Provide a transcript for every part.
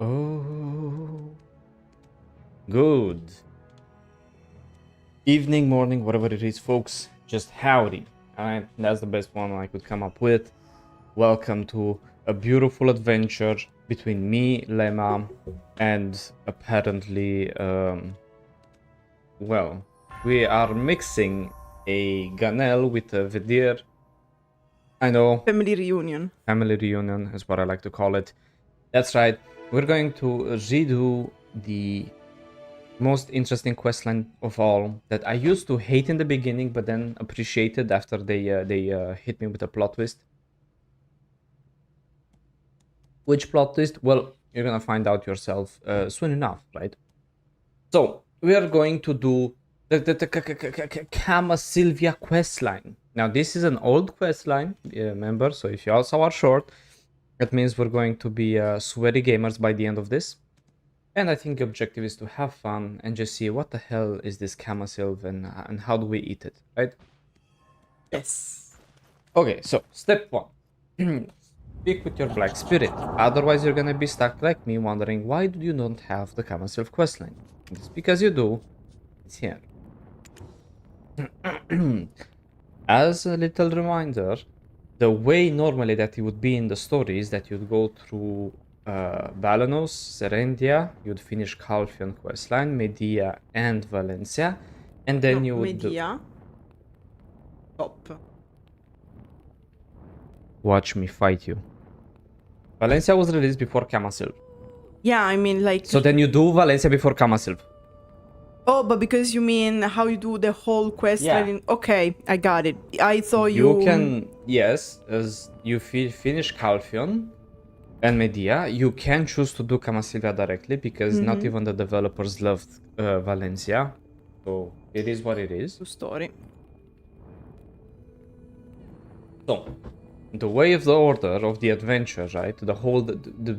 Oh, good evening, morning, whatever it is, folks. Just howdy. Alright, that's the best one I could come up with. Welcome to a beautiful adventure between me, Lema, and apparently, well, we are mixing a Ganel with a Vedir. I know. Family reunion. Family reunion is what I like to call it. That's right. We're going to redo the most interesting questline of all that I used to hate in the beginning, but then appreciated after they hit me with a plot twist. Which plot twist? Well, you're gonna find out yourself soon enough, right? So we are going to do the Kamasylvia questline. Now this is an old questline, remember? So if you also are short, that means we're going to be sweaty gamers by the end of this. And I think the objective is to have fun and just see what the hell is this Kamasylve and how do we eat it, right? Yes. Okay, so step 1. Speak with your black spirit. Otherwise you're gonna be stuck like me wondering why do you not have the Kamasylve questline? It's because you do. It's here. As a little reminder, the way normally that it would be in the story is that you'd go through Balanos, Serendia, you'd finish Calpheon questline, Medea and Valencia, and then you would Medea. Top. Watch me fight you. Valencia was released before Kamasylve. Yeah, I mean like... So then you do Valencia before Kamasylve. Oh, but because you mean how you do the whole quest Yeah. line. Okay, I got it. I thought you... You can, yes, as you finish Calpheon and Medea, you can choose to do Kamasylvia directly because not even the developers loved Valencia. So it is what it is. Story. So, the way of the order of the adventure, right? The whole,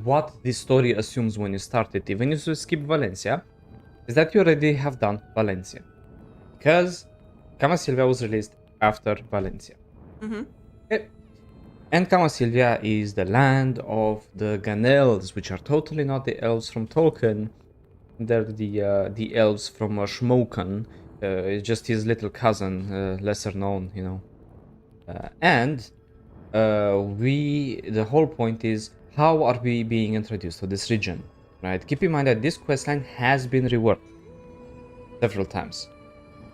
what this story assumes when you start it, even if you skip Valencia, is that you already have done Valencia. Because Kamasylvia was released after Valencia. Okay. And Kamasylvia is the land of the Ganels, which are totally not the elves from Tolkien. They're the elves from Shmokan. It's just his little cousin, lesser known, you know. The whole point is, how are we being introduced to this region, right? Keep in mind that this questline has been reworked several times.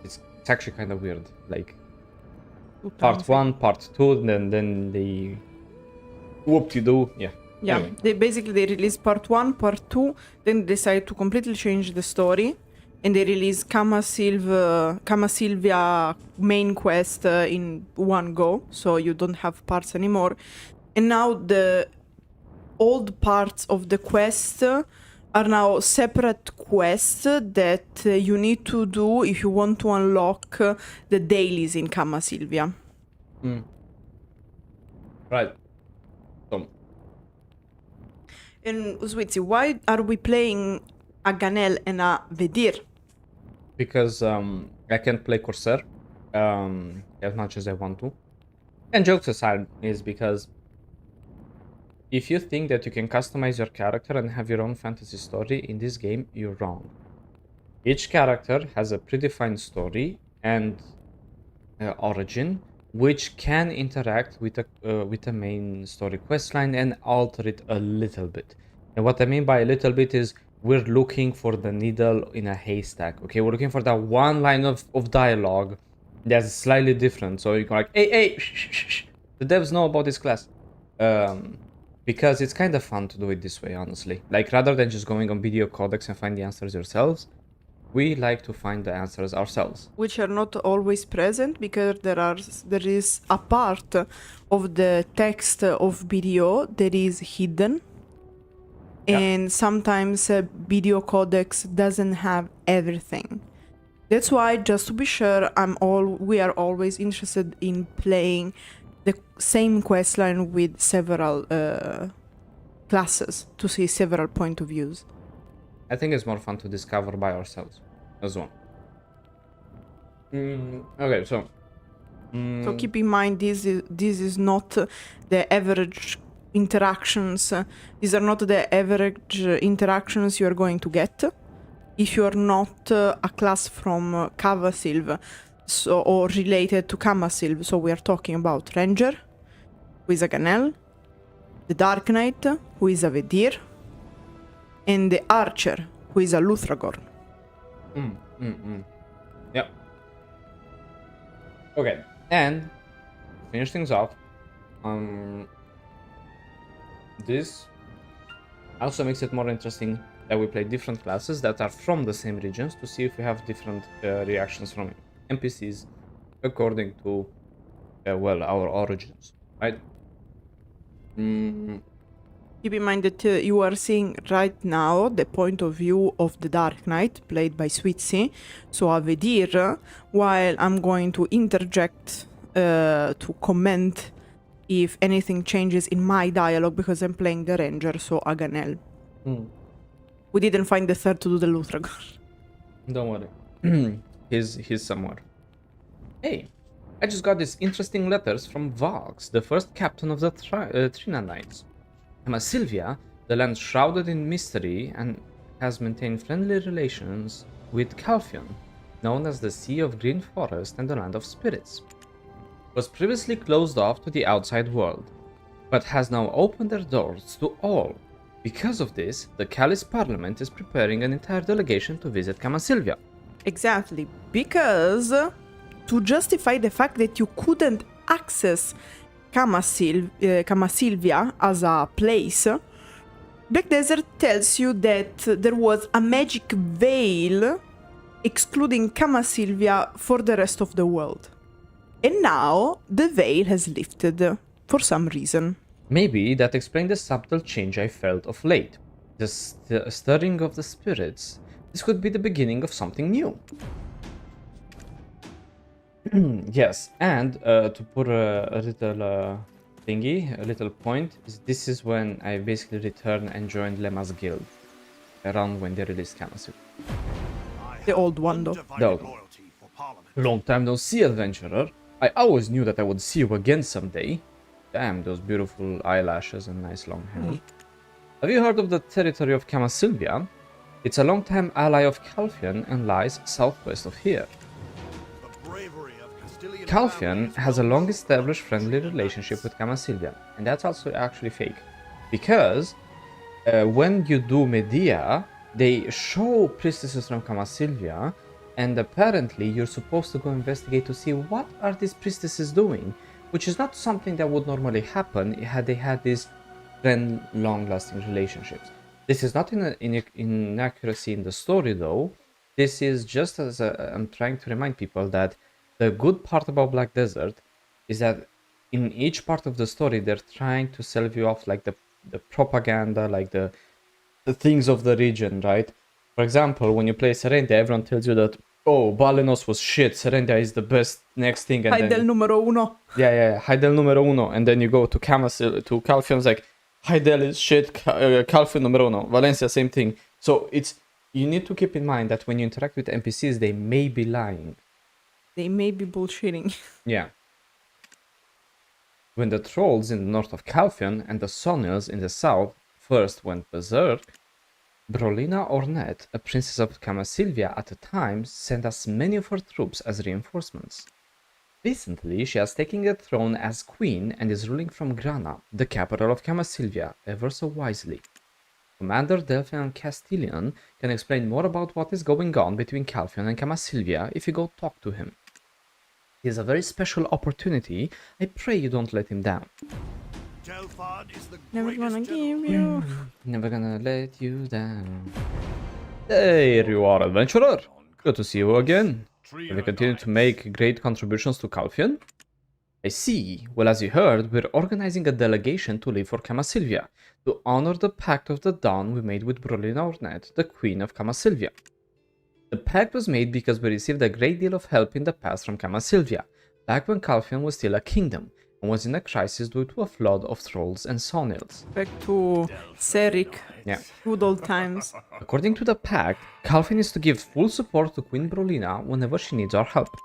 It's actually kind of weird, like part 1, part 2, then they whoop-de-doo, yeah. Yeah, Anyway. they released part 1, part 2, then decided to completely change the story. And they released Kamasylvia main quest in one go, so you don't have parts anymore. And now the old parts of the quest are now separate quests that you need to do if you want to unlock the dailies in Kamasylvia. Right. So, And Swittzy, why are we playing a Ganel and a Vedir? because I can't play Corsair as much as I want to. And jokes aside, is because if you think that you can customize your character and have your own fantasy story in this game, you're wrong. Each character has a predefined story and origin, which can interact with a main story questline and alter it a little bit. And what I mean by a little bit is we're looking for the needle in a haystack. Okay, we're looking for that one line of dialogue that's slightly different. So you can like, hey, shh. The devs know about this class. Because it's kind of fun to do it this way, honestly. Like, rather than just going on video codex and find the answers yourselves, we like to find the answers ourselves. Which are not always present because there is a part of the text of video that is hidden. Yeah. And sometimes video codex doesn't have everything. That's why, just to be sure, we are always interested in playing the same questline with several classes to see several point of views. I think it's more fun to discover by ourselves as well. Okay, so So keep in mind, this is not the average interactions. These are not the average interactions you are going to get if you are not a class from Kamasylve, so, or related to Kamasylve. So we are talking about Ranger, who is a Ganel, the Dark Knight, who is a Vedir, and the Archer, who is a Luthragorn. Yep. Okay, and to finish things off, this also makes it more interesting that we play different classes that are from the same regions to see if we have different reactions from NPCs according to, well, our origins, right? Keep in mind that you are seeing right now the point of view of the Dark Knight, played by Swittzy, so a Vedir, while I'm going to interject to comment if anything changes in my dialogue because I'm playing the Ranger, so a Ganel. We didn't find the third to do the Luthragorn. Don't worry. He's somewhere. Hey, I just got these interesting letters from Valks, the first captain of the Trina Knights. Kamasylvia, the land shrouded in mystery, and has maintained friendly relations with Calpheon, known as the Sea of Green Forest and the Land of Spirits. Was previously closed off to the outside world, but has now opened their doors to all. Because of this, the Callis Parliament is preparing an entire delegation to visit Kamasylvia. Exactly, Because to justify the fact that you couldn't access Kamasylvia as a place, Black Desert tells you that there was a magic veil excluding Kamasylvia for the rest of the world. And now the veil has lifted for some reason. Maybe that explained the subtle change I felt of late. The stirring of the spirits. This could be the beginning of something new. Yes, and to put a little thingy, a little point, this is when I basically returned and joined Lema's guild. Around when they released Kamasylve. The old one though. Long time no see, adventurer. I always knew that I would see you again someday. Damn, those beautiful eyelashes and nice long hair. Have you heard of the territory of Kamasylvia? It's a long-time ally of Calpheon and lies southwest of here. Calpheon has a long-established friendly relationship with Kamasylvia, and that's also actually fake. Because when you do Medea, they show priestesses from Kamasylvia, and apparently you're supposed to go investigate to see what are these priestesses doing, which is not something that would normally happen had they had these long-lasting relationships. This is not an inaccuracy in the story though. This is just as I'm trying to remind people that the good part about Black Desert is that in each part of the story they're trying to sell you off like the propaganda, like the things of the region, right? For example, when you play Serendia, everyone tells you that, oh, Balenos was shit, Serendia is the best next thing. And Haidel numero uno. Yeah, Haidel numero uno. And then you go to Calpheon's like, Haidel is shit, Calpheon numero uno. Valencia, same thing. So you need to keep in mind that when you interact with NPCs, they may be lying. They may be bullshitting. Yeah. When the trolls in the north of Calpheon and the Sonils in the south first went berserk, Brolina Ornette, a princess of Kamasylvia at the time, sent us many of her troops as reinforcements. Recently, she has taken the throne as queen and is ruling from Grana, the capital of Kamasylvia, ever so wisely. Commander Delphian Castilian can explain more about what is going on between Calpheon and Kamasylvia if you go talk to him. He is a very special opportunity. I pray you don't let him down. Never gonna give you. Never gonna let you down. There you are, adventurer. Good to see you again. Have you continued to make great contributions to Calpheon? I see. Well, as you heard, we're organizing a delegation to leave for Kamasylvia to honor the Pact of the Dawn we made with Brolina Ornette, the Queen of Kamasylvia. The pact was made because we received a great deal of help in the past from Kamasylvia, back when Calpheon was still a kingdom, and was in a crisis due to a flood of trolls and Sonils. Back to Serik. Yeah. Good old times. According to the pact, Calpheon is to give full support to Queen Brolina whenever she needs our help.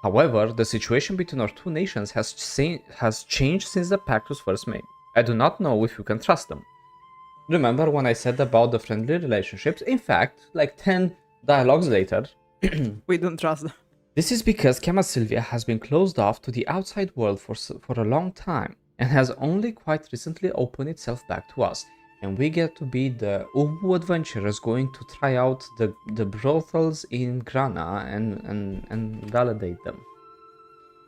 However, the situation between our two nations has changed since the pact was first made. I do not know if you can trust them. Remember when I said about the friendly relationships? In fact, like 10 dialogues later, We don't trust them. this is because Kamasylvia has been closed off to the outside world for a long time and has only quite recently opened itself back to us. And we get to be the Ubu adventurers going to try out the brothels in Grana and validate them.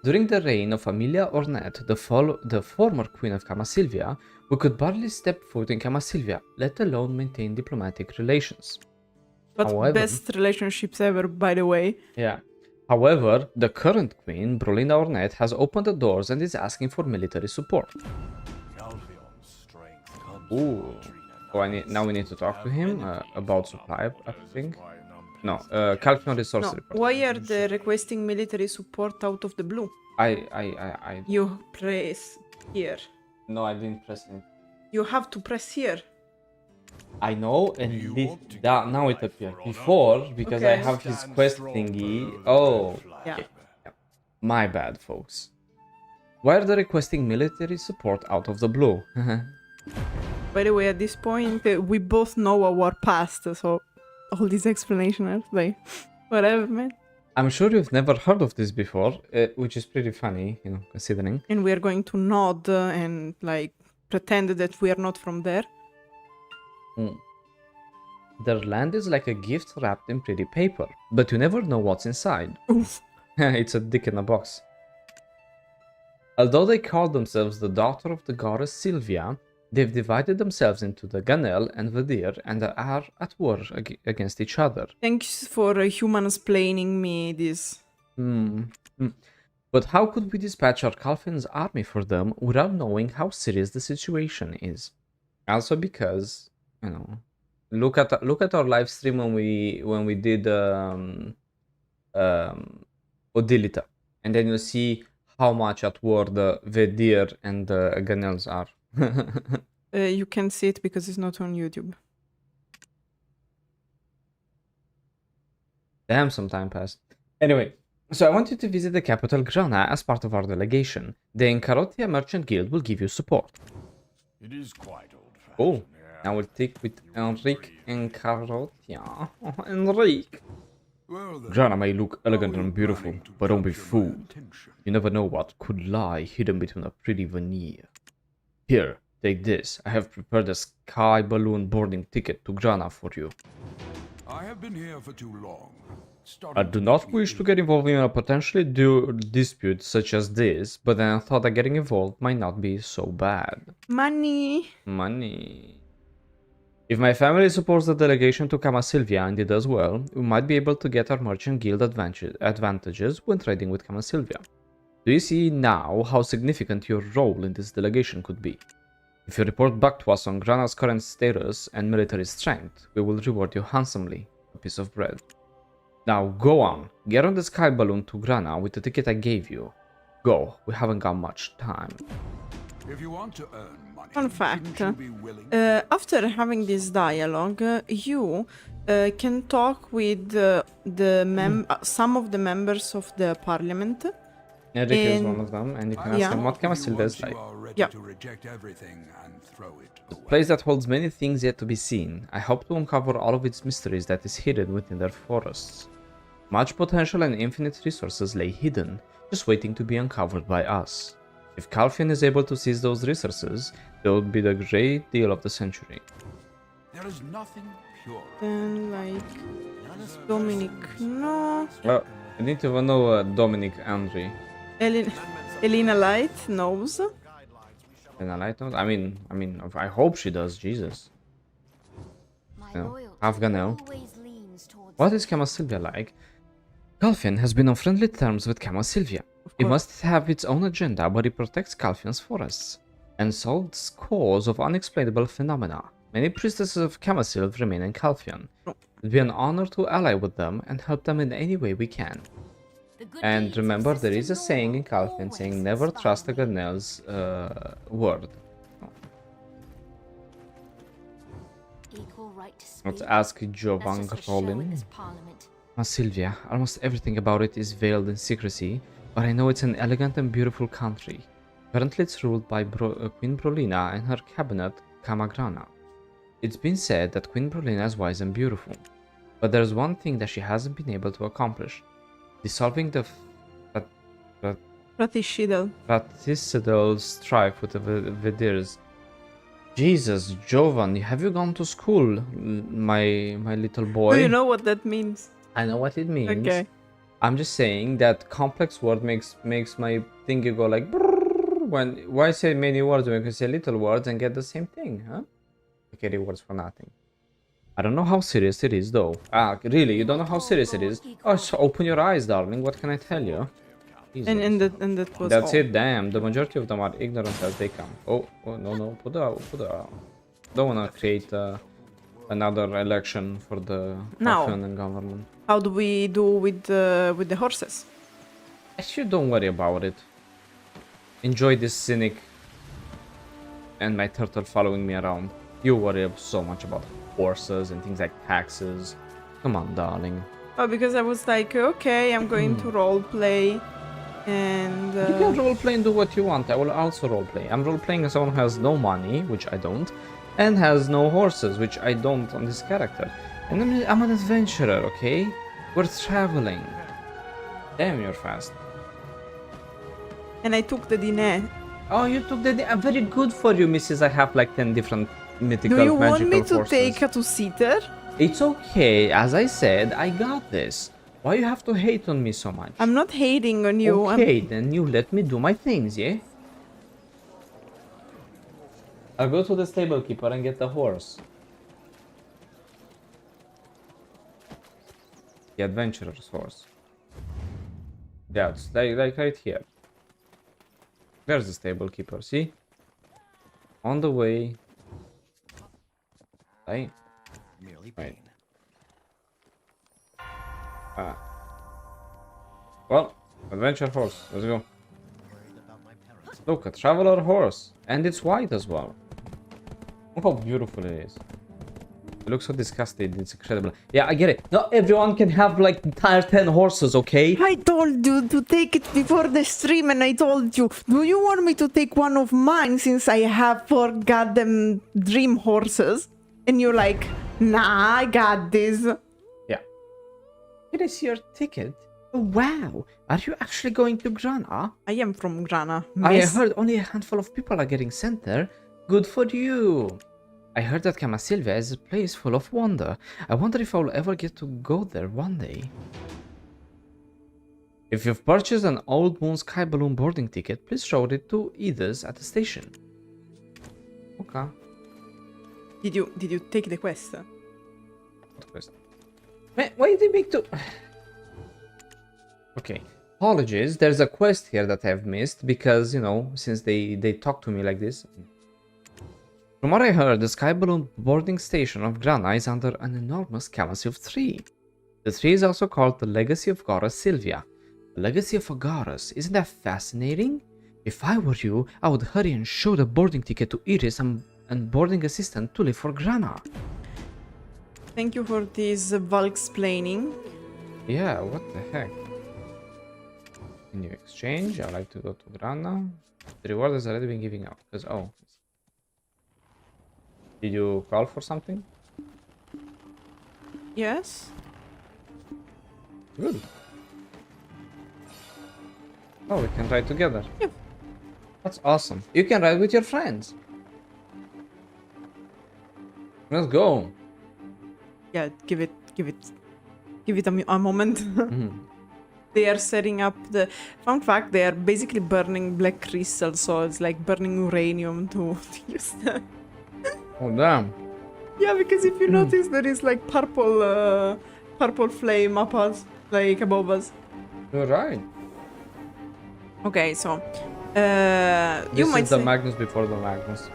During the reign of Amelia Ornette, the former queen of Kamasylvia, we could barely step foot in Kamasylvia, let alone maintain diplomatic relations. But However, best relationships ever, by the way. yeah. However, the current queen, Brolina Ornette, has opened the doors and is asking for military support. Ooh. Oh, now we need to talk to him about supply, I think. No, Calpheon resource No, report. why are they requesting military support out of the blue? I... You press here. No, I didn't press it. You have to press here. I know, and now it appeared. Before, because I Okay. have his quest thingy. Oh, Yeah. okay. Yeah. My bad, folks. Why are they requesting military support out of the blue? By the way, at this point, we both know our past, so all these explanations are like, whatever, man. I'm sure you've never heard of this before, which is pretty funny, you know, considering. And we are going to nod and like pretend that we are not from there. Their land is like a gift wrapped in pretty paper, but you never know what's inside. Oof. It's a dick in a box. Although they call themselves the daughter of the goddess Sylvia, they've divided themselves into the Ganel and Vadir and are at war against each other. Thanks for humans planning me this. But how could we dispatch our Calpheon's army for them without knowing how serious the situation is? Also because, you know, look at our live stream when we did Odilita, and then you see how much at war the Vadir and the Ganels are. You can see it because it's not on YouTube. Damn, some time passed. Anyway, so I want you to visit the capital Grana as part of our delegation. The Encarotia Merchant Guild will give you support. It is quite old-fashioned. Oh, now we'll take with Enrique Encarotia. Oh, Enrique. Well, then, Grana may look elegant and are we beautiful, planning to but don't be capture my fooled. attention? You never know what could lie hidden between a pretty veneer. Here, take this. I have prepared a sky balloon boarding ticket to Grana for you. I have been here for too long. I do not wish to get involved in a potentially dispute such as this, but then I thought that getting involved might not be so bad. Money. Money. If my family supports the delegation to Kamasylvia and it does well, we might be able to get our merchant guild advantages when trading with Kamasylvia. Do you see now how significant your role in this delegation could be? If you report back to us on Grana's current status and military strength, we will reward you handsomely, a piece of bread. Now go on, get on the sky balloon to Grana with the ticket I gave you. Go, we haven't got much time. If you want to earn money, Fun fact, you should be willing. after having this dialogue, you can talk with some of the members of the parliament. Enrique is And- one of them, and you can yeah. ask him what Kamasylve is Once like. you are ready Yeah. to reject everything and throw it A away. place that holds many things yet to be seen. I hope to uncover all of its mysteries that is hidden within their forests. Much potential and infinite resources lay hidden, just waiting to be uncovered by us. If Calpheon is able to seize those resources, that would be the great deal of the century. There is nothing pure. Then like Dominic, no. I need to know Dominic Andre. Elena Light knows. And I like that. I mean, I hope she does. Jesus. No. Afghanel. What is Kamasylvia like? Calpheon has been on friendly terms with Kamasylvia. It must have its own agenda, but it protects Calpheon's forests and solves scores of unexplainable phenomena. Many priestesses of Kamasylve remain in Calpheon. It'd be an honor to ally with them and help them in any way we can. And remember, there is a saying in Calpheon saying never trust a Ganel's word. Let's ask Jovang Ronin. Kamasylvia, almost everything about it is veiled in secrecy, but I know it's an elegant and beautiful country. Currently it's ruled by Queen Brolina and her cabinet, Kamagrana. It's been said that Queen Brolina is wise and beautiful, but there's one thing that she hasn't been able to accomplish. Dissolving the fratricidal strife with the Vidirs. Jesus, Jovan, have you gone to school, my little boy? Do you know what that means? I know what it means. Okay. I'm just saying that complex word makes my thingy go like brrr, why say many words when you can say little words and get the same thing, huh? Okay, rewards for nothing. I don't know how serious it is though. Ah, really? You don't know how serious it is? Oh, so open your eyes, darling. What can I tell you? Jesus. And that was That's all. it, damn. The majority of them are ignorant as they come. Oh no, put out. Don't wanna create another election for the Now. Calpheonian government. How do we do with the horses? Actually, don't worry about it. Enjoy this cynic and my turtle following me around. You worry so much about horses and things like taxes. Come on, darling. Oh, because I was like, okay, I'm going to roleplay, and You can roleplay and do what you want. I will also roleplay. I'm roleplaying as someone who has no money, which I don't, and has no horses, which I don't on this character. And I'm an adventurer, okay? We're traveling. Damn, you're fast. and I took the dinner. Oh, you took the... very good for you, Mrs. I have like 10 different mythical Do you magical want me to horses. take a two-seater? It's okay. As I said, I got this. Why you have to hate on me so much? I'm not hating on you. Okay, then you let me do my things, yeah? I'll go to the stable keeper and get the horse. The adventurer's horse. Yeah, it's like right here. There's the stable keeper, see? On the way. Right. Merely Right. pain. Well, adventure horse. Let's go. Worried about my parents. Look, a traveler horse. And it's white as well. Look how beautiful it is. It looks so disgusting. It's incredible. Yeah, I get it. Not everyone can have like entire 10 horses, okay? I told you to take it before the stream, and I told you, do you want me to take one of mine since I have 4 goddamn dream horses? And you're like, nah, I got this. Yeah. Can I see your ticket? Oh, wow. Are you actually going to Grana? I am from Grana. I Miss. heard only a handful of people are getting sent there. Good for you. I heard that Kamasylvia is a place full of wonder. I wonder if I'll ever get to go there one day. If you've purchased an Old Moon Sky Balloon boarding ticket, please show it to Edith at the station. Okay. Did you take the quest? What quest? Man, why did they make two? Okay. Apologies, there's a quest here that I've missed because, you know, since they talk to me like this. From what I heard, the Sky Balloon boarding station of Grana is under an enormous Kamasylve tree. The tree is also called the Legacy of Kamasylvia. The Legacy of Agaras, isn't that fascinating? If I were you, I would hurry and show the boarding ticket to Iris and boarding assistant Tulid for Grana. Thank you for this Valks explaining. Yeah, what the heck? Can you exchange? I'd like to go to Grana. The reward has already been given out. Because, oh. Did you call for something? Yes? Good. Oh, we can ride together. Yeah. That's awesome. You can ride with your friends. Let's go. Yeah, give it a moment. Mhm. They are setting up the... Fun fact, they are basically burning black crystal, so it's like burning uranium to use them. Oh, damn. Yeah, because if you notice, there is like purple flame up us, like above us. You're right. Okay, so This you might is the say, Magnus before the Magnus.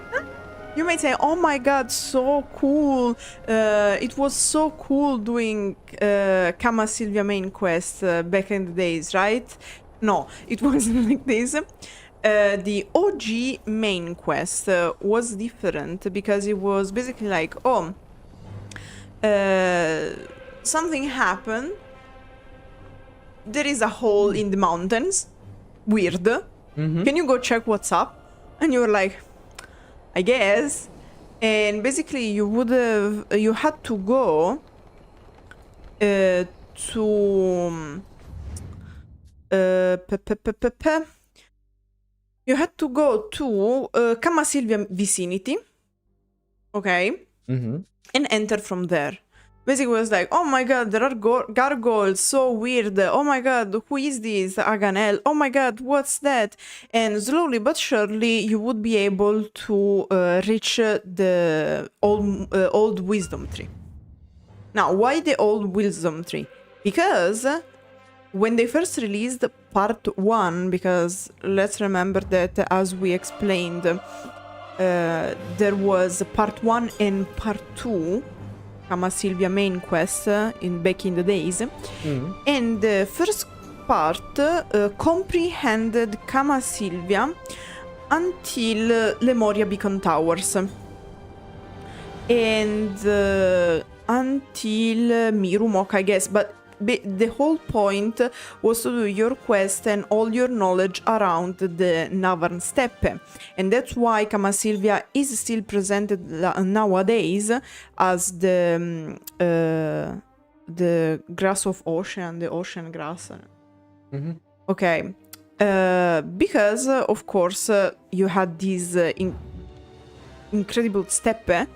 you might say, oh my god, so cool! It was so cool doing Kamasylvia main quest back in the days, right? No, it wasn't like this. The OG main quest was different because it was basically like, oh, something happened. There is a hole in the mountains. Weird. Can you go check what's up? And you were like, I guess. And basically you had to go to you had to go to Kamasylvia vicinity, okay, Mm-hmm. and enter from there. Basically, it was like, oh my god, there are gargoyles, so weird. Oh my god, who is this? Aganel. Oh my god, what's that? And slowly but surely, you would be able to reach the old wisdom tree. Now, why the old wisdom tree? Because when they first released part 1, because let's remember that as we explained, there was part 1 and part 2, Kamasylvia main quest back in the days, and the first part comprehended Kamasylvia until Lemoria Beacon Towers and until Mirumok, I guess, but the whole point was to do your quest and all your knowledge around the Navarn Steppe, and that's why Kamasylvia is still presented nowadays as the grass of ocean, the ocean grass. Mm-hmm. Okay, because of course you had this incredible Steppe.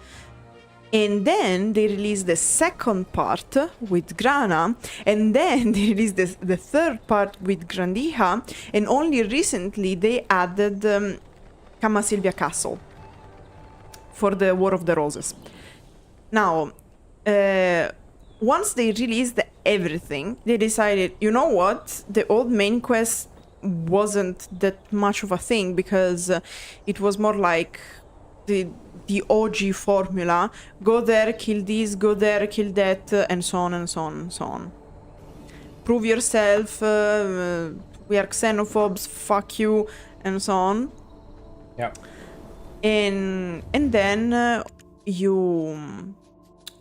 And then they released the second part with Grana, and then they released the third part with Grandiha, and only recently they added Kamasylvia Castle for the War of the Roses. Now, once they released everything, they decided, you know what, the old main quest wasn't that much of a thing, because it was more like the OG formula: go there, kill this, go there, kill that, and so on and so on and so on. Prove yourself, we are xenophobes, fuck you, and so on. Yeah. And then you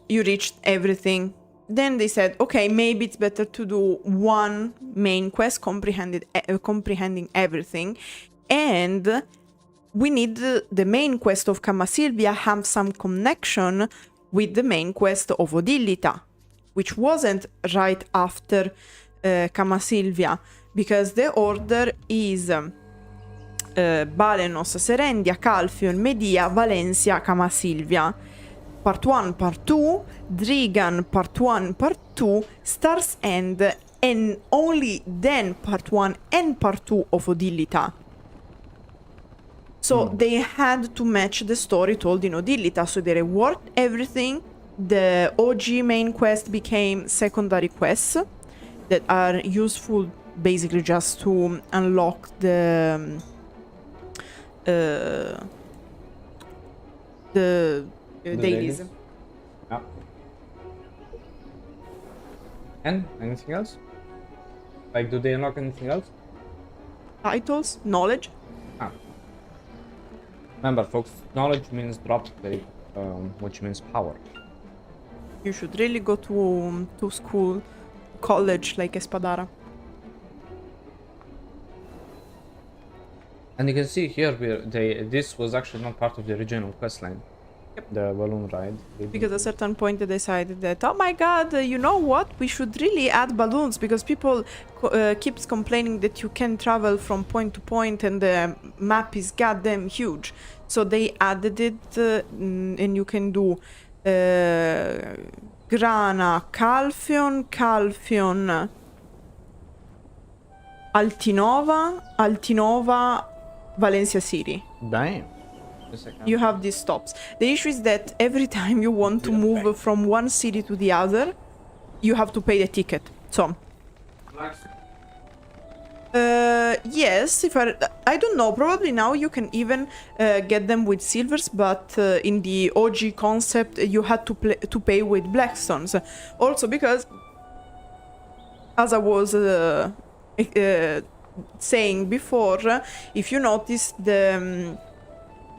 reached everything. Then they said, okay, maybe it's better to do one main quest comprehending everything, and we need the main quest of Kamasylvia have some connection with the main quest of Odillita, which wasn't right after Kamasylvia, because the order is Balenos, Serendia, Calpheon, Medea, Valencia, Kamasylvia. Part 1, Part 2, Drigan, Part 1, Part 2, Star's End, and only then Part 1 and Part 2 of Odillita. So they had to match the story told in Odillita, so they reworked everything. The OG main quest became secondary quests that are useful basically just to unlock the dailies. Yeah. And anything else? Like, do they unlock anything else? Titles, knowledge. Remember, folks, knowledge means drop plate, which means power. You should really go to school, college like Espadara. And you can see here this was actually not part of the original questline. Yep. The balloon ride. Because at a certain point they decided that, oh my god, you know what, we should really add balloons, because people keeps complaining that you can travel from point to point and the map is goddamn huge. So they added it, and you can do Grana, Calpheon, Altinova, Valencia City. Damn. You have these stops. The issue is that every time you want to move from one city to the other, you have to pay the ticket. So, yes, if I don't know, probably now you can even get them with silvers, but in the OG concept you had to pay with blackstones. Also because, as I was saying before, if you notice, the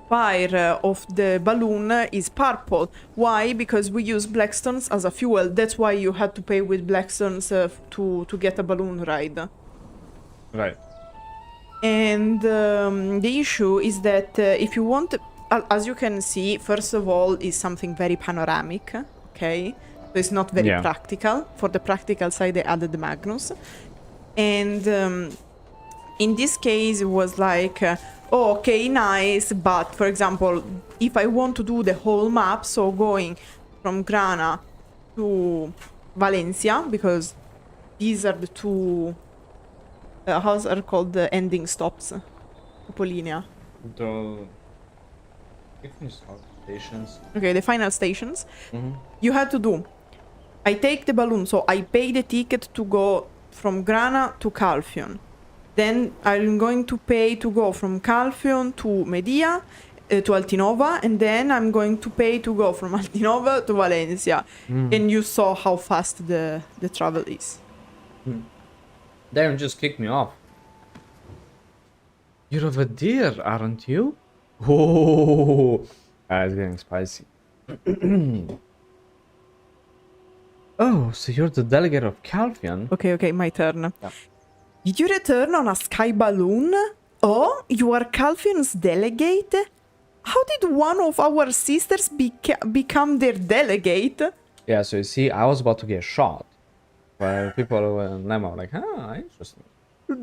fire of the balloon is purple. Why? Because we use blackstones as a fuel. That's why you had to pay with blackstones to get a balloon ride. Right. And the issue is that if you want, as you can see, first of all, is something very panoramic, okay? So it's not very Yeah. practical. For the practical side, they added the Magnus. And in this case, it was like, oh, okay, nice, but for example, if I want to do the whole map, so going from Grana to Valencia, because these are the two, how's are called the ending stops, Topolinea. The stations. Okay, the final stations. Mm-hmm. You had to do, I take the balloon, so I pay the ticket to go from Grana to Calpheon. Then I'm going to pay to go from Calpheon to Medea, to Altinova, and then I'm going to pay to go from Altinova to Valencia. And you saw how fast the travel is. Damn, just kicked me off. You're of a deer, aren't you? Oh, it's getting spicy. Oh, so you're the delegate of Calpheon? Okay, my turn. Yeah. Did you return on a sky balloon? Oh, you are Calpheon's delegate? How did one of our sisters become their delegate? Yeah, so you see, I was about to get shot. Where people in Lema were like, ah, interesting.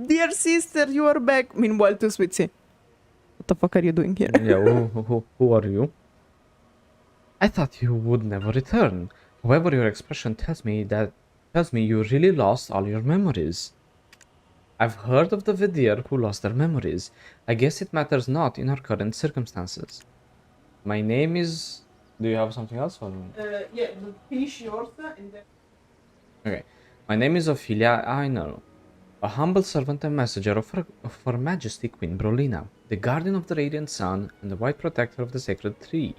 Dear sister, you are back. Meanwhile, to Swittzy. What the fuck are you doing here? Yeah, who are you? I thought you would never return. However, your expression tells me you really lost all your memories. I've heard of the Vidir who lost their memories. I guess it matters not in our current circumstances. My name is... Do you have something else for me? Yeah, finish yours and then... Okay. My name is Ophelia Einel, a humble servant and messenger of Her Majesty Queen Brolina, the guardian of the Radiant Sun and the White Protector of the Sacred Tree.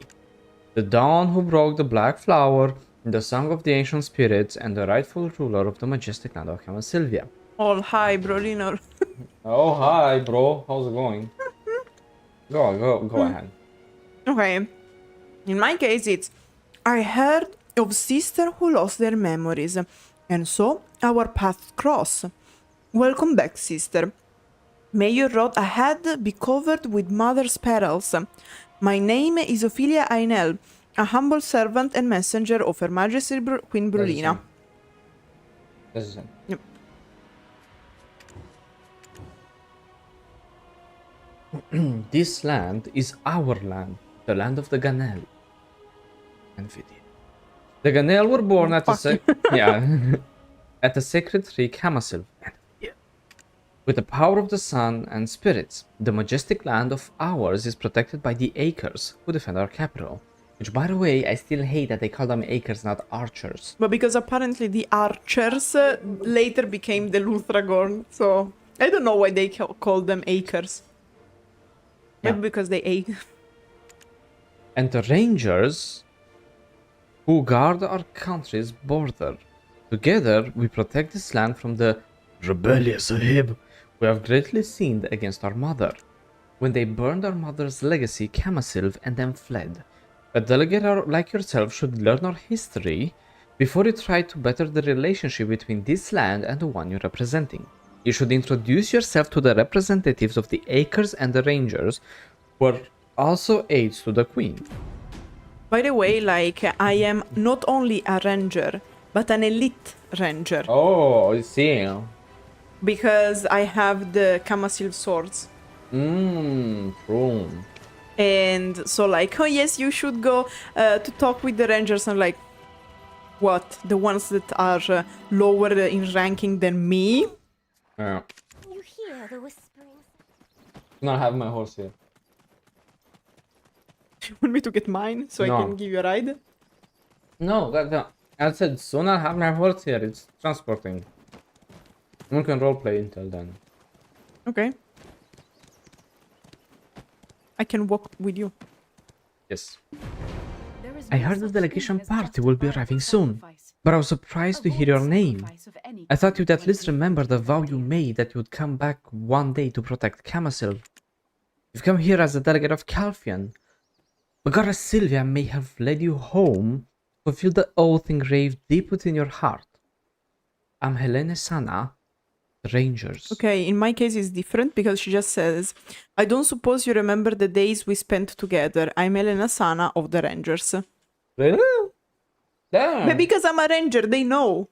The dawn who broke the Black Flower, the song of the ancient spirits, and the rightful ruler of the majestic land of Kamasylvia. Oh, hi, Ronin. Oh, hi, bro. How's it going? Go ahead. Okay. In my case, it's... I heard of sister who lost their memories, and so our paths cross. Welcome back, sister. May your road ahead be covered with mother's perils. My name is Ophelia Einel, a humble servant and messenger of Her Majesty Queen Brolina. That's the same. Yep. This land is our land, the land of the Ganel. And Vidi. The Ganel were born at at the sacred tree Kamasylve. With the power of the sun and spirits, the majestic land of ours is protected by the Acres, who defend our capital. Which, by the way, I still hate that they call them Acres, not Archers. But because apparently the archers later became the Luthragorn, so I don't know why they call them Acres. Maybe Yeah. because they ate. And the Rangers, who guard our country's border. Together, we protect this land from the rebellious Ahib, who have greatly sinned against our mother. When they burned our mother's legacy, Kamasylve, and then fled. A delegate like yourself should learn our history before you try to better the relationship between this land and the one you're representing. You should introduce yourself to the representatives of the Acres and the Rangers, who are also aides to the Queen. By the way, like, I am not only a ranger, but an elite ranger. Oh, I see. Because I have the Kamasylve swords. True. And so like, oh yes, you should go to talk with the rangers. And like, what? The ones that are lower in ranking than me? Yeah. You hear the whispering? Not have my horse here. You want me to get mine so No. I can give you a ride? No, I said soon I'll have my horse here. It's transporting. We can roleplay until then. Okay. I can walk with you. Yes. I heard the delegation party will be arriving soon, but I was surprised to hear your name. I thought you'd at least remember the vow you made that you'd come back one day to protect Kamasylve. You've come here as a delegate of Calpheon, but Kamasylvia may have led you home to fulfill the oath engraved deep within your heart. I'm Helene Sana, Rangers. Okay, in my case it's different because she just says, I don't suppose you remember the days we spent together. I'm Elena Sana of the Rangers. Really? Damn. But because I'm a ranger, they know.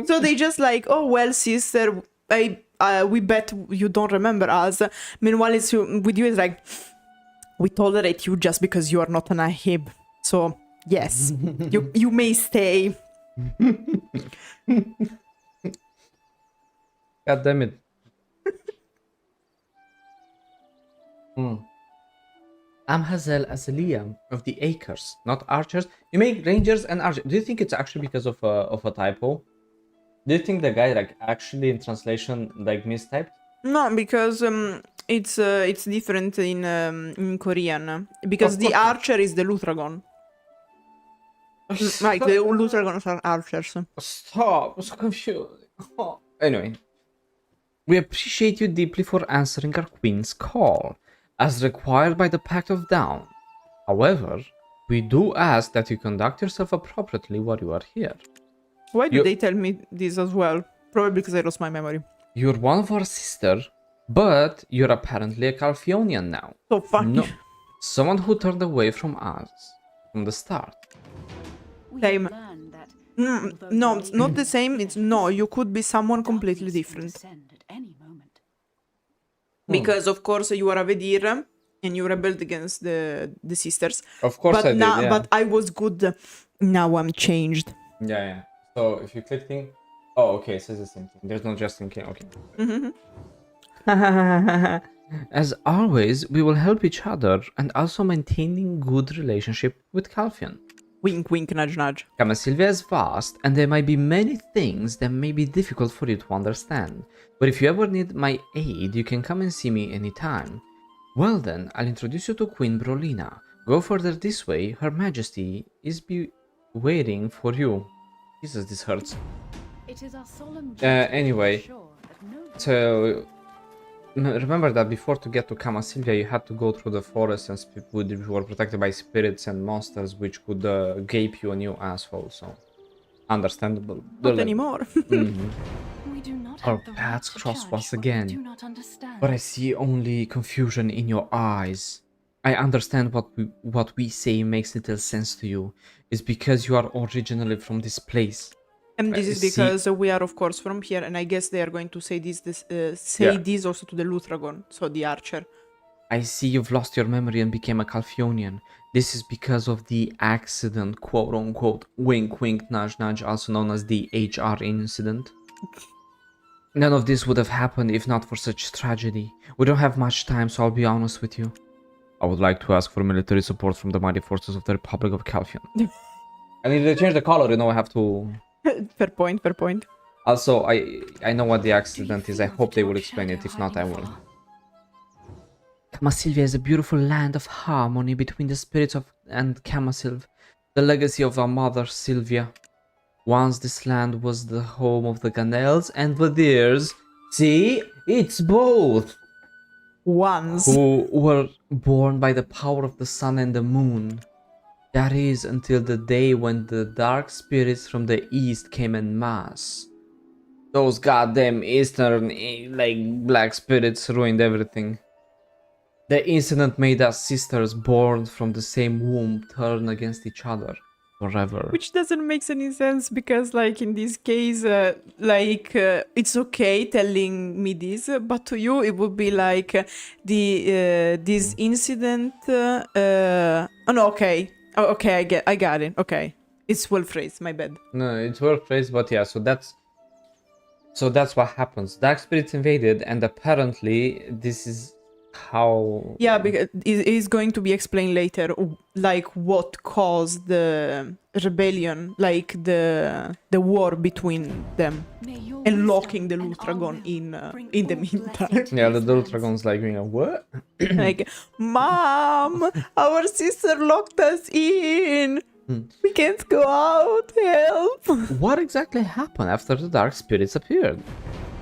So they just like, oh well, sister, we bet you don't remember us. Meanwhile, with you, it's like, we tolerate you just because you are not an ahib. So yes, you may stay. God damn it. I'm Hazel Azaliam of the Acres, not Archers. You make Rangers and Archers. Do you think it's actually because of a typo? Do you think the guy like actually in translation like mistyped? No, because it's different in Korean. Because Of the course. archer is the Lutragon. Right, the Lutragons are archers. Stop! I'm so confused. Anyway, we appreciate you deeply for answering our Queen's call, as required by the Pact of Dawn. However, we do ask that you conduct yourself appropriately while you are here. Why do You- they tell me this as well? Probably because I lost my memory. You're one of our sisters, but you're apparently a Calpheonian now. So funny. No, someone who turned away from us from the start. Same. No, it's not the same. It's no, you could be someone completely different. Because of course you are a Vedir and you rebelled against the sisters. Of course But I did, now, yeah. but I was good. Now I'm changed. Yeah, yeah. So if you click thing... Oh, okay, it says the same thing. There's no just in case, okay. As always, we will help each other and also maintaining good relationship with Calpheon. Wink, wink, nudge, nudge. Kamasylvia is vast, and there might be many things that may be difficult for you to understand. But if you ever need my aid, you can come and see me anytime. Well then, I'll introduce you to Queen Brolina. Go further this way, Her Majesty is waiting for you. Jesus, this hurts. Anyway, so remember that before to get to Kamasylvia, you had to go through the forest and you were protected by spirits and monsters which could gape you a new asshole, so understandable. Not anymore. Our paths cross once again, but I see only confusion in your eyes. I understand what we say makes little sense to you. It's because you are originally from this place. And this is See- because we are, of course, from here, and I guess they are going to say this Yeah. this also to the Lutragon, so the archer. I see you've lost your memory and became a Calpheonian. This is because of the accident, quote unquote, wink wink nudge nudge, also known as the HR incident. None of this would have happened if not for such tragedy. We don't have much time, so I'll be honest with you. I would like to ask for military support from the mighty forces of the Republic of Calpheon. I need to change the color, you know, I have to... Fair point, fair point. Also, I know what the accident is. I hope they will explain it. If not, I will. Kamasylvia is a beautiful land of harmony between the spirits of and Kamasylve, the legacy of our mother Sylvia. Once this land was the home of the Ganels and Vadirs. See, it's both. Once. Who were born by the power of the sun and the moon. That is until the day when the dark spirits from the east came en masse. Those goddamn eastern, like, black spirits ruined everything. The incident made us sisters born from the same womb turn against each other forever. Which doesn't make any sense because, like, in this case, it's okay telling me this, but to you it would be like this incident. Oh no, okay. Oh, okay, I got it. Okay, it's well phrased. My bad. No, it's well phrased, but yeah, so that's what happens. Dark spirits invaded, and apparently this is how... Yeah, because it is going to be explained later, like what caused the rebellion, like the war between them, and locking the Lutragon in the meantime. Yeah, the Dragon's like, you know, what? Like, Mom, our sister locked us in. We can't go out. Help! What exactly happened after the dark spirits appeared?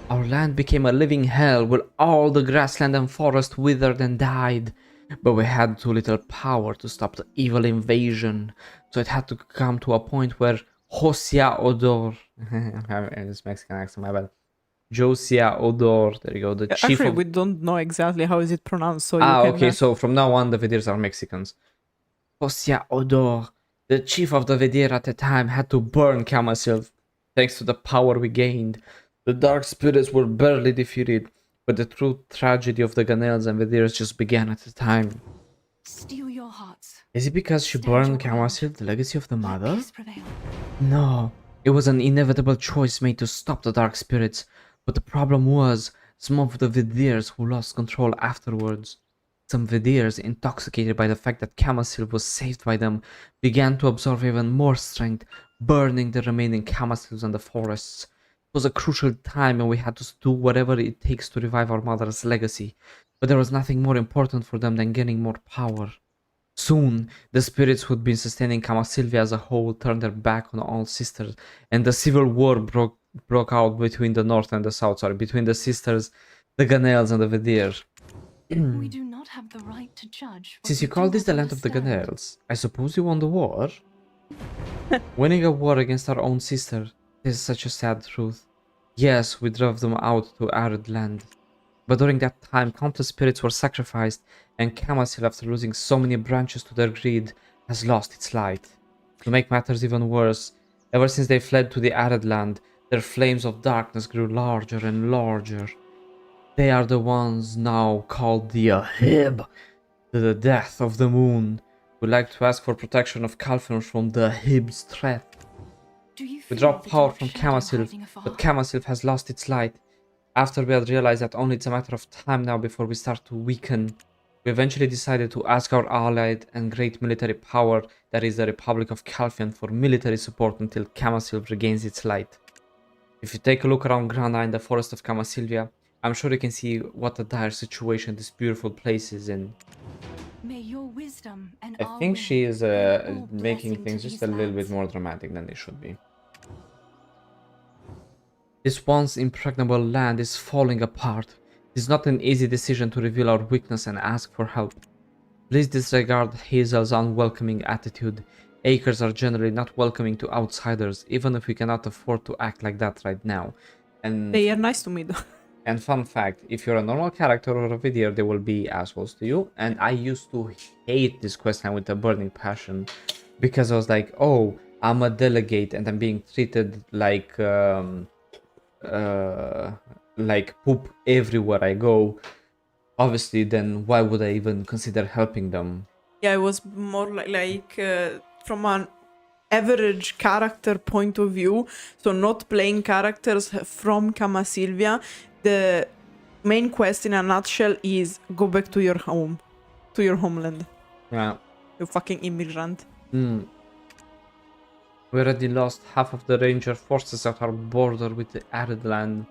Our land became a living hell where all the grassland and forest withered and died. But we had too little power to stop the evil invasion, so it had to come to a point where Rhasia Odor... I have this Mexican accent, my bad. Josia Odor. There you go. The chief Actually, of... we don't know exactly how is it pronounced, so you can... okay, so from now on, the Vidirs are Mexicans. Josia Odor, the chief of the Vidir at the time, had to burn Kamasylve. Thanks to the power we gained, the dark spirits were barely defeated, but the true tragedy of the Ganels and Vidirs just began at the time. Steel your hearts. Is it because she Stand your burned ground. Kamasylve, the legacy of the Let mother? peace prevail. No, it was an inevitable choice made to stop the dark spirits, but the problem was some of the Vidirs who lost control afterwards. Some Vidirs, intoxicated by the fact that Kamasylve was saved by them, began to absorb even more strength, burning the remaining Kamasylves in the forests. It was a crucial time and we had to do whatever it takes to revive our mother's legacy, but there was nothing more important for them than gaining more power. Soon, the spirits who'd been sustaining Kamasylvia as a whole turned their back on all sisters, and the civil war broke out between the north and the south, between the sisters, the Ganels and the Vidir. We do not have the right to judge. what Since we you call do this the not land of the understand. Ganels, I suppose you won the war? Winning a war against our own sister, this is such a sad truth. Yes, we drove them out to arid land. But during that time, countless spirits were sacrificed, and Kamasylve, after losing so many branches to their greed, has lost its light. To make matters even worse, ever since they fled to the arid land, their flames of darkness grew larger and larger. They are the ones now called the Ahib, the death of the moon. We like to ask for protection of Calpheon from the Ahib's threat. Do you We feel draw the power dark from shadow Kamasylve, hiding afar? but Kamasylve has lost its light. After we had realized that only it's a matter of time now before we start to weaken, we eventually decided to ask our allied and great military power, that is the Republic of Calpheon, for military support until Kamasylve regains its light. If you take a look around Grana in the forest of Kamasylvia, I'm sure you can see what a dire situation this beautiful place is in. May your wisdom and I our think will she is bring all making blessing things to just these a little bit lands. more dramatic than they should be. This once impregnable land is falling apart. It is not an easy decision to reveal our weakness and ask for help. Please disregard Hazel's unwelcoming attitude. Acres are generally not welcoming to outsiders, even if we cannot afford to act like that right now. And They are nice to me though. And fun fact, if you're a normal character or a Vidir, they will be assholes to you. And I used to hate this questline with a burning passion, because I was like, oh, I'm a delegate and I'm being treated like poop everywhere I go. Obviously, then why would I even consider helping them? Yeah, it was more like from an average character point of view, so not playing characters from Kamasylvia. The main quest in a nutshell is go back to your home, to your homeland. Yeah. You fucking immigrant. We already lost half of the ranger forces at our border with the arid land.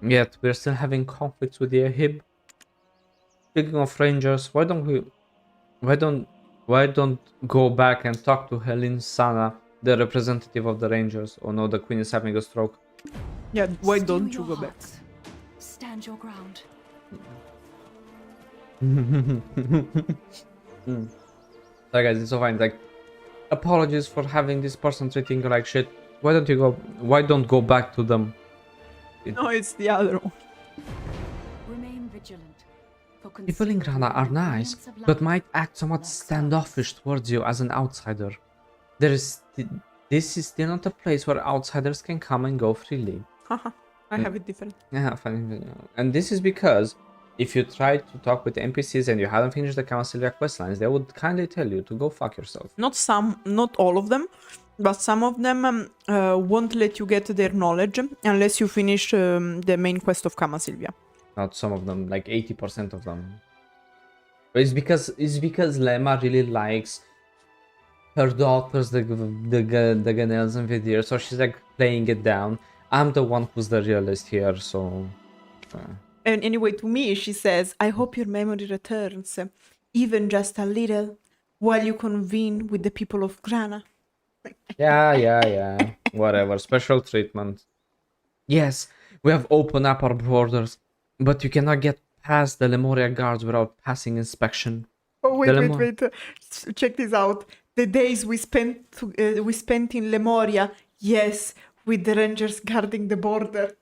Yet we're still having conflicts with the Ahib. Speaking of rangers, why don't go back and talk to Helene Sana, the representative of the rangers? Oh no, the queen is having a stroke. Yeah, why Steel don't you your go back? hearts. Stand your ground. Sorry guys, it's so fine. Like, apologies for having this person treating you like shit. Why don't go back to them? No, it's the other one. Remain vigilant. For People in Grana are nice, concealable but light. might act somewhat standoffish towards you as an outsider. This is still not a place where outsiders can come and go freely. Haha, I have it different. Yeah, funny. And this is because if you try to talk with NPCs and you haven't finished the Kamasylvia questlines, they would kindly tell you to go fuck yourself. Not all of them, but some of them won't let you get their knowledge unless you finish the main quest of Kamasylvia. Not some of them, like 80% of them. But it's because Lema really likes her daughters, the Ganels and Vidir, so she's like playing it down. I'm the one who's the realist here, so... And anyway, to me, she says, I hope your memory returns, even just a little, while you convene with the people of Grana. Yeah. Whatever, special treatment. Yes, we have opened up our borders, but you cannot get past the Lemoria guards without passing inspection. Oh, wait, The wait. Check this out. The days we spent in Lemoria, yes, with the rangers guarding the border.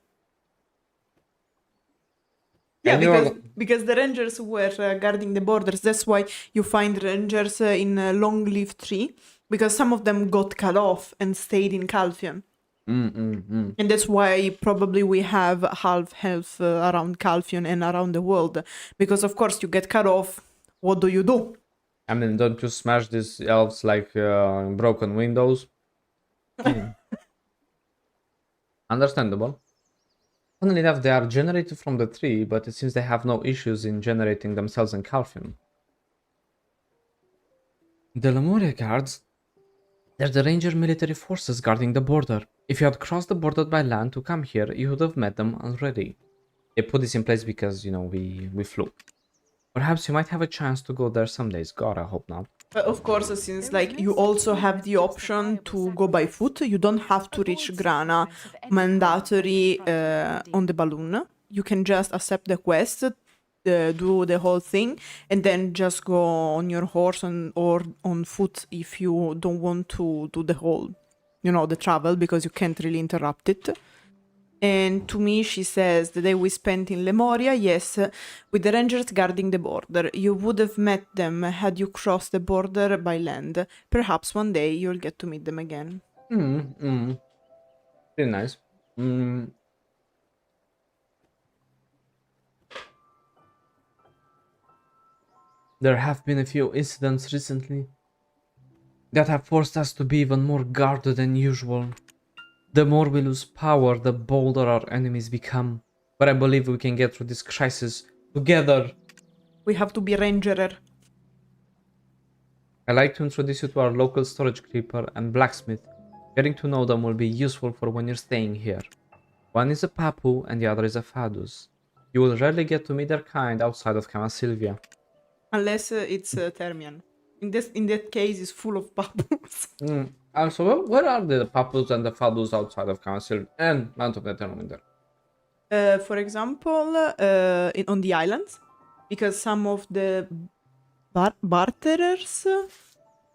Yeah, And you are- because the rangers were guarding the borders. That's why you find rangers in Longleaf Tree, because some of them got cut off and stayed in Calpheon. And that's why probably we have half health around Calpheon and around the world. Because of course you get cut off, what do you do? I mean, don't you smash these elves like broken windows? Understandable. Funnily enough, they are generated from the tree, but it seems they have no issues in generating themselves in Calpheon. The Lemoria guards, they're the ranger military forces guarding the border. If you had crossed the border by land to come here, you would have met them already. They put this in place because, you know, we flew. Perhaps you might have a chance to go there some days. God, I hope not. Of course, since like you also have the option to go by foot, you don't have to reach Grana mandatory on the balloon. You can just accept the quest, do the whole thing, and then just go on your horse or on foot if you don't want to do the whole, you know, the travel, because you can't really interrupt it. And to me, she says, the day we spent in Lemoria, yes, with the rangers guarding the border. You would have met them had you crossed the border by land. Perhaps one day you'll get to meet them again. Pretty nice. There have been a few incidents recently that have forced us to be even more guarded than usual. The more we lose power, the bolder our enemies become. But I believe we can get through this crisis together. We have to be rangerer. I'd like to introduce you to our local storage keeper and blacksmith. Getting to know them will be useful for when you're staying here. One is a Papu and the other is a Fadus. You will rarely get to meet their kind outside of Kamasylvia. Unless it's Thermian. In that case, it's full of bubbles. Also, where are the Papus and the Fadus outside of Kamasylvia and Mount of Neverwinter? For example, on the islands, because some of the barterers.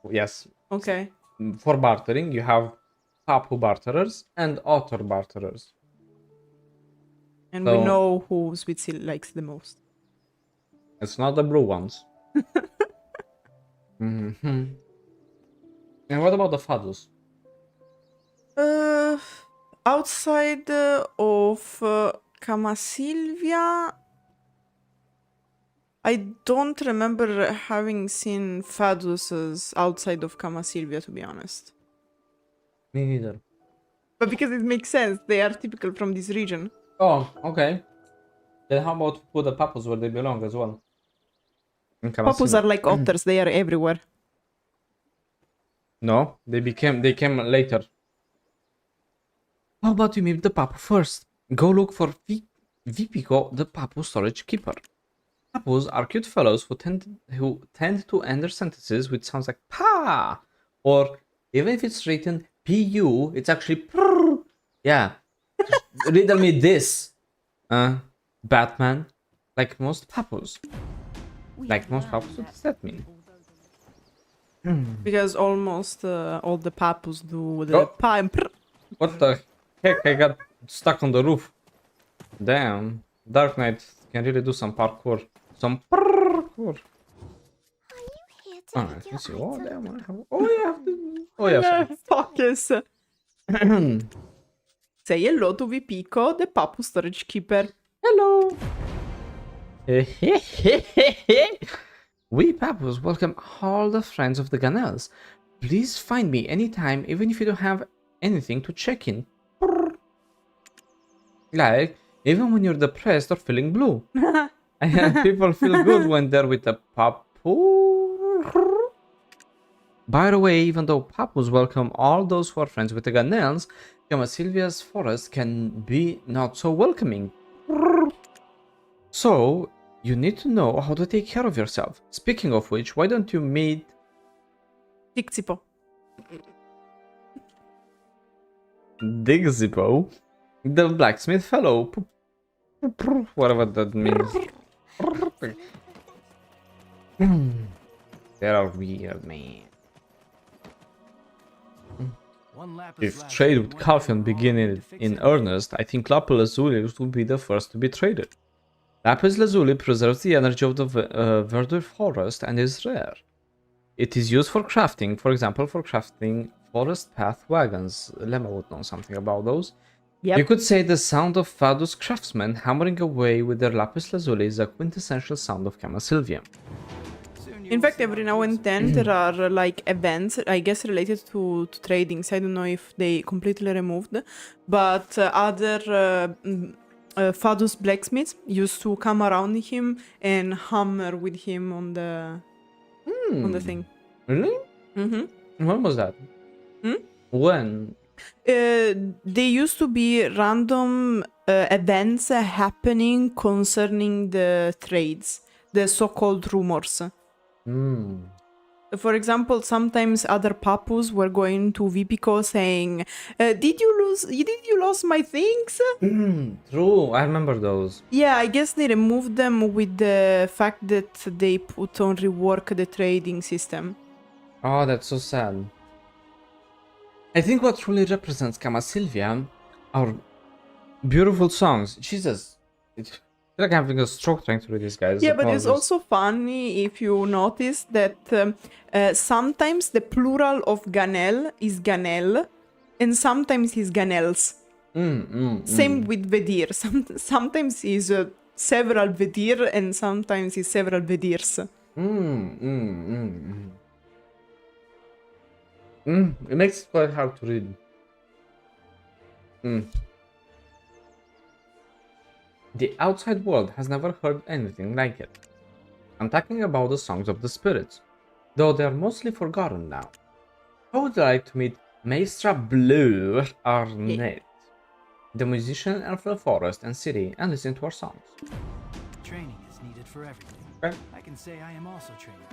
Yes. Okay. For bartering, you have Papu barterers and Otter barterers. And we know who Swittzy likes the most. It's not the blue ones. And what about the Fadus? Outside of Kamasylvia, I don't remember having seen Faduses outside of Kamasylvia, to be honest. Me neither. But because it makes sense, they are typical from this region. Oh, okay. Then how about put the Papus where they belong as well? In Papus Kamasylvia. are like otters, they are everywhere. No, they came later. How about you meet the Papu first? Go look for Vipiko, the Papu storage keeper. Papus are cute fellows who tend to end their sentences with sounds like pa, or even if it's written pu, it's actually prrr. Yeah. Riddle me this, Batman. Like most Papus. Like most Papus, what does that mean? Because almost all the Papus do the pa and prr. What the heck? I got stuck on the roof. Damn. Dark Knight can really do some parkour. Some parkour. Here to Alright, pick your let's see. Oh, item. damn. Oh, yeah. Sorry. Focus. Say hello to Vipiko, the Papu storage keeper. Hello. We Papus welcome all the friends of the Ganels. Please find me anytime, even if you don't have anything to check in. Like, even when you're depressed or feeling blue. And people feel good when they're with a Papu. By the way, even though Papus welcome all those who are friends with the Ganels, Kamasylvia's forest can be not so welcoming. So, you need to know how to take care of yourself. Speaking of which, why don't you meet Dixipo. Digzipo, the blacksmith fellow? Whatever that means. They are weird, man. If trade with Calpheon beginning in earnest, I think Lapis Lazuli would be the first to be traded. Lapis lazuli preserves the energy of the verdure forest and is rare. It is used for crafting, for example, for crafting forest path wagons. Lema would know something about those. Yep. You could say the sound of Fadus craftsmen hammering away with their lapis lazuli is a quintessential sound of Kamasylvia. In fact, every now and then there are like events, I guess, related to tradings. I don't know if they completely removed, but other Fadus blacksmiths used to come around him and hammer with him on the thing. Really? Mm-hmm. When was that? When? They used to be random events happening concerning the trades, the so-called rumors. For example, sometimes other papus were going to Vipico saying, "Did you lose my things?" True, I remember those. Yeah, I guess they removed them with the fact that they put on rework the trading system. Oh, that's so sad. I think what truly represents Kamasylvia are beautiful songs. Jesus, it's like I'm having a stroke trying to read these guys. Yeah, but it's Apologies. also funny if you notice that sometimes the plural of Ganel is Ganel, and sometimes is Ganels. Same with Vedir. Sometimes is several Vedir, and sometimes is several Vedirs. It makes it quite hard to read. The outside world has never heard anything like it. I'm talking about the songs of the spirits, though they are mostly forgotten now. I would like to meet Maestra Blue Arnett, the musician of the forest and city, and listen to our songs. Training is needed for everything. Okay. I can say I am also trained.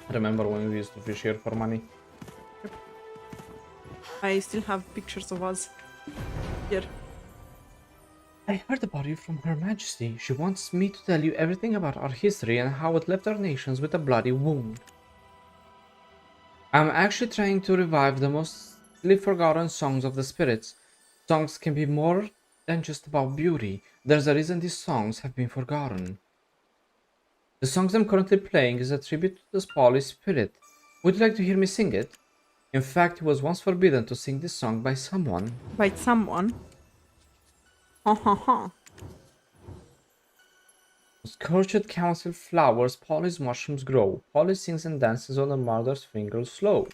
Remember when we used to fish here for money? I still have pictures of us here. I heard about you from Her Majesty. She wants me to tell you everything about our history and how it left our nations with a bloody wound. I'm actually trying to revive the mostly forgotten songs of the spirits. Songs can be more than just about beauty. There's a reason these songs have been forgotten. The songs I'm currently playing is a tribute to the Spally spirit. Would you like to hear me sing it? In fact, it was once forbidden to sing this song by someone. By someone. Ha ha ha. Scorched council flowers, Polly's mushrooms grow. Polly sings and dances on a mother's fingers slow.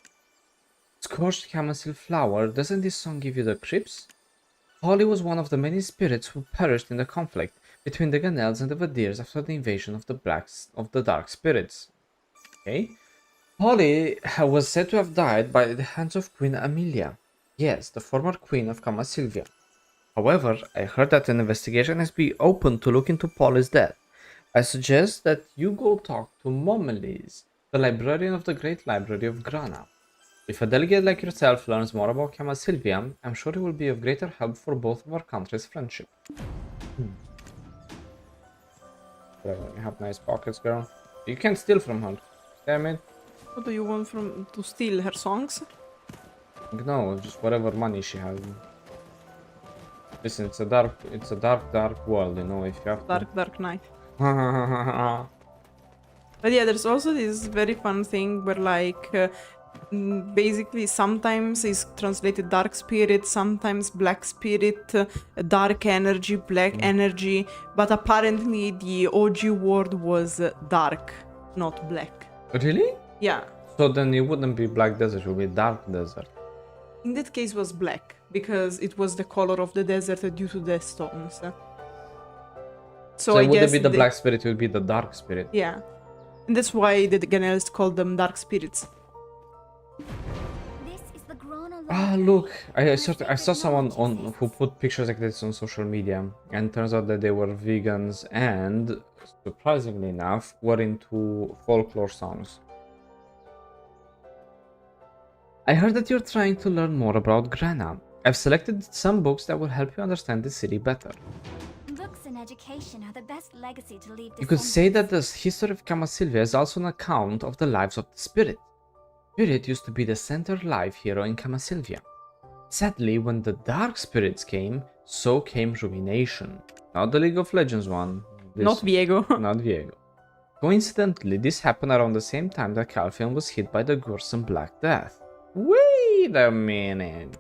Scorched Kamasylve flower, doesn't this song give you the creeps? Polly was one of the many spirits who perished in the conflict between the Ganels and the Vadirs after the invasion of the dark spirits. Okay. Polly was said to have died by the hands of Queen Amelia. Yes, the former queen of Kamasylvia. However, I heard that an investigation has been opened to look into Polly's death. I suggest that you go talk to Momelis, the librarian of the Great Library of Grana. If a delegate like yourself learns more about Kamasylvia, I'm sure it will be of greater help for both of our countries' friendship. You have nice pockets, girl. You can't steal from her. Damn it. What do you want to steal her songs? No, just whatever money she has. Listen, it's a dark world, you know, if you have Dark night. But yeah, there's also this very fun thing where like basically sometimes is translated dark spirit, sometimes black spirit, dark energy, black energy, but apparently the OG word was dark, not black. Really? Yeah. So then it wouldn't be black desert, it would be dark desert. In that case was black, because it was the color of the desert due to the stones. So I it guess wouldn't be the black spirit, it would be the dark spirit. Yeah. And that's why the Ganels called them dark spirits. This is the Grana Ah, look, I saw someone who put pictures like this on social media, and turns out that they were vegans and, surprisingly enough, were into folklore songs. I heard that you're trying to learn more about Grana. I've selected some books that will help you understand the city better. Books and education are the best legacy to leave. You could say that the history of Kamasylvia is also an account of the lives of the spirit. Spirit used to be the center life hero in Kamasylvia. Sadly, when the dark spirits came, so came ruination. Not the League of Legends one. Not Viego. Not Viego. Coincidentally, this happened around the same time that Calpheon was hit by the gruesome Black Death. Wait a minute.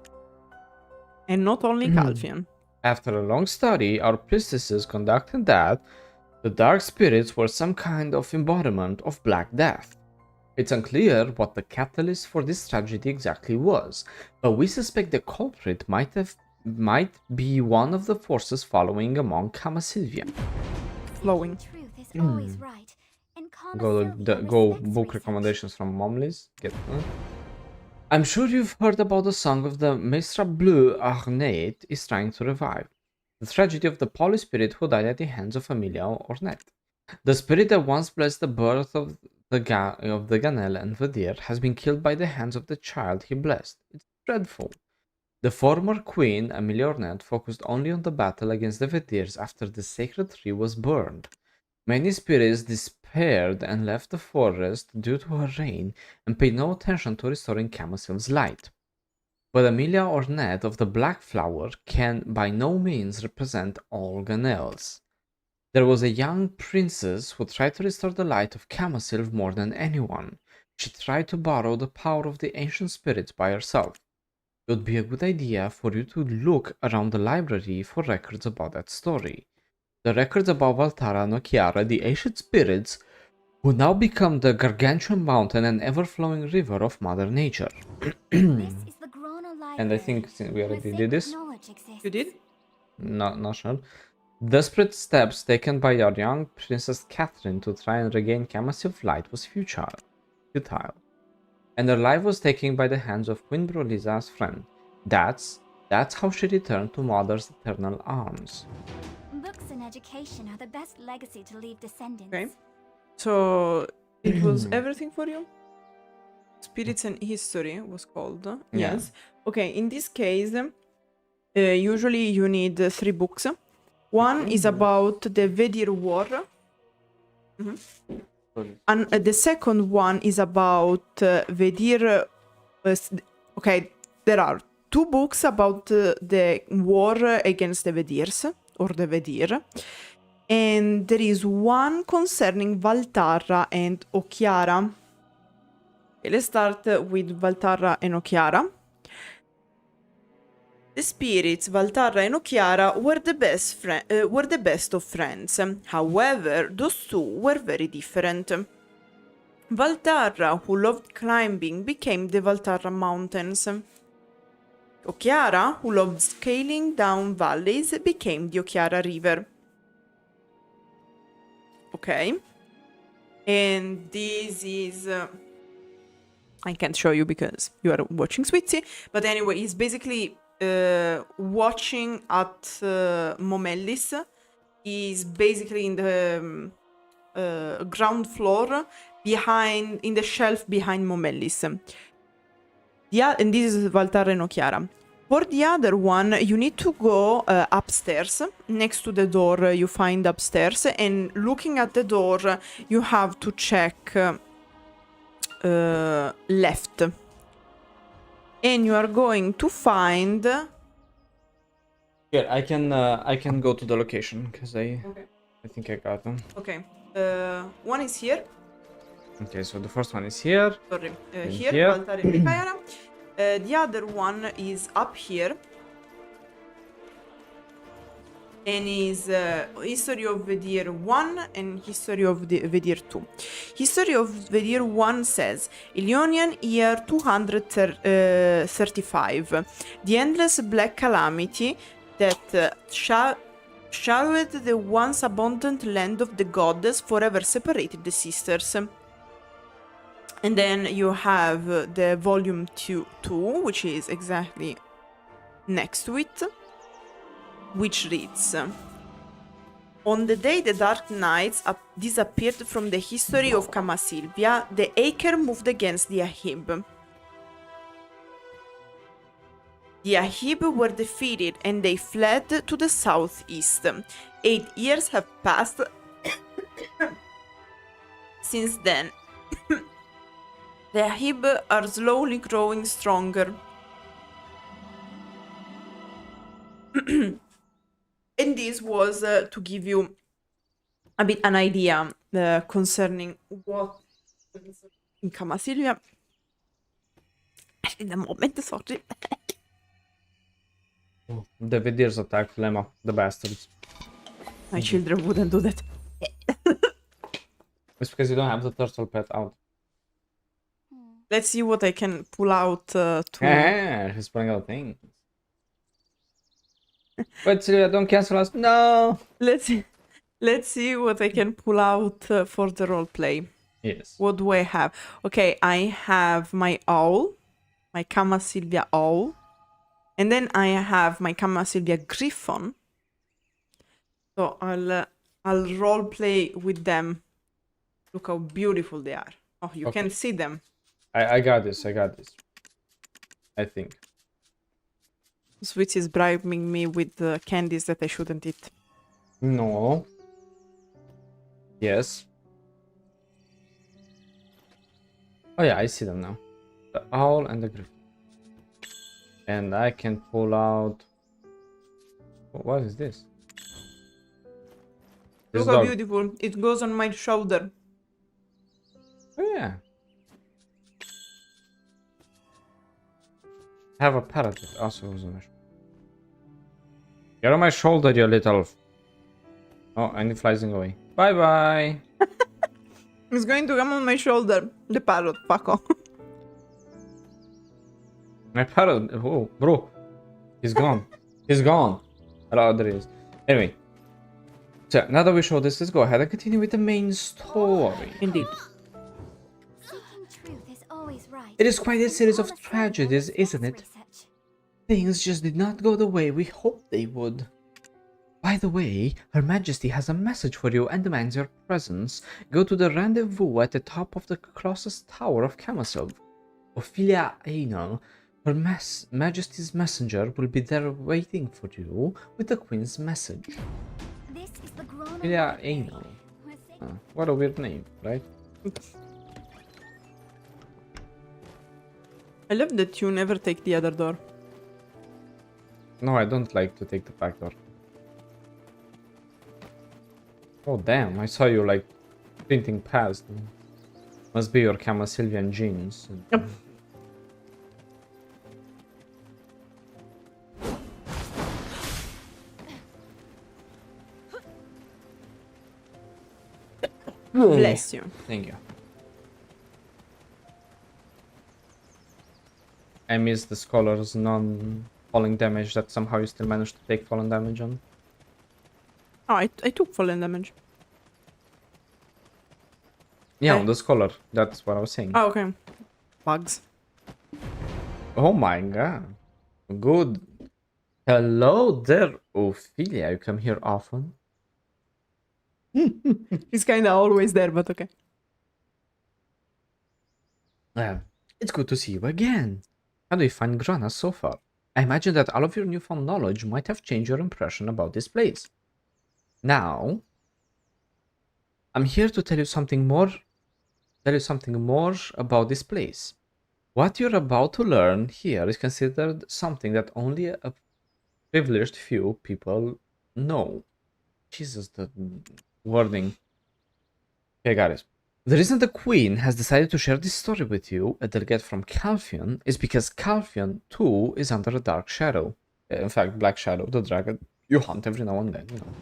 And not only Calpheon. After a long study, our priestesses conducted that the dark spirits were some kind of embodiment of Black Death. It's unclear what the catalyst for this tragedy exactly was, but we suspect the culprit might be one of the forces following among Kamasylvia. Flowing. Truth is always right. And Go Kamasylvia book respects recommendations from Momlis. I'm sure you've heard about the song of the Maestra Bleu Arnett is trying to revive. The tragedy of the Poly spirit who died at the hands of Emilia Ornett. The spirit that once blessed the birth of the Ganel and Vadir has been killed by the hands of the child he blessed. It's dreadful. The former queen, Emilia Ornett, focused only on the battle against the Vadirs after the sacred tree was burned. Many spirits despaired and left the forest due to her reign and paid no attention to restoring Kamasylve's light. But Emilia Ornett of the Black Flower can by no means represent all Ganels. There was a young princess who tried to restore the light of Kamasylve more than anyone. She tried to borrow the power of the ancient spirits by herself. It would be a good idea for you to look around the library for records about that story. The records about Valtarra and Okiara, the ancient spirits, who now become the gargantuan mountain and ever-flowing river of Mother Nature. This is the Grono And I think we already did this. You did? Not sure. Desperate steps taken by our young Princess Catherine to try and regain Kamasylve's light was futile, and her life was taken by the hands of Queen Broliza's friend. That's how she returned to Mother's eternal arms. Books and education are the best legacy to leave descendants. Okay. So it was everything for you? Spirits and History was called. Yeah. Yes. Okay, in this case, usually you need 3 books. One is about the Vedir War. And the second one is about Vedir. Okay, there are 2 books about the war against the Vedirs, or the Vedir. And there is one concerning Valtarra and Okiara. Okay, let's start with Valtarra and Okiara. The spirits, Valtarra and Okiara, were the best of friends. However, those two were very different. Valtarra, who loved climbing, became the Valtarra Mountains. Okiara, who loved scaling down valleys, became the Okiara River. Okay. And this is... I can't show you because you are watching Swittzy. But anyway, it's basically... watching at Momellis is basically in the ground floor in the shelf behind Momellis. And this is Valtarra and Okiara. For the other one, you need to go upstairs. Next to the door you find upstairs, and looking at the door you have to check left. And you are going to find... Here, I can go to the location, because I think I got them. Okay. One is here. Okay, so the first one is here. Sorry. And Here, here. Valtarra and Okiara. The other one is up here. And is History of Vedir 1 and History of Vedir 2. History of Vedir 1 says, Ionian year 235. The endless black calamity that shadowed the once abundant land of the goddess forever separated the sisters. And then you have the volume 2, which is exactly next to it, which reads, on the day the Dark Knights disappeared from the history of Kamasylvia, the Aker moved against the Ahib. The Ahib were defeated and they fled to the southeast. 8 years have passed since then. The Ahib are slowly growing stronger. this was to give you a bit an idea concerning what in Kamasylvia. In the moment, sorry. The Vidirs attacked Lema, the bastards. My children wouldn't do that. It's because you don't have the turtle pet out. Let's see what I can pull out to. Yeah, he's pulling out things. Wait, Sylvia, don't cancel us. No! Let's see what I can pull out for the roleplay. Yes. What do I have? Okay, I have my owl, my Kamasylvia owl, and then I have my Kamasylvia griffon. So I'll roleplay with them. Look how beautiful they are. Oh, you Okay. can see them. I got this, I think. Switzzy is bribing me with candies that I shouldn't eat. No. Yes. Oh yeah, I see them now. The owl and the griffin. And I can pull out... What is this? This Look how dog. beautiful. It goes on my shoulder. Oh yeah. I have a parrot that also goes on my shoulder. Get on my shoulder, you little... Oh, and it flies away. Bye bye. It's going to come on my shoulder. The parrot, fuck off. My parrot, oh, bro, he's gone. He's gone. Oh, there he is. Anyway, so now that we show this, let's go ahead and continue with the main story. Indeed. Seeking truth is always right. It is quite a series of All the tragedies, science isn't it? research. Things just did not go the way we hoped they would. By the way, Her Majesty has a message for you and demands your presence. Go to the rendezvous at the top of the closest tower of Kamasylve. Ophelia Einel, Her Majesty's messenger, will be there waiting for you with the Queen's message. This is the grown-up Ophelia birthday. Einel. We're saying- What a weird name, right? I love that you never take the other door. No, I don't like to take the back door. Oh damn, I saw you like printing past. Must be your Kamasylvian genes. Yep. Bless you. Thank you. I missed the scholar's non-falling damage that somehow you still managed to take fallen damage on. Oh, I took fallen damage. Yeah, Okay. on the scholar. That's what I was saying. Oh, okay. Bugs. Oh my god. Good. Hello there, Ophelia. You come here often? He's kind of always there, but okay. It's good to see you again. How do you find Grana so far? I imagine that all of your newfound knowledge might have changed your impression about this place. Now, I'm here to tell you something more about this place. What you're about to learn here is considered something that only a privileged few people know. Jesus, the wording. Okay, guys. The reason the Queen has decided to share this story with you, a delegate from Calpheon, is because Calpheon too is under a dark shadow. In fact, Black Shadow, the dragon you hunt every now and then, you know.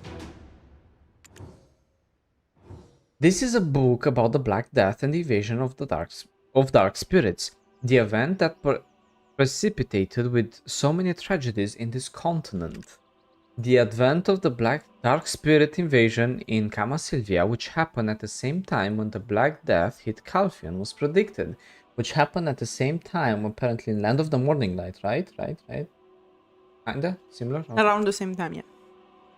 This is a book about the Black Death and the invasion of the dark spirits, the event that precipitated with so many tragedies in this continent. The advent of the dark spirit invasion in Kamasylvia, which happened at the same time when the Black Death hit Calpheon, was predicted, which happened at the same time apparently in Land of the Morning Light, right? Kinda similar? Okay. Around the same time, yeah.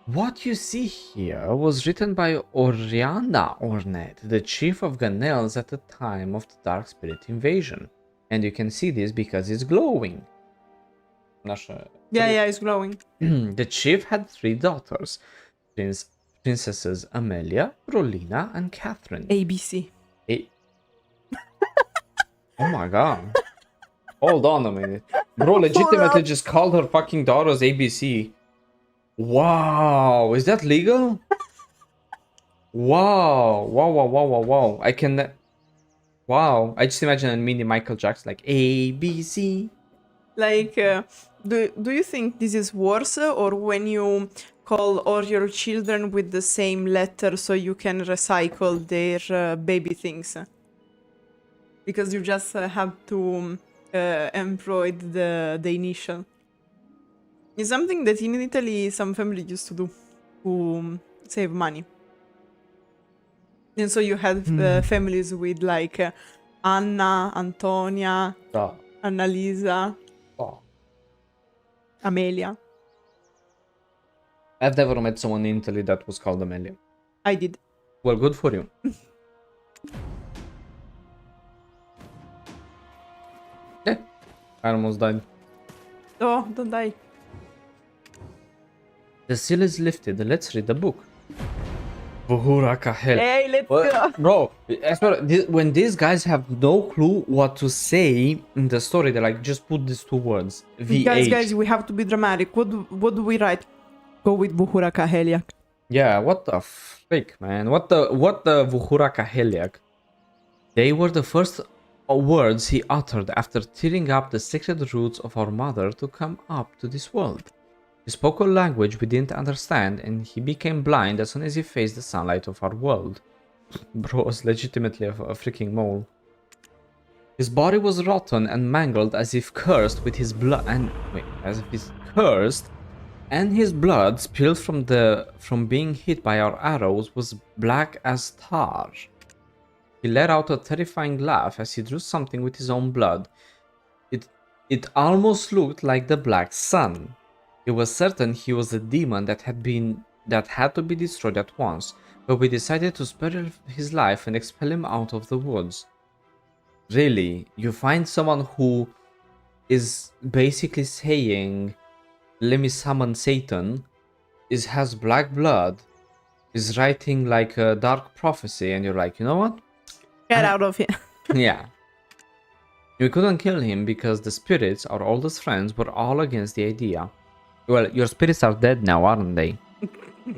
What you see here was written by Oriana Ornet, the chief of Ganels at the time of the Dark Spirit invasion. And you can see this because it's glowing. Yeah, it's glowing. The chief had 3 daughters, Princesses Amelia, Rolina, and Catherine. ABC. Oh my god. Hold on a minute. Bro legitimately just called her fucking daughters ABC. Wow, is that legal? Wow, wow, wow, wow, wow, wow. I can. Wow, I just imagine a mini Michael Jackson like A, B, C. Like, do you think this is worse or when you call all your children with the same letter so you can recycle their baby things? Because you just have to embroid the initial. It's something that in Italy some family used to do to save money. And so you had families with like Anna, Antonia, Oh, Annalisa, oh. Amelia. I've never met someone in Italy that was called Amelia. I did. Well, good for you. Yeah, I almost died. Oh, don't die. The seal is lifted. Let's read the book. Vuhura Kahel. Hey, let's go. Bro, I swear, when these guys have no clue what to say in the story, they like just put these two words. VH. Guys, we have to be dramatic. What do we write? Go with Buhura Kaheliak. Yeah, what the freak, man? What the Vuhura Kaheliak? They were the first words he uttered after tearing up the sacred roots of our mother to come up to this world. He spoke a language we didn't understand, and he became blind as soon as he faced the sunlight of our world. Bro was legitimately a freaking mole. His body was rotten and mangled as if cursed with his blood and his blood spilled from being hit by our arrows was black as tar. He let out a terrifying laugh as he drew something with his own blood. It almost looked like the black sun. He was certain he was a demon that had to be destroyed at once, but we decided to spare his life and expel him out of the woods. Really, you find someone who is basically saying, "Let me summon Satan," has black blood, is writing like a dark prophecy, and you're like, you know what? Get out of here. Yeah. We couldn't kill him because the spirits, our oldest friends, were all against the idea. Well, your spirits are dead now, aren't they?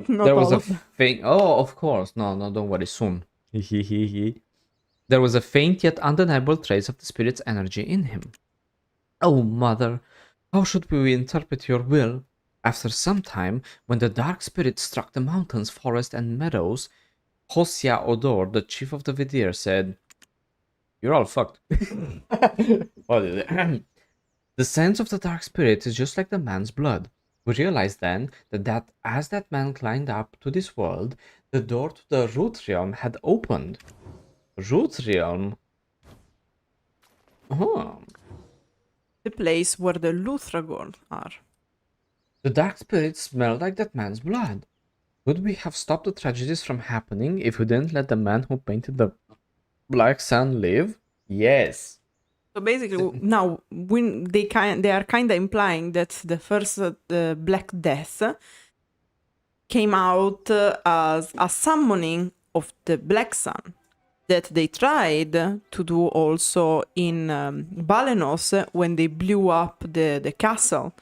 Not There was all a of them. faint. Oh, of course. No, don't worry. Soon. There was a faint yet undeniable trace of the spirit's energy in him. Oh, mother, how should we interpret your will? After some time, when the dark spirit struck the mountains, forest, and meadows, Hosia Odor, the chief of the Vidir, said, "You're all fucked." What is it? The sense of the dark spirit is just like the man's blood. We realized then that as that man climbed up to this world, the door to the root realm had opened. Root realm? Oh. The place where the Luthragon are. The dark spirit smelled like that man's blood. Could we have stopped the tragedies from happening if we didn't let the man who painted the black sun live? Yes. So basically, now they are kind of implying that the first Black Death came out as a summoning of the Black Sun that they tried to do also in Balenos when they blew up the castle,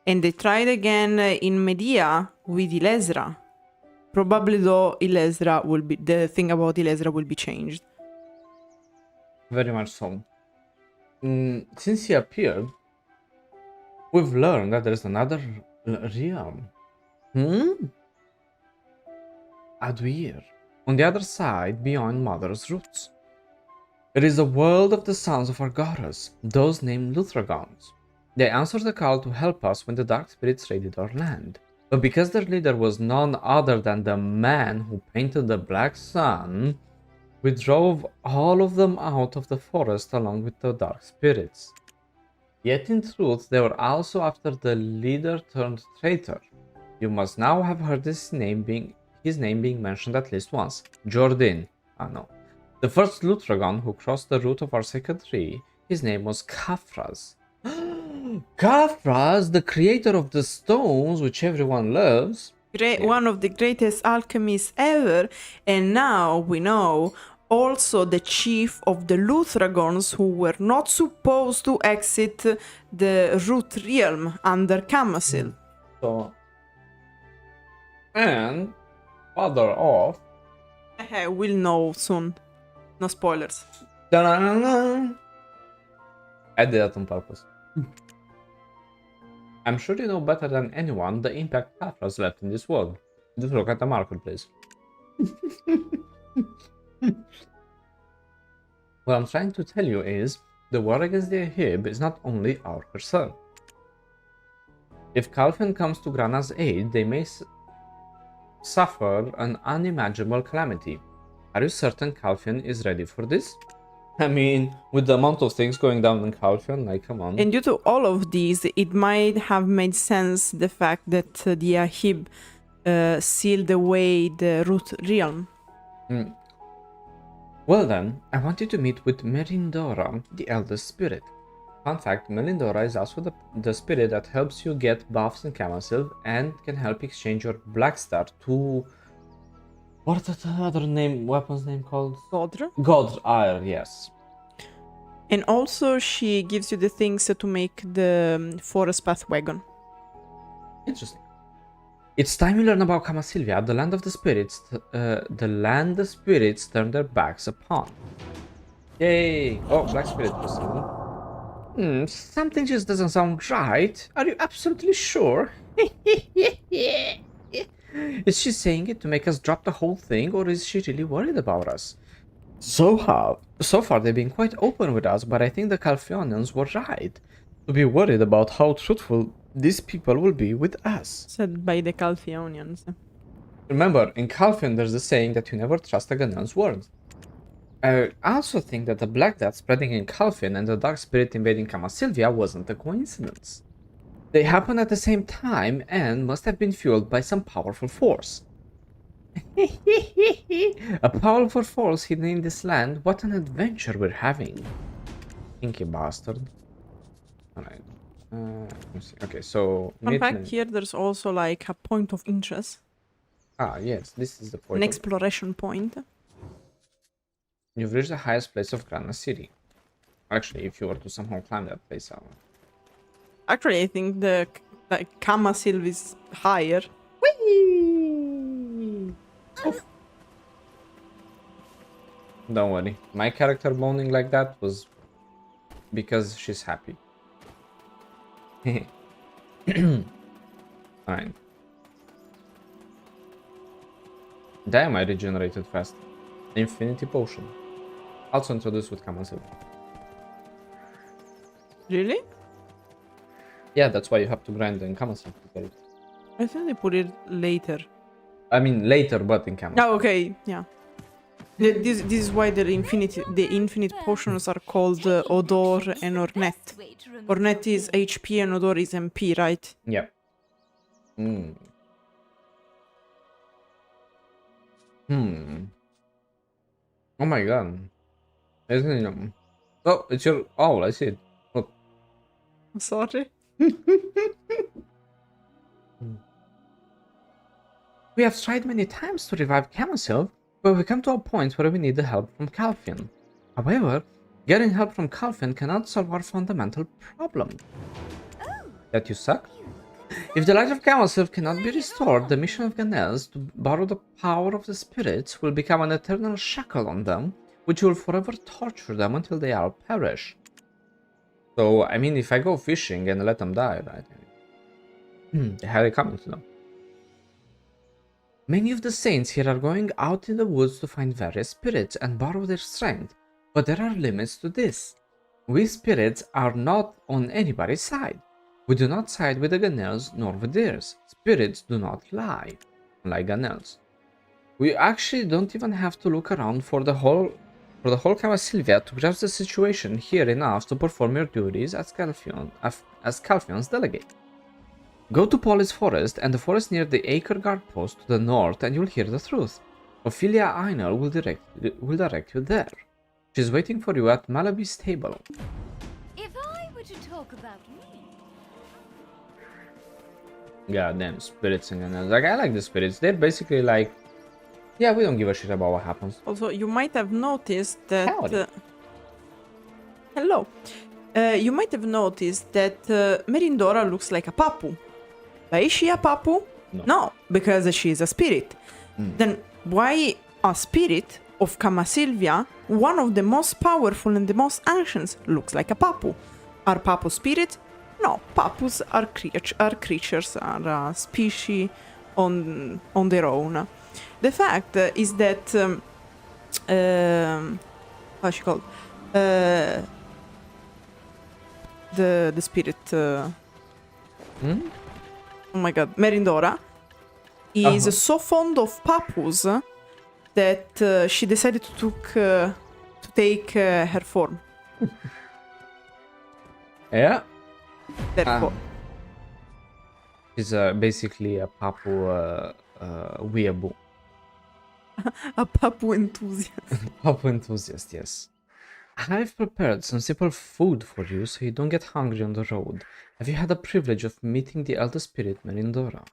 and they tried again in Medea with Ilesra. Probably though the thing about Ilesra will be changed. Very much so. Since he appeared, we've learned that there's another realm. Aduir, on the other side, beyond Mother's roots. It is the world of the sons of our goddess, those named Luthragons. They answered the call to help us when the dark spirits raided our land. But because their leader was none other than the man who painted the black sun, we drove all of them out of the forest along with the dark spirits. Yet in truth, they were also after the leader turned traitor. You must now have heard his name being mentioned at least once. Jordan. No. The first Luthragon who crossed the root of our sacred tree, his name was Khafraz. Khafraz, the creator of the stones which everyone loves. One of the greatest alchemists ever, and now we know also the chief of the Luthragons who were not supposed to exit the root realm under Kamasylve. So, And father of... We'll know soon. No spoilers. Da-na-na-na. I did that on purpose. I'm sure you know better than anyone the impact Calpheon has left in this world. Just look at the marketplace. What I'm trying to tell you is, the war against the Ahib is not only our concern. If Calpheon comes to Grana's aid, they may suffer an unimaginable calamity. Are you certain Calpheon is ready for this? I mean, with the amount of things going down in Calpheon, like, come on. And due to all of these, it might have made sense the fact that the Ahib sealed away the root realm. Well then, I want you to meet with Melindora, the eldest spirit. Fun fact, Melindora is also the spirit that helps you get buffs in Kamasylve and can help exchange your Black Star to... What's that other weapon's name called? Godr. Godr, yes. And also she gives you the things to make the forest path wagon. Interesting. It's time you learn about Kamasylvia, the land of the spirits, the land the spirits turn their backs upon. Yay! Oh, black spirit person. Something just doesn't sound right. Are you absolutely sure? Is she saying it to make us drop the whole thing, or is she really worried about us? So far they've been quite open with us, but I think the Calpheonians were right to be worried about how truthful these people will be with us. Said by the Calpheonians. Remember, in Calpheon there's a saying that you never trust a Ghanaian's word. I also think that the Black Death spreading in Calpheon and the Dark Spirit invading Kamasylvia wasn't a coincidence. They happened at the same time and must have been fueled by some powerful force. A powerful force hidden in this land, what an adventure we're having. Stinky bastard. Alright. Let me see. Okay, so... Fun fact, here there's also like a point of interest. Ah, yes, this is the point. An exploration point. You've reached the highest place of Grana City. Actually, if you were to somehow climb that place out. Actually, I think the Kamasylve is higher. Whee! Oof. Don't worry. My character moaning like that was because she's happy. Alright. Damn, I regenerated fast. Infinity Potion. Also introduced with Kamasylve. Really? Yeah, that's why you have to grind in Kamasylve to get it. I think they put it later. I mean later, but in Kamasylve. Oh, okay, yeah. This is why the infinite potions are called Odor and Ornette. Ornette is HP and Odor is MP, right? Yeah. Oh my god. Isn't it? Oh, it's your owl, I see it. Look. Sorry. We have tried many times to revive Kamasylve, but we come to a point where we need the help from Calpheon. However, getting help from Calpheon cannot solve our fundamental problem. That you suck? If the Light of Kamasylve cannot be restored, the mission of Ghanels to borrow the power of the spirits will become an eternal shackle on them, which will forever torture them until they all perish. So, I mean, if I go fishing and let them die, right? They had it coming to them. Many of the saints here are going out in the woods to find various spirits and borrow their strength, but there are limits to this. We spirits are not on anybody's side. We do not side with the Ghanels nor with theirs. Spirits do not lie, unlike Ghanels. We actually don't even have to look around for the whole Kamasylvia to grasp the situation here enough to perform your duties as Calpheon's delegate. Go to Polis Forest and the forest near the Acre Guard post to the north and you'll hear the truth. Ophelia Einel will direct you there. She's waiting for you at Malaby's table. If I were to talk about me... Goddamn spirits and Ghanels. Like, I like the spirits. They're basically like, yeah, we don't give a shit about what happens. Also, you might have noticed that... Howdy. Hello. You might have noticed that Melindora looks like a Papu. But is she a Papu? No, because she's a spirit. Then why a spirit of Kamasylvia, one of the most powerful and the most ancient, looks like a papu? Are papu spirits? No, papus are creatures, are a species on their own. The fact is that how's she called? The spirit. Oh my god, Merindora is so fond of papus that she decided to take her form. Yeah. Therefore, She's basically a papu weeaboo. a papu enthusiast. Papu enthusiast, yes. I've prepared some simple food for you so you don't get hungry on the road. Have you had the privilege of meeting the elder spirit Merindora?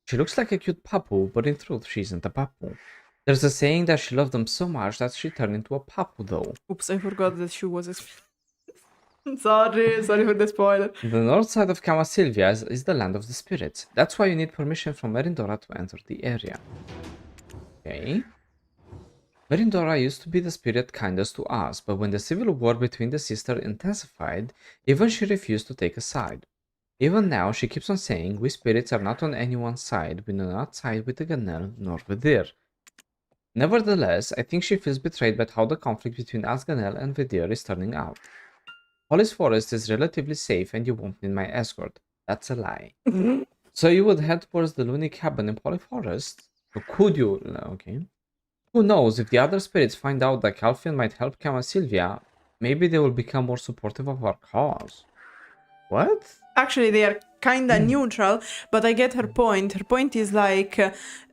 She looks like a cute papu, but in truth she isn't a papu. There's a saying that she loved them so much that she turned into a papu though. Oops, I forgot that she was a spirit. Sorry for the spoiler. The north side of Kamasylvia is the land of the spirits. That's why you need permission from Merindora to enter the area. Okay. Merindora used to be the spirit kindest to us, but when the civil war between the sisters intensified, even she refused to take a side. Even now, she keeps on saying, we spirits are not on anyone's side, we do not side with the Ganel nor with Vidir. Nevertheless, I think she feels betrayed by how the conflict between Asganel and Vidir is turning out. Hollis Forest is relatively safe and you won't need my escort. That's a lie. So you would head towards the Loony cabin in Holly Forest? Or could you? Okay. Who knows, if the other spirits find out that Calpheon might help Kamasylvia, maybe they will become more supportive of our cause. What? Actually, they are kinda neutral, but I get her point. Her point is like,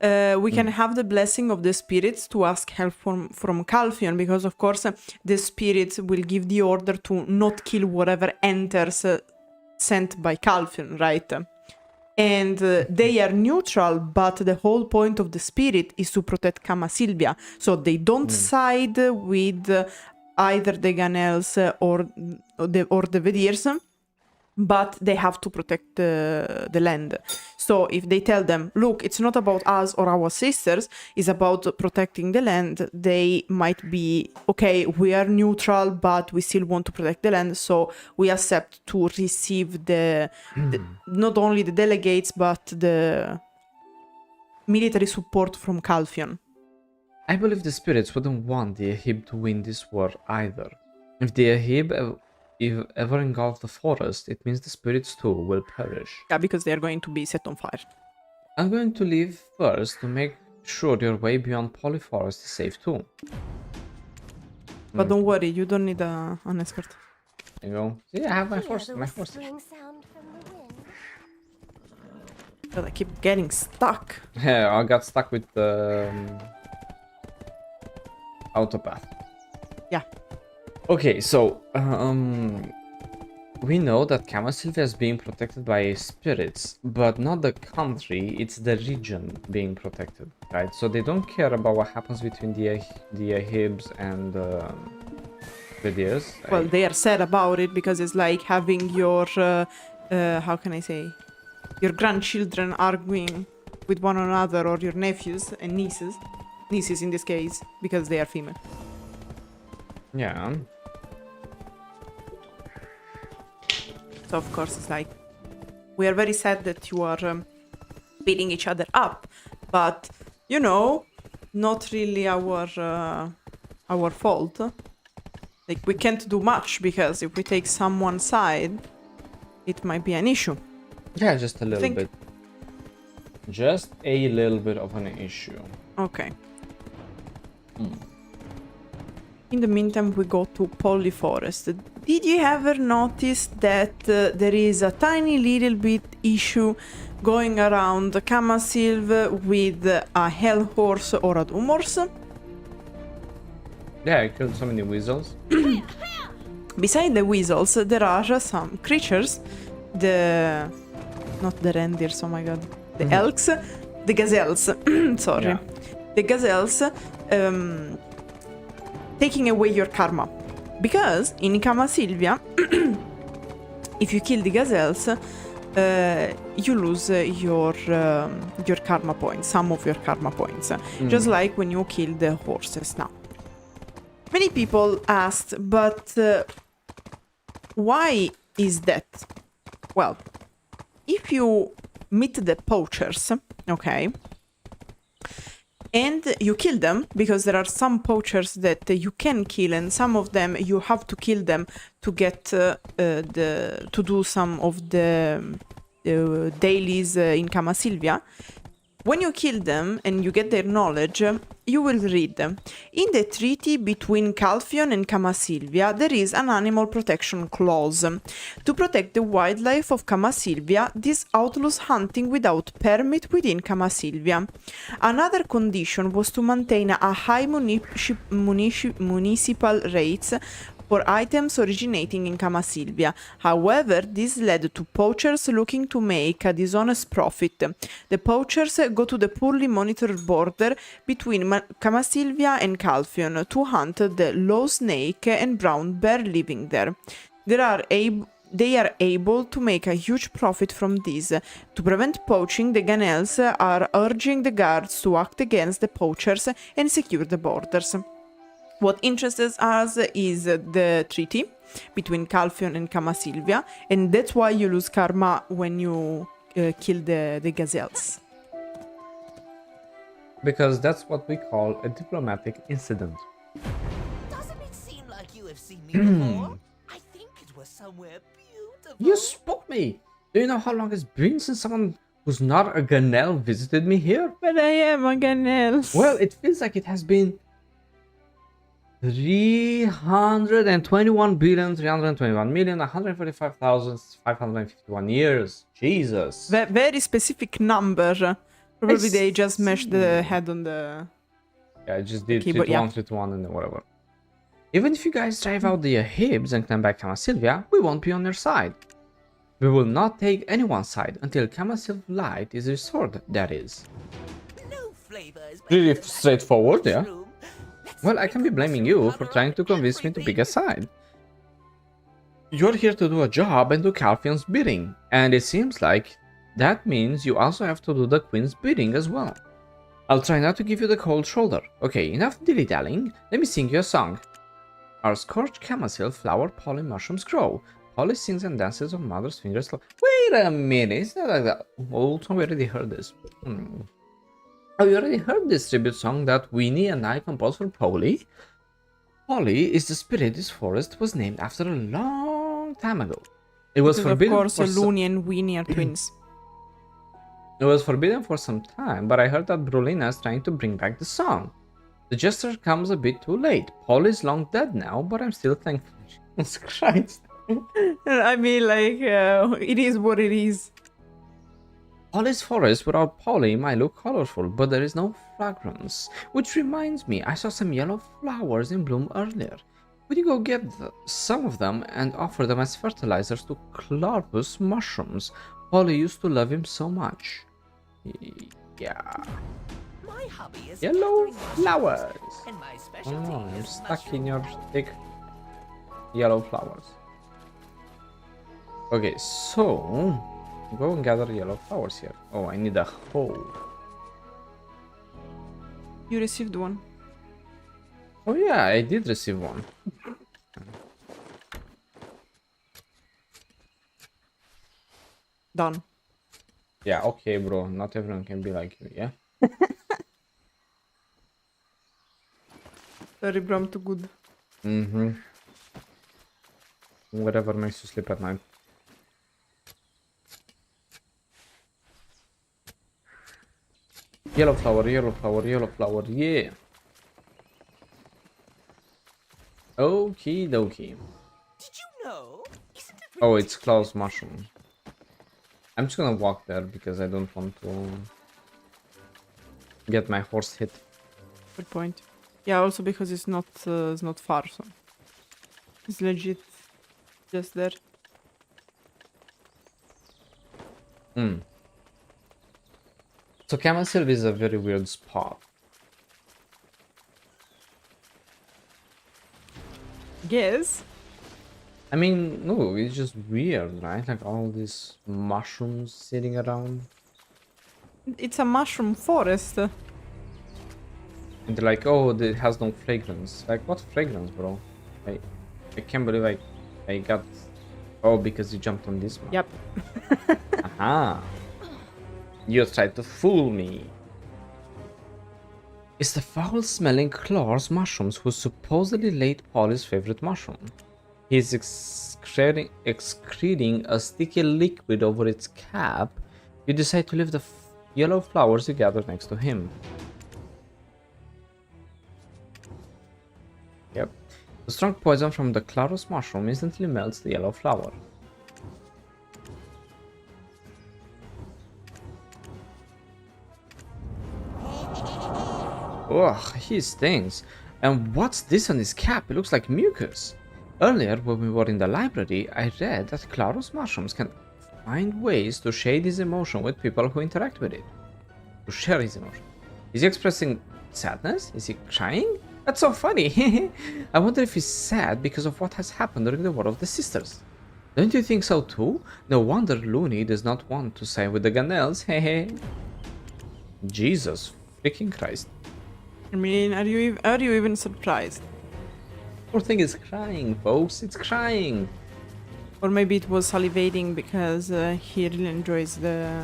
we can have the blessing of the spirits to ask help from Calpheon, because of course the spirits will give the order to not kill whatever enters sent by Calpheon, right? And they are neutral, but the whole point of the spirit is to protect Kamasylvia, so they don't side with either the Ganels or the Vidirs, but they have to protect the land. So if they tell them, look, it's not about us or our sisters, it's about protecting the land, they might be, okay, we are neutral, but we still want to protect the land, so we accept to receive the not only the delegates, but the military support from Calpheon. I believe the spirits wouldn't want the Ahib to win this war either. If the Ahib ever engulf the forest, it means the spirits too will perish. Yeah, because they are going to be set on fire. I'm going to leave first to make sure your way beyond Polyforest is safe too. But don't worry, you don't need an escort. There you go. See, I have my horse. The My horse. whispering sound from the wind. But I keep getting stuck. Yeah, I got stuck with the autopath. Yeah. Okay, so we know that Kamasylvia is being protected by spirits, but not the country, it's the region being protected, right? So they don't care about what happens between the Ahibs and the Vidirs. Well, they are sad about it because it's like having your, how can I say, your grandchildren arguing with one another, or your nephews and nieces in this case, because they are female. Yeah. So of course it's like, we are very sad that you are beating each other up, but you know, not really our fault. Like, we can't do much, because if we take someone's side, it might be an issue. Yeah, just a little bit. Just a little bit of an issue. Okay. In the meantime, we go to Polyforest. Did you ever notice that there is a tiny little bit issue going around Kamasylve with a hell horse or a doom horse? Yeah, I killed so many weasels. Beside the weasels, there are some creatures. Not the reindeers, oh my god. The elks, the gazelles. Sorry. Yeah. The gazelles taking away your karma. Because in Kamasylvia, if you kill the gazelles, you lose your karma points, some of your karma points, just like when you kill the horses now. Many people asked, but why is that? Well, if you meet the poachers, okay, and you kill them, because there are some poachers that you can kill, and some of them you have to kill them to get to do some of the dailies in Kamasylvia. When you kill them and you get their knowledge, you will read. In the treaty between Calpheon and Kamasylvia, there is an animal protection clause. To protect the wildlife of Kamasylvia, this outlaws hunting without permit within Kamasylvia. Another condition was to maintain a high municipal rates for items originating in Kamasylvia. However, this led to poachers looking to make a dishonest profit. The poachers go to the poorly monitored border between Kamasylvia and Calpheon to hunt the low snake and brown bear living there. They are able to make a huge profit from this. To prevent poaching, the Ganels are urging the guards to act against the poachers and secure the borders. What interests us is the treaty between Calpheon and Kamasylvia, and that's why you lose karma when you kill the gazelles. Because that's what we call a diplomatic incident. Doesn't it seem like you have seen me before? I think it was somewhere beautiful. You spoke me! Do you know how long it's been since someone who's not a Ganel visited me here? But I am a Ganel. Well, it feels like it has been 321,321,145,551 years. Jesus. Very specific number. Probably they just It's- mashed the head on the... Yeah, I just did Keyboard, 321 and whatever. Even if you guys drive out the Hibs and claim back Kamasylvia, we won't be on your side. We will not take anyone's side until Kamasylve Light is restored, that is. No flavor is Really better than straightforward, yeah? mushroom. Let's Well, I can be put blaming mushroom you for cover trying to on convince me to pick a everything. side. You're here to do a job and do Calpheon's bidding, and it seems like that means you also have to do the Queen's bidding as well. I'll try not to give you the cold shoulder. Okay, enough dilly-dallying, let me sing you a song. Our scorched Kamasylve flower polly mushrooms grow. Polly sings and dances on mother's fingers. Wait a minute, it's not like that. Oh, we already heard this. Oh, you already heard this tribute song that Winnie and I composed for Polly? Polly is the spirit this forest was named after a long time ago. It was Because of forbidden course, for Looney and Winnie are twins. It was forbidden for some time, but I heard that Brulina is trying to bring back the song. The gesture comes a bit too late. Polly is long dead now, but I'm still thankful. Jesus Christ. I mean, like, it is what it is. Polly's forest without Polly might look colorful, but there is no fragrance. Which reminds me, I saw some yellow flowers in bloom earlier. Would you go get some of them and offer them as fertilizers to Clarpus mushrooms? Polly used to love him so much. Yeah. My hobby is Yellow gathering mushrooms, flowers. and my Oh specialty no, I'm is stuck in mushroom. your thick yellow flowers. Okay, so go and gather yellow flowers here. Oh, I need a hoe. You received one. Oh yeah, I did receive one. Done. Yeah, okay, bro. Not everyone can be like you, yeah? Sorry, bro, I'm too good. Mm-hmm. Whatever makes you sleep at night. Yellow flower, yellow flower, yellow flower, yeah. Okie dokie. Did you know? Isn't it Oh, it's Klaus mushroom. I'm just gonna walk there because I don't want to get my horse hit. Good point. Yeah, also because it's not far, so it's legit just there. Hmm. So Kamasylve is a very weird spot. Yes. I mean, no, it's just weird, right? Like all these mushrooms sitting around. It's a mushroom forest. And they're like, oh, it has no fragrance. Like, what fragrance, bro? I can't believe I got... Oh, because you jumped on this one. Yep. Aha. You tried to fool me. It's the foul-smelling Claws mushrooms who supposedly laid Polly's favorite mushroom. He's excreting a sticky liquid over its cap. You decide to leave the yellow flowers you gathered next to him. Yep. The strong poison from the Claros mushroom instantly melts the yellow flower. Ugh, he stings. And what's this on his cap? It looks like mucus. Earlier, when we were in the library, I read that Claros mushrooms can find ways to shade his emotion with people who interact with it. To share his emotion. Is he expressing sadness? Is he crying? That's so funny. I wonder if he's sad because of what has happened during the War of the Sisters. Don't you think so too? No wonder Looney does not want to side with the Ganels. Hehe. Jesus freaking Christ. I mean, are you even surprised? Poor thing is crying, folks. It's crying. Or maybe it was salivating because he really enjoys the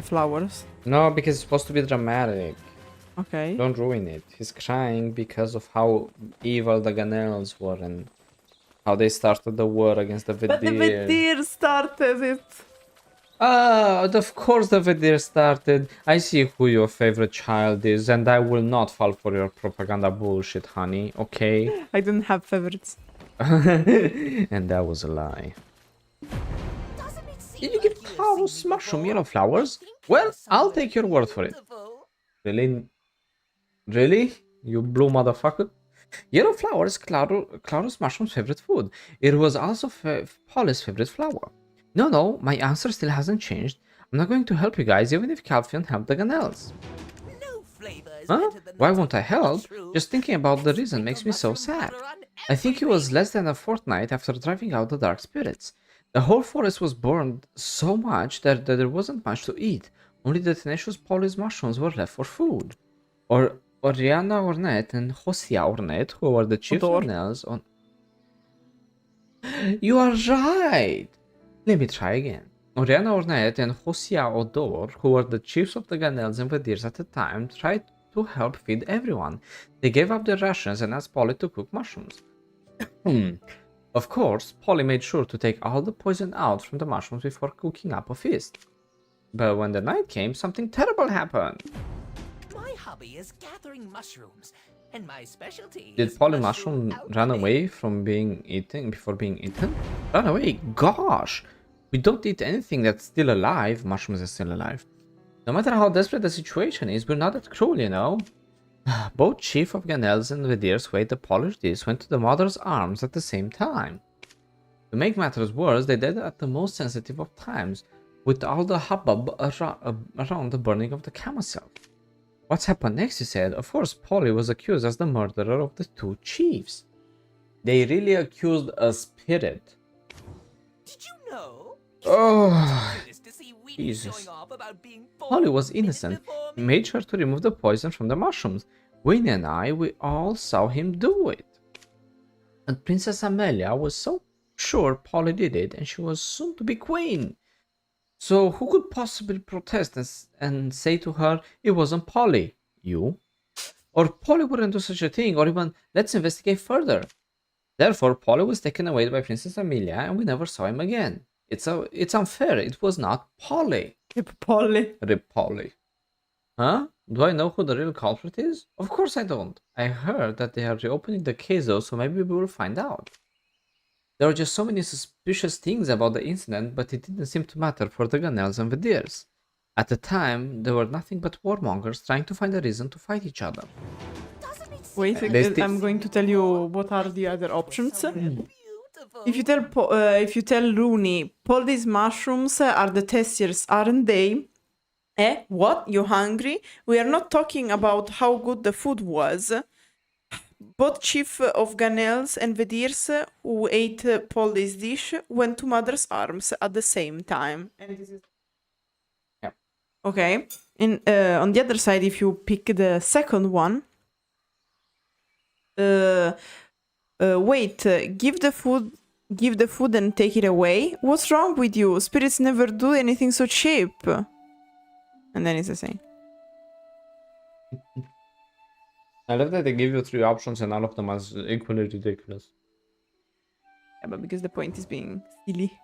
flowers. No, because it's supposed to be dramatic. Okay. Don't ruin it. He's crying because of how evil the Ganels were and how they started the war against the Vedir. But the Vedir started it. Ah, of course the Vedir started. I see who your favorite child is, and I will not fall for your propaganda bullshit, honey. Okay? I don't have favorites. And that was a lie. Doesn't it seem Did you like give have Klaus seen me mushroom before? yellow flowers? I think it Well, was I'll somewhere take your word for it. beautiful. Really? Really? You blue motherfucker? Yellow flower is Claro's mushroom's favorite food. It was also Polly's favorite flower. No, my answer still hasn't changed. I'm not going to help you guys even if Calpheon helped the Ganels. No flavor is Huh? better than Why that won't I of help? mushroom. Just thinking about the reason makes me so Sprinkle sad. mushroom powder on I think it was everything. less than a fortnight after driving out the dark spirits. The whole forest was burned so much that there wasn't much to eat. Only the tenacious Polly's mushrooms were left for food. Oriana Ornette and Hosea Ornette, who were the chief Odor. Ganels on... You are right! Let me try again. Oriana Ornette and Hosea Odor, who were the chiefs of the Ganels and Vadirs at the time, tried to help feed everyone. They gave up their rations and asked Polly to cook mushrooms. Of course, Polly made sure to take all the poison out from the mushrooms before cooking up a feast. But when the night came, something terrible happened. My hobby is gathering mushrooms, and my specialty Did is Polly Mushroom run alchemy. away from being eaten before being eaten? Run away? Gosh! We don't eat anything that's still alive. Mushrooms are still alive. No matter how desperate the situation is, we're not that cruel, you know? Both Chief of Ganels and Vadirs who ate the polished dish went to the mother's arms at the same time. To make matters worse, they did it at the most sensitive of times, with all the hubbub around the burning of the Kamasylve. What's happened next, he said. Of course, Polly was accused as the murderer of the two chiefs. They really accused a spirit. Did you know? Oh, Curious to see Weenie Jesus. showing off about being Polly was 4 minutes innocent. before He me. made sure to remove the poison from the mushrooms. Winnie and we all saw him do it. And Princess Amelia was so sure Polly did it, and she was soon to be queen. So who could possibly protest and say to her, it wasn't Polly? You? Or Polly wouldn't do such a thing, or even, let's investigate further. Therefore, Polly was taken away by Princess Amelia, and we never saw him again. It's unfair. It was not Polly. Polly. Rip Polly. Huh? Do I know who the real culprit is? Of course I don't. I heard that they are reopening the case though, so maybe we will find out. There were just so many suspicious things about the incident, but it didn't seem to matter for the Ganels and Vadirs. At the time, they were nothing but warmongers trying to find a reason to fight each other. Doesn't it seem Wait, like They you've still- I'm going to tell you what are the other options. somewhere beautiful? If you tell Rooney, Polly's mushrooms are the tastiest, aren't they? What? You hungry? We are not talking about how good the food was. both chief of Ganels and Vedirs who ate Polly's dish went to Mother's arms at the same time. And this is okay. In on the other side, if you pick the second one, wait, give the food and take it away. What's wrong with you? Spirits never do anything so cheap. And then it's the same. I love that they give you 3 options and all of them are equally ridiculous. Yeah, but because the point is being silly.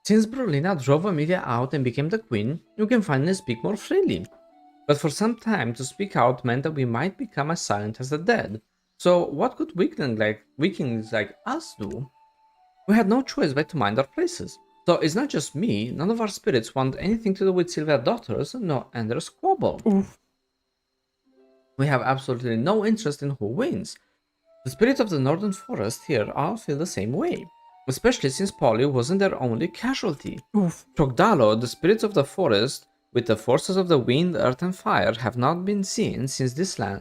Since Brolina drove Amelia out and became the queen, you can finally speak more freely. But for some time, to speak out meant that we might become as silent as the dead. So what could weaklings like us do? We had no choice but to mind our places. So it's not just me, none of our spirits want anything to do with Sylvia's daughters, no, and there's squabble. Oof. We have absolutely no interest in who wins. The spirits of the Northern Forest here all feel the same way, especially since Polly wasn't their only casualty. Oof. Trogdalo, the spirits of the forest, with the forces of the wind, earth and fire, have not been seen since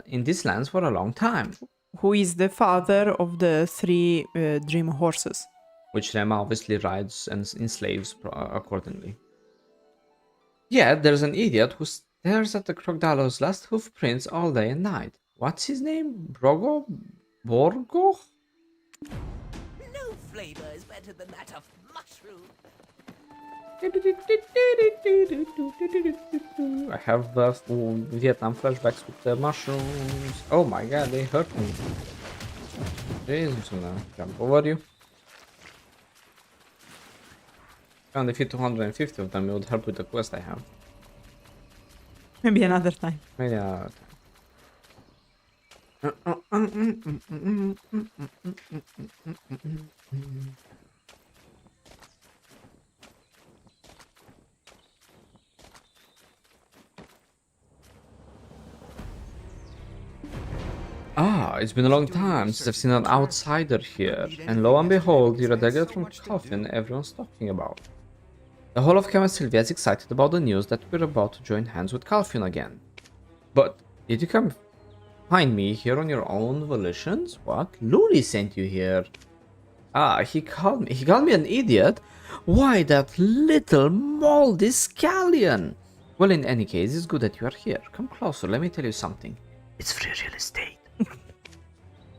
in these lands for a long time. Who is the father of the 3 dream horses? Which Lema obviously rides and enslaves accordingly. Yet there's an idiot who stares at the Crocodilo's last hoof prints all day and night. What's his name? Borgo? No flavor is better than that of mushroom. I have Vietnam flashbacks with the mushrooms. Oh my god, they hurt me. Jesus, I'm gonna jump over you. If I defeat 250 of them, it would help with the quest I have. Maybe another time. Maybe another time. Ah, it's been a long time since I've seen an outsider here, and lo and behold, you're a delegate from Calpheon everyone's talking about. The whole of Kamasylvia is excited about the news that we're about to join hands with Calpheon again. But did you come find me here on your own volitions? What? Luli sent you here. Ah, he called me an idiot? Why, that little moldy scallion! Well, in any case, it's good that you are here. Come closer, let me tell you something. It's free real estate.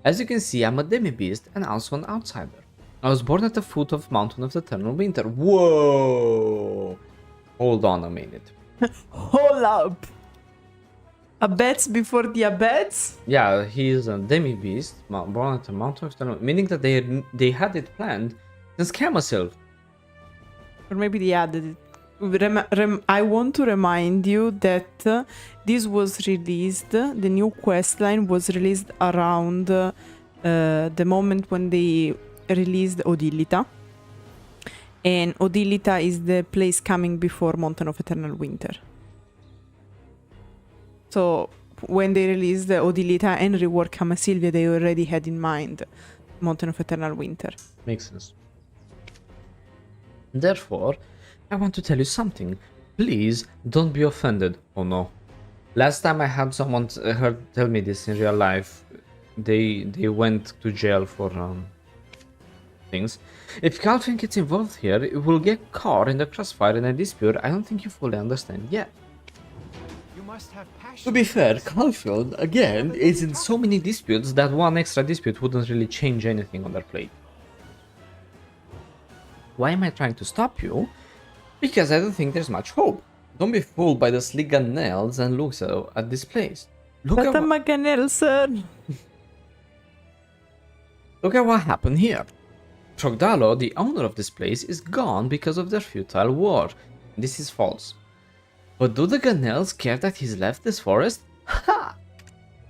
As you can see, I'm a demi-beast and also an outsider. I was born at the foot of Mountain of the Eternal Winter. Whoa! Hold on a minute. Hold up! Abets before the abets? Yeah, he is a demi-beast, born at the Mountain of Eternal, meaning that they had it planned since Kamasylve. Or maybe they added it. I want to remind you that this was released, the new questline was released around the moment when they released Odilita. And Odilita is the place coming before Mountain of Eternal Winter. So when they released Odilita and reworked Kamasylvia, they already had in mind Mountain of Eternal Winter. Makes sense. Therefore, I want to tell you something. Please don't be offended. Oh no. Last time I had someone tell me this in real life, they went to jail for things. If Calpheon gets involved here, it will get caught in the crossfire in a dispute I don't think you fully understand yet. You must have passion. To be fair, Calpheon, again, is in so many disputes that one extra dispute wouldn't really change anything on their plate. Why am I trying to stop you? Because I don't think there's much hope. Don't be fooled by the slick nails and looks at this place. Look at what happened here. Trogdalo, the owner of this place, is gone because of their futile war. This is false. But do the Ganels care that he's left this forest? Ha!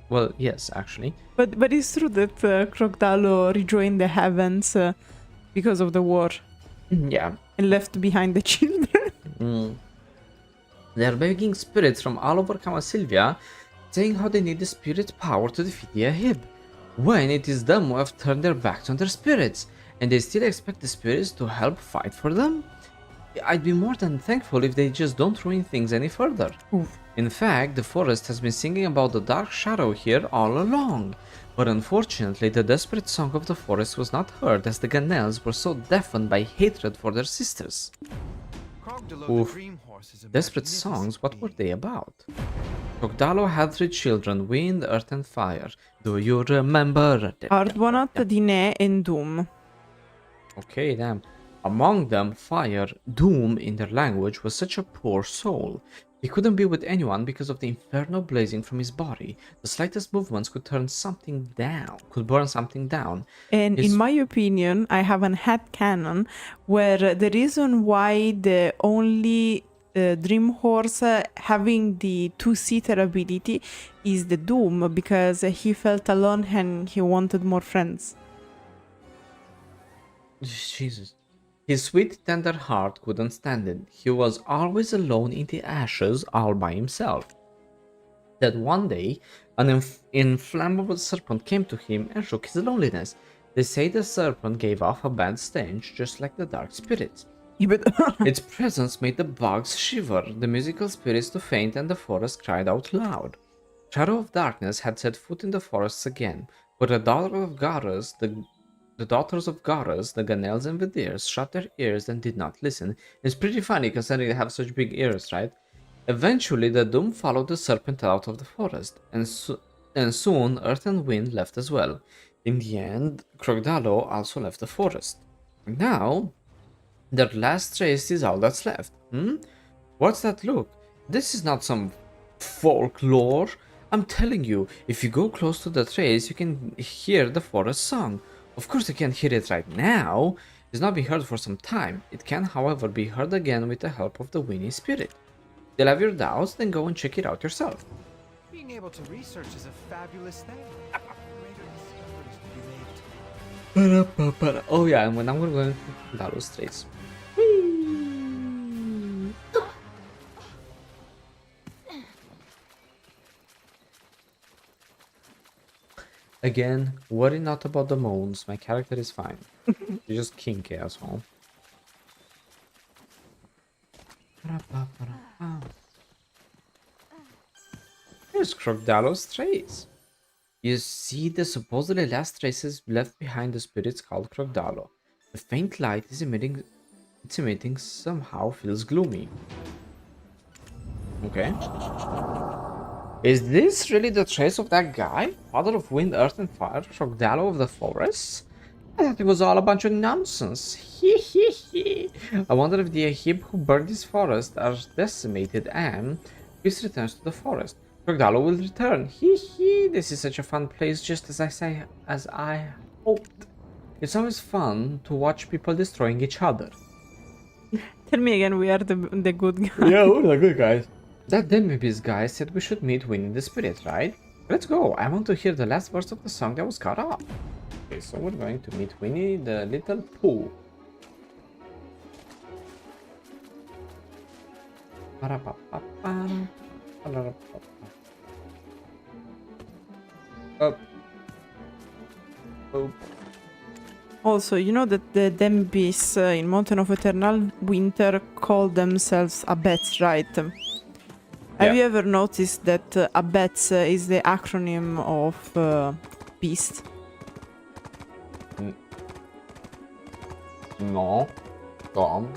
Well, yes, actually. But it's true that Crocodilo rejoined the heavens because of the war. Yeah. And left behind the children. They are begging spirits from all over Kamasylvia, saying how they need the spirit power to defeat the Ahib, when it is them who have turned their backs on their spirits, and they still expect the spirits to help fight for them? I'd be more than thankful if they just don't ruin things any further. Oof. In fact, the forest has been singing about the dark shadow here all along. But unfortunately, the desperate song of the forest was not heard as the Ganels were so deafened by hatred for their sisters. Krogdalo Oof. the Dream Horse is a Desperate magnificent songs, what were being. they about? Krogdalo had 3 children, Wind, Earth and Fire. Do you remember? Ardwanat, Dine, and Doom. Okay, damn. Among them, Fire, Doom in their language, was such a poor soul. He couldn't be with anyone because of the inferno blazing from his body. The slightest movements could burn something down. And His- in my opinion, I have an headcanon where the reason why the only Dream Horse having the 2-seater ability is the Doom, because he felt alone and he wanted more friends. Jesus. His sweet, tender heart couldn't stand it. He was always alone in the ashes, all by himself. That one day, an inflammable serpent came to him and shook his loneliness. They say the serpent gave off a bad stench, just like the dark spirits. Its presence made the bugs shiver, the musical spirits to faint, and the forest cried out loud. Shadow of Darkness had set foot in the forests again, but the daughters of Garas, the Ganels and Vidirs, shut their ears and did not listen. It's pretty funny considering they have such big ears, right? Eventually, the Doom followed the serpent out of the forest, and soon Earth and Wind left as well. In the end, Krogdalo also left the forest. Now, their last trace is all that's left. What's that look? This is not some folklore. I'm telling you, if you go close to the trace, you can hear the forest song. Of course you can't hear it right now. It's not been heard for some time. It can, however, be heard again with the help of the Winnie spirit. You'll have your doubts, then go and check it out yourself. Being able to research is a fabulous thing. Greater discoveries to be made. Oh yeah, and now we're going to Dalos Trace. Again, worry not about the moans. My character is fine. You're just kinky, asshole. Here's Krogdalo's trace. You see the supposedly last traces left behind the spirits called Krogdalo. The faint light is emitting somehow feels gloomy. Okay. Is this really the trace of that guy? Father of Wind, Earth and Fire, Krogdalo of the Forest? I thought it was all a bunch of nonsense. I wonder if the Ahib who burned this forest are decimated and peace returns to the forest. Krogdalo will return. This is such a fun place, just as I hoped. It's always fun to watch people destroying each other. Tell me again, we are the good guys. Yeah, we're the good guys. That Demibeast guy said we should meet Winnie the Spirit, right? Let's go. I want to hear the last verse of the song that was cut off. Okay, so we're going to meet Winnie the Little Pooh. Up. Oh. Also, you know that the Demibeasts in Mountain of Eternal Winter call themselves Abets, right? Have you ever noticed that Abets is the acronym of Beast? No. Tom.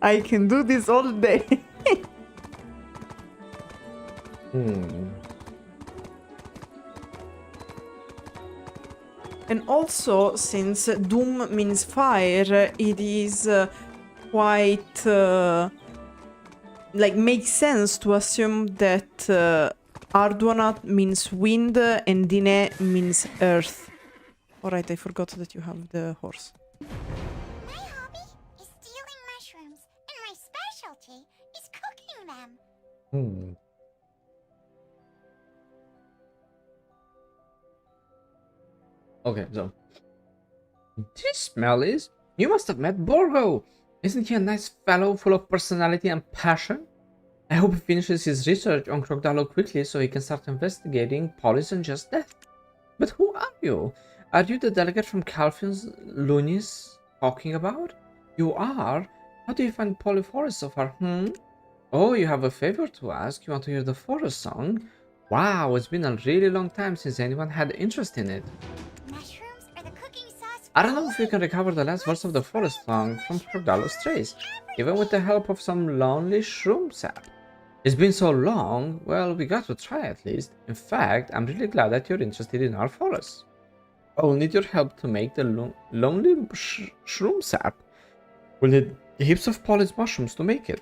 I can do this all day. And also, since Doom means fire, it is quite like makes sense to assume that Ardwanat means wind and Dine means earth. Alright, I forgot that you have the horse. My hobby is stealing mushrooms, and my specialty is cooking them. Okay, so this smell is. You must have met Borgo. Isn't he a nice fellow full of personality and passion? I hope he finishes his research on Krogdalo quickly so he can start investigating Polly's unjust death. But who are you? Are you the delegate from Calpheon's Lunis talking about? You are? How do you find Polyforest so far, Oh, you have a favor to ask? You want to hear the forest song? Wow, it's been a really long time since anyone had interest in it. Mushrooms are the cooking sauce. I don't know if you can recover the last verse of the forest song from Cordalo's trace, even with the help of some lonely shroom sap. It's been so long, well, we got to try at least. In fact, I'm really glad that you're interested in our forest. I'll need your help to make the lonely shroom sap. We'll need heaps of polished mushrooms to make it.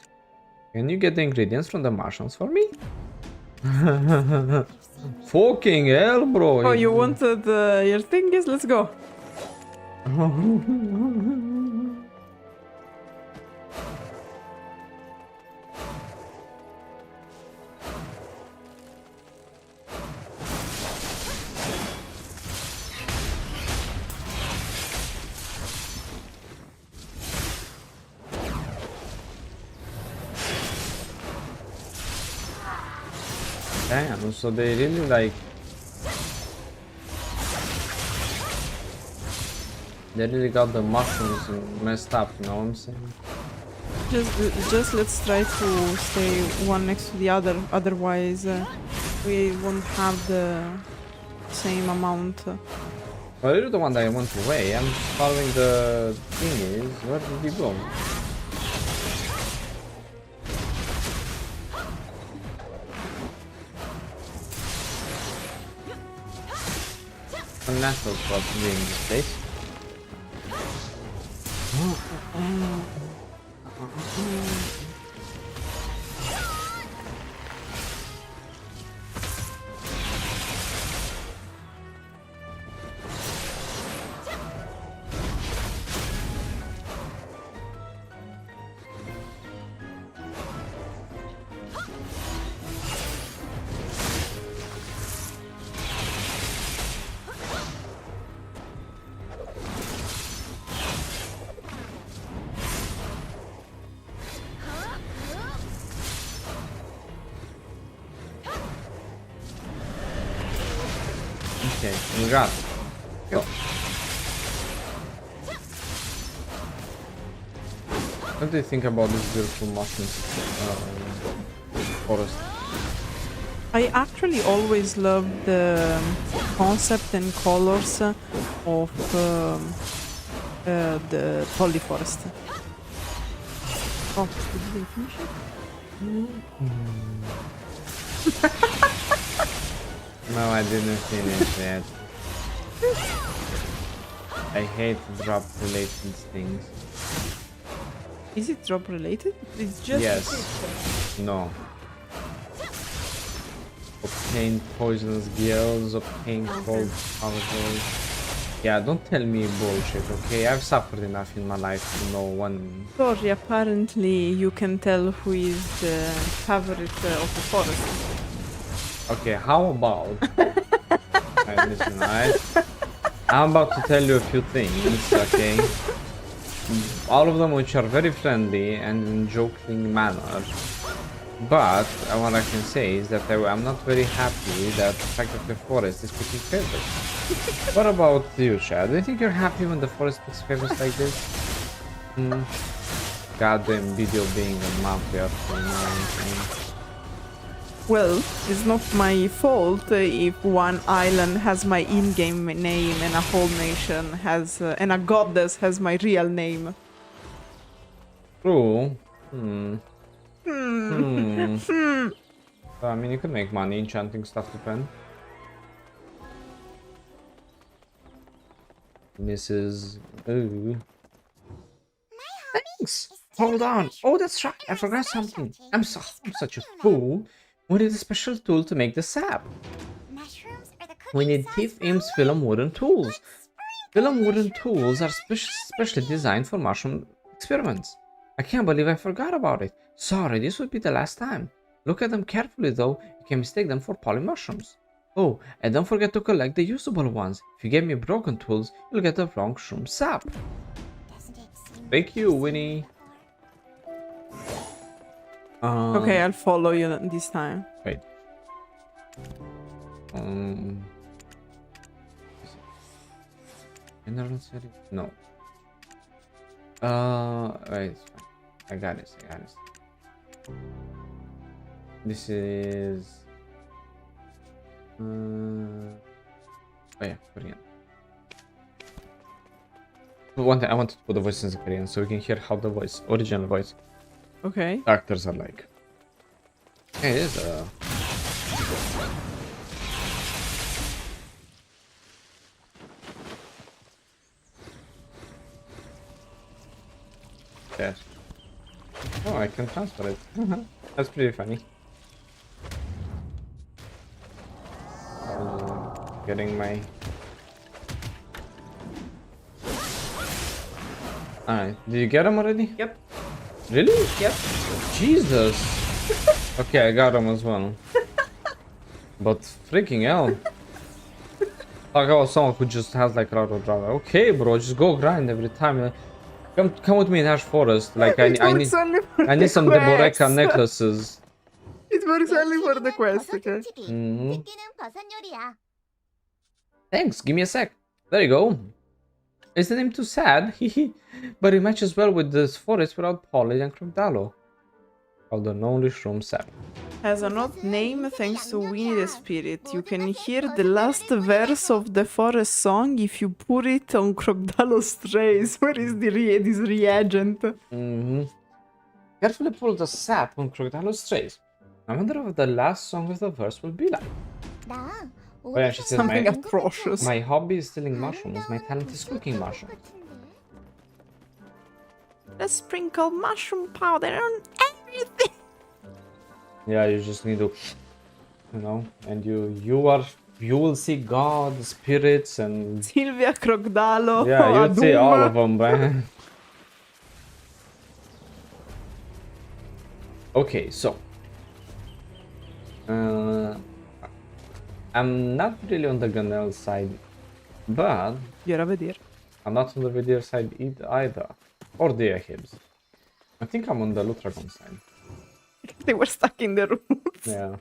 Can you get the ingredients from the mushrooms for me? Fucking hell, bro. Oh, you wanted your thingies? Let's go. Damn, so they really like... They really got the mushrooms messed up, you know what I'm saying? Just let's try to stay one next to the other. Otherwise, we won't have the same amount. Well, you're the one that I went away. I'm following the thingies. Where did you go? Unnatural spot to be in this place. Okay, we got it. Go. What do you think about this beautiful mushrooms forest? I actually always loved the concept and colors of the polyforest. Oh, did they finish it? No, I didn't finish yet. I hate drop related things. Is it drop related? It's just Yes. No. Obtain poisonous gills, obtain cold particles. Yeah, don't tell me bullshit, okay? I've suffered enough in my life to know one. Sorry, apparently you can tell who is the favorite of the forest. Okay, how about... Alright, listen, I'm about to tell you a few things, okay? All of them which are very friendly and in joking manner. But what I can say is that I'm not very happy that the fact that the forest is picking favorites. What about you, Chad? Do you think you're happy when the forest picks favorites like this? Goddamn video being a mafia, you know what I'm saying? Well, it's not my fault if one island has my in-game name and a whole nation has, and a goddess has my real name. True. I mean, you could make money enchanting stuff to pen. Mrs. Ooh. Thanks. Hold on. Oh, that's right. I forgot something. I'm such a fool. We need a special tool to make the sap. Mushrooms are the We cooking need sauce. Thief Imp's Film Wooden Tools. Film Wooden Tools are specially designed for mushroom experiments. I can't believe I forgot about it. Sorry, this would be the last time. Look at them carefully though, you can mistake them for poly mushrooms. Oh, and don't forget to collect the usable ones. If you give me broken tools, you'll get the wrong shroom sap. Doesn't it seem Thank you, Winnie. Okay, I'll follow you this time. Wait. No. Wait. I got this. This is. Oh yeah, Korean. One thing I wanted to put the voices in Korean so we can hear how the original voice Okay. actors are like. It is a. Yes. Oh, I can transfer it. That's pretty funny. Getting my. Alright, did you get him already? Yep. Really? Yep. Jesus! Okay, I got him as well. But freaking hell. Talk about someone who just has like a lot of drama. Okay, bro, just go grind every time. Come with me in Ash Forest. Like I need some Deboreka necklaces. It works only for the quest, okay? Mhm. 듣기는 버섯 요리야. Thanks, give me a sec. There you go. Is the name too sad? But it matches well with this forest without Polly and Crocodalo. Called the Lonely Shroom Sap. Has an odd name thanks to Winnie the Spirit. You can hear the last verse of the forest song if you put it on Crocodalo's trace. Where is this reagent? Carefully pull the sap on Crocodalo's trace. I wonder what the last song of the verse will be like. 나 Oh yeah, she says Something atrocious. my hobby is stealing mushrooms, my talent is cooking mushrooms. Let's sprinkle mushroom powder on everything. Yeah, you just need to, and you will see God, spirits, and Sylvia, Crocodalo, yeah, you'll see all of them, man. Okay, so I'm not really on the Ganel side, but Gliela vedere. I'm not on the Vidir side either, or the Ahibs. I think I'm on the Lutragon side. They were stuck in the roots. Yeah.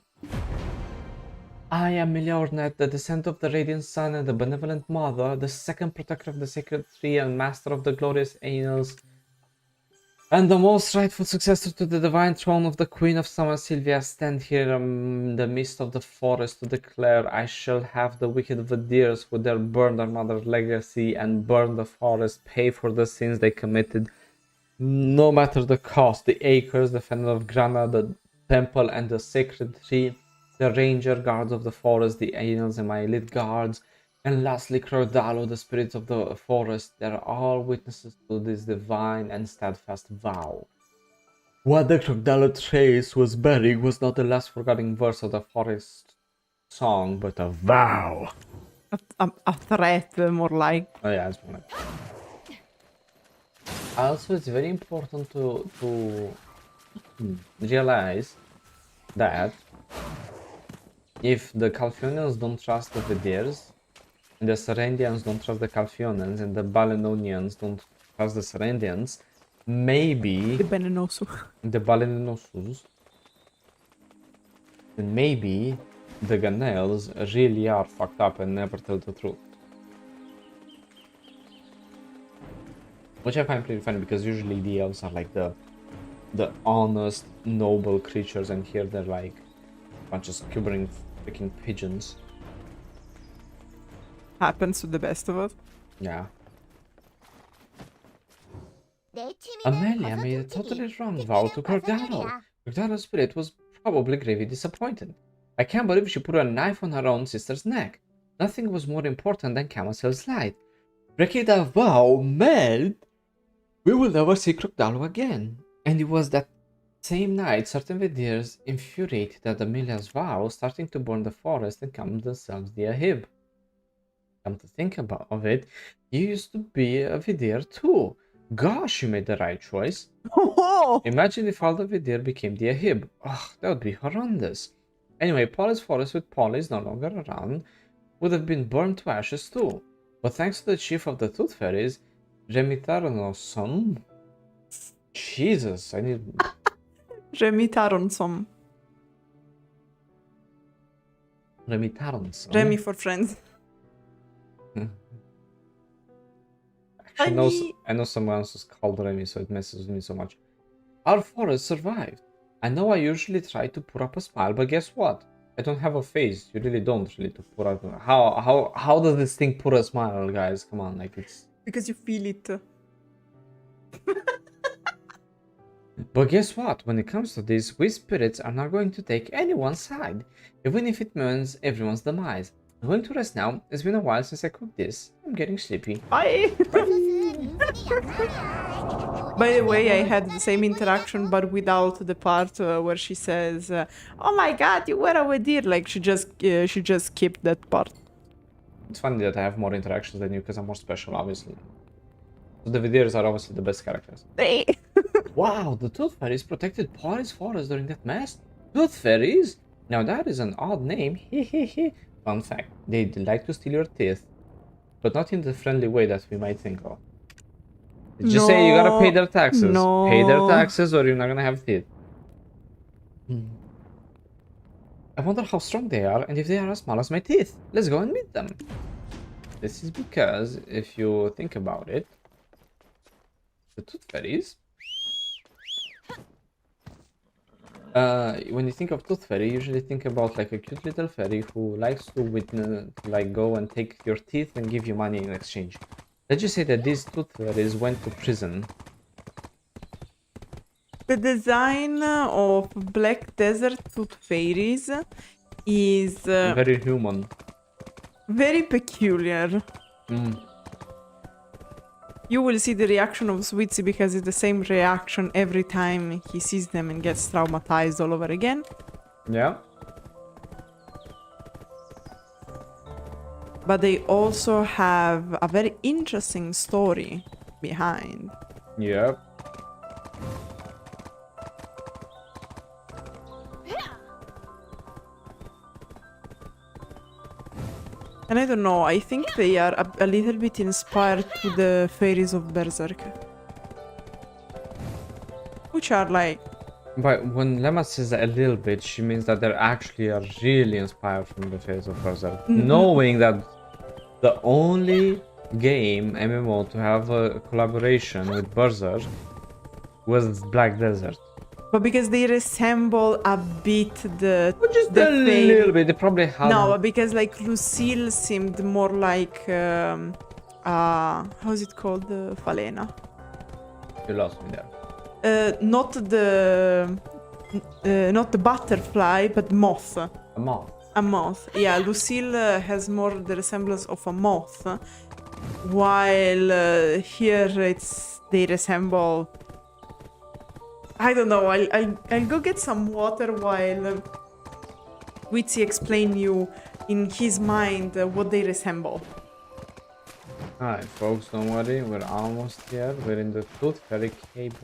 I am Miliornet, the descendant of the Radiant Sun and the Benevolent Mother, the second protector of the Sacred Tree and master of the glorious Einels, and the most rightful successor to the divine throne of the Queen of Kamasylvia. Stand here in the midst of the forest to declare, I shall have the wicked Vadirs with their burn their mother's legacy and burn the forest, pay for the sins they committed, no matter the cost. The acres, the fennel of Grana, the temple and the sacred tree, the ranger guards of the forest, the Einels and my elite guards, and lastly Crocodalo, the spirits of the forest. They are all witnesses to this divine and steadfast vow. What the Crocodalo trace was bearing was not the last forgotten verse of the forest song, but a vow. A threat, more like. Oh yeah, it's more like. Also, it's very important to realize that if the Calpheonians don't trust the Vadirs, and the Serendians don't trust the Calpheonians, and the Balenonians don't trust the Serendians, maybe The Benenosu. the Balenosus, then maybe the Ganels really are fucked up and never tell the truth. Which I find pretty funny because usually the elves are like the honest, noble creatures, and here they're like a bunch of skibbering freaking pigeons. Happens to the best of us. Yeah. 내 취미는 Amelia 버섯 made a 훔치기. totally wrong vow to 듣기는 버섯 Crocodalo. 요리야. Crocodalo's spirit was probably gravely disappointed. I can't believe she put a knife on her own sister's neck. Nothing was more important than Kamasylve's light. Breaking that vow meant we will never see Crocodalo again. And it was that same night certain Vadirs, infuriated at Amelia's vow, starting to burn the forest and come themselves the Ahib. Come to think of it, you used to be a Vidir too. Gosh, you made the right choice. Oh! Imagine if all the Vidir became the Ahib. Ugh, that would be horrendous. Anyway, Polly's forest with Polly is no longer around would have been burned to ashes too. But thanks to the chief of the Tooth Fairies, Remitaronsom. Jesus, I need. Remitaronsom. Remitaronsom. Remy for friends. She knows. I know someone else is called Remy, so it messes with me so much. Our forest survived. I know I usually try to put up a smile, but guess what? I don't have a face. You really don't really to put up. How does this thing put a smile, guys? Come on, like it's. Because you feel it. But guess what? When it comes to this, we spirits are not going to take anyone's side, even if it means everyone's demise. I'm going to rest now. It's been a while since I cooked this. I'm getting sleepy. Bye! By the way, I had the same interaction, but without the part where she says, "Oh my God, you were a deer!" Like she just skipped that part. It's funny that I have more interactions than you because I'm more special, obviously. So the Vidirs are obviously the best characters. Wow, the Tooth Fairies protected Paris Forest during that mess? Tooth Fairies? Now that is an odd name, hehehe. Fun fact, they like to steal your teeth, but not in the friendly way that we might think of. Just say you gotta pay their taxes. No. Pay their taxes or you're not gonna have teeth. I wonder how strong they are and if they are as small as my teeth. Let's go and meet them. This is because, if you think about it, the Tooth Fairies... when you think of Tooth Fairy, you usually think about like a cute little fairy who likes to like go and take your teeth and give you money in exchange. Let's just say that these Tooth Fairies went to prison. The design of Black Desert Tooth Fairies is Very human. very peculiar. You will see the reaction of Swittzy because it's the same reaction every time he sees them and gets traumatized all over again. Yeah. But they also have a very interesting story behind. Yeah. And I don't know, I think they are a little bit inspired to the Fairies of Berserk. Which are like... But when Lema says a little bit, she means that they're actually are really inspired from the Fairies of Berserk. Knowing that the only game, MMO, to have a collaboration with Berserk was Black Desert. But because they resemble a bit the... Just the a little bit, they probably have... No, because like Lucille seemed more like... how is it called? Falena. You lost me there. Not the butterfly, but moth. A moth. A moth. Yeah, Lucille has more the resemblance of a moth, while here they resemble. I don't know. I'll go get some water while Witsy explain you in his mind what they resemble. Alright, folks, don't worry. We're almost here. We're in the Tooth Fairy Cave.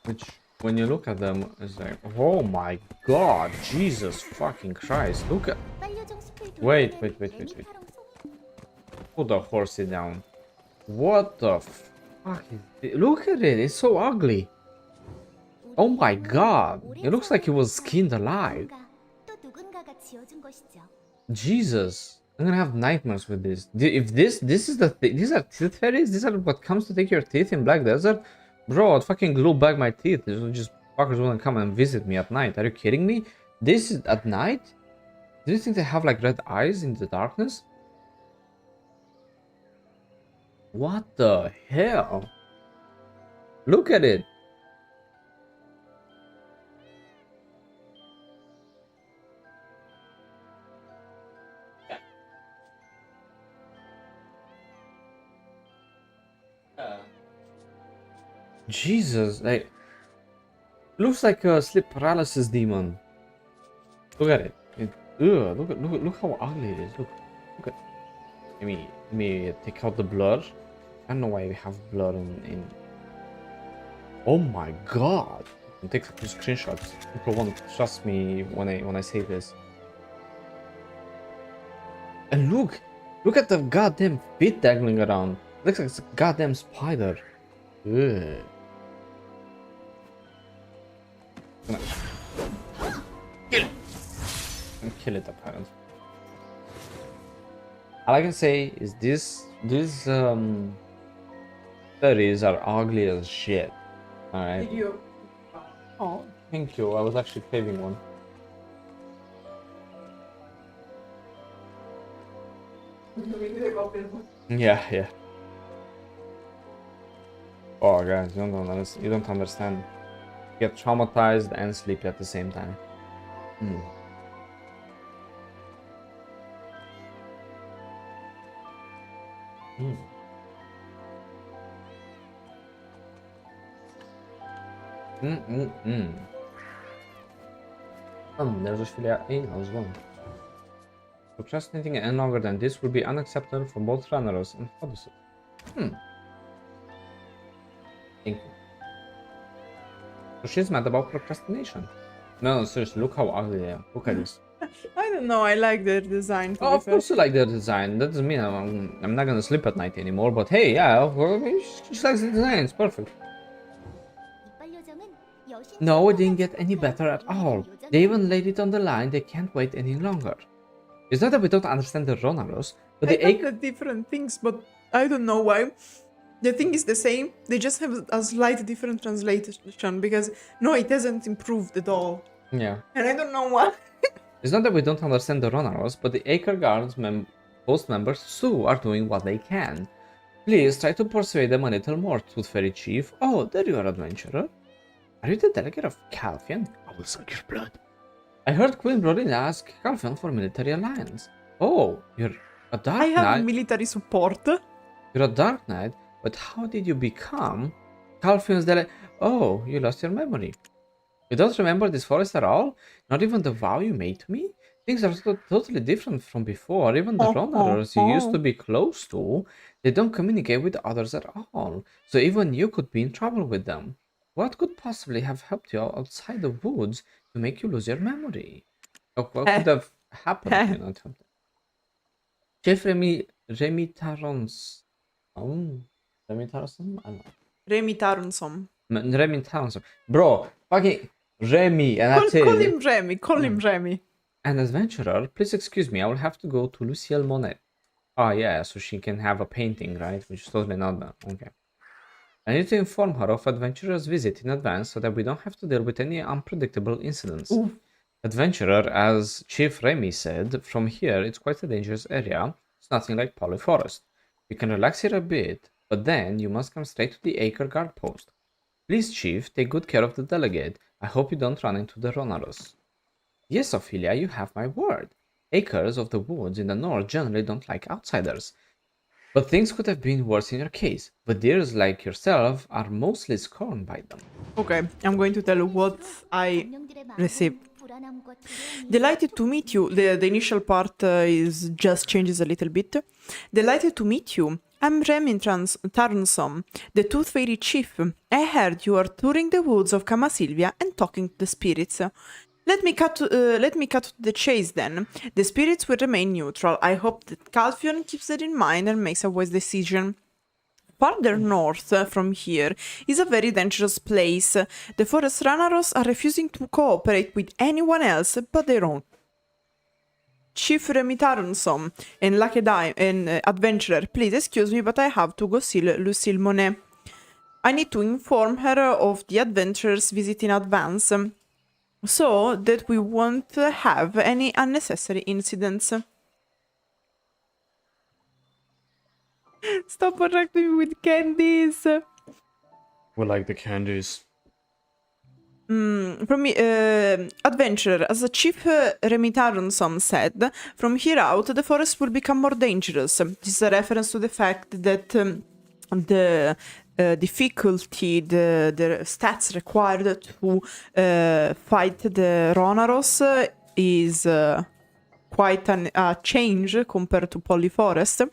Which, when you look at them, is like, oh my god, Jesus fucking Christ, look at... Wait. Put the horsey down. What the fuck is it? Look at it, it's so ugly. Oh my god, it looks like it was skinned alive. Jesus, I'm gonna have nightmares with this. If this is the thing, these are teeth fairies? These are what comes to take your teeth in Black Desert? Bro, I'd fucking glue back my teeth. Just fuckers wouldn't come and visit me at night. Are you kidding me? This is at night? Do you think they have like red eyes in the darkness? What the hell? Look at it. Jesus, like, looks like a sleep paralysis demon. Look at it. Look how ugly it is. Look at. Let me take out the blur. I don't know why we have blur in. Oh my god! I'll take a few screenshots. People won't trust me when I say this. And look at the goddamn feet dangling around. Looks like it's a goddamn spider. Ugh. Kill it. And kill it apparently. All I can say is these fairies are ugly as shit. Alright. Oh, thank you. I was actually craving one. Yeah. Oh, guys, you don't understand. Get traumatized and sleepy at the same time. There's a filia Einel as well. Procrastinating any longer than this will be unacceptable for both Ronaros and Fadus. Thank you. So she's mad about procrastination. No, seriously, look how ugly they are. Look at this. I don't know, I like their design. Oh, of course you like their design. That doesn't mean I'm not gonna sleep at night anymore, but hey, yeah, she likes the design, it's perfect. No, it didn't get any better at all. They even laid it on the line, they can't wait any longer. It's not that we don't understand the Ronaros, but I like the different things, but I don't know why. The thing is the same, they just have a slight different translation, because no, it hasn't improved at all. Yeah. And I don't know why. It's not that we don't understand the Ronaros, but the Acre Guards post members too are doing what they can. Please try to persuade them a little more, Tooth Fairy Chief. Oh, there you are, adventurer. Are you the delegate of Calpheon? I will suck your blood. I heard Queen Ronin ask Calpheon for military alliance. Oh, you're a Dark Knight. I have military support. You're a Dark Knight, but how did you become Calpheon's delegate? Oh, you lost your memory. You don't remember this forest at all? Not even the vow you made to me? Things are totally different from before. Even the Ronaros you used to be close to, they don't communicate with others at all. So even you could be in trouble with them. What could possibly have helped you outside the woods to make you lose your memory? What could have happened if you not helped them? Chief Remitaronsom? Remitaronsom? I don't know. Remitaronsom. Remitaronsom. Bro, fucking Remy, and that's it. Call him Remy. An adventurer, please excuse me, I will have to go to Lucille Monet. Oh yeah, so she can have a painting, right? Which is totally not that. Okay. I need to inform her of adventurer's visit in advance so that we don't have to deal with any unpredictable incidents. Ooh. Adventurer, as Chief Remy said, from here it's quite a dangerous area. It's nothing like Poly Forest. You can relax here a bit, but then you must come straight to the Acre Guard post. Please, Chief, take good care of the delegate. I hope you don't run into the Ronaros. Yes, Ophelia, you have my word. Acres of the woods in the north generally don't like outsiders. But things could have been worse in your case. But deers like yourself are mostly scorned by them. Okay, I'm going to tell you what I received. Delighted to meet you. The initial part is just changes a little bit. Delighted to meet you. I'm Remitaronsom, the Tooth Fairy Chief. I heard you are touring the woods of Kamasylvia and talking to the spirits. Let me cut to the chase then. The spirits will remain neutral. I hope that Calpheon keeps that in mind and makes a wise decision. Farther north from here is a very dangerous place. The forest Ronaros are refusing to cooperate with anyone else but their own. Chief Remitaronsom and adventurer, please excuse me, but I have to go see Lucille Monet. I need to inform her of the adventurer's visit in advance, so that we won't have any unnecessary incidents. Stop attracting me with candies. We like the candies. From adventurer, as Chief Remitaronsom said, from here out the forest will become more dangerous. This is a reference to the fact that the difficulty, the stats required to fight the Ronaros is quite a change compared to Polyforest.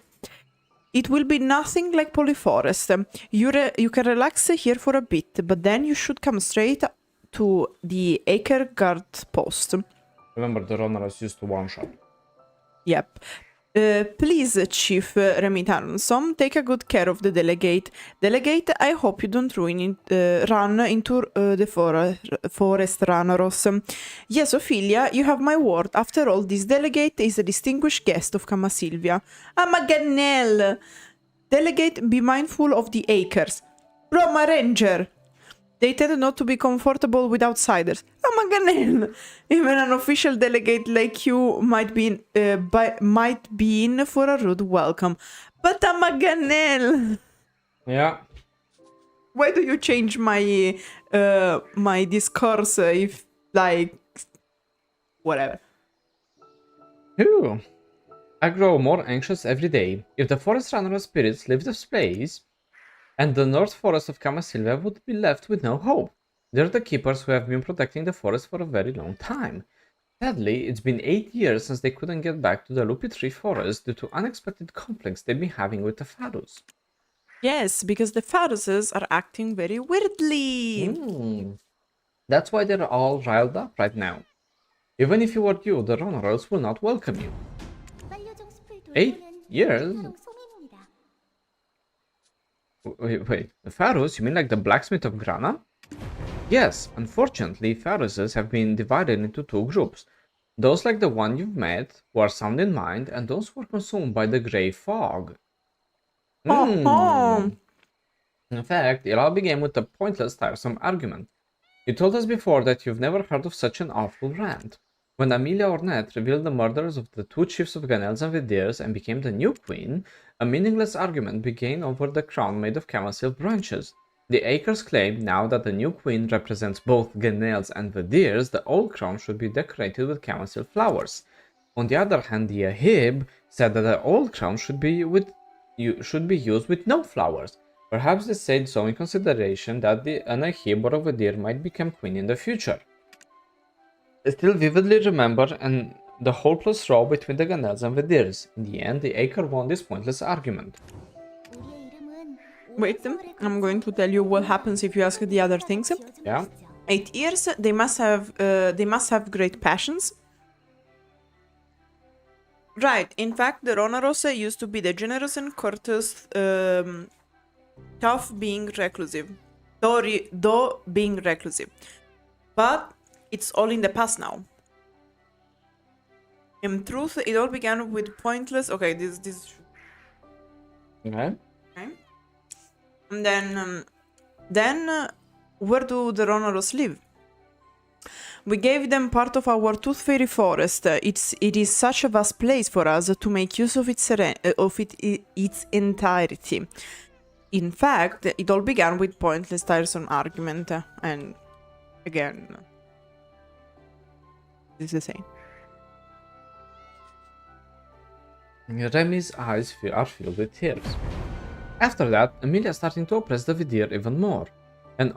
It will be nothing like Polyforest. You can relax here for a bit, but then you should come straight to the Acre Guard post. Remember, the Ronaros used to one-shot. Yep. Please, Chief Remitaronsom, take a good care of the delegate. Delegate, I hope you don't run into the forest Ronaros. Yes, Ophelia, you have my word. After all, this delegate is a distinguished guest of Kamasylvia. Amaganel! Delegate, be mindful of the acres. Roma Ranger! They tend not to be comfortable with outsiders. Amaganel! Even an official delegate like you might be in for a rude welcome. But Amaganel! Yeah. Why do you change my my discourse if like whatever? Phew. I grow more anxious every day. If the forest runner spirits leave this place, and the North Forest of Kamasylvia would be left with no hope. They're the keepers who have been protecting the forest for a very long time. Sadly, it's been 8 years since they couldn't get back to the Loopy Tree Forest due to unexpected conflicts they've been having with the Fadus. Yes, because the Faduses are acting very weirdly. That's why they're all riled up right now. Even if you were you, the Ronaros will not welcome you. 8 years? Wait, the Fadus? You mean like the blacksmith of Grana? Yes, unfortunately, Faduses have been divided into two groups. Those like the one you've met, who are sound in mind, and those who are consumed by the grey fog. In fact, it all began with a pointless, tiresome argument. You told us before that you've never heard of such an awful rant. When Amelia Ornette revealed the murders of the two chiefs of Ganels and Vidirs and became the new queen, a meaningless argument began over the crown made of Kamasylve branches. The Acres claimed now that the new queen represents both Ganels and Vidirs, the old crown should be decorated with Kamasylve flowers. On the other hand, the Ahib said that the old crown should be used with no flowers. Perhaps they said so in consideration that an Ahib or a Vidir might become queen in the future. I still vividly remember the hopeless row between the Ganels and Vidirs. In the end, the Acre won this pointless argument. Wait, I'm going to tell you what happens if you ask the other things. Yeah. 8 years, they must have great passions. Right, in fact, the Ronaros used to be the generous and courteous, tough being reclusive. Though being reclusive. But it's all in the past now. In truth, it all began with pointless... Okay, this... Okay. Okay. And then where do the Ronaros live? We gave them part of our Tooth Fairy forest. It is such a vast place for us to make use of its entirety. In fact, it all began with pointless, tiresome argument, and again, it's the same. Remy's eyes are filled with tears. After that, Amelia starting to oppress the Vidir even more. And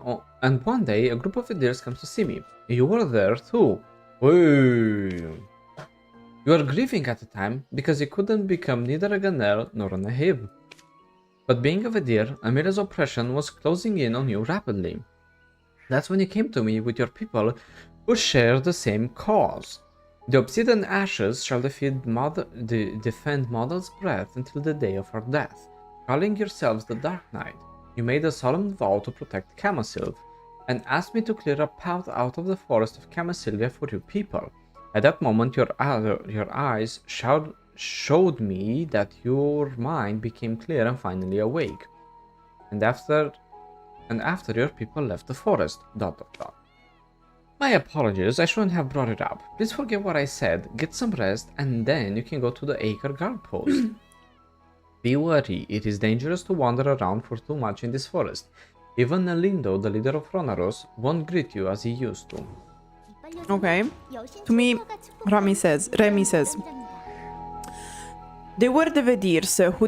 one day, a group of Vidirs comes to see me. You were there too. Whoa. You were grieving at the time because you couldn't become neither a Ganel nor an Ahib. But being a Vidir, Amelia's oppression was closing in on you rapidly. That's when you came to me with your people who share the same cause. The obsidian ashes shall defend Mother's breath until the day of her death. Calling yourselves the Dark Knight, you made a solemn vow to protect Kamasylve, and asked me to clear a path out of the forest of Kamasylvia for your people. At that moment, your eyes showed me that your mind became clear and finally awake. And after your people left the forest. ... My apologies, I shouldn't have brought it up. Please forget what I said, get some rest, and then you can go to the Acre guard post. Be wary, it is dangerous to wander around for too much in this forest. Even Nelindo, the leader of Ronaros, won't greet you as he used to. Okay. To me, Remy says, they were the Vidirs who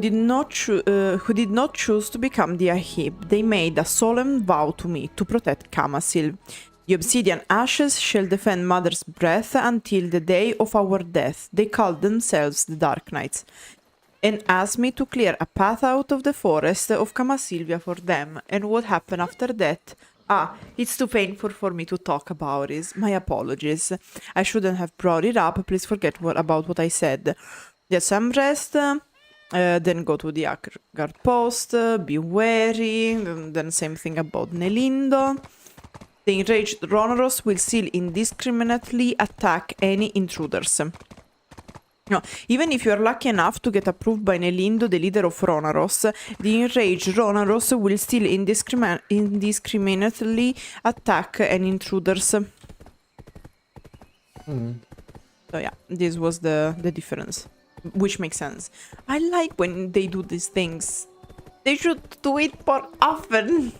did not choose to become the Ahib. They made a solemn vow to me to protect Kamasylve. The obsidian ashes shall defend Mother's breath until the day of our death. They called themselves the Dark Knights, and asked me to clear a path out of the forest of Kamasylvia for them. And what happened after that? It's too painful for me to talk about it. My apologies. I shouldn't have brought it up. Please forget about what I said. Get some rest. Then go to the guard post. Be wary. Then same thing about Nelindo. The enraged Ronaros will still indiscriminately attack any intruders. No, even if you are lucky enough to get approved by Nelindo, the leader of Ronaros, the enraged Ronaros will still indiscriminately attack any intruders. So yeah, this was the difference, which makes sense. I like when they do these things. They should do it more often.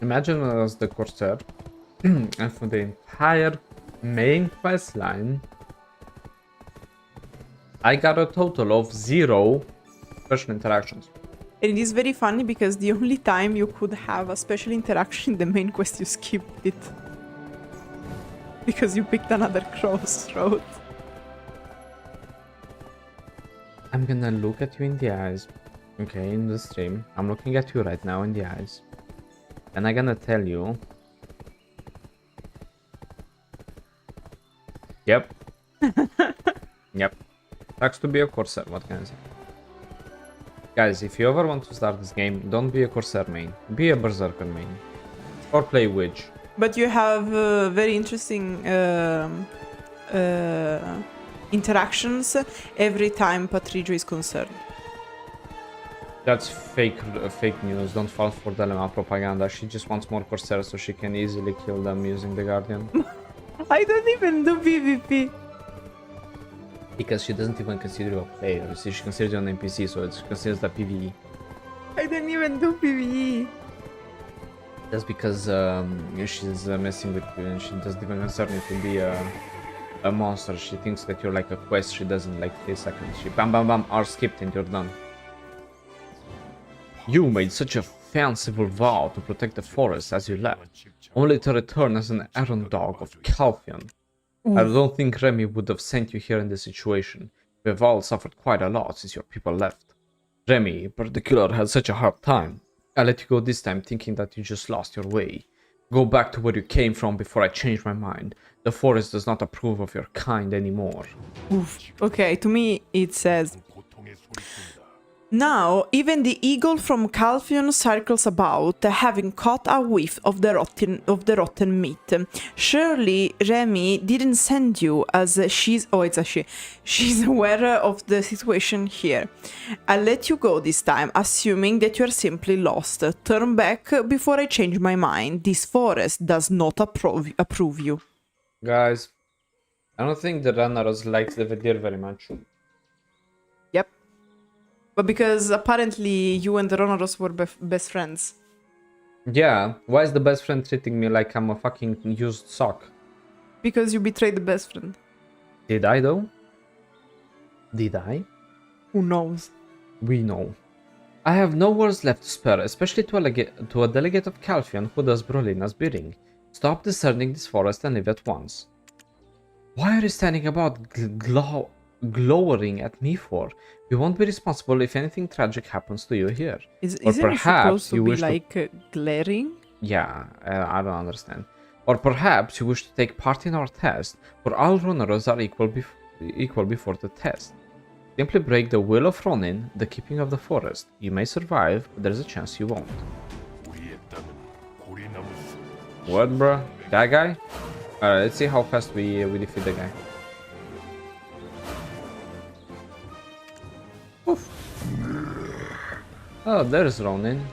Imagine as the Corsair, and for the entire main quest line, I got a total of 0 special interactions. And it is very funny because the only time you could have a special interaction in the main quest, you skipped it. Because you picked another crossroad. I'm gonna look at you in the eyes, okay, in the stream. I'm looking at you right now in the eyes. And I'm gonna tell you... Yep. Yep. Sucks to be a Corsair, what can I say? Guys, if you ever want to start this game, don't be a Corsair main. Be a Berserker main. Or play Witch. But you have very interesting interactions every time Patricio is concerned. That's fake news. Don't fall for the Lema propaganda. She just wants more Corsair so she can easily kill them using the Guardian. I don't even do PvP. Because she doesn't even consider you a player. You see, she considers you an NPC, so she considers that PvE. I don't even do PvE. That's because she's messing with you and she doesn't even concern you to be a monster. She thinks that you're like a quest. She doesn't like 3 seconds. She bam bam bam are skipped and you're done. You made such a fanciful vow to protect the forest as you left, only to return as an errand dog of Calpheon. I don't think Remy would have sent you here in this situation. We've all suffered quite a lot since your people left. Remy, in particular, had such a hard time. I let you go this time thinking that you just lost your way. Go back to where you came from before I change my mind. The forest does not approve of your kind anymore. Oof. Okay, to me it says... Now, even the eagle from Calpheon circles about, having caught a whiff of the rotten meat. Surely Remy didn't send you, as she's... Oh, it's a she. She's aware of the situation here. I'll let you go this time, assuming that you're simply lost. Turn back before I change my mind. This forest does not approve you. Guys, I don't think the Ronaros likes the Vedir very much. Yep. But because apparently you and the Ronaros were best friends. Yeah, why is the best friend treating me like I'm a fucking used sock? Because you betrayed the best friend. Did I though? Did I? Who knows? We know. I have no words left to spare, especially to a delegate of Calpheon who does Brolina's bidding. Stop discerning this forest and leave at once. Why are you standing about glowering at me for? We won't be responsible if anything tragic happens to you here. Isn't it supposed to be like glaring? Yeah, I don't understand. Or perhaps you wish to take part in our test, where all Ronaros are equal before the test. Simply break the will of Ronin, the keeping of the forest. You may survive, but there's a chance you won't. What, bruh? That guy? Alright, let's see how fast we defeat the guy. Oof. Oh, there's Ronin.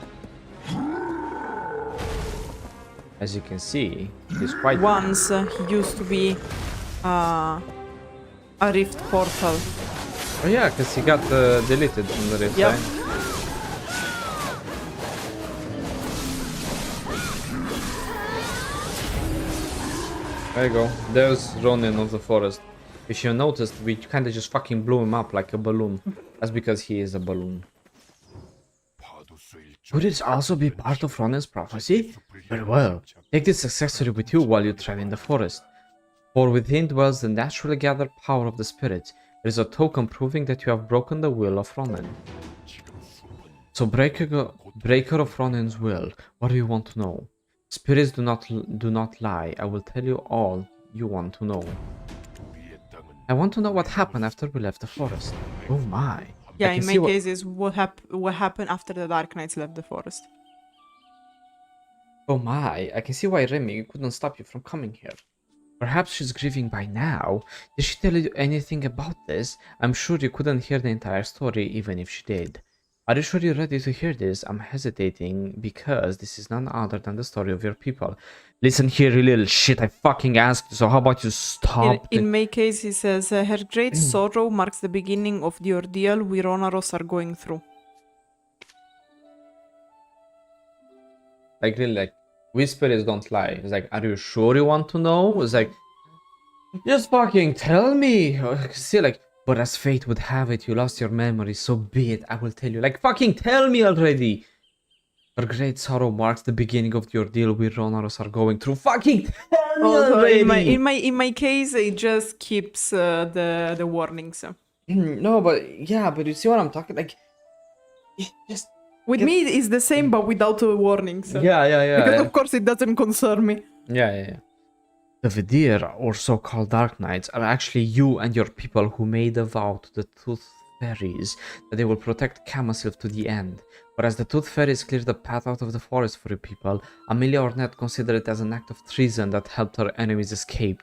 As you can see, he's quite... Once he used to be a rift portal. Oh yeah, because he got deleted from the rift, yep. Right? There you go. There's Ronin of the forest. If you noticed, we kind of just fucking blew him up like a balloon. That's because he is a balloon. Could this also be part of Ronin's prophecy? Very well. Take this accessory with you while you tread in the forest. For within dwells the naturally gathered power of the spirits. There is a token proving that you have broken the will of Ronin. So, breaker of Ronin's will, what do you want to know? Spirits do not lie. I will tell you all you want to know. I want to know what happened after we left the forest. Oh my. Yeah, I in can my see case is what happened after the Dark Knights left the forest. Oh my, I can see why Remy couldn't stop you from coming here. Perhaps she's grieving by now. Did she tell you anything about this? I'm sure you couldn't hear the entire story even if she did. Are you sure you're ready to hear this? I'm hesitating because this is none other than the story of your people. Listen here, you little shit, I fucking asked you, so how about you stop? In my case, he says, her great sorrow marks the beginning of the ordeal we Ronaros are going through. Like really, like whispers don't lie. It's like, are you sure you want to know? It's like, just fucking tell me. See, like, but as fate would have it, you lost your memory, so be it. I will tell you. Like, fucking tell me already. Her great sorrow marks the beginning of the ordeal we Ronaros are going through. Fucking tell me already. In my case, it just keeps the warnings. No, but yeah, but you see what I'm talking? Like, just With me, it's the same, but without warnings. yeah. Because of course it doesn't concern me. Yeah. The Vidir, or so-called Dark Knights, are actually you and your people who made a vow to the Tooth Fairies that they will protect Kamasylve to the end. But as the Tooth Fairies cleared the path out of the forest for your people, Amelia Ornette considered it as an act of treason that helped her enemies escape.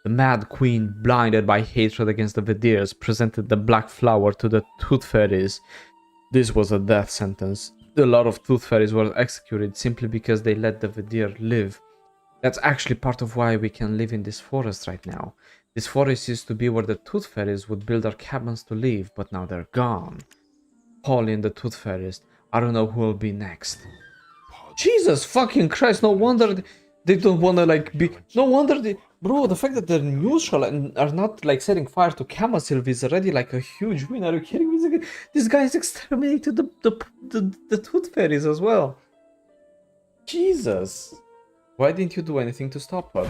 The Mad Queen, blinded by hatred against the Vidirs, presented the Black Flower to the Tooth Fairies. This was a death sentence. A lot of Tooth Fairies were executed simply because they let the Vidir live. That's actually part of why we can live in this forest right now. This forest used to be where the Tooth Fairies would build their cabins to live, but now they're gone. Polly and the Tooth Fairies. I don't know who will be next. Jesus fucking Christ, no wonder they don't wanna like be. No wonder they. Bro, the fact that they're neutral and are not like setting fire to Kamasylve is already like a huge win. Are you kidding me? This guy's exterminated the Tooth Fairies as well. Jesus. Why didn't you do anything to stop her?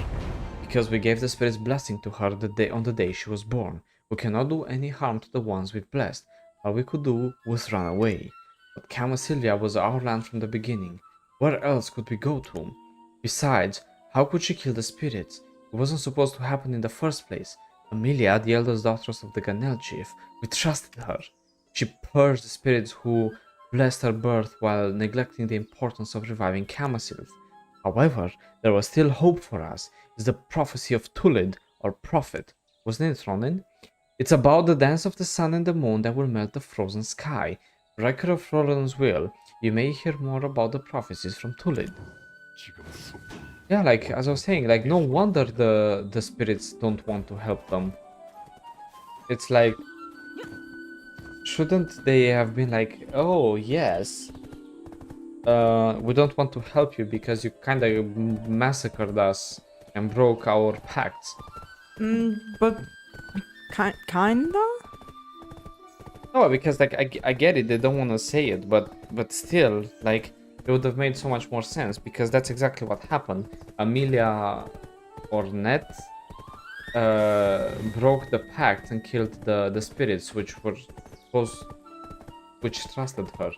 Because we gave the spirit's blessing to her on the day she was born. We cannot do any harm to the ones we've blessed. All we could do was run away. But Kamasylvia was our land from the beginning. Where else could we go to? Besides, how could she kill the spirits? It wasn't supposed to happen in the first place. Amelia, the eldest daughter of the Ganel chief, we trusted her. She purged the spirits who blessed her birth while neglecting the importance of reviving Kamasylve. However, there was still hope for us. It's the prophecy of Tulid, or prophet. Wasn't it, Ronin? It's about the dance of the sun and the moon that will melt the frozen sky. Breaker of Ronin's will, you may hear more about the prophecies from Tulid. Yeah, like, as I was saying, like, no wonder the spirits don't want to help them. It's like, shouldn't they have been like, oh, yes, we don't want to help you because you kind of massacred us and broke our pacts. But kinda? No, because like I get it, they don't want to say it, but still, like, it would have made so much more sense because that's exactly what happened. Amelia Ornette broke the pact and killed the spirits which trusted her.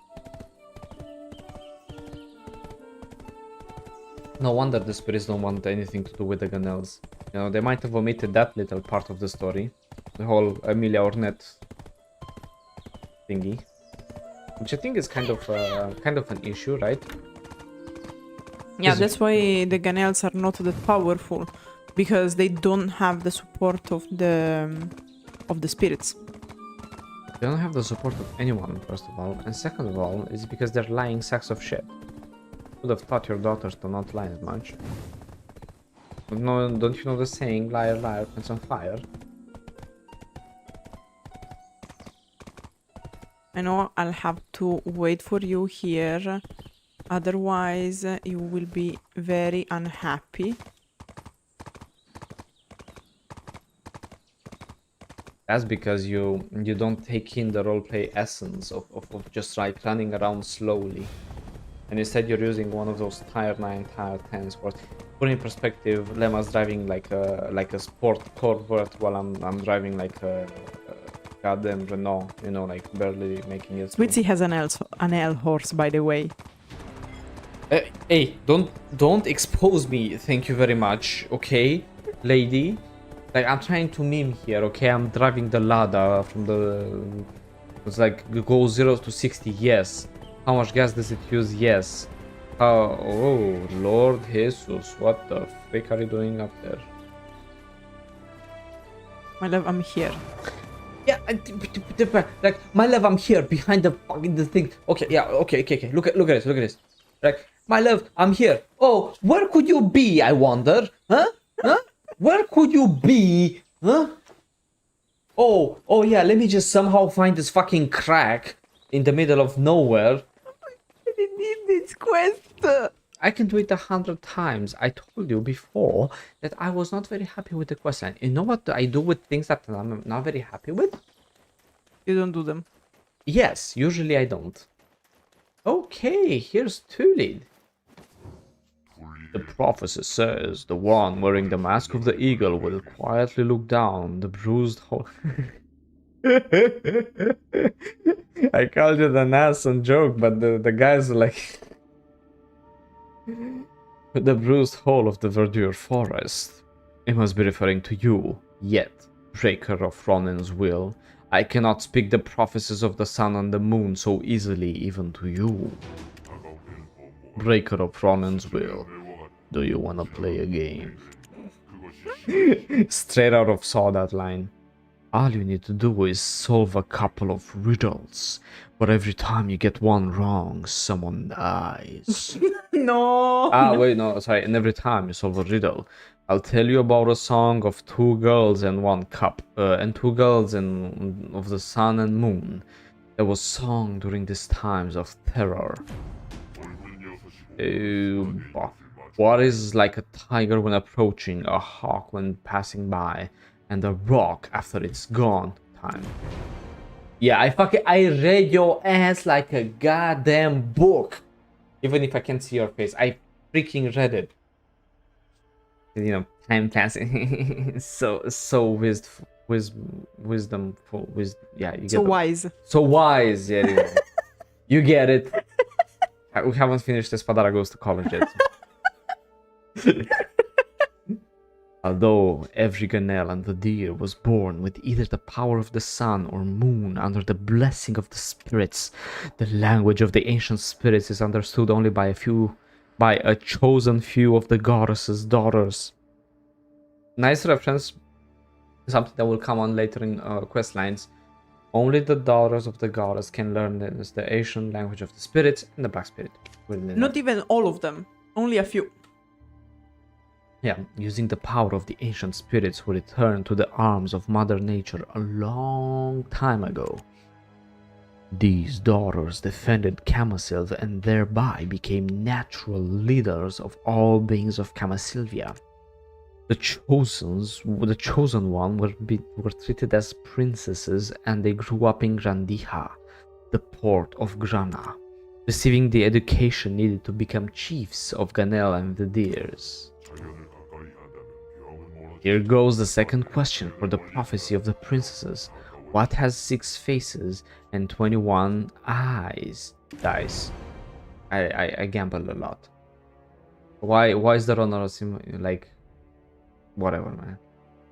No wonder the spirits don't want anything to do with the Ganels. You know, they might have omitted that little part of the story. The whole Amelia Ornette thingy. Which I think is kind of an issue, right? Yeah, that's why the Ganels are not that powerful. Because they don't have the support of the spirits. They don't have the support of anyone, first of all. And second of all, it's because they're lying sacks of shit. Would have taught your daughters to not lie as much. But no, don't you know the saying, liar, liar, pants on fire? I know I'll have to wait for you here. Otherwise, you will be very unhappy. That's because you don't take in the roleplay essence of just like running around slowly. And instead you're using one of those tier 9, tier 10 sports. Put in perspective, Lema's driving like a sport Corvette while I'm driving like a goddamn Renault, you know, like barely making it. Swittzy has an L horse, by the way. Hey, don't expose me, thank you very much, okay, lady? Like, I'm trying to meme here, okay? I'm driving the Lada from the... It's like, go 0 to 60, yes. How much gas does it use? Yes. Oh, Lord Jesus, what the frick are you doing up there? My love, I'm here. Yeah, like, my love, I'm here, behind the fucking the thing. Okay, yeah, okay. Look at this. Like, my love, I'm here. Oh, where could you be, I wonder? Huh? Where could you be? Huh? Oh yeah, let me just somehow find this fucking crack in the middle of nowhere. I didn't need this quest. I can do it 100 times. I told you before that I was not very happy with the quest line. You know what I do with things that I'm not very happy with? You don't do them. Yes, usually I don't. Okay, here's Tulid. The prophecy says the one wearing the mask of the eagle will quietly look down the bruised hole. I called it an ass and joke, but the guys are like... The bruised hole of the verdure forest. It must be referring to you, yet, breaker of Ronin's will. I cannot speak the prophecies of the sun and the moon so easily even to you. Breaker of Ronin's will. Do you wanna play a game? Straight out of Saw that line. All you need to do is solve a couple of riddles, but every time you get one wrong, someone dies. No. Wait, no, sorry. And every time you solve a riddle, I'll tell you about a song of two girls and one cup, and two girls and of the sun and moon that was sung during these times of terror. What is like a tiger when approaching, a hawk when passing by, and a rock after it's gone time? Yeah, I read your ass like a goddamn book. Even if I can't see your face, I freaking read it. You know, time passing. so wisdomful, yeah, you get So it. wise. So wise, yeah. You get it. We haven't finished Espadara Goes to College yet. Although every Ganel and the deer was born with either the power of the sun or moon under the blessing of the spirits, the language of the ancient spirits is understood only by a chosen few of the goddess's daughters. Nice reference, something that will come on later in quest lines. Only the daughters of the goddess can learn the ancient language of the spirits and the black spirit. Not even all of them. Only a few. Yeah, using the power of the ancient spirits who returned to the arms of Mother Nature a long time ago. These daughters defended Kamasylve and thereby became natural leaders of all beings of Kamasylvia. The chosen one were treated as princesses, and they grew up in Grandiha, the port of Grana, receiving the education needed to become chiefs of Ganel and the Deers. Here goes the second question for the prophecy of the princesses. What has 6 faces and 21 eyes? Guys, I gamble a lot. Why is the Ronaros like... Whatever, man.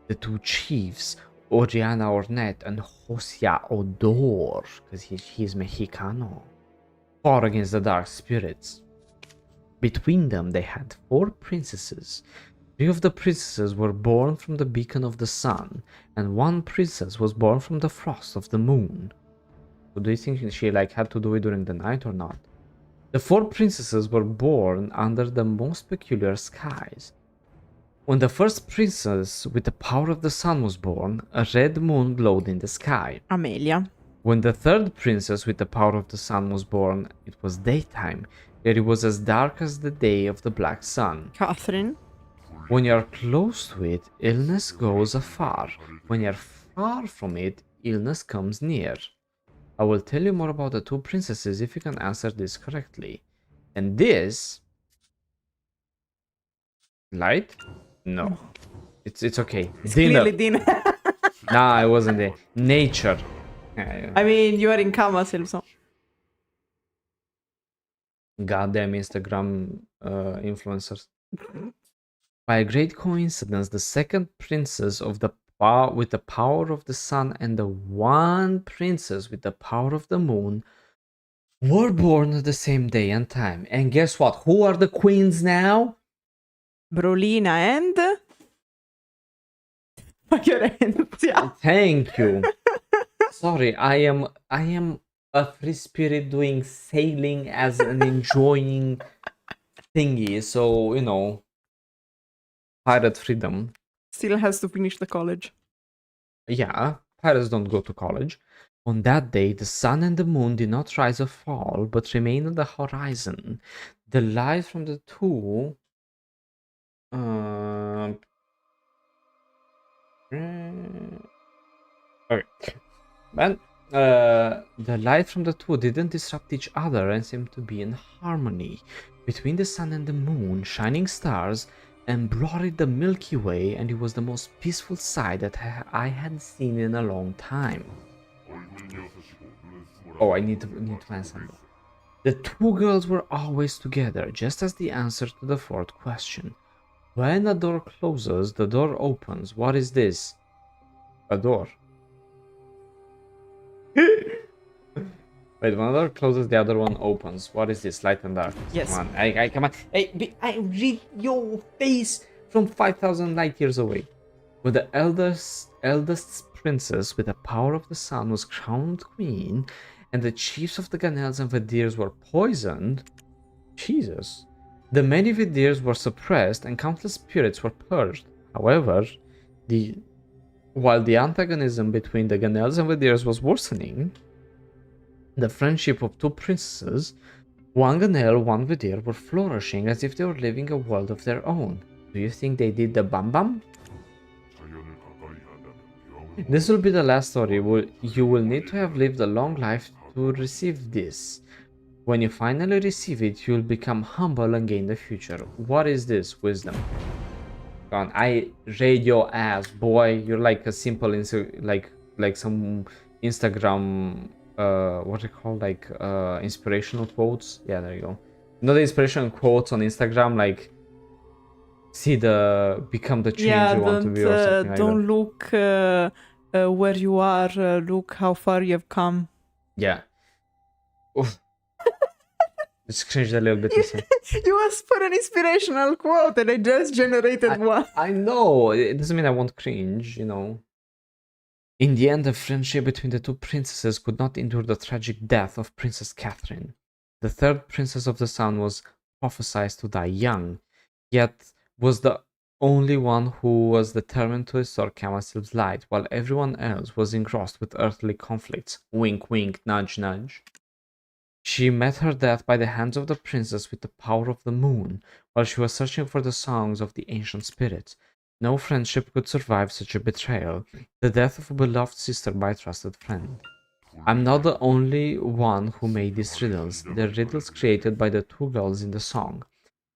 The 2 chiefs, Oriana Ornet and Rhasia Odor, because he's Mexicano, fought against the dark spirits. Between them, they had 4 princesses. 3 of the princesses were born from the beacon of the sun, and 1 princess was born from the frost of the moon. So do you think she had to do it during the night or not? The 4 princesses were born under the most peculiar skies. When the first princess with the power of the sun was born, a red moon glowed in the sky. Amelia. When the third princess with the power of the sun was born, it was daytime, yet it was as dark as the day of the black sun. Catherine. When you are close to it, illness goes afar. When you are far from it, illness comes near. I will tell you more about the 2 princesses if you can answer this correctly. And this... Light? No. It's okay. It's Dinner. clearly dinner. Nah, it wasn't there. Nature. I mean, you are in Kamasylve, so... Goddamn Instagram influencers. By a great coincidence, the second princess of the with the power of the sun and the one princess with the power of the moon were born at the same day and time. And guess what? Who are the queens now? Brolina and Fiorenza. Thank you. Sorry, I am a free spirit doing sailing as an enjoying thingy. So, you know, pirate freedom. Still has to finish the college. Yeah, pirates don't go to college. On that day, the sun and the moon did not rise or fall, but remained on the horizon. The light from the two okay. Man, the light from the two didn't disrupt each other and seemed to be in harmony. Between the sun and the moon, shining stars embroidered the Milky Way, and it was the most peaceful sight that I had seen in a long time. Oh, I need to answer that. The two girls were always together, just as the answer to the fourth question. When a door closes, the door opens. What is this? A door. Wait, one door closes, the other one opens. What is this? Light and dark. Yes. Come on, come on. Hey, I read your face from 5,000 light years away. When the eldest princess with the power of the sun was crowned queen, and the chiefs of the Ganels and Vadirs were poisoned, Jesus, the many Vadirs were suppressed and countless spirits were purged. However, while the antagonism between the Ganels and Vadirs was worsening, the friendship of two princesses, one Ganel, one Vadir, were flourishing as if they were living a world of their own. Do you think they did the bam bam? This will be the last story. You will need to have lived a long life to receive this. When you finally receive it, you will become humble and gain the future. What is this? Wisdom. God, I read your ass, boy. You're like a simple, like some Instagram, what do you call, like, inspirational quotes? Yeah, there you go. You know the inspirational quotes on Instagram, like, become the change you want to be, or something like don't that. look where you are, look how far you've come. Yeah. Oof. Just cringed a little bit. You asked for an inspirational quote and I just generated one. I know. It doesn't mean I won't cringe, you know. In the end, the friendship between the two princesses could not endure the tragic death of Princess Catherine. The third princess of the sun was prophesied to die young, yet was the only one who was determined to restore Kamasylve's light, while everyone else was engrossed with earthly conflicts. Wink, wink, nudge, nudge. She met her death by the hands of the princess with the power of the moon, while she was searching for the songs of the ancient spirits. No friendship could survive such a betrayal, the death of a beloved sister by a trusted friend. I'm not the only one who made these riddles. They're riddles created by the two girls in the song.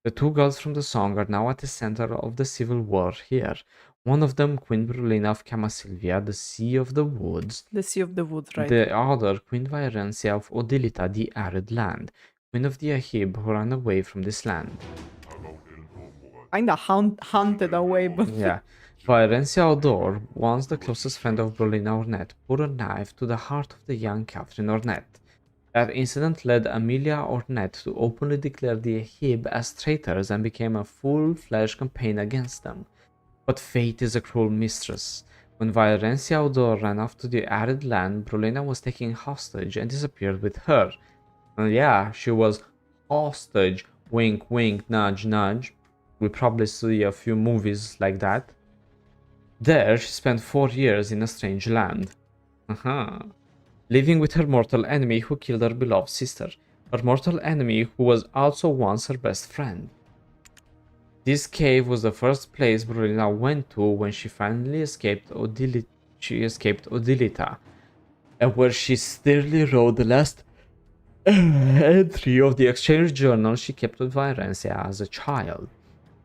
The two girls from the song are now at the center of the civil war here. One of them, Queen Brulina of Kamasylvia, the Sea of the Woods. The Sea of the Woods, right. The other, Queen Vairencia of Odilita, the Arid Land. Queen of the Ahib who ran away from this land. Kinda hunted away, but... Yeah. Vairencia Odor, once the closest friend of Brolina Ornette, put a knife to the heart of the young Catherine Ornette. That incident led Amelia Ornette to openly declare the Ahib as traitors and became a full-fledged campaign against them. But fate is a cruel mistress. When Vairencia Odor ran off to the arid land, Brolina was taken hostage and disappeared with her. And yeah, she was hostage. Wink, wink, nudge, nudge. We probably see a few movies like that. There, she spent 4 years in a strange land. Living with her mortal enemy who killed her beloved sister. Her mortal enemy who was also once her best friend. This cave was the first place Brolina went to when she finally escaped Odilita, and where she steadily wrote the last entry of the exchange journal she kept with Vairencia as a child.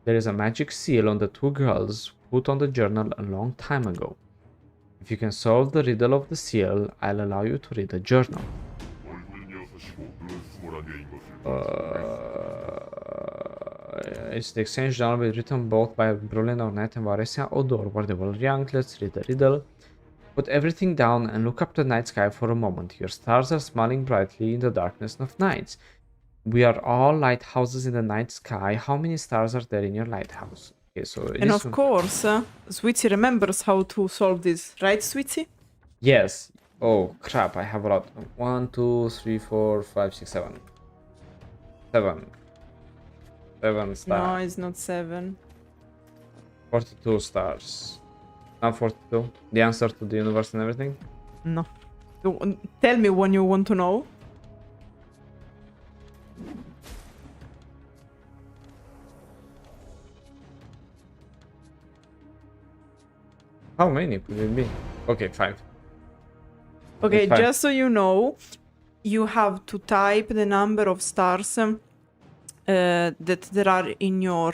There is a magic seal on the two girls put on the journal a long time ago. If you can solve the riddle of the seal, I'll allow you to read the journal. It's the exchange journal written both by Brolin Ornette and Rhasia Odor, where they were young. Let's read the riddle. Put everything down and look up the night sky for a moment. Your stars are smiling brightly in the darkness of nights. We are all lighthouses in the night sky. How many stars are there in your lighthouse? Okay, so And of course, Swittzy remembers how to solve this, right, Swittzy? yes. Oh crap! I have a lot. 1, 2, 3, 4, 5, 6, 7. 7 No, stars. it's not 7. 42 stars. Not 42. The answer to the universe and everything. No. Tell me when you want to know. How many could it be? Okay, 5. Okay, It's fine. just so you know, you have to type the number of stars that there are in your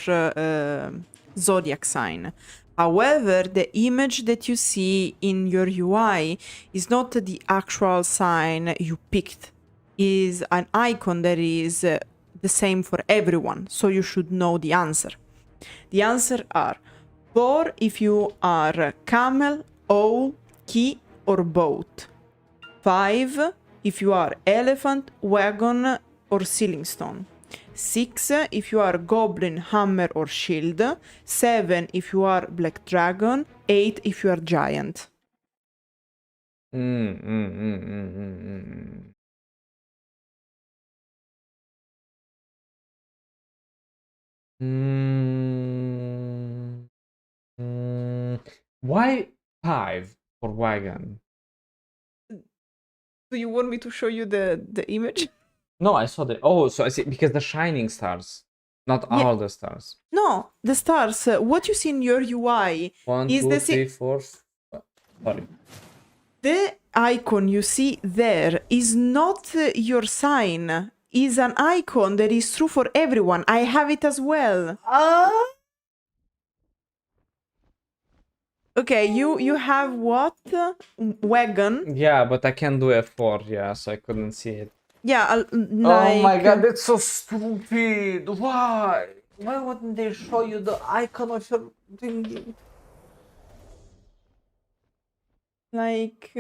zodiac sign. However, the image that you see in your UI is not the actual sign you picked. Is an icon that is the same for everyone, so you should know the answer. The answer are 4 if you are camel, owl, key, or boat. 5 if you are elephant, wagon, or ceiling stone. 6 if you are goblin, hammer, or shield. 7 if you are black dragon. 8 if you are giant. Why 5 for wagon? Do you want me to show you the image? No, I saw the. Oh, so I see because the shining stars, not Yeah. all the stars. No, the stars. What you see in your UI 1, is 2, the 3, 4. Sorry. The icon you see there is not your sign. Is an icon that is true for everyone. I have it as well. Okay, you have what? Wagon. Yeah, but I can do F4. Yeah, so I couldn't see it. Yeah, Oh my like. god, that's so stupid! Why? Why wouldn't they show you the icon of your thingy? Like.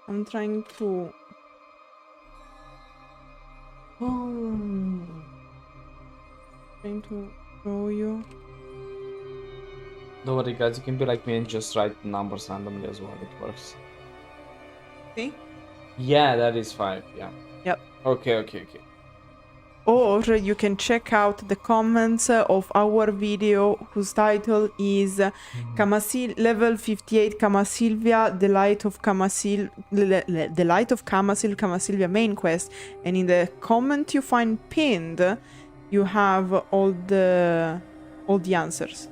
I'm trying to. Trying to show you. Don't worry, guys. You can be like me and just write numbers randomly as well. It works. See? Yeah, that is 5. Yeah. Yep. Okay. Or you can check out the comments of our video whose title is level 58 Kamasylvia, the Light of Kamasylve, the Light of Kamasylvia main quest, and in the comment you find pinned, you have all the answers.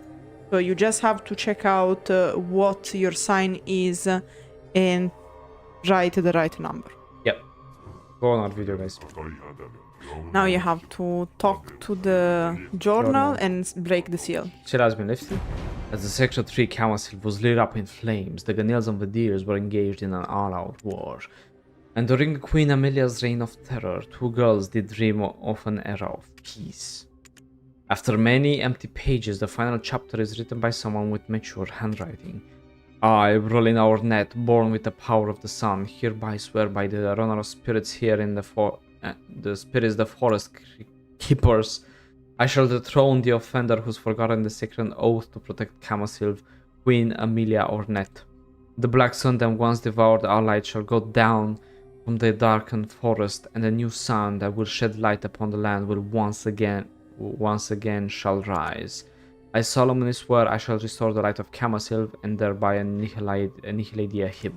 So you just have to check out what your sign is and write the right number. Yep. Go on our video, guys. Now you have to talk to the journal and break the seal. Shit has been lifted. As the Sector 3 Kamasylve was lit up in flames, the Ganils and Vadirs were engaged in an all-out war. And during Queen Amelia's reign of terror, 2 girls did dream of an era of peace. After many empty pages, the final chapter is written by someone with mature handwriting. I, Brolin Ornette, born with the power of the sun, hereby swear by the Ronaros spirits here in the forest keepers, I shall dethrone the offender who's forgotten the sacred oath to protect Kamasylve, Queen Amelia Ornette. The black sun that once devoured our light shall go down from the darkened forest, and a new sun that will shed light upon the land will once again shall rise. I solemnly swear I shall restore the light of Kamasylve and thereby annihilate the Ahib.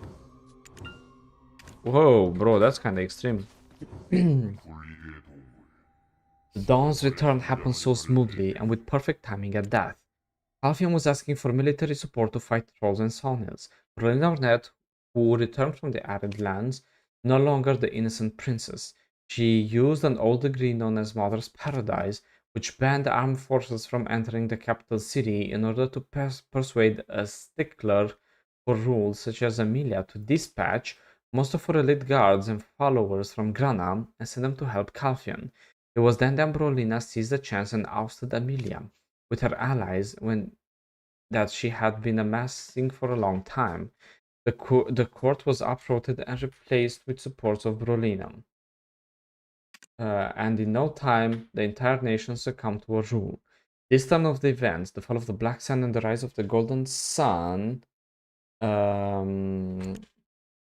Whoa, bro, that's kinda extreme. The Dawn's return happened so smoothly and with perfect timing at that. Calpheon was asking for military support to fight trolls and sawmills. Ronin Ornette, who returned from the arid lands, no longer the innocent princess. She used an old degree known as Mother's Paradise, which banned the armed forces from entering the capital city in order to persuade a stickler for rules such as Amelia to dispatch most of her elite guards and followers from Grana and send them to help Calpheon. It was then that Brolina seized the chance and ousted Amelia with her allies that she had been amassing for a long time. The court was uprooted and replaced with supports of Brolina. And in no time, the entire nation succumbed to her rule. This turn of the events, the fall of the Black Sun and the rise of the Golden Sun,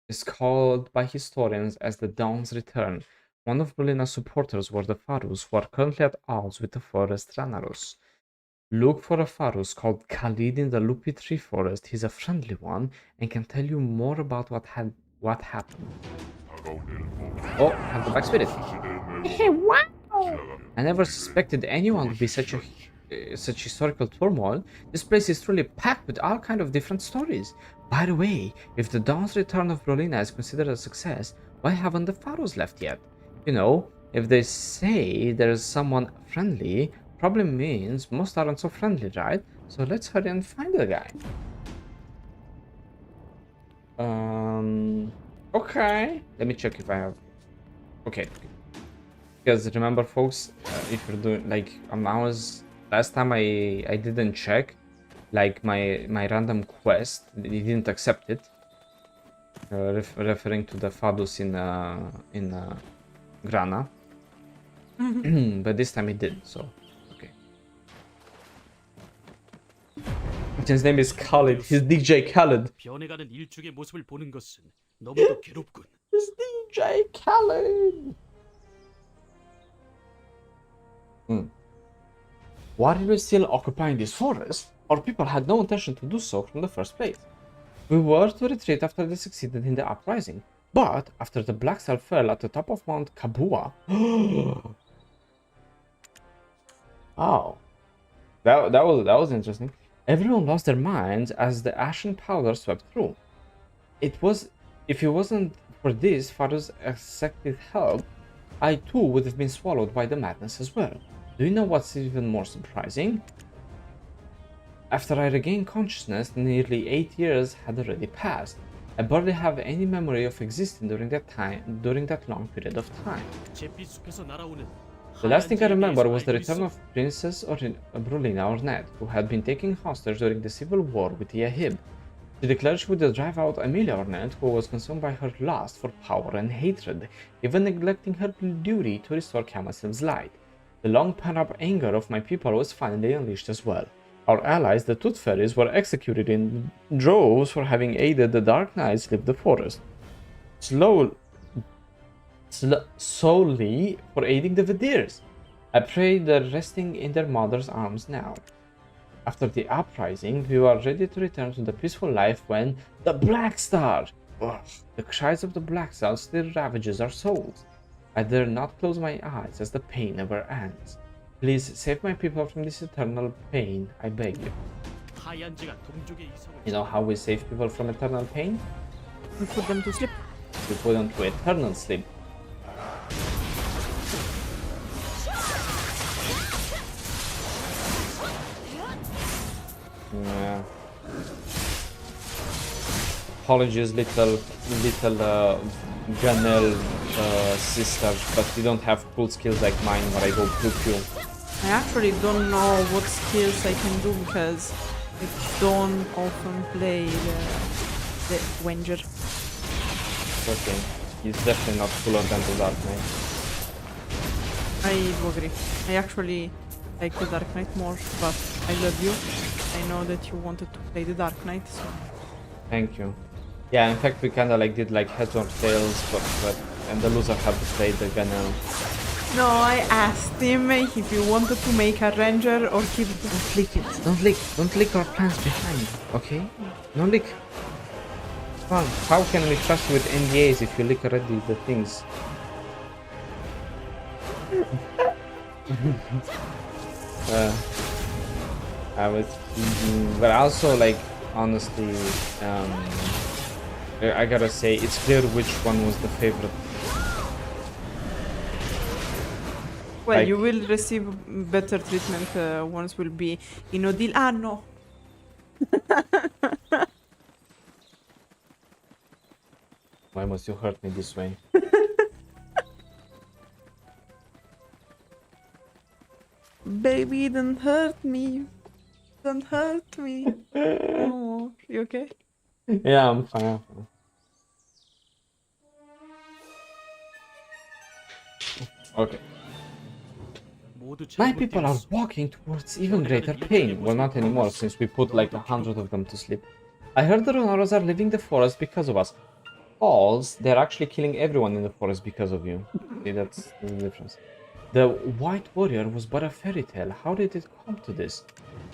is called by historians as the Dawn's Return. One of Brolina's supporters were the Fadus, who are currently at odds with the forest Ronaros. Look for a Fadus called Khalid in the Lupi Tree Forest. He's a friendly one and can tell you more about what happened. Oh, have the Black Spirit. Wow! I never suspected anyone would be such historical turmoil. This place is truly packed with all kind of different stories. By the way, if the Dawn's Return of Brolina is considered a success, why haven't the Pharaohs left yet? You know, if they say there's someone friendly, probably means most aren't so friendly, right? So let's hurry and find the guy. Okay. Let me check if I have... Okay. Because remember, folks, if you're doing, like, last time I didn't check, like, my random quest, it didn't accept it. Referring to the Fadus in Grana. But this time it did, so okay. His name is Khalid. He's DJ Khalid. 변해가는 일죽의 모습을 보는 것은 너무도 괴롭군. It's DJ Khalid. Why are we still occupying this forest? Our people had no intention to do so from the first place. We were to retreat after they succeeded in the uprising, but after the Black Star fell at the top of Mount Kabua... Oh, that was interesting. Everyone lost their minds as the ashen powder swept through. If it wasn't for this Fadus accepted help, I too would have been swallowed by the madness as well. Do you know what's even more surprising? After I regained consciousness, nearly 8 years had already passed. I barely have any memory of existing during that long period of time. The last thing I remember was the return of Princess Brolina Ornette, who had been taken hostage during the civil war with Yahib. She declared she would drive out Amelia Ornette, who was consumed by her lust for power and hatred, even neglecting her duty to restore Kamasylve's light. The long pent-up anger of my people was finally unleashed as well. Our allies, the Tooth Fairies, were executed in droves for having aided the Dark Knights leave the forest. Solely for aiding the Vidirs. I pray they're resting in their mother's arms now. After the uprising, we were ready to return to the peaceful life when the Black Star! Ugh, the cries of the Black Star still ravages our souls. I dare not close my eyes as the pain never ends. Please save my people from this eternal pain, I beg you. You know how we save people from eternal pain? We put them to sleep. We put them to eternal sleep. Yeah. Apologies, little Ganel sister, but you don't have cool skills like mine where I go pew pew. I actually don't know what skills I can do because I don't often play the Wenger. Okay, he's definitely not cooler than the Dark Knight. I do agree. I actually like the Dark Knight more, but I love you. I know that you wanted to play the Dark Knight, so... Thank you. Yeah, in fact we kinda like did like heads or tails, but and the loser had to play the Ganel. No, I asked him if you wanted to make a ranger or keep... Don't lick it. Don't lick our plans behind, okay? Don't lick. Come on, how can we trust you with NDAs if you lick already the things? But also like, honestly, I gotta say, it's clear which one was the favorite. Well, Like, you will receive better treatment once will be in Odile. Ah, no. why must you hurt me this way? baby, don't hurt me. Don't hurt me. Oh, you okay? Yeah, I'm fine. I'm fine. Okay. 모두 My people are 잘못되었어. walking towards even greater pain. Well, not anymore, since we put like 100 of them to sleep. I heard the Ronaros are leaving the forest because of us. False, they're actually killing everyone in the forest because of you. See, that's the difference. The White Warrior was but a fairy tale. How did it come to this?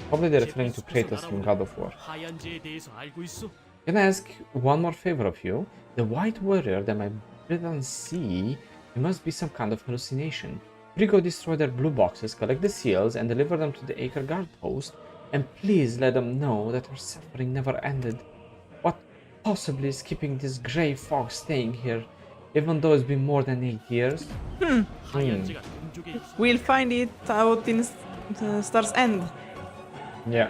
Probably they're referring to Kratos from God of War. 하얀 재에 대해서 알고 있어? Can I ask one more favor of you? The White Warrior that my brethren see, it must be some kind of hallucination. Please go destroy their blue boxes, collect the seals, and deliver them to the Acre Guard post. And please let them know that our suffering never ended. What possibly is keeping this grey fog staying here, even though it's been more than 8 years? 하얀 재가 동족에 있어. We'll find it out in Star's End. Yeah.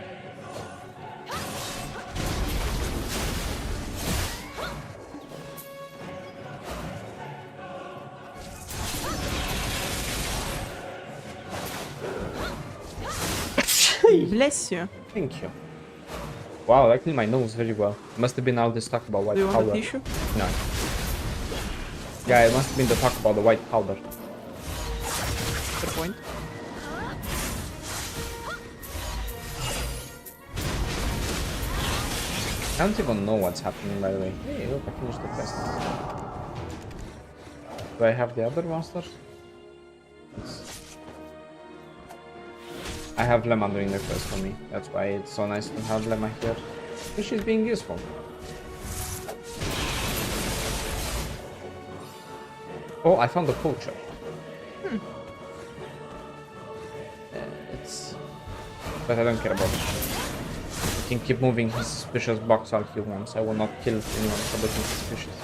Bless you. Thank you. Wow, that cleaned my nose very well. Must have been all this talk about white Do you want a powder. tissue? No. Yeah, it must have been the talk about the white powder. Fair point. I don't even know what's happening, by the way. Hey, look, I finished the quest. Do I have the other monsters? Yes. I have Lema doing the quest for me. That's why it's so nice to have Lema here. So she's being useful. Oh, I found the poacher. It's... But I don't care about it. He can keep moving his suspicious box all he wants. I will not kill anyone for looking suspicious.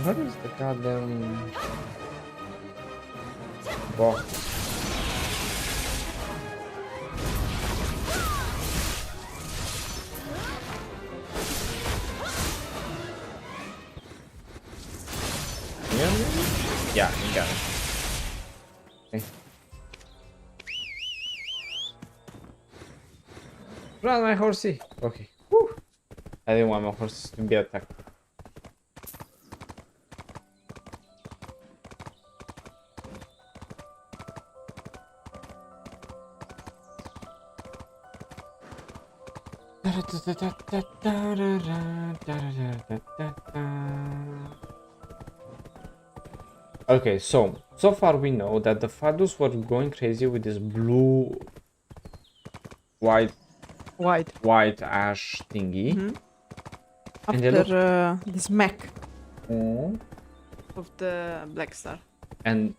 What is the goddamn box? Yeah, you got it. Okay. Run, my horsey! Okay. Whew. I didn't want my horses to be attacked. Okay, so far we know that the Fadus were going crazy with this blue, white ash thingy. And they After this mech Oh. of the Black Star. And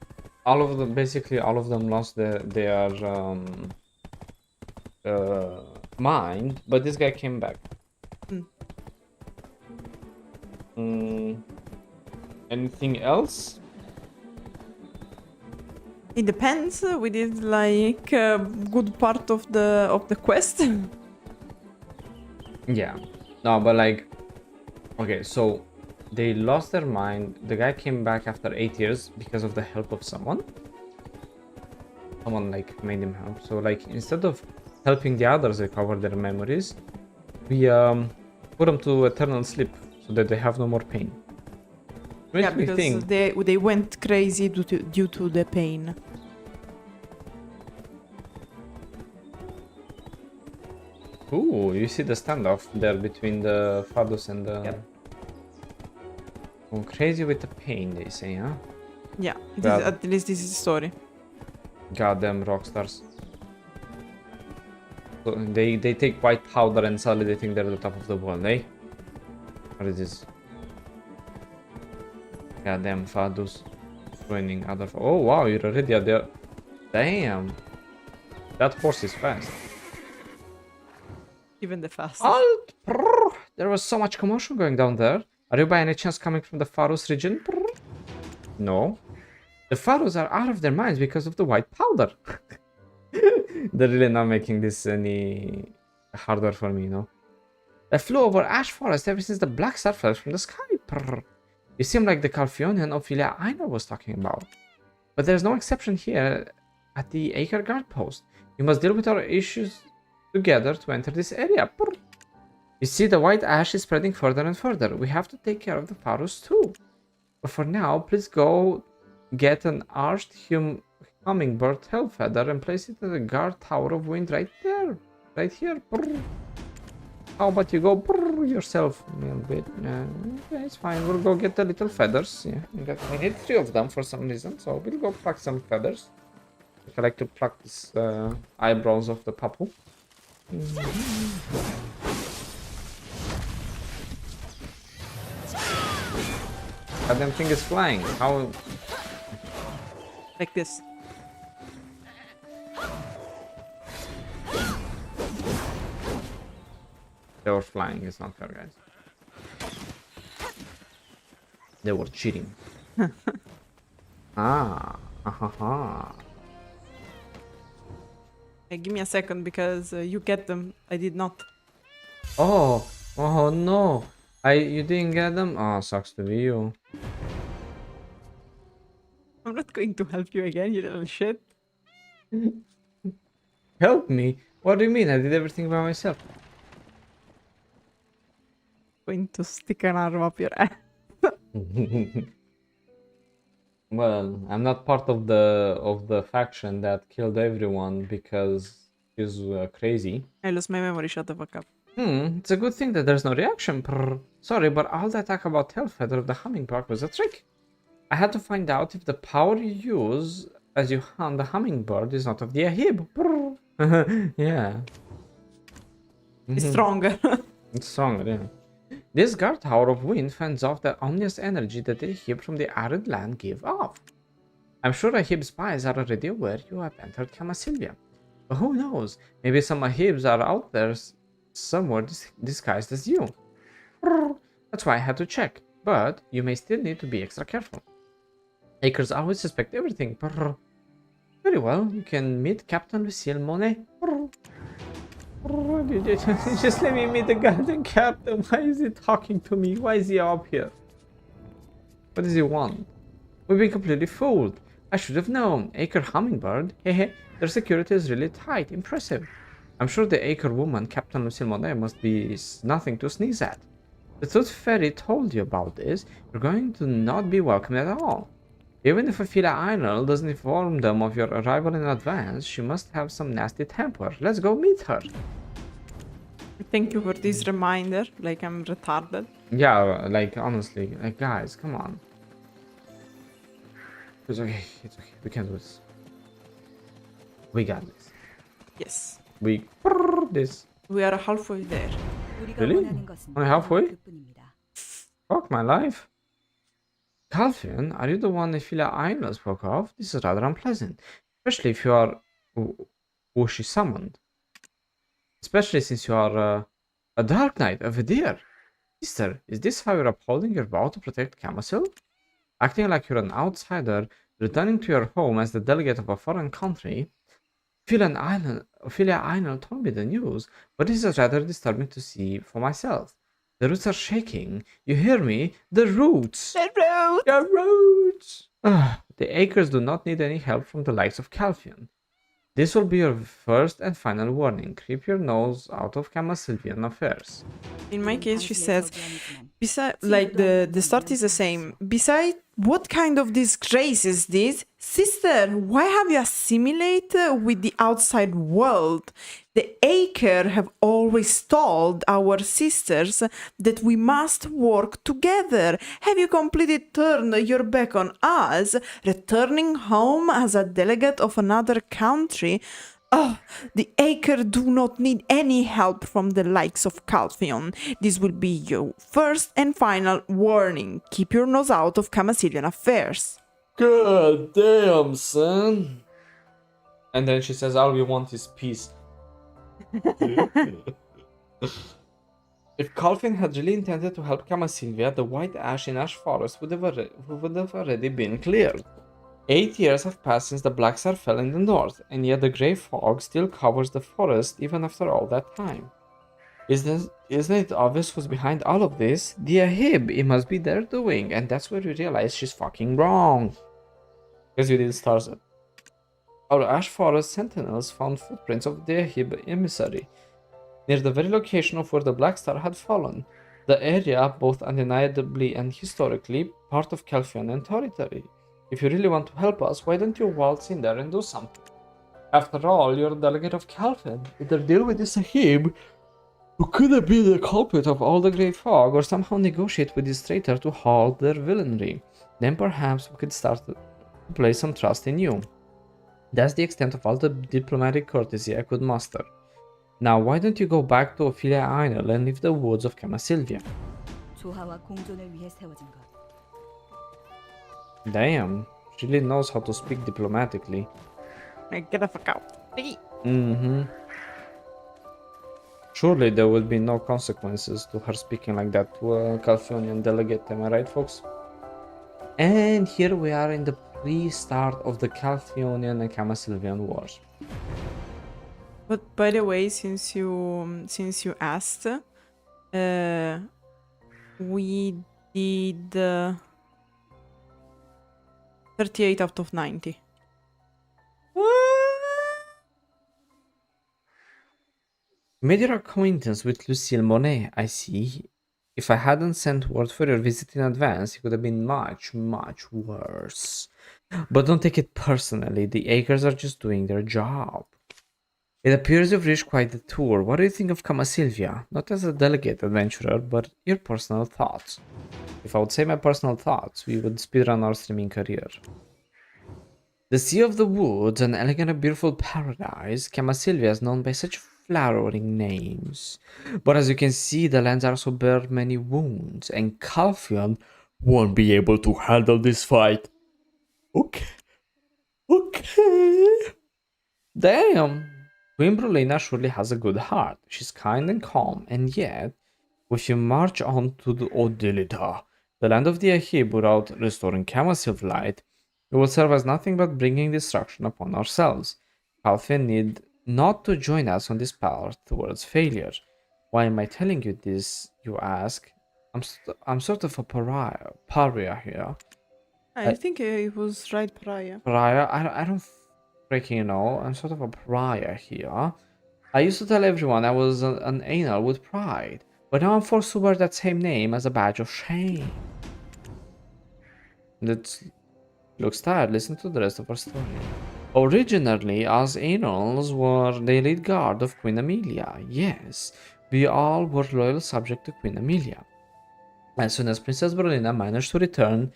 all of them, basically all of them lost their mind, but this guy came back. Anything else? It depends. We did like a good part of the quest. Yeah. No, but like, okay, so they lost their mind. The guy came back after 8 years because of the help of someone. Someone like made him help. So like instead of helping the others recover their memories, we put them to eternal sleep so that they have no more pain. Makes Yeah, me because think. they went crazy due to the pain. Ooh, you see the standoff there between the Fadus and the... Yep. Going crazy with the pain, they say, huh? Yeah, Well- at least this is the story. Goddamn rock stars. So they take white powder and suddenly they think they're the top of the world, eh? What is this? Goddamn Fadus. Joining other... Oh wow, you're already at the... Damn! That horse is fast. Even the fastest. Halt! Prrr. There was so much commotion going down there. Are you by any chance coming from the Fadus region? Prrr. No. The Fadus are out of their minds because of the white powder. They're really not making this any harder for me, no? I flew over ash forest ever since the black star fell from the sky. Prrr. You seem like the Calpheonian Ophelia Einel was talking about. But there's no exception here at the Acre Guard post. You must deal with our issues together to enter this area. Prrr. You see, the white ash is spreading further and further. We have to take care of the Fadus too. But for now, please go get an arched hummingbird tail feather and place it at the guard tower of wind right there. Right here. Brr. How about you go brr yourself a little bit? Okay, it's fine. We'll go get the little feathers. Yeah, we need 3 of them for some reason, so we'll go pluck some feathers. I like to pluck these eyebrows of the papu. That damn thing is flying. How? Like this. They were flying. It's not fair, guys. They were cheating. Ha ha. Hey, give me a second because you get them. I did not. Oh no. You didn't get them? Oh, sucks to be you. I'm not going to help you again, you little shit. Help me? What do you mean? I did everything by myself. Going to stick an arm up your ass. Well, I'm not part of the faction that killed everyone because he's crazy. I lost my memory, shut the fuck up. It's a good thing that there's no reaction. Prrr. Sorry, but all that talk about tail feather of the hummingbird was a trick. I had to find out if the power you use as you hunt the hummingbird is not of the ahib. Yeah. It's stronger. It's stronger, yeah. This guard tower of wind fends off the ominous energy that the ahib from the arid land give off. I'm sure ahib spies are already aware you have entered Kamasylvia. But who knows? Maybe some ahibs are out there somewhere disguised as you. That's why I had to check. But you may still need to be extra careful. Acres always suspect everything. Very well, you can meet Captain Lucille Monet. Just let me meet the goddamn captain. Why is he talking to me? Why is he up here? What does he want? We've been completely fooled. I should have known. Acre Hummingbird? Hehe, their security is really tight. Impressive. I'm sure the Acre woman, Captain Lucille Monet, must be nothing to sneeze at. The Tooth Fairy told you about this. You're going to not be welcome at all. Even if Ophelia Einel doesn't inform them of your arrival in advance, she must have some nasty temper. Let's go meet her. Thank you for this reminder. Like I'm retarded. Yeah, like honestly, like guys, come on. It's okay. It's okay. We can do this. We got this. Yes. We this. We are halfway there. Really? Only halfway? Fuck my life. Calpheon, are you the one Ophelia Einel spoke of? This is rather unpleasant, especially if you are who she summoned. Especially since you are a Dark Knight, a Vidir. Sister, is this how you're upholding your vow to protect Kamasylve? Acting like you're an outsider, returning to your home as the delegate of a foreign country? Ophelia Einel told me the news, but this is rather disturbing to see for myself. The roots are shaking. You hear me? The roots! The roots! The roots! The Acres do not need any help from the likes of Calpheon. This will be your first and final warning. Keep your nose out of Kamasylvian affairs. In my case, she says, besides, like the start is the same. Besides, what kind of disgrace is this? Sister, why have you assimilated with the outside world? The Acre have always told our sisters that we must work together. Have you completely turned your back on us, returning home as a delegate of another country? Oh, the Acre do not need any help from the likes of Calpheon. This will be your first and final warning. Keep your nose out of Kamasylvian affairs. God damn, son. And then she says, all we want is peace. If Calpheon had really intended to help Kamasylvia, the white ash in Ash Forest would have already been cleared. 8 years have passed since the Black Star fell in the north, and yet the grey fog still covers the forest even after all that time. Isn't it obvious who's behind all of this? The Ahib, it must be their doing, and that's where we realize she's fucking wrong. Because you did stars it. Our Ash Forest sentinels found footprints of the Ahib emissary, near the very location of where the Black Star had fallen. The area, both undeniably and historically, part of Calpheonian territory. If you really want to help us, why don't you waltz in there and do something? After all, you're a delegate of Calpheon. Either deal with this Ahib, who could have been the culprit of all the Grey Fog, or somehow negotiate with this traitor to halt their villainy. Then perhaps we could start to place some trust in you. That's the extent of all the diplomatic courtesy I could muster. Now, why don't you go back to Ophelia Einel and leave the woods of Kamasylvia? Damn, she really knows how to speak diplomatically. Get the fuck out. Mm-hmm. Surely there will be no consequences to her speaking like that to a Calpheonian delegate, am I right, folks? And here we are in the pre-start of the Calpheonian and Kamasylvian wars. But by the way, since you asked, we did 38 out of 90. Made your acquaintance with Lucille Monet, I see. If I hadn't sent word for your visit in advance, it could have been much, much worse. But don't take it personally, the Acres are just doing their job. It appears you've reached quite the tour. What do you think of Kamasylvia? Not as a delegate adventurer, but your personal thoughts. If I would say my personal thoughts, we would speedrun our streaming career. The Sea of the Woods, an elegant and beautiful paradise, Kamasylvia is known by such flowering names. But as you can see, the lands also bear many wounds, and Calpheon won't be able to handle this fight. Okay. Damn. Queen Brulina surely has a good heart. She's kind and calm, and yet, if you march on to the Odilita, the land of the Ahib, without restoring Kamasylve light, it will serve as nothing but bringing destruction upon ourselves. Calpheon need not to join us on this path towards failure. Why am I telling you this, you ask? I'm sort of a pariah here. I think it was right, Pariah. Pariah? I don't freaking know. I'm sort of a pariah here. I used to tell everyone I was an Einel with pride, but now I'm forced to wear that same name as a badge of shame. Looks tired. Listen to the rest of our story. Originally, us Einels were the elite guard of Queen Amelia. Yes, we all were loyal subject to Queen Amelia. As soon as Princess Brulina managed to return,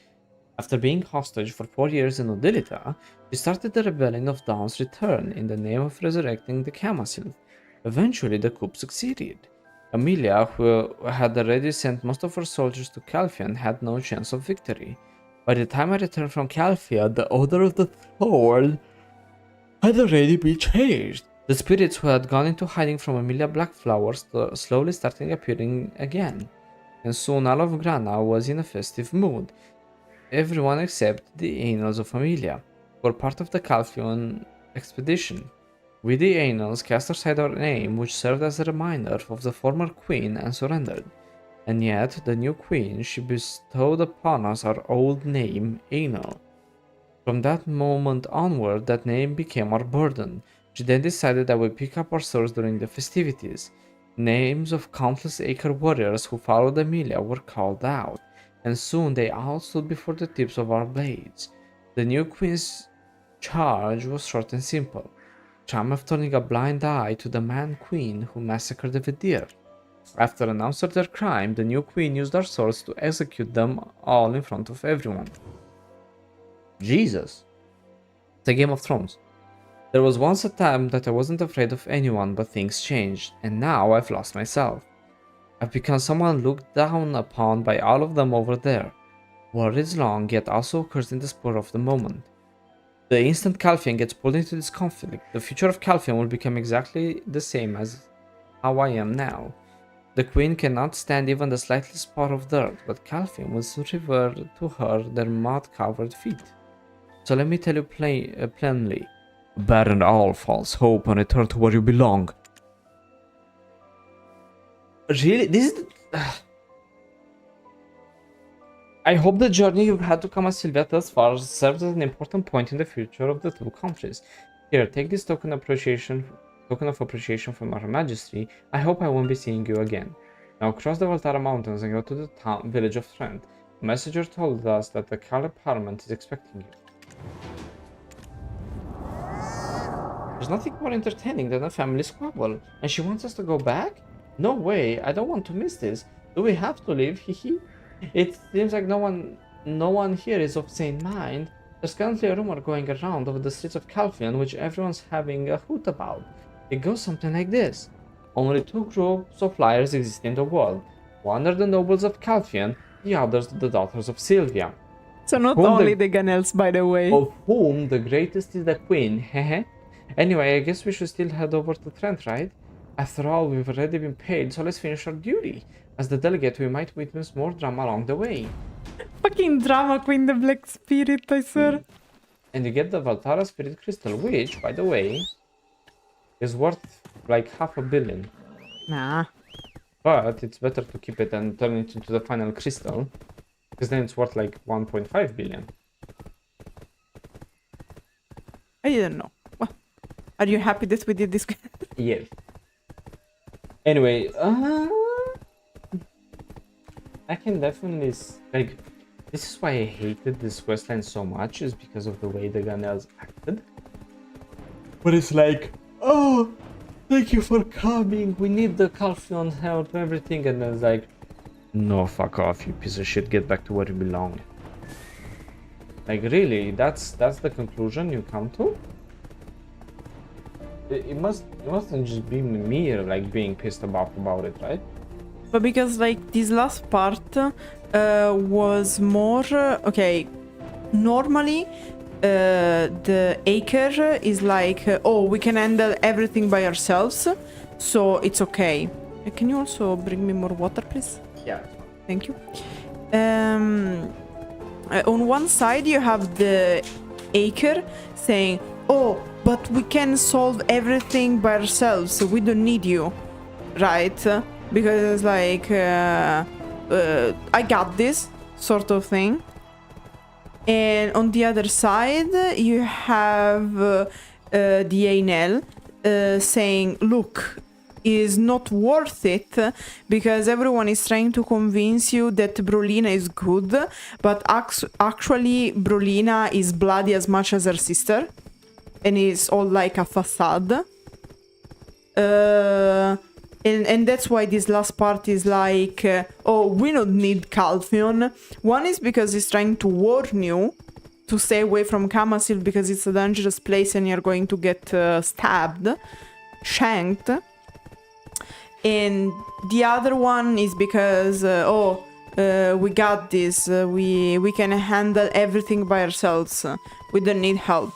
after being hostage for 4 years in Odilita, she started the Rebellion of Dawn's Return in the name of resurrecting the Kamasylve. Eventually, the coup succeeded. Amelia, who had already sent most of her soldiers to Calpheon, had no chance of victory. By the time I returned from Calpheon, the odor of the thorn had already been changed. The spirits who had gone into hiding from Amelia Blackflowers slowly started appearing again, and soon all of Grana was in a festive mood. Everyone except the Einels of Amelia were part of the Calpheon expedition. We the Einels cast aside our name, which served as a reminder of the former queen, and surrendered. And yet, the new queen, she bestowed upon us our old name, Einel. From that moment onward, that name became our burden. She then decided that we pick up our swords during the festivities. Names of countless Acre warriors who followed Amelia were called out, and soon they all stood before the tips of our blades. The new queen's charge was short and simple. Charm of turning a blind eye to the man-queen who massacred the Vidir. After announcing their crime, the new queen used our swords to execute them all in front of everyone. Jesus. It's a Game of Thrones. There was once a time that I wasn't afraid of anyone, but things changed, and now I've lost myself. I've become someone looked down upon by all of them over there. War is long, yet also occurs in the spur of the moment. The instant Calpheon gets pulled into this conflict, the future of Calpheon will become exactly the same as how I am now. The queen cannot stand even the slightest spot of dirt, but Calpheon will soon revert to her their mud-covered feet. So let me tell you plainly, abandon all false hope and return to where you belong. Really? This is... I hope the journey you've had to Kamasylvia thus far serves as an important point in the future of the two countries. Here, take this token of appreciation from Her Majesty. I hope I won't be seeing you again. Now cross the Valtarra mountains and go to the village of Trent. The messenger told us that the Caliph Parliament is expecting you. There's nothing more entertaining than a family squabble, and she wants us to go back? No way, I don't want to miss this. Do we have to leave? Hehe. It seems like no one here is of sane mind. There's currently a rumor going around over the streets of Calpheon which everyone's having a hoot about. It goes something like this. Only two groups of liars exist in the world. One are the nobles of Calpheon, the others the daughters of Sylvia. So not only the Ganels, by the way. Of whom the greatest is the queen, hehe. Anyway, I guess we should still head over to Trent, right? After all, we've already been paid, so let's finish our duty. As the delegate, we might witness more drama along the way. Fucking drama queen, the black spirit, I swear. And you get the Valtarra Spirit Crystal, which, by the way, is worth like 500 million. Nah. But it's better to keep it and turn it into the final crystal, because then it's worth like 1.5 billion. I didn't know. Well, are you happy that we did this? Yes. Anyway, I can definitely like. This is why I hated this questline so much, is because of the way the Ganels acted. But it's like, oh, thank you for coming. We need the Calpheon help and everything, and then it's like, no, fuck off, you piece of shit. Get back to where you belong. Like really, that's the conclusion you come to. It mustn't just be me like being pissed off about it, right? But because like this last part was more okay. Normally, the acre is like, oh, we can handle everything by ourselves, so it's okay. Can you also bring me more water, please? Yeah. Thank you. On one side, you have the acre saying, oh, but we can solve everything by ourselves, so we don't need you, right? Because it's like, I got this sort of thing. And on the other side, you have the Einel saying, look, is not worth it because everyone is trying to convince you that Brolina is good, but actually Brolina is bloody as much as her sister, and it's all like a facade. And that's why this last part is like, oh, we don't need Calpheon. One is because he's trying to warn you to stay away from Kamasylve because it's a dangerous place and you're going to get stabbed, shanked. And the other one is because, we got this, we can handle everything by ourselves. We don't need help.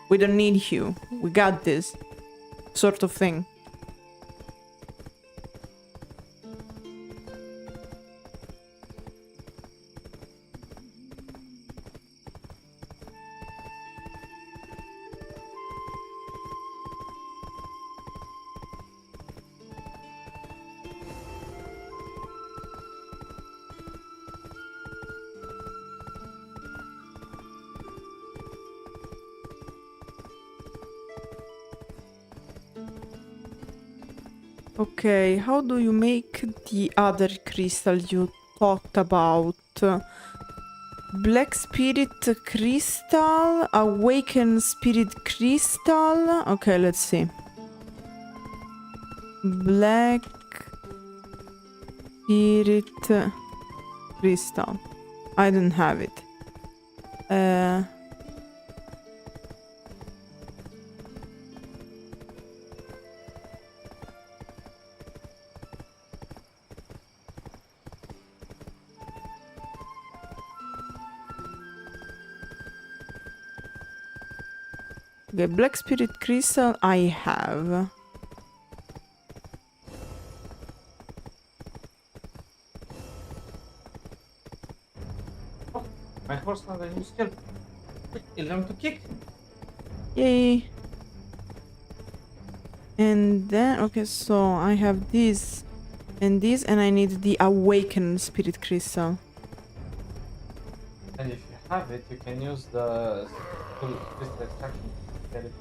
We don't need you. We got this. Sort of thing. Okay, how do you make the other crystal you talked about? Black Spirit Crystal, Awakened Spirit Crystal. Okay, let's see. Black Spirit Crystal. I don't have it. The Black Spirit Crystal I have. My horse has a new skill. He learned to kick. Yay. And then, okay, so I have this and this, and I need the Awakened Spirit Crystal. And if you have it, you can use the crystal extraction to get it.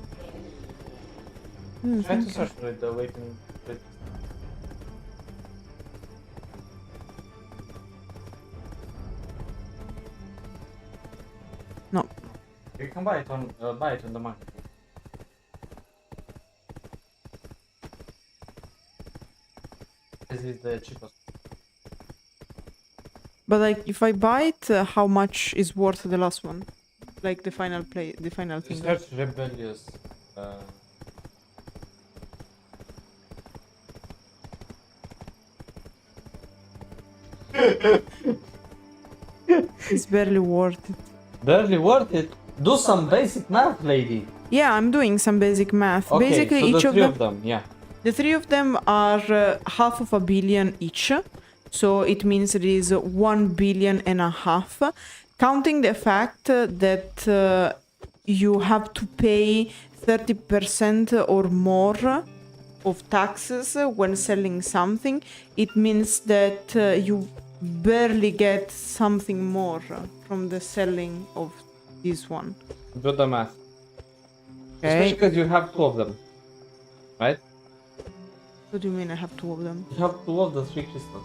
Try to search for it, the awakened spirit. No. You can buy it on the market. This is the cheapest. But like, if I buy it, how much is worth the last one? Like the final thing. Search rebellious. It's barely worth it. Barely worth it. Do some basic math, lady. Yeah, I'm doing some basic math. Okay, Basically, so each the of three them, of them, yeah. the three of them are half of a billion each. So it means it is 1.5 billion, counting the fact that you have to pay 30% or more of taxes when selling something. It means that you barely get something more from the selling of this one. Do the math. Okay. Especially because you have two of them, right? What do you mean I have two of them? You have two of the three crystals.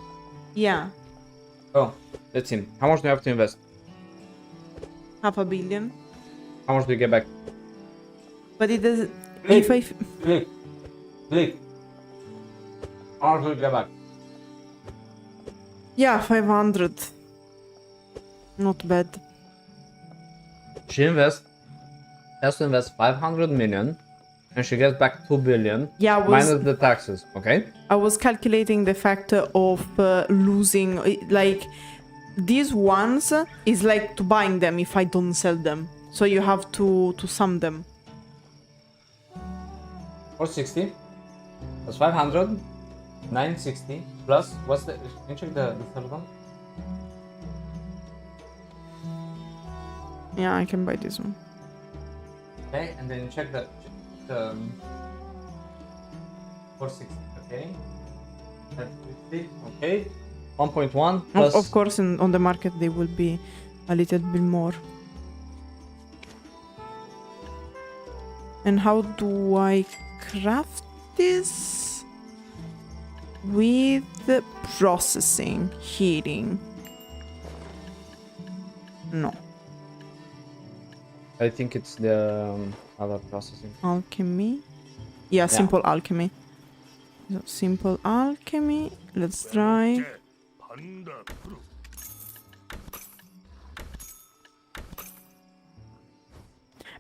Yeah, Oh, let's see. How much do you have to invest? 500 million. How much do you get back? But it does. Click. If I. Click. How much do you get back? Yeah, 500. Not bad. She has to invest 500 million, and she gets back 2 billion. Yeah, minus the taxes. Okay. I was calculating the fact of losing, like, these ones is like to buying them if I don't sell them. So you have to sum them. 460 plus 500, 960 plus what's the? Can you check the third one? Yeah, I can buy this one. Okay, and then check the 460. Okay. That's 50. Okay. 1.1 plus. Of course, on the market they will be a little bit more. And how do I craft this? With the processing, heating. No. I think it's the other processing. Alchemy. Yeah, simple alchemy. So, simple alchemy. Let's try.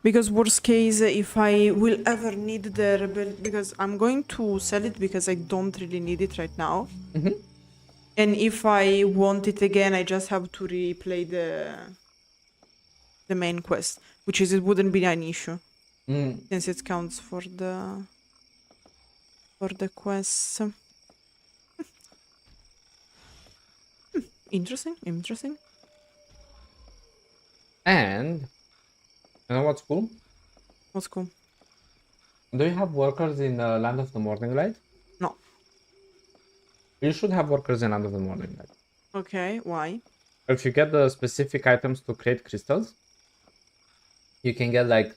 Because worst case, if I will ever need the rebel, because I'm going to sell it because I don't really need it right now. Mm-hmm. And if I want it again, I just have to replay the main quest, which is it wouldn't be an issue since it counts for the quests. Interesting. And you know what's cool? What's cool? Do you have workers in Land of the Morning Light? No. You should have workers in Land of the Morning Light. Okay, why? If you get the specific items to create crystals, you can get like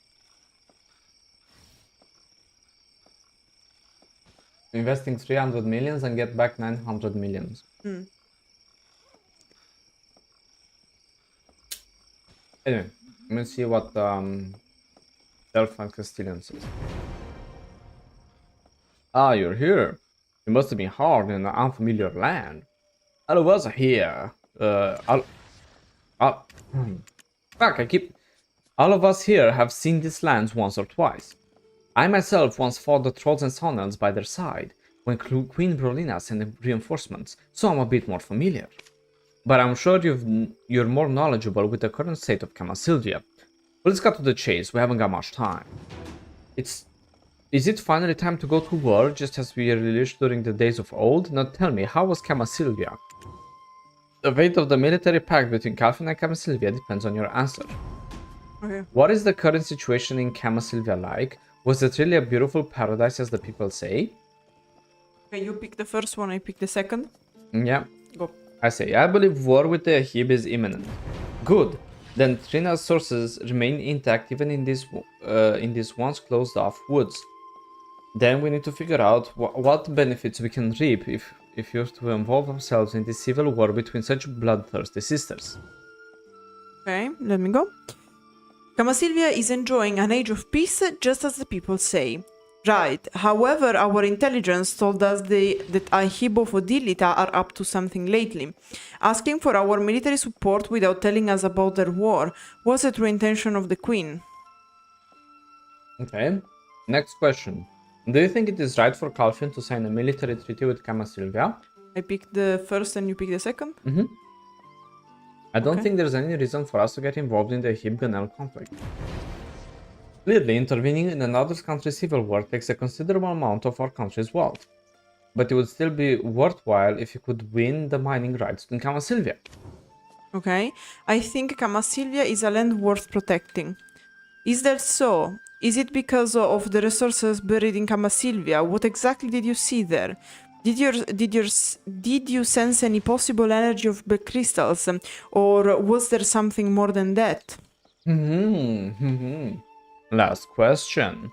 investing 300 millions and get back 900 millions. Anyway, let me see what Delph and Castilian says. Ah, you're here. It must have been hard in an unfamiliar land. All of us are here. All of us here have seen these lands once or twice. I myself once fought the trolls and Sonans by their side when Queen Brolina sent reinforcements, so I'm a bit more familiar. But I'm sure you're more knowledgeable with the current state of Kamasylvia. But let's cut to the chase, we haven't got much time. Is it finally time to go to war, just as we relished during the days of old? Now tell me, how was Kamasylvia? The fate of the military pact between Calpheon and Kamasylvia depends on your answer. Okay. What is the current situation in Kamasylvia like? Was it really a beautiful paradise as the people say? Okay, you pick the first one, I pick the second. Yeah. Go. I say, I believe war with the Ahib is imminent. Good. Then Trina's sources remain intact even in this once closed off woods. Then we need to figure out what benefits we can reap if we are to involve ourselves in this civil war between such bloodthirsty sisters. Okay, let me go. Kamasylvia is enjoying an age of peace, just as the people say. Right, however, our intelligence told us that Ahib of Odilita are up to something lately. Asking for our military support without telling us about their war was a true intention of the Queen. Okay, next question. Do you think it is right for Calpheon to sign a military treaty with Kamasylvia? I pick the first and you pick the second? Mm-hmm. I don't Okay. think there's any reason for us to get involved in the Ahib-Ganel conflict. Clearly, intervening in another country's civil war takes a considerable amount of our country's wealth. But it would still be worthwhile if you could win the mining rights in Kamasylvia. Okay, I think Kamasylvia is a land worth protecting. Is that so? Is it because of the resources buried in Kamasylvia? What exactly did you see there? Did you sense any possible energy of black crystals, or was there something more than that? Last question.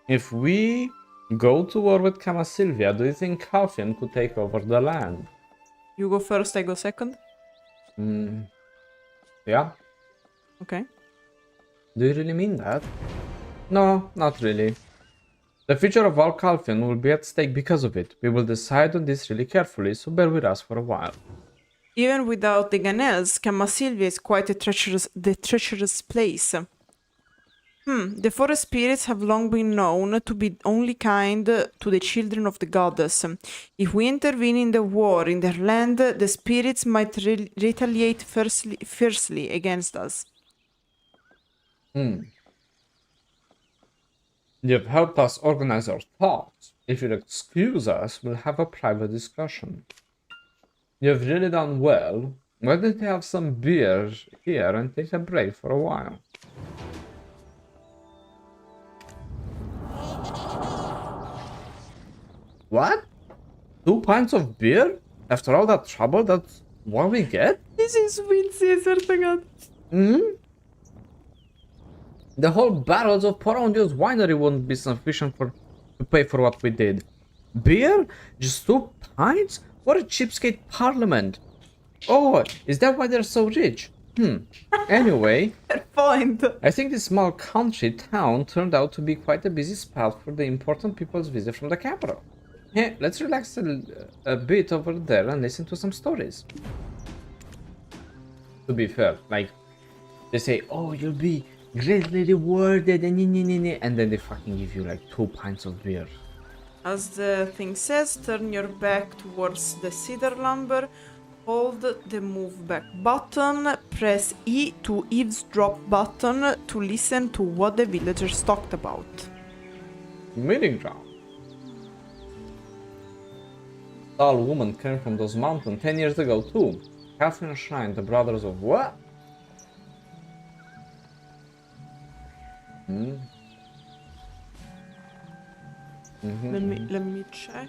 If we go to war with Kamasylvia, do you think Calpheon could take over the land? You go first, I go second. Yeah? Okay. Do you really mean that? No, not really. The future of all Calpheon will be at stake because of it. We will decide on this really carefully, so bear with us for a while. Even without the Ganels, Kamasylvia is quite a treacherous place. The forest spirits have long been known to be only kind to the children of the goddess. If we intervene in the war in their land, the spirits might retaliate fiercely against us. You've helped us organize our thoughts. If you'll excuse us, we'll have a private discussion. You've really done well. Why don't you have some beer here and take a break for a while? What? 2 pints of beer? After all that trouble, that's what we get? This is sweet, Caesar, to God. The whole barrels of Porondio's winery won't be sufficient to pay for what we did. Beer? Just 2 pints? What a cheapskate parliament. Oh, is that why they're so rich? Anyway, Fair point. I think this small country town turned out to be quite a busy spot for the important people's visit from the capital. Hey, let's relax a bit over there and listen to some stories. To be fair, like, they say, oh, you'll be greatly rewarded, and then they fucking give you like 2 pints of beer. As the thing says, turn your back towards the cedar lumber, hold the move back button, press E to eavesdrop button to listen to what the villagers talked about. Meeting ground. Tall woman came from those mountains 10 years ago too. Calpheon Shrine, the brothers of what? Let me check.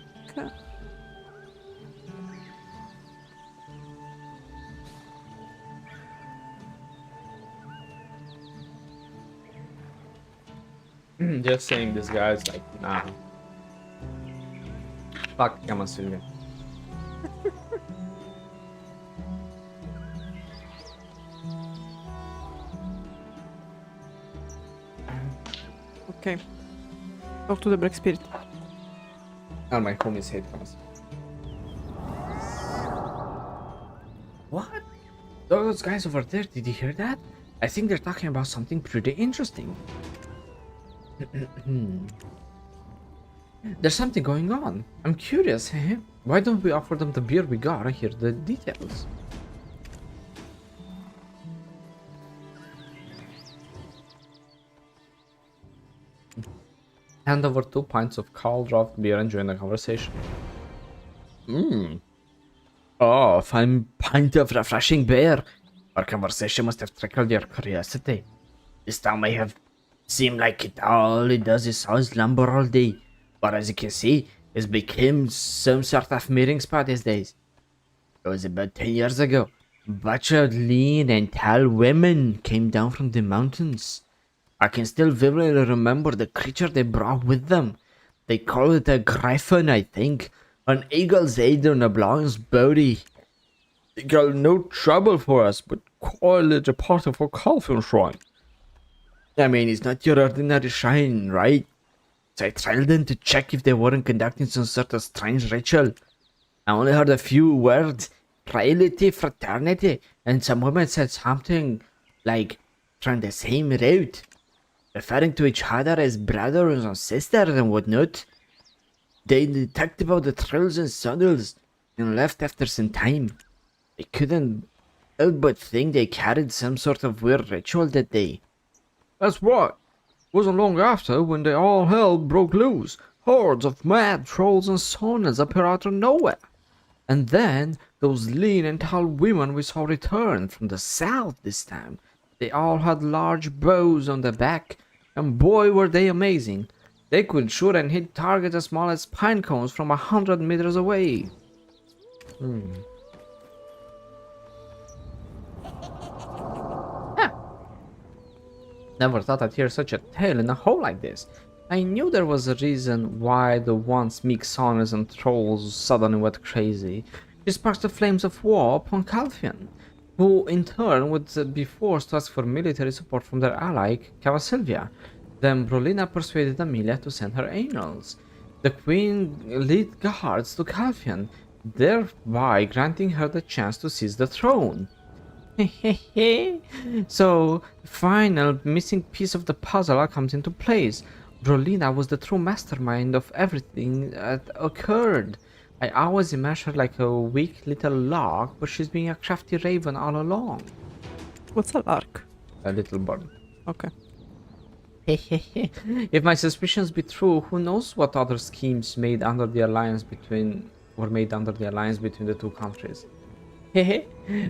Just saying this guy's like, nah. Fuck Kamasylvia. Okay. Talk to the Black Spirit. And my homies hate Kamasylvia. What? Those guys over there, did you hear that? I think they're talking about something pretty interesting. There's something going on. I'm curious, eh? Why don't we offer them the beer we got and hear the details? Hand over 2 pints of cold draft beer and join the conversation. Oh, fine pint of refreshing beer. Our conversation must have trickled your curiosity. This town may have seemed like all it does is house lumber all day, but as you can see, it's become some sort of meeting spot these days. It was about 10 years ago. A bunch of lean and tall women came down from the mountains. I can still vividly remember the creature they brought with them. They call it a Gyfin, I think. An eagle's head on a blonde's body. They got no trouble for us, but quite a little part of our Calpheon shrine. I mean, it's not your ordinary shrine, right? So I trailed them to check if they weren't conducting some sort of strange ritual. I only heard a few words. Reality, fraternity, and some women said something like from the same route, referring to each other as brothers and sisters and whatnot. They talked about the trills and saddles and left after some time. They couldn't help but think they carried some sort of weird ritual that day. That's right. Wasn't long after when they all hell broke loose. Hordes of mad trolls and sonas appear out of nowhere. And then those lean and tall women we saw return from the south this time. They all had large bows on their back, and boy were they amazing. They could shoot and hit targets as small as pine cones from 100 meters away. Never thought I'd hear such a tale in a hole like this. I knew there was a reason why the once meek soners and trolls suddenly went crazy. It sparked the flames of war upon Calpheon, who in turn would be forced to ask for military support from their ally, Kamasylvia. Then Brolina persuaded Amelia to send her Einels. The queen led guards to Calpheon, thereby granting her the chance to seize the throne. So, the final missing piece of the puzzle comes into place. Brolina was the true mastermind of everything that occurred. I always imagined her like a weak little lark, but she's being a crafty raven all along. What's a lark? A little bird. Okay. If my suspicions be true, who knows what other schemes made under the alliance between the two countries.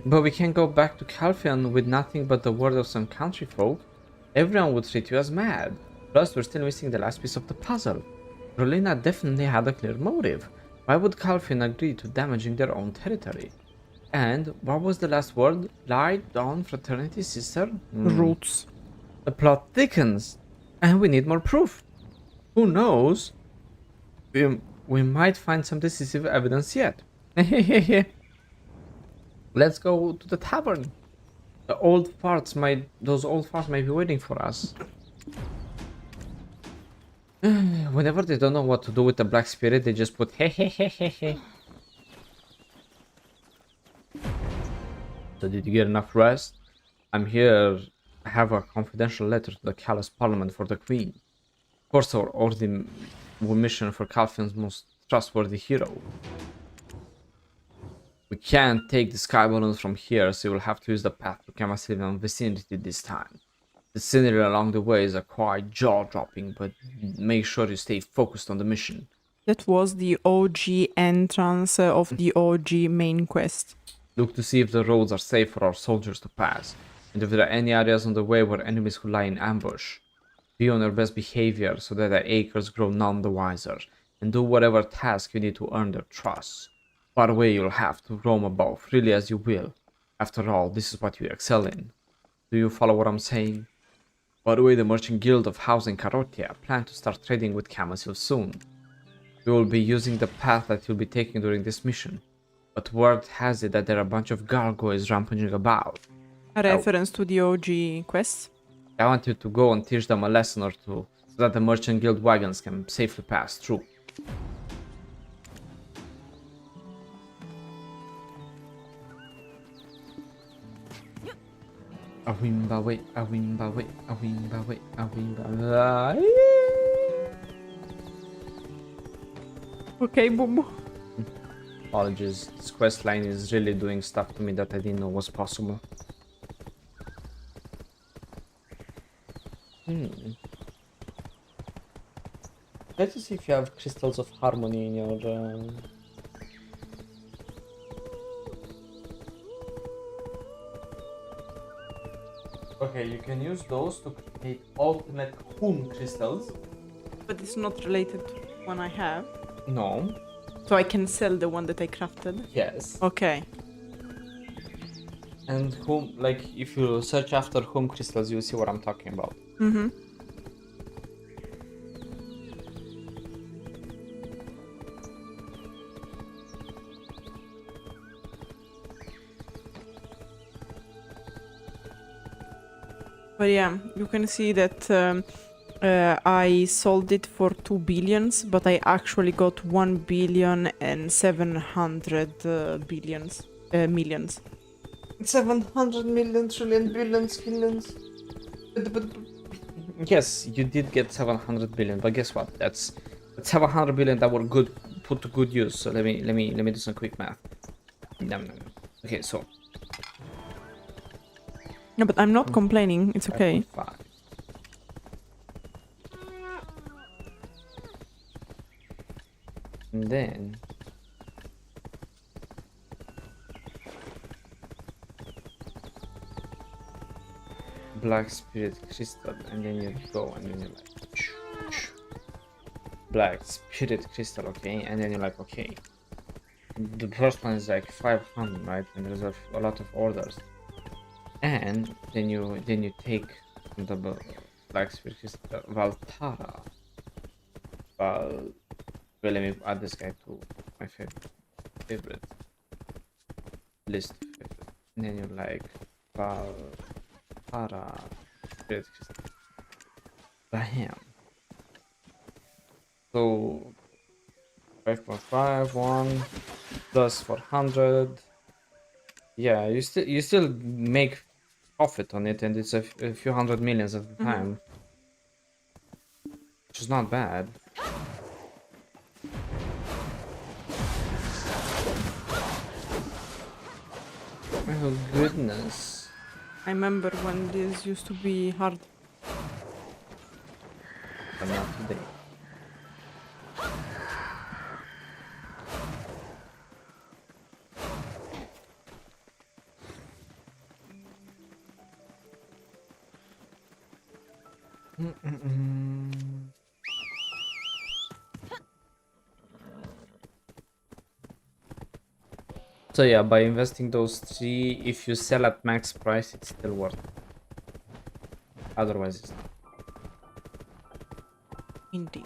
But we can't go back to Calpheon with nothing but the word of some country folk. Everyone would treat you as mad. Plus, we're still missing the last piece of the puzzle. Brolina definitely had a clear motive. Why would Calpheon agree to damaging their own territory? And what was the last word? Light, dawn, fraternity, sister? Roots. The plot thickens, and we need more proof. Who knows? We might find some decisive evidence yet. Let's go to the tavern. Those old farts might be waiting for us. Whenever they don't know what to do with the black spirit, they just put he. So did you get enough rest? I'm here. I have a confidential letter to the Callous Parliament for the Queen. Of course, or the mission for Calpheon's most trustworthy hero. We can't take the sky balloons from here, so we'll have to use the path to Kamasylvian vicinity this time. The scenery along the way is quite jaw-dropping, but make sure you stay focused on the mission. That was the OG entrance of the OG main quest. Look to see if the roads are safe for our soldiers to pass, and if there are any areas on the way where enemies who lie in ambush. Be on your best behavior so that the acres grow none the wiser, and do whatever task you need to earn their trust. By the way, you'll have to roam about freely as you will. After all, this is what you excel in. Do you follow what I'm saying? By the way, the Merchant Guild of House and Karotia plan to start trading with Kamasylve soon. We will be using the path that you'll be taking during this mission. But word has it that there are a bunch of gargoyles rampaging about. A reference to the OG quests? I want you to go and teach them a lesson or two, so that the Merchant Guild wagons can safely pass through. Awimba way, awimba way, awimba way, awimba way. Okay, Bubu. Apologies, this quest line is really doing stuff to me that I didn't know was possible. Try to see if you have crystals of harmony in your Okay, you can use those to create ultimate home crystals. But it's not related to one I have. No. So I can sell the one that I crafted? Yes. Okay. And home, like, if you search after home crystals, you'll see what I'm talking about. Mm-hmm. But yeah, you can see that I sold it for 2 billions, but I actually got 1 billion and 700 millions. 700 million trillion billions billions. Yes, you did get 700 billion, but guess what? That's 700 billion that were good put to good use. So let me do some quick math. Okay, so No, but I'm not complaining. It's okay. 5.5. And then black spirit crystal, and then you go and then you're like black spirit crystal, okay, and then you're like, okay, the first one is like 500, right, and there's a lot of orders, and then you take the black spirit crystal Valtarra. Well, let me add this guy to my favorite list. And then you're like Valtarra spirit crystal. Bam. So 5.5, 1 plus 400. Yeah, you still make profit on it, and it's a few hundred millions at the time, which is not bad. Oh goodness. I remember when this used to be hard. But not today. So yeah, by investing those 3, if you sell at max price, it's still worth it. Otherwise, it's not. Indeed.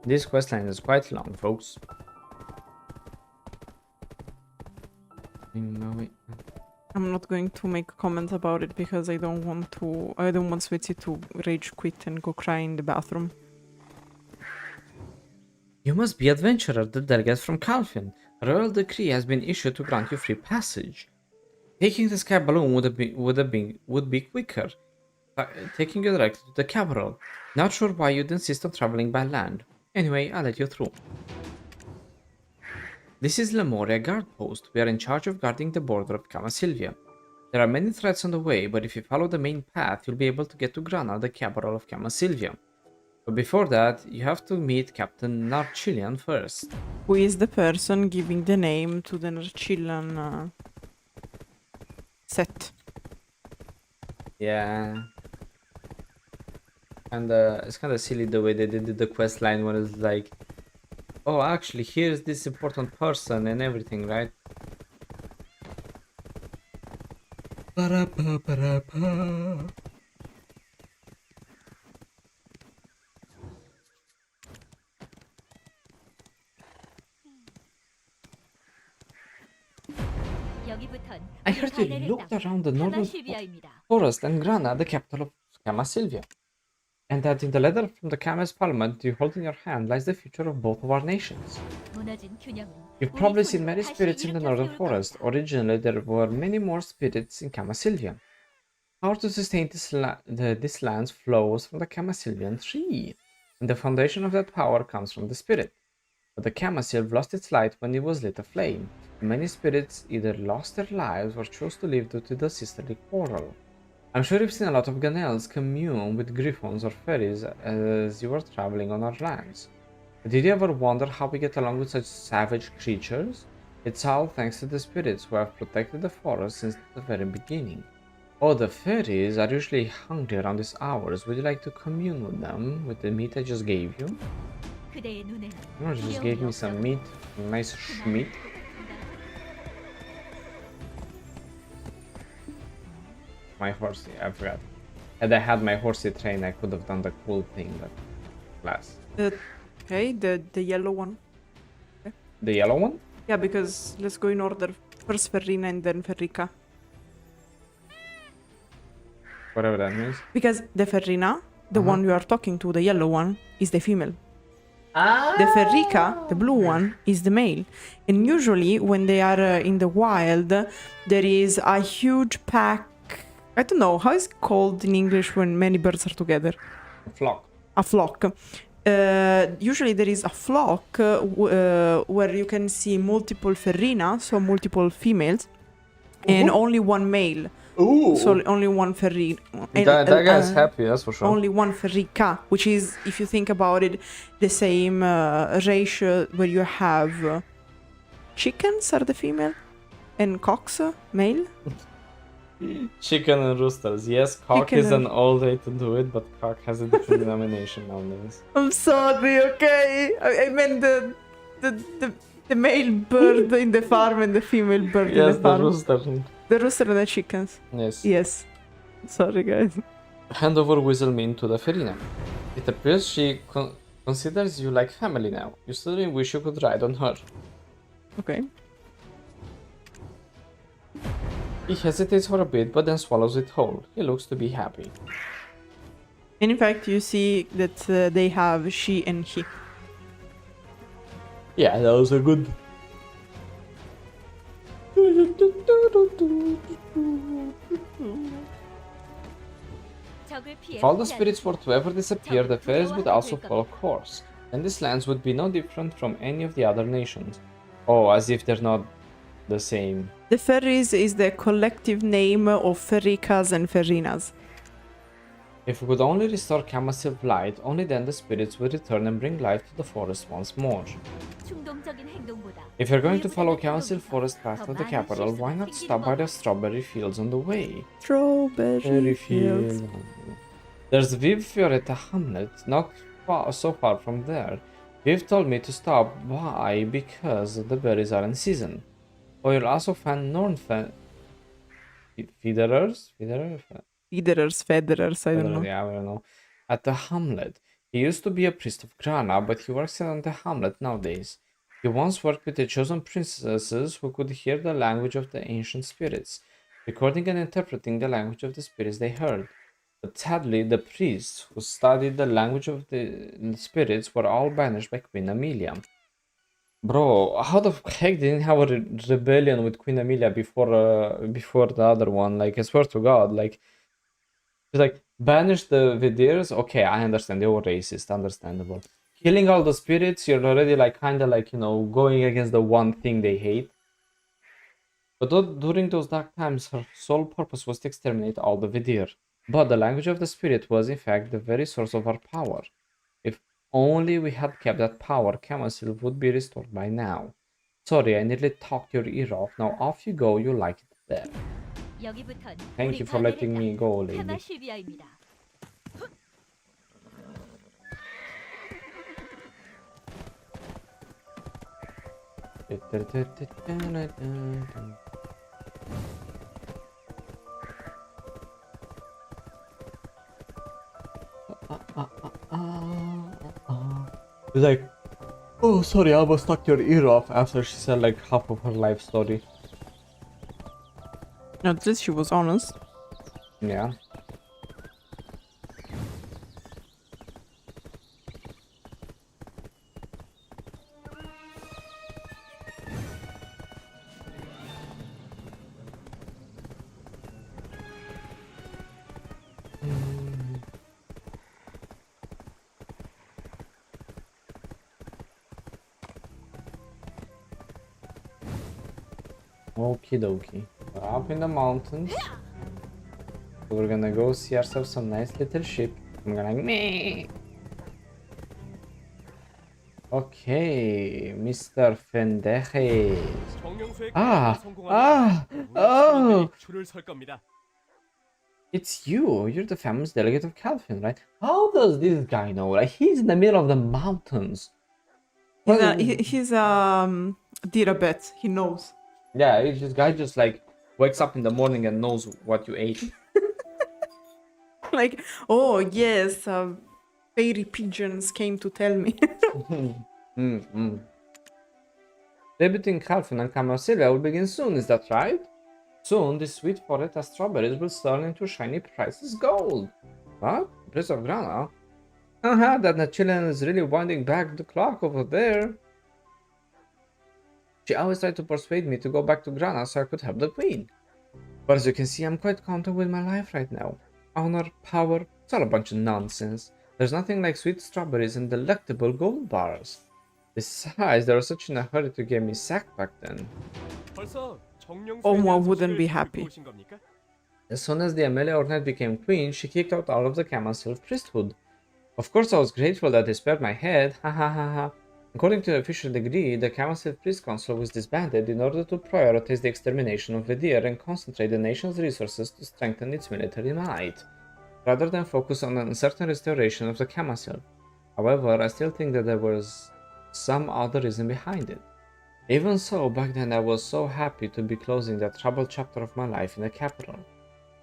This questline is quite long, folks. I'm not going to make a comment about it because I don't want Swittzy to rage quit and go cry in the bathroom. You must be adventurer, the delegate from Calpheon. A royal decree has been issued to grant you free passage. Taking the sky balloon would be quicker. Taking you directly to the capital. Not sure why you'd insist on traveling by land. Anyway, I'll let you through. This is Lemoria guard post. We are in charge of guarding the border of Kamasylvia. There are many threats on the way, but if you follow the main path, you'll be able to get to Grana, the capital of Kamasylvia. But before that, you have to meet Captain Narcilian first. Who is the person giving the name to the Narcilian set? Yeah. And it's kind of silly the way they did the quest line when it's like, oh, actually, here's this important person and everything, right? I heard you looked around the northern forest and Grana, the capital of Kamasylvia. And that in the letter from the Kamas Parliament you hold in your hand lies the future of both of our nations. You've probably seen many spirits in the northern forest. Originally, there were many more spirits in Kamasylvia. Power to sustain this land flows from the Kamasylvian tree, and the foundation of that power comes from the spirit. But the Kamasylve lost its light when it was lit aflame, and many spirits either lost their lives or chose to live due to the sisterly quarrel. I'm sure you've seen a lot of Ganels commune with Griffons or Fairies as you were traveling on our lands. But did you ever wonder how we get along with such savage creatures? It's all thanks to the spirits who have protected the forest since the very beginning. Oh, the Fairies are usually hungry around these hours. Would you like to commune with them with the meat I just gave you? You just gave me some meat, nice schmeat. My horsey, I forgot. Had I had my horsey trained, I could have done the cool thing, but class. Okay, the yellow one. Okay. The yellow one? Yeah, because let's go in order. First Ferrina and then Ferrica. Whatever that means. Because the Ferrina, the one you are talking to, the yellow one, is the female. Ah! The Ferrica, the blue one, is the male. And usually when they are in the wild, there is a huge pack. I don't know, how is it called in English when many birds are together? A flock. A flock. Usually there is a flock where you can see multiple Ferrina, so multiple females, and only one male. Ooh! So only one Ferrina. That guy's happy, that's for sure. Only one Ferrica, which is, if you think about it, the same ratio where you have chickens are the female and cocks male. Chicken and roosters. Yes, cock Chicken is and- an old way to do it, but cock has a different denomination nowadays. I'm sorry, okay? I meant the male bird in the farm and the female bird in Yes, the the farm. rooster. The rooster and the chickens. Yes. Yes. Sorry, guys. Hand over Whistlemean to the Ferina. It appears she considers you like family now. You suddenly wish you could ride on her. Okay. He hesitates for a bit, but then swallows it whole. He looks to be happy. And in fact, you see that they have she and he. Yeah, that was a good... If all the spirits were to ever disappear, the fairies would also follow course, and these lands would be no different from any of the other nations. Oh, as if they're not the same. The Fairies is the collective name of Ferricas and Ferrinas. If we could only restore Kamasylve light, only then the spirits would return and bring life to the forest once more. If you're going to follow Kamasylve forest path to the capital, why not stop by the strawberry fields on the way? Strawberry fields. There's Viv Foretta hamlet, not so far from there. Viv told me to stop by because the berries are in season. Or you'll also find Federers, I don't know. yeah, I don't know. At the hamlet. He used to be a priest of Grana, but he works at the hamlet nowadays. He once worked with the chosen princesses who could hear the language of the ancient spirits, recording and interpreting the language of the spirits they heard. But sadly, the priests who studied the language of the spirits were all banished by Queen Amelia. Bro, how the heck didn't have a rebellion with Queen Amelia before the other one? Like, I swear to God, like, it's like, banish the Vidirs? Okay, I understand, they were racist, understandable. Killing all the spirits, you're already like, kinda like, you know, going against the one thing they hate. But during those dark times, her sole purpose was to exterminate all the Vidir. But the language of the spirit was, in fact, the very source of our power. If only we had kept that power, Kamasylve would be restored by now. Sorry, I nearly talked your ear off. Now off you go, you like it there. Thank you for letting me go, lady. He's like, oh, sorry, I almost knocked your ear off after she said like half of her life story. At least she was honest. Yeah. Okie dokie. We're up in the mountains. We're gonna go see ourselves some nice little ship. I'm gonna meh. Okay, Mr. Fendeje. Ah, oh, it's you. You're the famous delegate of Calpheon, right? How does this guy know? Like, he's in the middle of the mountains. He's a Dirabet. He knows. Yeah, this guy just like wakes up in the morning and knows what you ate. Like, oh yes, fairy pigeons came to tell me. Debuting Calpheon and Kamasylvia will begin soon, is that right? Soon, the sweet Foretta strawberries will turn into shiny priceless gold. What? Prince of Grana? Haha, that Nachillian is really winding back the clock over there. She always tried to persuade me to go back to Grana so I could help the queen. But as you can see, I'm quite content with my life right now. Honor, power, it's all a bunch of nonsense. There's nothing like sweet strawberries and delectable gold bars. Besides, they were such in a hurry to get me sacked back then. Oma wouldn't be happy. As soon as the Amelia Ornette became queen, she kicked out all of the Kamasylve priesthood. Of course, I was grateful that they spared my head, ha ha ha ha. According to the official decree, the Kamasylve Priest Council was disbanded in order to prioritize the extermination of Vedir and concentrate the nation's resources to strengthen its military might, rather than focus on an uncertain restoration of the Kamasylve. However, I still think that there was some other reason behind it. Even so, back then I was so happy to be closing that troubled chapter of my life in the capital.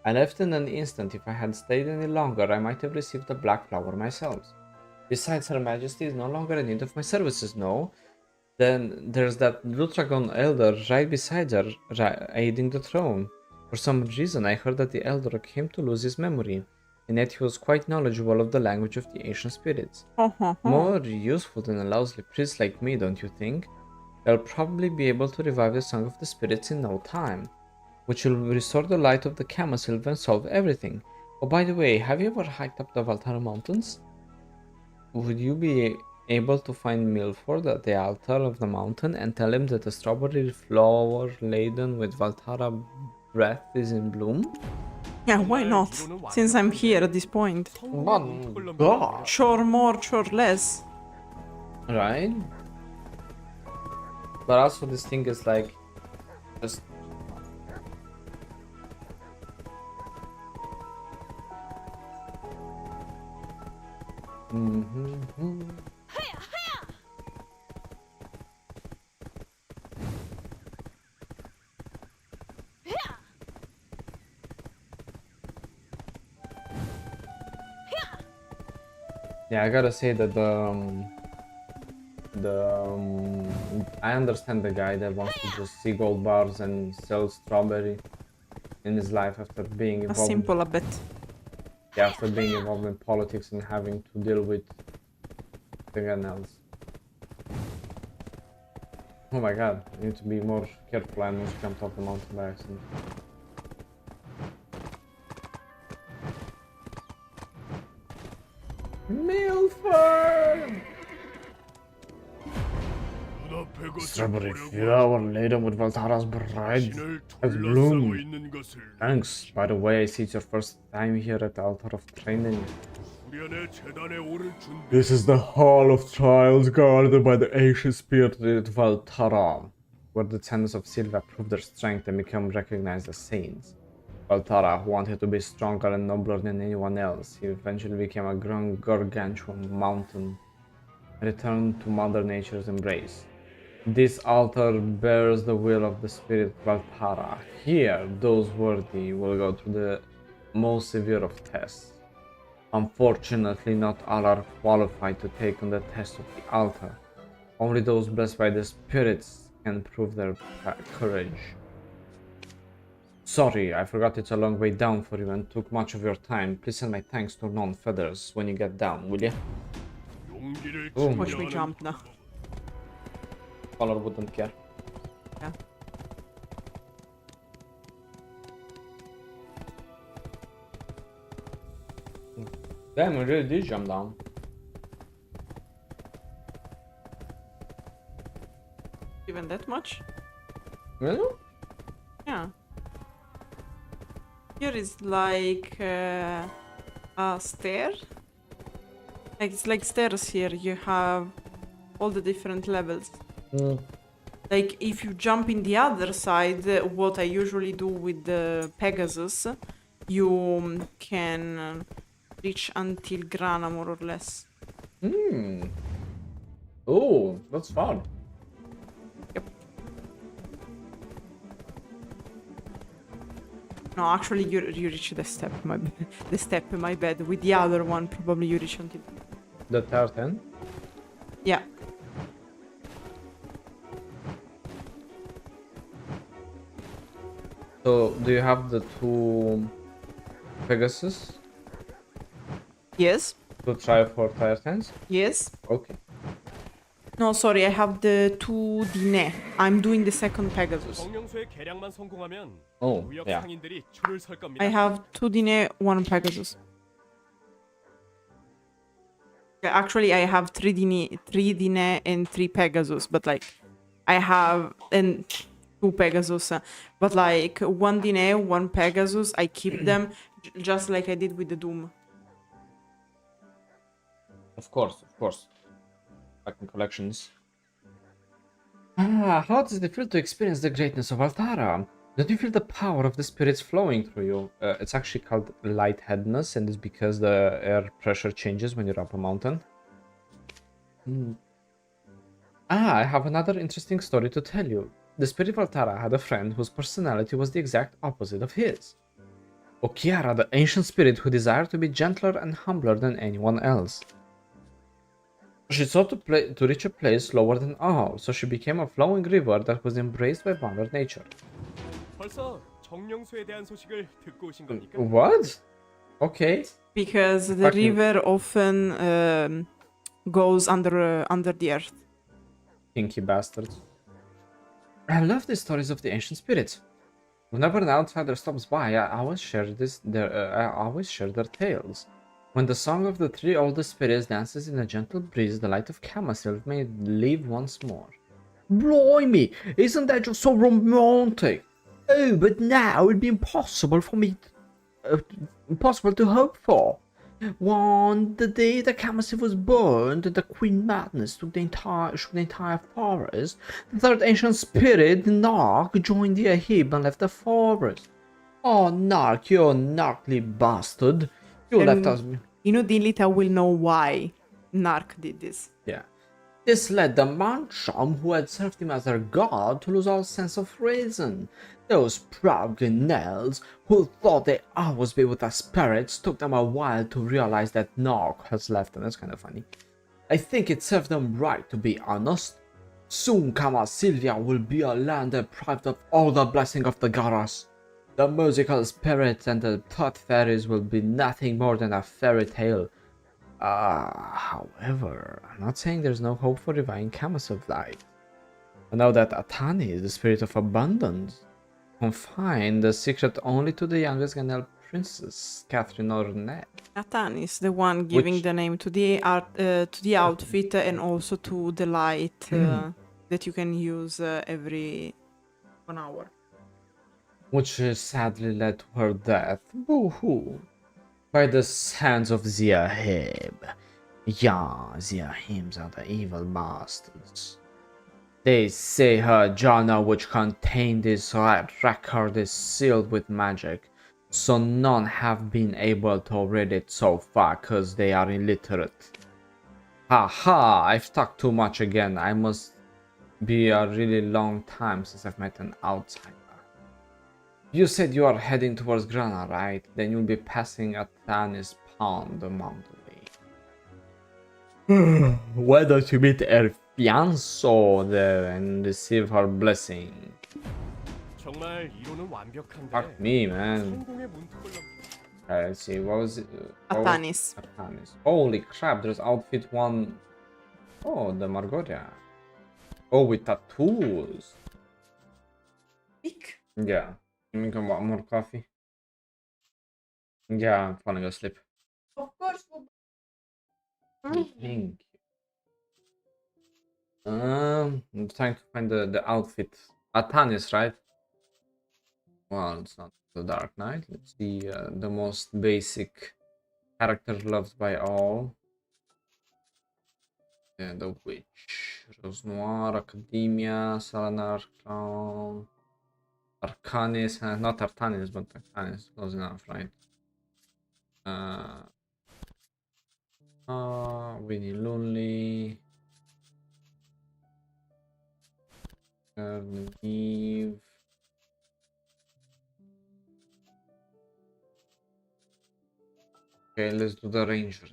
I left in an instant. If I had stayed any longer, I might have received the Black Flower myself. Besides, Her Majesty is no longer in need of my services, no? Then there's that Lutragon Elder right beside her, aiding the throne. For some reason, I heard that the Elder came to lose his memory, and yet he was quite knowledgeable of the language of the ancient spirits. More useful than a lousy priest like me, don't you think? I'll probably be able to revive the Song of the Spirits in no time, which will restore the light of the Kamasylve and solve everything. Oh, by the way, have you ever hiked up the Valtarra mountains? Would you be able to find Milford at the altar of the mountain and tell him that the strawberry flower laden with Valtarra breath is in bloom? Yeah, why not? Since I'm here at this point. God. Sure more, sure less. Right? But also this thing is like just yeah, I gotta say that I understand the guy that wants to just see gold bars and sell strawberry in his life after being A involved. simple a bit. Yeah, after being involved in politics and having to deal with everything else. Oh my god, I need to be more careful. I almost jumped off the mountain by accident. Milford! Strawberry flower laden with Valtarra's bread has bloomed. Thanks. By the way, I see it's your first time here at the altar of training. This is the Hall of Trials guarded by the ancient spirit Valtarra, where the descendants of Silva prove their strength and become recognized as saints. Valtarra, who wanted to be stronger and nobler than anyone else, he eventually became a gargantuan mountain and returned to Mother Nature's embrace. This altar bears the will of the spirit Valtarra. Here, those worthy will go through the most severe of tests. Unfortunately, not all are qualified to take on the test of the altar. Only those blessed by the spirits can prove their courage. Sorry, I forgot it's a long way down for you and took much of your time. Please send my thanks to non-feathers when you get down, will you? Watch me jump now. Color wouldn't care. Yeah. Damn, I really did jump down. Even that much? Really? Here is like a stair. Like, it's like stairs here. You have all the different levels. Like if you jump in the other side, what I usually do with the Pegasus, you can reach until Grana more or less. Oh, that's fun. Yep. No, actually, you reach the step. The step. My bad. With the other one, probably you reach until. The third end? Yeah. So, do you have the two Pegasus Yes. to try for tier 10s? Yes. Okay. No, sorry. I have the two Dine. I'm doing the second Pegasus. 정령수의 계량만 성공하면 Oh, 무역 yeah. 상인들이 줄을 설 겁니다. I have two Dine, one Pegasus. Yeah, actually, I have three Dine and three Pegasus, but like, I have and two Pegasus, but like one Dine, one Pegasus. I keep them just like I did with the Doom. Of course, of course. Fucking collections. How does it feel to experience the greatness of Valtarra? Don't you feel the power of the spirits flowing through you? It's actually called lightheadedness, and it's because the air pressure changes when you're up a mountain. I have another interesting story to tell you. The spirit Valtarra had a friend whose personality was the exact opposite of his. Okiara, the ancient spirit who desired to be gentler and humbler than anyone else. She sought to reach a place lower than all, so she became a flowing river that was embraced by Mother Nature. 벌써 정령수에 대한 소식을 듣고 오신 겁니까? What? Okay. Because the river often goes under the earth. Kinky bastards. I love the stories of the ancient spirits. Whenever an outsider stops by, I always share their tales. When the song of the three oldest spirits dances in a gentle breeze, the light of Kamasylve may live once more. Blimey! Isn't that just so romantic? Oh, but now it'd be impossible to hope for. One, the day the Kamasylve was burned, the Queen Madness took the entire forest. The third ancient spirit, Narc, joined the Ahib and left the forest. Oh, Narc, you narcly bastard. You left us. You know, Dilita will know why Narc did this. Yeah. This led the Mancham, who had served him as their god, to lose all sense of reason. Those proud Guinels, who thought they always be with the spirits, took them a while to realize that Narc has left, and that's kind of funny. I think it served them right, to be honest. Soon Kamasylvia will be a land deprived of all the blessing of the goddess. The musical spirits and the thought fairies will be nothing more than a fairy tale. However, I'm not saying there's no hope for reviving Kamasylve life. I know that Atanis, the spirit of abundance, confined the secret only to the youngest Ganel princess, Catherine Ornet. Atanis, the one giving the name to the outfit and also to the light that you can use every 1 hour. Which sadly led to her death. Boo-hoo. By the hands of the Ahib. Yeah, the Ahibs are the evil bastards. They say her journal, which contained this record, is sealed with magic, so none have been able to read it so far because they are illiterate. Haha, I've talked too much again. I must be a really long time since I've met an outsider. You said you are heading towards Grana, right? Then you'll be passing Atanis Pond among the way. Why don't you meet her fiancé there and receive her blessing? 정말 이론은 완벽한데 Fuck me, man. 성공의 문턱을 Okay, let's see, what was it? Atanis. Atanis. Holy crap, there's outfit 1. Oh, the Margoria. Oh, with tattoos. Pick. Yeah. Let me go get more coffee. Yeah, I'm falling asleep. Of course. Thank you. I'm trying to find the outfit. Atanis, right? Well, it's not the Dark Knight. Let's see the most basic character loved by all. Yeah, the Witch. Rose Noir, Academia, Salanar, Crown, Arcanis. Not Artanis, but Arcanis. Close enough, right? Winnie Lonely. Eve. Okay, let's do the Ranger.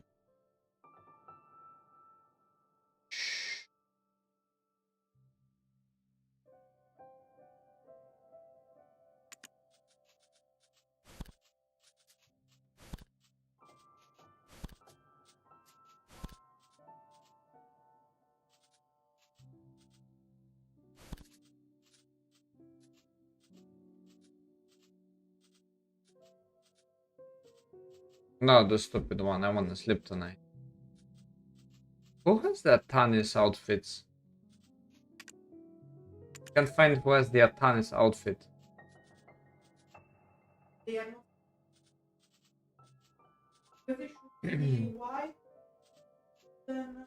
No, the stupid one. I want to sleep tonight. Who has the Atanis outfits? Can't find who has the Atanis outfit. They are not. Because it should be white. Then.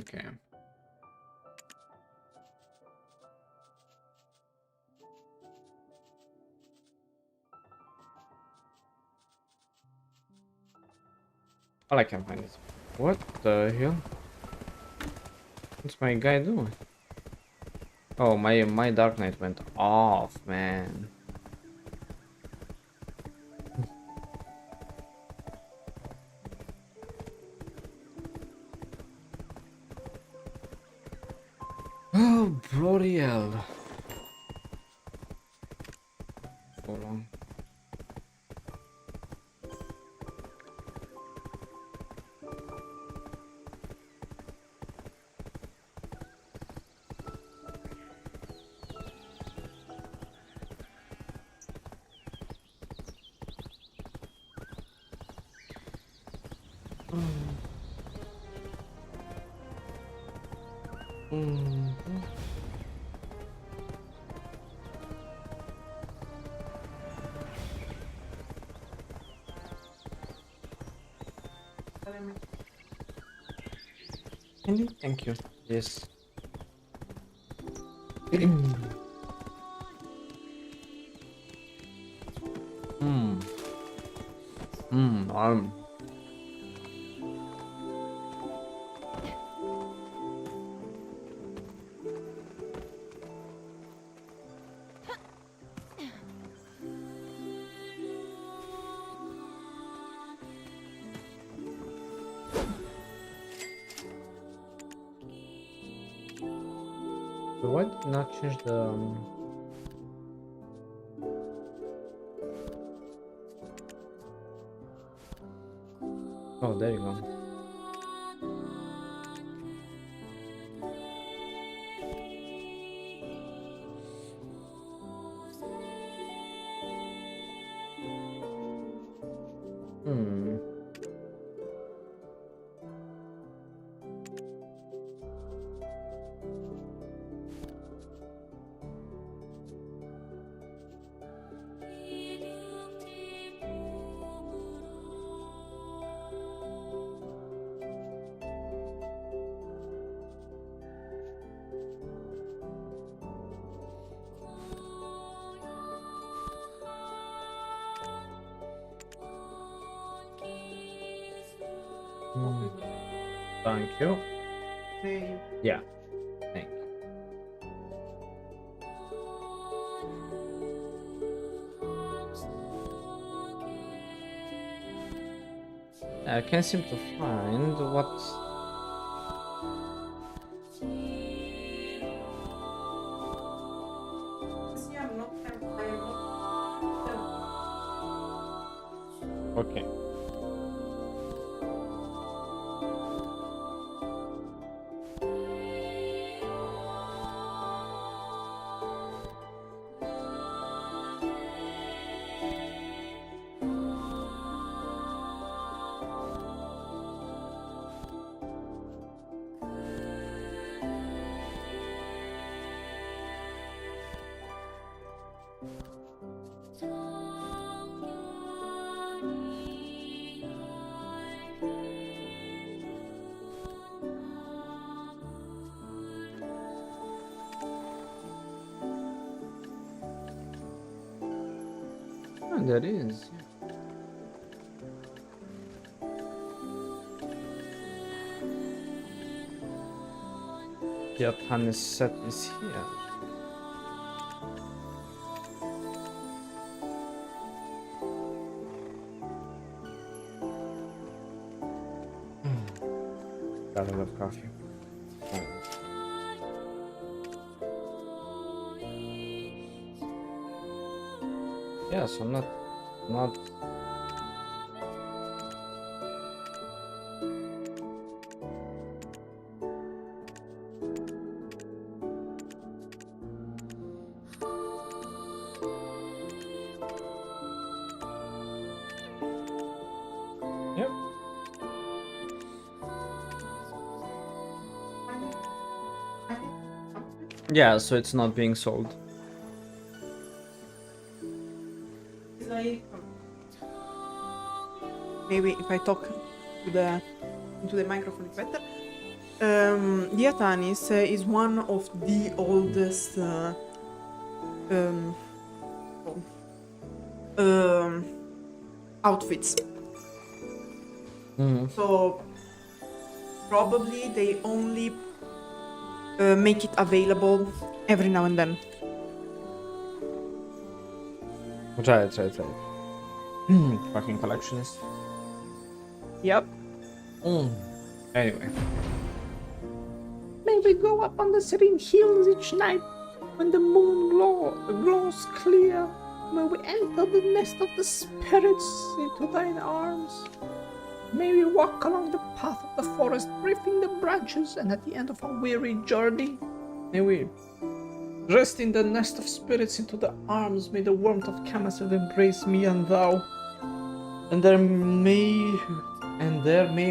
Okay. All I can find is what the hell? What's my guy doing? Oh, my Dark Knight went off, man. Oh, bloody hell. Hold on. Thank you. Yes. I'm. So why did not change the Oh, there you go. Thank you. Yeah, thank you. I can't seem to find what. Okay. Oh, there is. The Atanis set is here. Gotta love coffee. Yeah, so not Yep. Yeah, so it's not being sold. Maybe if I talk into the microphone it's better. The Atanis is one of the oldest outfits. So probably they only make it available every now and then. Right. Fucking collectionist. Yep. Anyway. May we go up on the serene hills each night when the moon glows clear. May we enter the nest of the spirits into thine arms. May we walk along the path of the forest, reaping the branches, and at the end of our weary journey, may we rest in the nest of spirits into the arms. May the warmth of Kamasylve embrace me and thou. And there may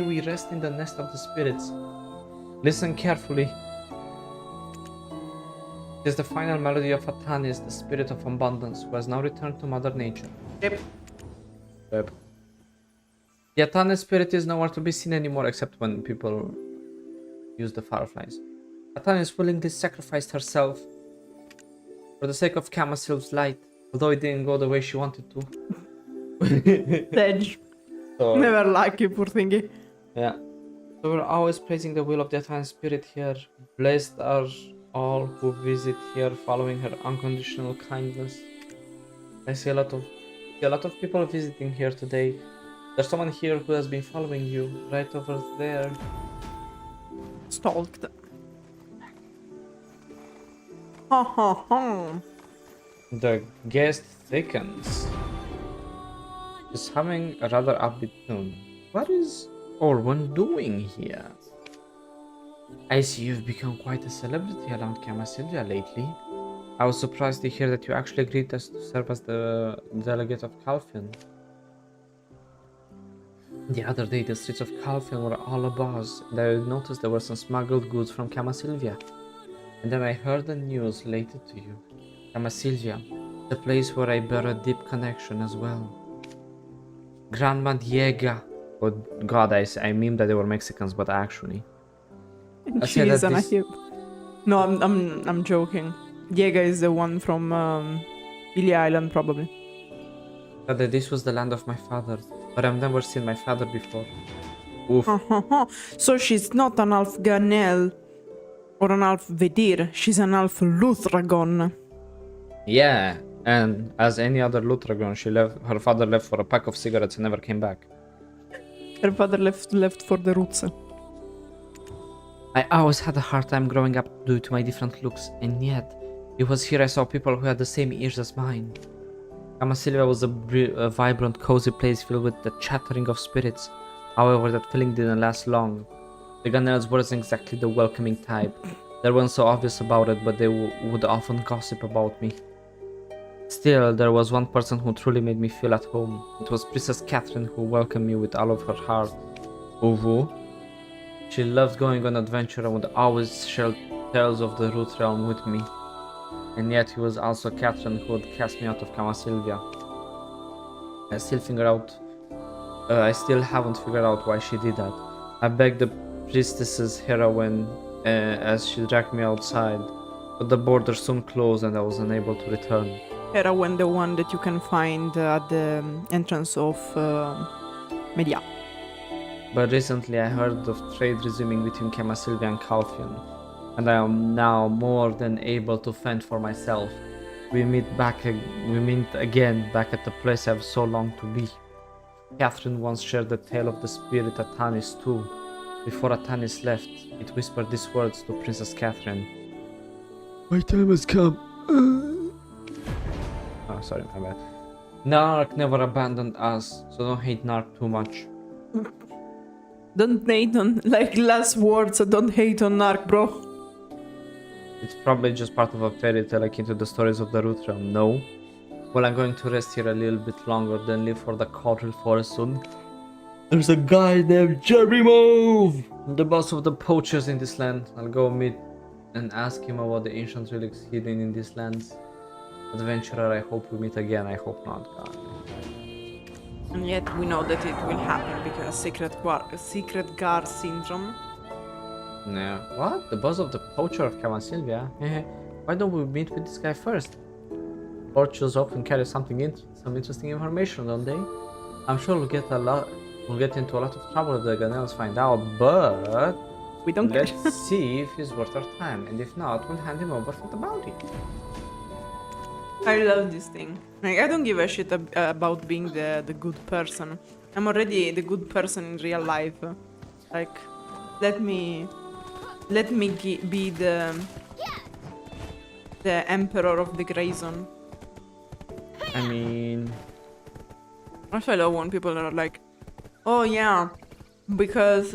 we rest in the nest of the spirits. Listen carefully. It is the final melody of Atanis, the spirit of abundance, who has now returned to Mother Nature. Yep. The Atanis spirit is nowhere to be seen anymore except when people use the fireflies. Atanis willingly sacrificed herself for the sake of Kamasylve's light, although it didn't go the way she wanted to. Sedge. So, Never like you, poor thingy. Yeah. So we're always praising the will of the Atanis spirit here. Blessed are all who visit here following her unconditional kindness. I see a lot of people visiting here today. There's someone here who has been following you, right over there. Stalked. Ha ha ha. the guest thickens. Is having a rather upbeat tune. What is Orwen doing here? I see you've become quite a celebrity around Kamasylvia lately. I was surprised to hear that you actually agreed to serve as the Delegate of Calpheon. The other day, the streets of Calpheon were all abuzz, and I noticed there were some smuggled goods from Kamasylvia. And then I heard the news related to you. Kamasylvia, the place where I bear a deep connection as well. Grandma Diega. Oh god, I mean that they were Mexicans, but actually. She is an No, I'm joking. Diega is the one from Billy Island, probably. That this was the land of my father, but I've never seen my father before. Oof. So she's not an Alf Ganel or an Alf Vedir, she's an Alf Luthragon. Yeah, and as any other Luthragon, her father left for a pack of cigarettes and never came back. Her father left for the roots. I always had a hard time growing up due to my different looks, and yet, it was here I saw people who had the same ears as mine. Kamasylvia was a vibrant, cozy place filled with the chattering of spirits. However, that feeling didn't last long. The Ganels weren't exactly the welcoming type. They weren't so obvious about it, but they would often gossip about me. Still, there was one person who truly made me feel at home. It was Princess Catherine, who welcomed me with all of her heart. Uvu. She loved going on adventure and would always share tales of the Root Realm with me. And yet it was also Catherine who would cast me out of Kamasylvia. I still haven't figured out why she did that. I begged the priestess's heroine as she dragged me outside, but the border soon closed and I was unable to return. Orwen, the one that you can find at the entrance of Media. But recently I heard of trade resuming between Kamasylvia and Calpheon, and I am now more than able to fend for myself. We meet again back at the place I've so longed to be. Catherine once shared the tale of the spirit Atanis too. Before Atanis left, it whispered these words to Princess Catherine. My time has come. Oh, sorry, my bad. Narc never abandoned us, so don't hate Narc too much. Don't hate on, like last words, don't hate on Narc, bro. It's probably just part of a fairy tale akin to the stories of the Root Realm, no? Well, I'm going to rest here a little bit longer, then leave for the Cultural Forest soon. There's a guy named Jerry Move, the boss of the poachers in this land. I'll go meet and ask him about the ancient relics hidden in these lands. Adventurer, I hope we meet again. I hope not, God. And yet we know that it will happen because Secret Guard Syndrome. Yeah. What? The boss of the Poacher of Kamasylvia? Why don't we meet with this guy first? Poachers often carry some interesting information, don't they? I'm sure we'll get into a lot of trouble if the Ganels find out, but We don't care. let's see if he's worth our time, and if not, we'll hand him over for the bounty. I love this thing. Like, I don't give a shit about being the good person. I'm already the good person in real life. Like, let me be the emperor of the Grey Zone. I mean, Also, I love when people are like, "Oh yeah, because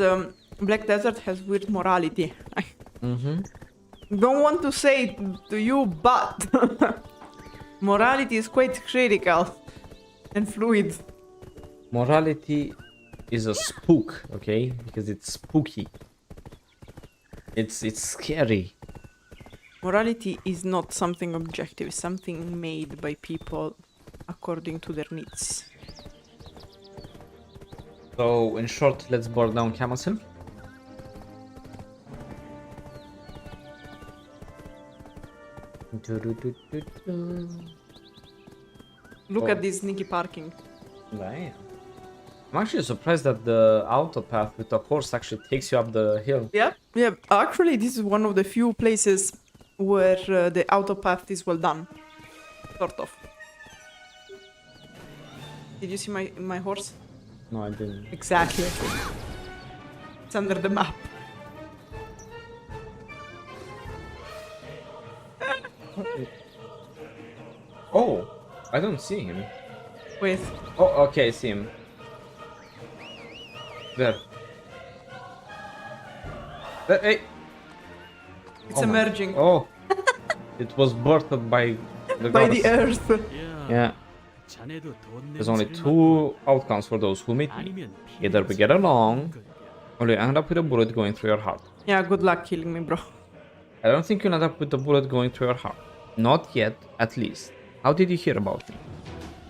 Black Desert has weird morality." I don't want to say it to you, but morality is quite critical and fluid. morality is a spook, okay? Because it's spooky. It's scary. Morality is not something objective, it's something made by people according to their needs. So, in short, let's board down Kamasylve. Look at this sneaky parking. Right. I'm actually surprised that the auto path with the horse actually takes you up the hill. Yeah. Actually, this is one of the few places where the auto path is well done. Sort of. Did you see my horse? No, I didn't. Exactly. It's under the map. Oh, I don't see him. Wait. Oh, okay, I see him. There. Hey! It's Oh my- emerging Oh! It was birthed by the by goddess. the earth. Yeah. 자네도 돈 There's only 냄새를 two outcomes for those who meet me. 아니면 Either we get along, or you end up with a bullet going through your heart. Yeah, good luck killing me, bro. I don't think you'll end up with a bullet going through your heart. Not yet, at least. How did you hear about me?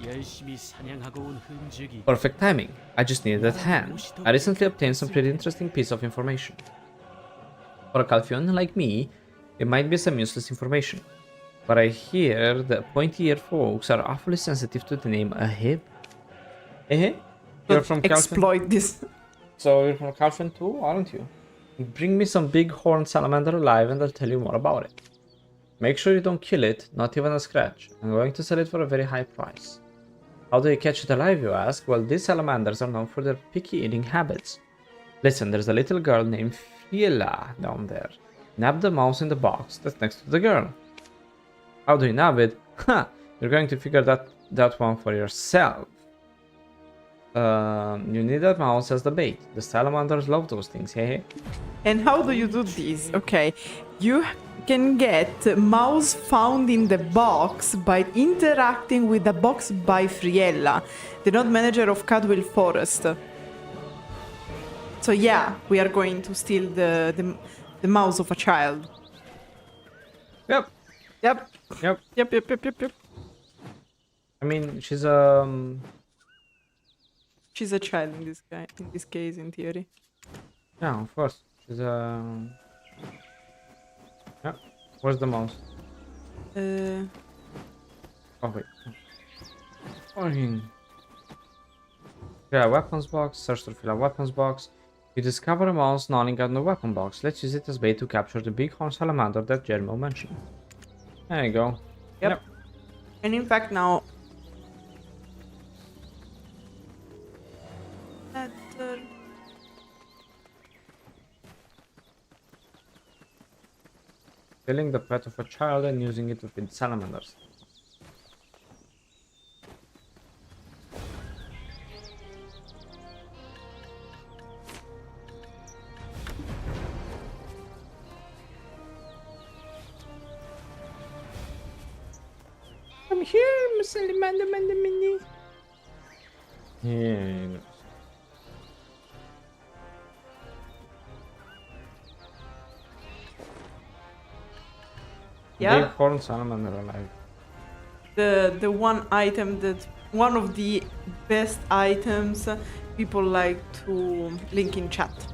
열심히 사냥하고 온 흔적이 Perfect timing. I just needed that hand. I recently obtained some pretty interesting piece of information. For a Calpheonian like me, it might be some useless information. But I hear the pointy-eared folks are awfully sensitive to the name Ahib. Eh? You're from Calpheon? Exploit this. So you're from Calpheon too, aren't you? Bring me some big horned salamander alive and I'll tell you more about it. Make sure you don't kill it, not even a scratch. I'm going to sell it for a very high price. How do you catch it alive, you ask? Well, these salamanders are known for their picky eating habits. Listen, there's a little girl named Friella down there. Nab the mouse in the box that's next to the girl. How do you nab it? Ha! You're going to figure that one for yourself. You need that mouse as the bait. The salamanders love those things, hey? And how do you do this? Okay, you can get mouse found in the box by interacting with the box by Friella, the node manager of Cadwell Forest. So yeah, we are going to steal the mouse of a child. Yep. Yep. Yep. I mean, she's She's a child in this case, in theory. yeah, of course. She's yeah. Where's the mouse? Oh wait. Fine. Yeah, weapons box. Search to fill a weapons box. You discover a mouse gnawing on the weapon box. Let's use it as bait to capture the bighorn salamander that Jermo mentioned. There you go. Yep. And in fact now... Killing the pet of a child and using it to feed salamanders. I'm here, Miss Salamander Mini. Yeah. Yeah. Bighorn salamander alive. The one item that... One of the best items people like to link in chat.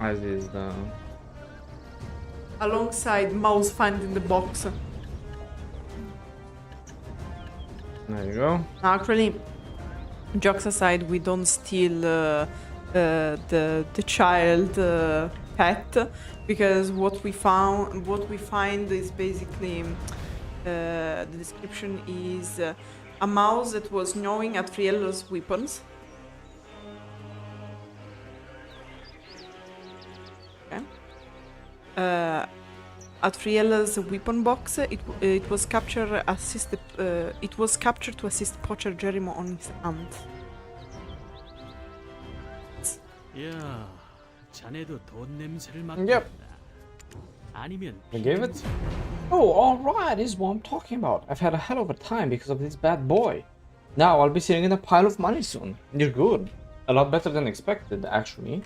As is the... Alongside mouse finding the box. There you go. Actually, jokes aside, we don't steal the child pet, because what we find is basically the description is a mouse that was gnawing at Friella's weapons. Okay. At Friella's weapon box, it was captured to assist Poacher Jerimo on his hunt. 야, 자네도 돈 냄새를 Yep. 맡았다. 아니면 You gave it? Oh, alright, this is what I'm talking about. I've had a hell of a time because of this bad boy. Now I'll be sitting in a pile of money soon. You're good. A lot better than expected, actually.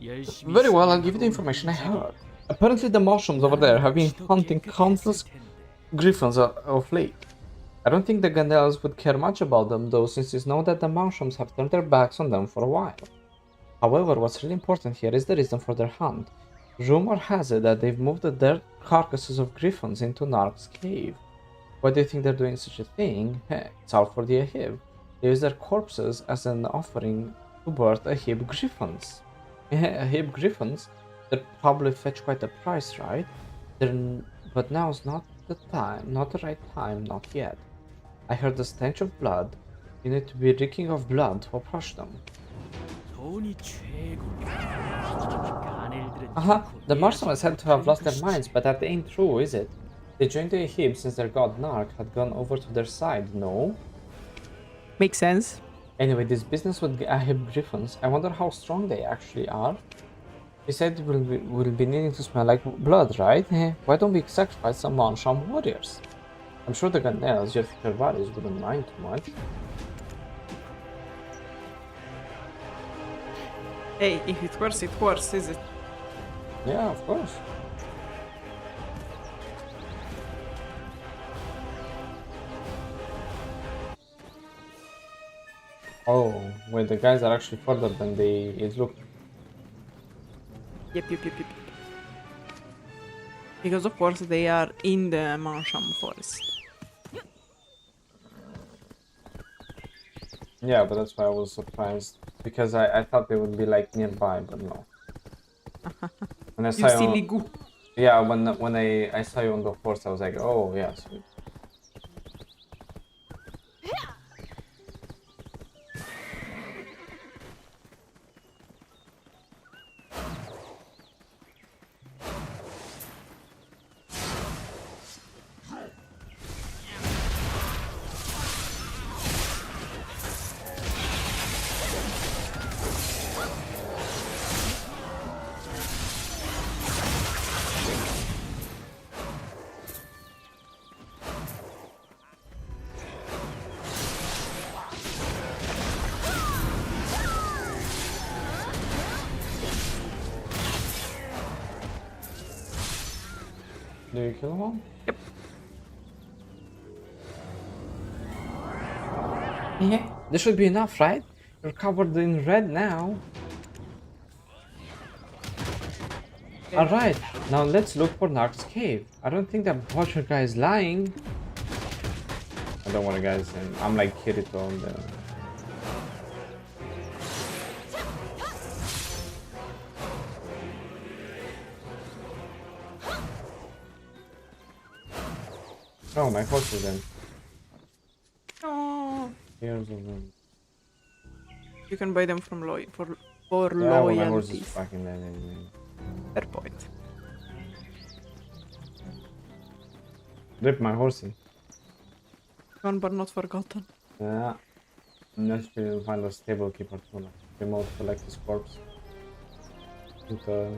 열심히 Very well, I'll give you the information I heard. Apparently the mushrooms over there have been hunting countless griffins of late. I don't think the Gandels would care much about them though, since it's known that the mushrooms have turned their backs on them for a while. However, what's really important here is the reason for their hunt. Rumor has it that they've moved the dead carcasses of griffins into Narc's cave. Why do you think they're doing such a thing? Heck, it's all for the Ahib. They use their corpses as an offering to birth Ahib griffins. Ahib griffins? They'd probably fetch quite a price, right? But now's not the time, not the right time, not yet. I heard the stench of blood. You need to be reeking of blood to approach them. 돈이 최고. The Marshals are said to have lost their minds, but that ain't true, is it? They joined the Ahib since their god Narc had gone over to their side, no? Makes sense. Anyway, this business with Ahib griffins, I wonder how strong they actually are. You said we'll be needing to smell like blood, right? Why don't we sacrifice some Mansham warriors? I'm sure the Gandels, your future warriors, wouldn't mind too much. Hey, if it works, is it? Yeah, of course. Oh, wait, the guys are actually further than it looked. Yep. Because of course they are in the Mansham forest. Yeah, but that's why I was surprised. Because I thought they would be like nearby, but no. When I You saw you silly on, goo. yeah, when I saw you on the horse, I was like, oh yeah, sweet. Do you kill him all? Yep. Yeah, this should be enough, right? You're covered in red now. Alright, now let's look for Narc's cave. I don't think that Poacher guy is lying. I don't worry guys, and I'm like Kirito on the... Oh, my horse is in. Oh. Here's a room. You can buy them from for Yeah, well, my horse is loyalties. fucking dead anyway. Fair point. Rip my horsey. Gone but not forgotten. Yeah. Unless we find a stable keeper to like, remote collect his corpse. The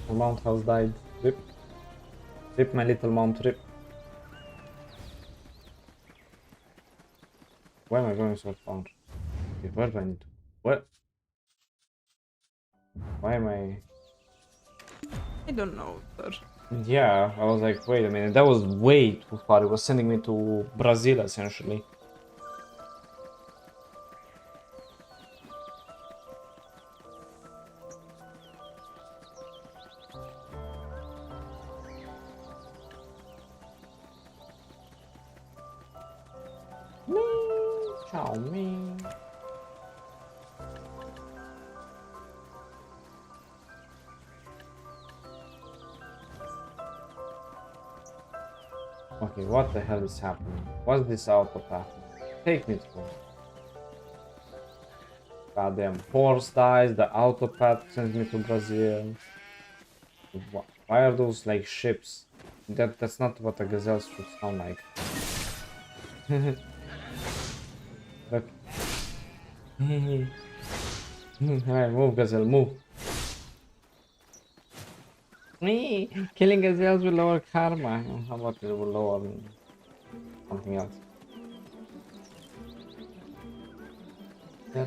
mount has died. Rip. Rip my little mount, rip. Why am I going so far? Okay, where do I need to? What? Why am I? I don't know, sir. Yeah, I was like, wait a minute, that was way too far. It was sending me to Brazil essentially. Ciao, me. Okay, what the hell is happening? What's this auto path? Take me through. Goddamn horse dies, the auto path sends me to Brazil. Why are those like ships? That's not what a gazelle should sound like. Look. Alright, move gazelle, move. Killing gazelles will lower karma. How about it will lower something else? I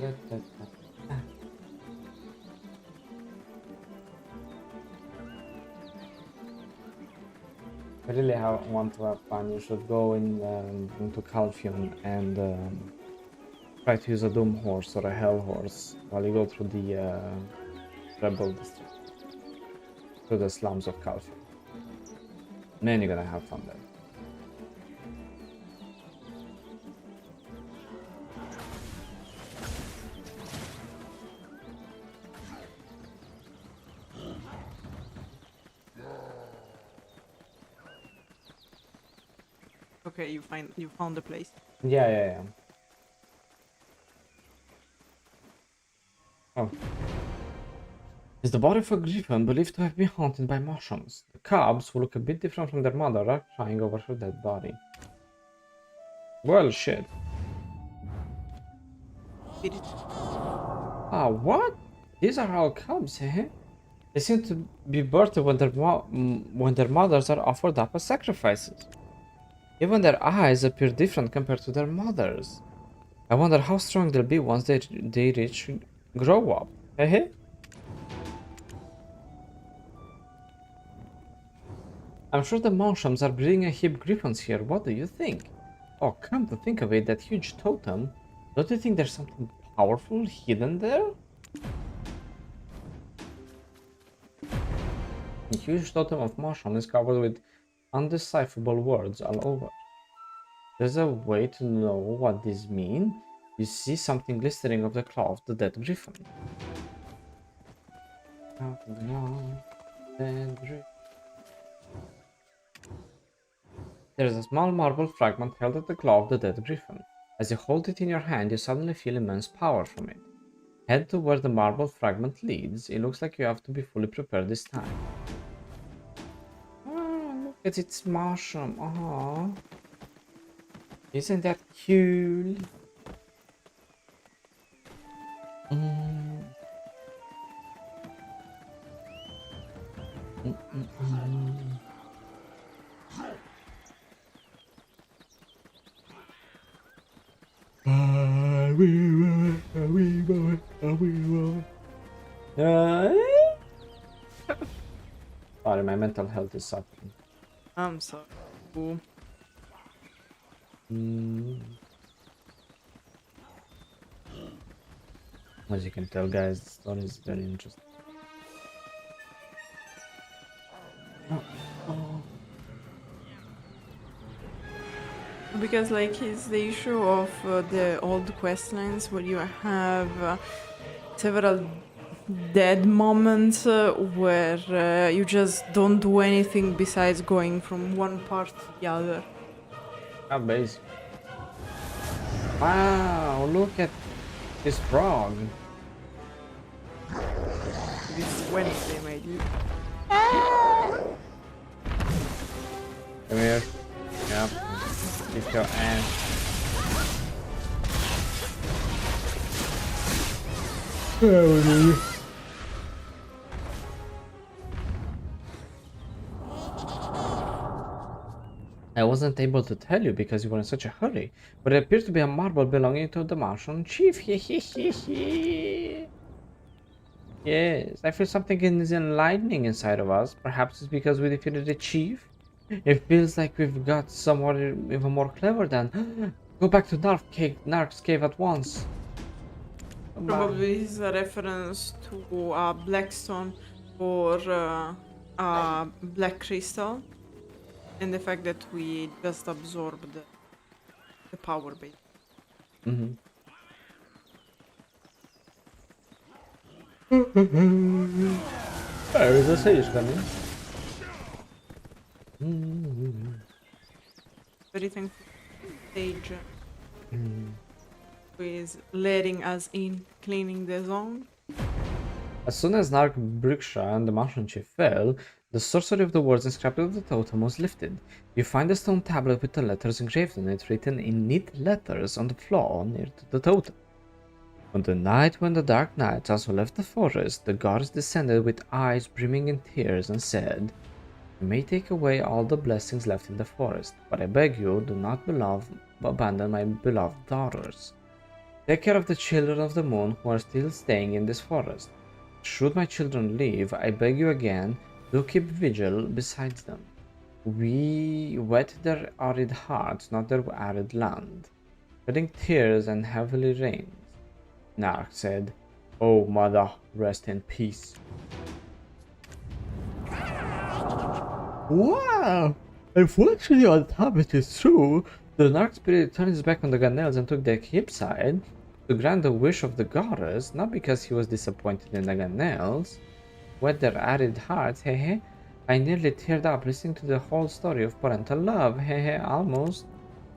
really want to have fun. You should go into Calpheon and try to use a Doom horse or a Hell horse while you go through the Rebel district. Through the slums of Calpheon. Man, you're gonna have fun there. Okay, you found the place. Yeah. Oh. Is the body of a Gyfin believed to have been haunted by mushrooms? The cubs, who look a bit different from their mother, are crying over her dead body. Well, shit. Ah, what? These are all cubs, eh? They seem to be birthed when their mothers are offered up as sacrifices. Even their eyes appear different compared to their mothers. I wonder how strong they'll be once they reach grow up. Eh? I'm sure the mushrooms are breeding a heap griffins here. What do you think? Oh, come to think of it, that huge totem. Don't you think there's something powerful hidden there? A huge totem of mushroom is covered with undecipherable words all over. There's a way to know what these mean. You see something glistening of the claw of the dead griffin. There is a small marble fragment held at the claw of the dead griffin. As you hold it in your hand, you suddenly feel immense power from it. Head to where the marble fragment leads. It looks like you have to be fully prepared this time. Oh, look at its mushroom. Aww. Isn't that cool? Sorry, my mental health is suffering. I'm sorry. Ooh. As you can tell, guys, the story is very interesting. Because like it's the issue of the old quest lines where you have several dead moments where you just don't do anything besides going from one part to the other. Ah, base. Wow, look at this frog. This is Wednesday, my dude. Come here. Yep. Kick your ass. I wasn't able to tell you because you were in such a hurry, but it appears to be a marble belonging to the Martian chief. Yes, I feel something is enlightening inside of us. Perhaps it's because we defeated the chief. It feels like we've got someone even more clever than. Go back to Narc's cave at once. Probably this is a reference to Blackstone or Black Crystal, and the fact that we just absorbed the power base. Mm-hmm. There is a sage coming. Very thankful stage who is letting us in, cleaning the zone. As soon as Narc, Briksha, and the Martian chief fell, the sorcery of the words inscribed on the totem was lifted. You find a stone tablet with the letters engraved on it, written in neat letters on the floor near to the totem. On the night when the Dark Knights also left the forest, the goddess descended with eyes brimming in tears and said, "You may take away all the blessings left in the forest, but I beg you, do not abandon my beloved daughters. Take care of the children of the moon who are still staying in this forest. Should my children leave, I beg you again, do keep vigil beside them. We wet their arid hearts, not their arid land, shedding tears and heavily rains." Narc said, "Oh, mother, rest in peace." Wow! Unfortunately, on top it is true. The Narc spirit turned his back on the Ganels and took the hip side to grant the wish of the goddess, not because he was disappointed in the Ganels. Wet their arid hearts, hehe. I nearly teared up listening to the whole story of parental love, hehe, almost.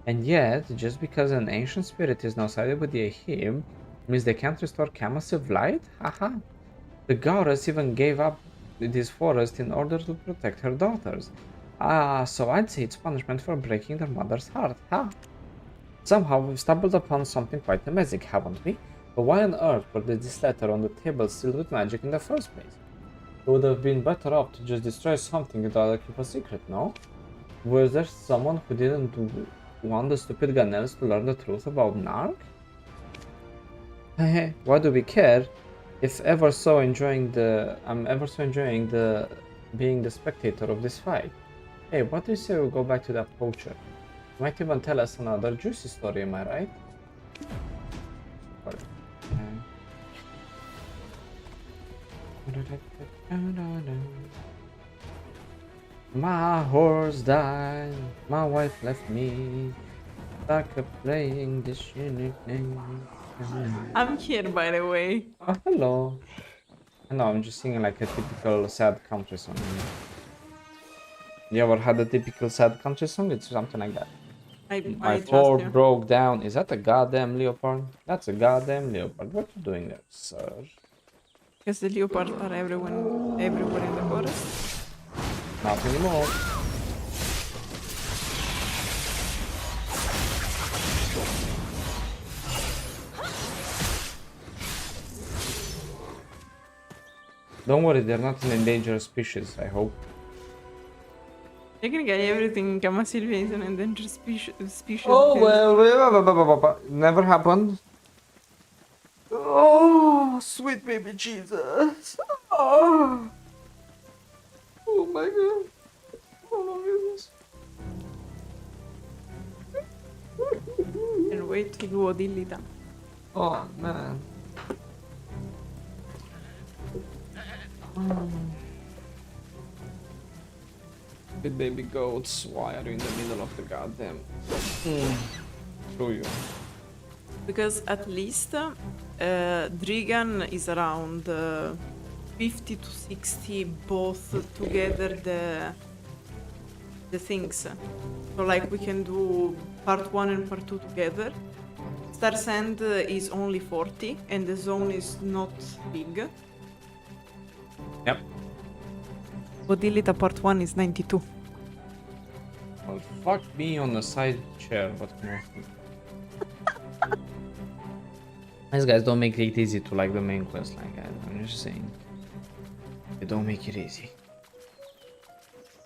And yet, just because an ancient spirit is now sided with the Ahib, means they can't restore Kamasylve light? Haha. The goddess even gave up this forest in order to protect her daughters. So I'd say it's punishment for breaking their mother's heart, huh? Somehow we've stumbled upon something quite amazing, haven't we? But why on earth were this letter on the table sealed with magic in the first place? It would have been better off to just destroy something in order to keep a secret, no? Was there someone who didn't want the stupid Ganels to learn the truth about Narc? Hehe, why do we care? I'm ever so enjoying being the spectator of this fight. Hey, what do you say we go back to that poacher? He might even tell us another juicy story, am I right? My horse died, my wife left me, stuck playing this unique game. I'm here, by the way. Oh, hello. No, I'm just singing like a typical sad country song. You ever had a typical sad country song? It's something like that. My Ford broke down. Is that a goddamn leopard? That's a goddamn leopard. What you doing there, sir? Because the leopards are everywhere in the forest. Not anymore. Don't worry, they're not an endangered species, I hope. Technically, everything in Kamasylvia is an endangered species. Oh, well, never happened. Oh, sweet baby Jesus. Oh, my god. Oh my goodness. And wait till Wodilita. Oh, man. Stupid baby goats, why are you in the middle of the goddamn... Screw you. Because at least Drigan is around 50 to 60 both together the things. So like we can do part 1 and part 2 together. Star Sand is only 40 and the zone is not big. Yep. Bodilita part 1 is 92. Well, fuck me on the side chair, but no. These guys don't make it easy to like the main quest line, guys. I'm just saying. They don't make it easy.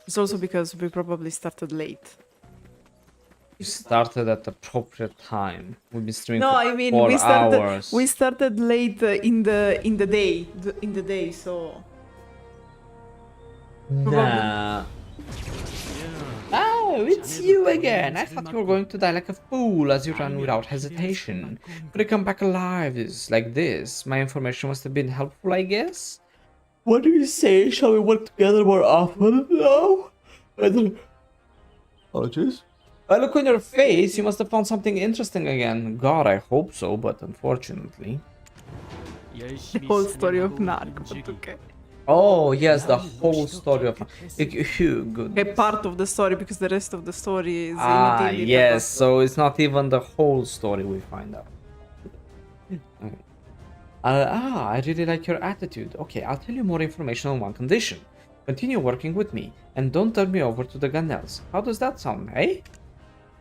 It's also because we probably started late. You started at the appropriate time. We've been streaming No, for I mean 4 we hours. started late in the day, so Nah. Oh, it's you again. I thought you were going to die like a fool as you ran without hesitation. But to come back alive is like this. My information must have been helpful, I guess. What do you say? Shall we work together more often now? Apologies. I look on your face. You must have found something interesting again. God, I hope so, but unfortunately. the whole story of Narc, but okay. Oh, yes, the whole story of... Good. Okay, part of the story, because the rest of the story is in yes, so it's not even the whole story we find out. Okay. I really like your attitude. Okay, I'll tell you more information on one condition. Continue working with me, and don't turn me over to the Ganels. How does that sound, eh?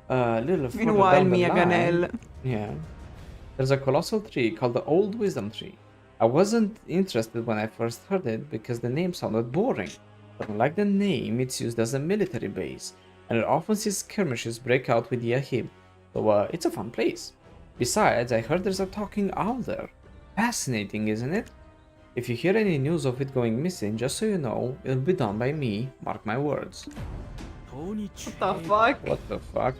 Little further Meanwhile, down the Mia line- Ganel. Yeah. There's a colossal tree called the Old Wisdom Tree. I wasn't interested when I first heard it because the name sounded boring. But unlike the name, it's used as a military base, and it often sees skirmishes break out with Yahib. So it's a fun place. Besides, I heard there's a talking owl there. Fascinating, isn't it? If you hear any news of it going missing, just so you know, it'll be done by me, mark my words. 돈이 What the fuck? What the fuck?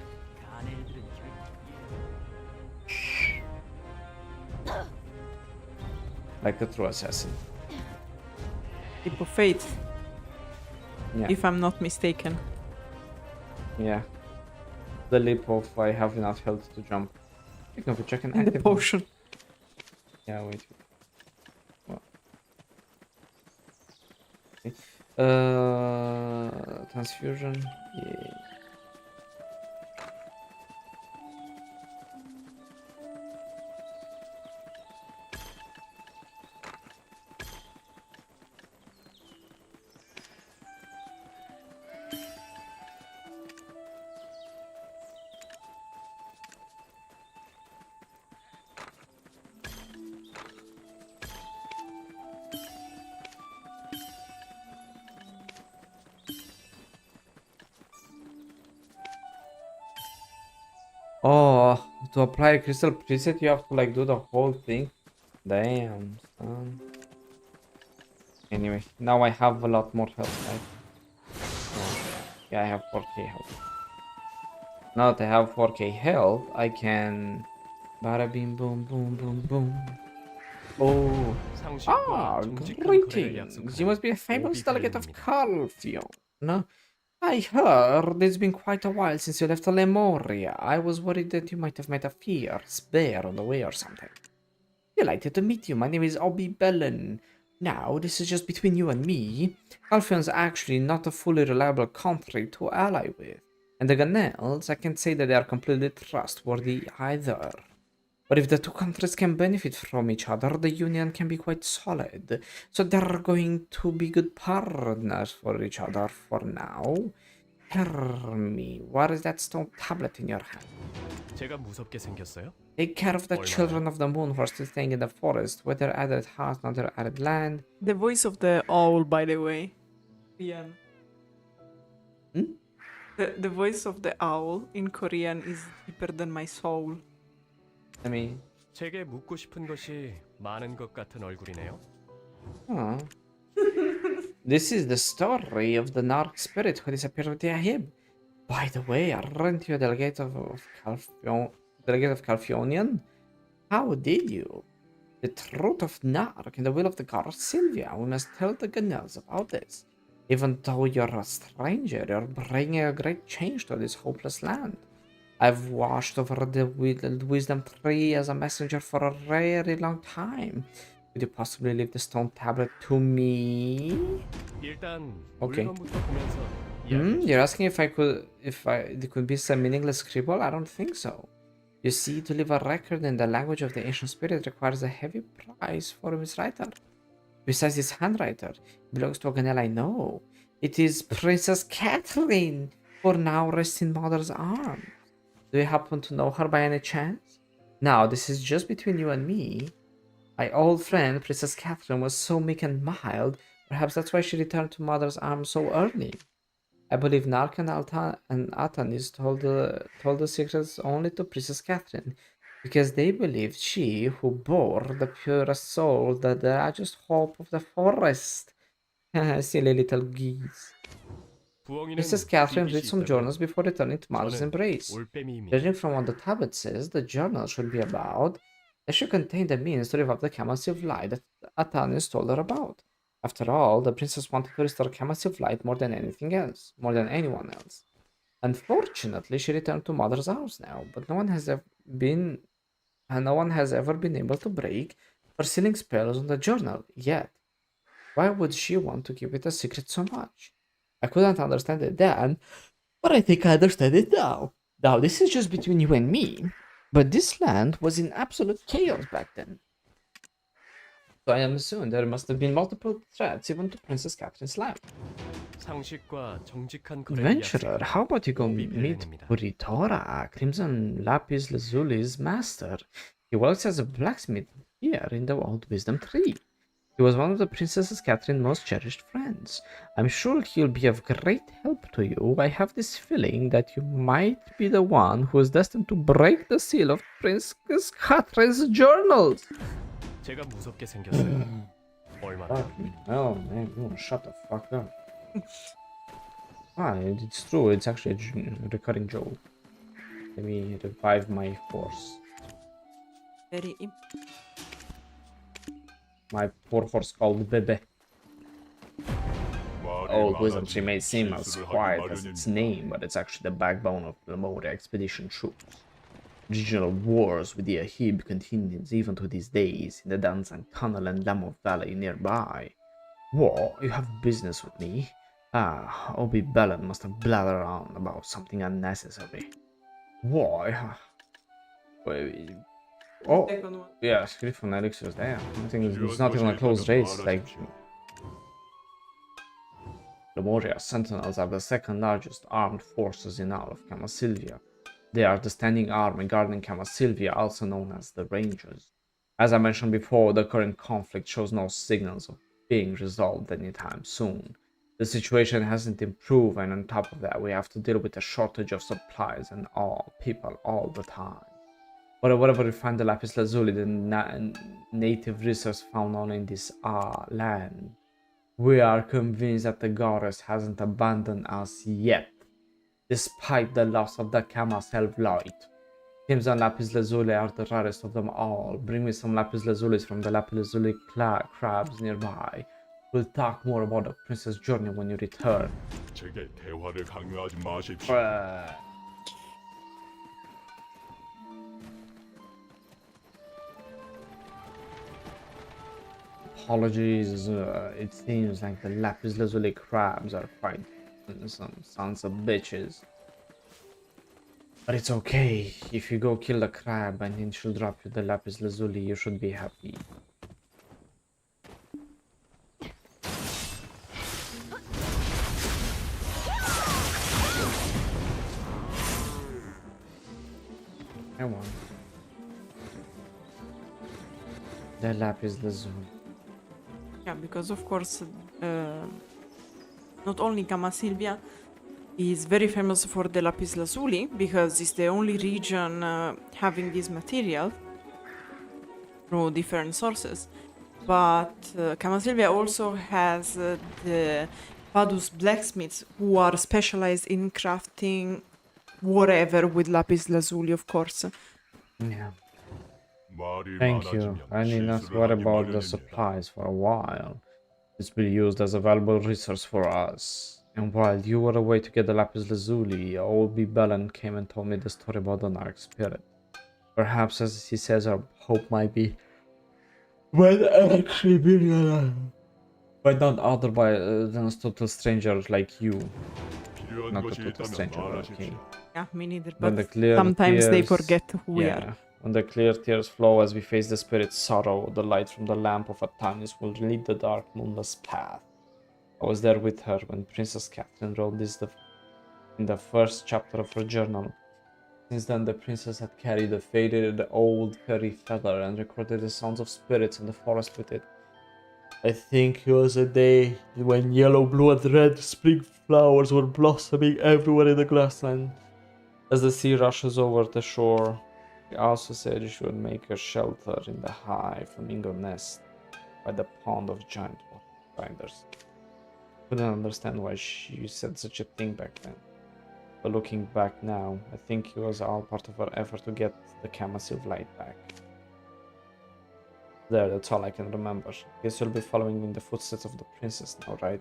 Like a true assassin. Leap of Fate, Yeah. if I'm not mistaken. Yeah. The leap of I have enough health to jump. Speaking of which, I can And the activate. potion. Yeah, wait. What? Okay. Transfusion. Yeah. Oh, to apply a crystal preset, you have to like do the whole thing. Damn, son. Anyway, now I have a lot more health, right? So, yeah, I have 4k health. Now that I have 4k health, I can... Bada bing boom boom boom boom. Oh. Greetings. You must be a famous delegate of Calpheon. No? I heard it's been quite a while since you left Lemoria. I was worried that you might have met a fierce bear on the way or something. Delighted to meet you. My name is Obi Bellin. Now, this is just between you and me. Calpheon's actually not a fully reliable country to ally with. And the Ganels, I can't say that they are completely trustworthy either. But if the two countries can benefit from each other, the union can be quite solid. So they're going to be good partners for each other for now. Tell me, what is that stone tablet in your hand? 제가 무섭게 생겼어요? Take care of the children of the moon who are still staying in the forest, whether added house, not their added land. The voice of the owl, by the way. Korean. Hmm? The voice of the owl in Korean is deeper than my soul. I mean, 제게 묻고 싶은 것이 많은 것 같은 얼굴이네요. oh. This is the story of the Narc spirit who disappeared with Yahib. By the way, aren't you a delegate of Calpheonian? How did you? The truth of Narc and the will of the Kamasylvia. We must tell the Ganels about this. Even though you're a stranger, you're bringing a great change to this hopeless land. I've watched over the wisdom tree as a messenger for a very long time. Could you possibly leave the stone tablet to me? 일단 Okay. 물건부터 보면서 You're asking if it could be some meaningless scribble? I don't think so. You see, to leave a record in the language of the ancient spirit requires a heavy price for its writer. Besides this handwriter, it belongs to a Ganel I know. It is Princess Catherine, who now rests in Mother's arms. Do you happen to know her by any chance? Now, this is just between you and me. My old friend, Princess Catherine, was so meek and mild. Perhaps that's why she returned to Mother's arms so early. I believe Narc and Atanis told the secrets only to Princess Catherine, because they believed she, who bore the purest soul, the largest hope of the forest. Silly little geese. Princess Catherine read some journals before returning to Mother's embrace. Judging from what the tablet says, the journal should be about. They should contain the means to revive the Kamasylve light that Atanis told her about. After all, the princess wanted to restore Kamasylve light more than anything else, more than anyone else. Unfortunately, she returned to Mother's house now, but no one has ever been able to break or sealing spells on the journal yet. Why would she want to keep it a secret so much? I couldn't understand it then, but I think I understand it now. Now, this is just between you and me, but this land was in absolute chaos back then. So I am assuming there must have been multiple threats even to Princess Catherine's life. Adventurer, how about you go meet Foretta, Crimson Lapis Lazuli's master? He works as a blacksmith here in the Old Wisdom Tree. He was one of the Princess Catherine's most cherished friends. I'm sure he'll be of great help to you. I have this feeling that you might be the one who is destined to break the seal of Princess Catherine's journals. 제가 무섭게 생겼어요. 얼마나? Oh man, you shut the fuck up. It's true. It's actually a recurring joke. Let me revive my force. Very. My poor horse called Bebe. Old Wisdom Tree may seem as quiet as its name, but it's actually the backbone of the Lemoria expedition troops. Regional wars with the Ahib continues even to these days in the Danzan Tunnel and Lamo Valley nearby. War, you have business with me? Obi Bellin must have blathered around about something unnecessary. Why? Wait. Oh, yeah, Gyfin elixirs there. I think it's not even a close race. Like, Lemoria Sentinels are the second largest armed forces in all of Kamasylvia. They are the standing army guarding Kamasylvia, also known as the Rangers. As I mentioned before, the current conflict shows no signals of being resolved anytime soon. The situation hasn't improved, and on top of that, we have to deal with a shortage of supplies and people all the time. But wherever we find the Lapis Lazuli, the native resource found only in this land, we are convinced that the goddess hasn't abandoned us yet, despite the loss of the Kamasylve light. Crimson Lapis Lazuli are the rarest of them all. Bring me some Lapis Lazulis from the Lapis Lazuli crabs nearby. We'll talk more about the princess journey when you return. 제게 대화를 강요하지 마십시오. Apologies, it seems like the Lapis Lazuli crabs are quite some sons of bitches. But it's okay, if you go kill the crab and then she'll drop you the Lapis Lazuli, you should be happy. Come on. The Lapis Lazuli. Yeah, because of course, not only Kamasylvia is very famous for the lapis lazuli, because it's the only region having this material through different sources, but Kamasylvia also has the Fadus blacksmiths who are specialized in crafting whatever with lapis lazuli, of course. Yeah. Thank you. I need not worry about the supplies for a while. This will be used as a valuable resource for us. And while you were away to get the lapis lazuli, old Belen came and told me the story about the Narc spirit. Perhaps, as he says, our hope might be when actually being alive. But not other than a total stranger like you. 필요한 Not a 것이 total 있다면 stranger, okay. 말하십시오. Yeah, me neither. When the But clear sometimes they tears- forget who we are. When the clear tears flow as we face the spirit's sorrow, the light from the lamp of Atanis will lead the dark, moonless path. I was there with her when Princess Catherine wrote this in the first chapter of her journal. Since then, the princess had carried a faded old fairy feather and recorded the sounds of spirits in the forest with it. I think it was a day when yellow, blue, and red spring flowers were blossoming everywhere in the grassland. As the sea rushes over the shore, she also said she would make a shelter in the high flamingo nest by the pond of giant water spiders. Couldn't understand why she said such a thing back then. But looking back now, I think it was all part of her effort to get the Kamasylve light back. There, that's all I can remember. Guess you'll be following in the footsteps of the princess now, right?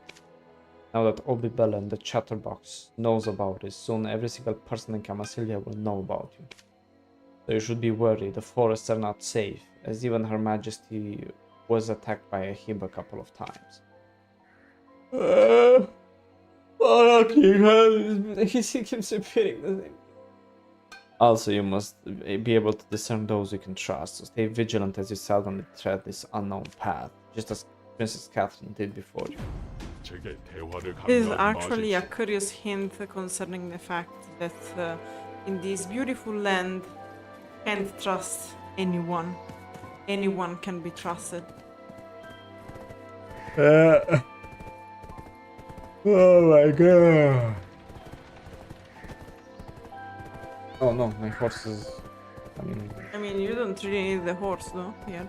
Now that Obi Bella and the chatterbox knows about it, soon every single person in Kamasylvia will know about you. So you should be worried, the forests are not safe, as even Her Majesty was attacked by a hib a couple of times. He keeps repeating the thing. Also, you must be able to discern those you can trust, so stay vigilant as you seldomly tread this unknown path, just as Princess Catherine did before you. 제게 대화를 Is 강요하지 actually a 마십시오. curious hint concerning the fact that in this beautiful land, can't trust anyone. Anyone can be trusted. Oh my god. Oh no, my horse is... I mean, you don't really need the horse, though. Yeah.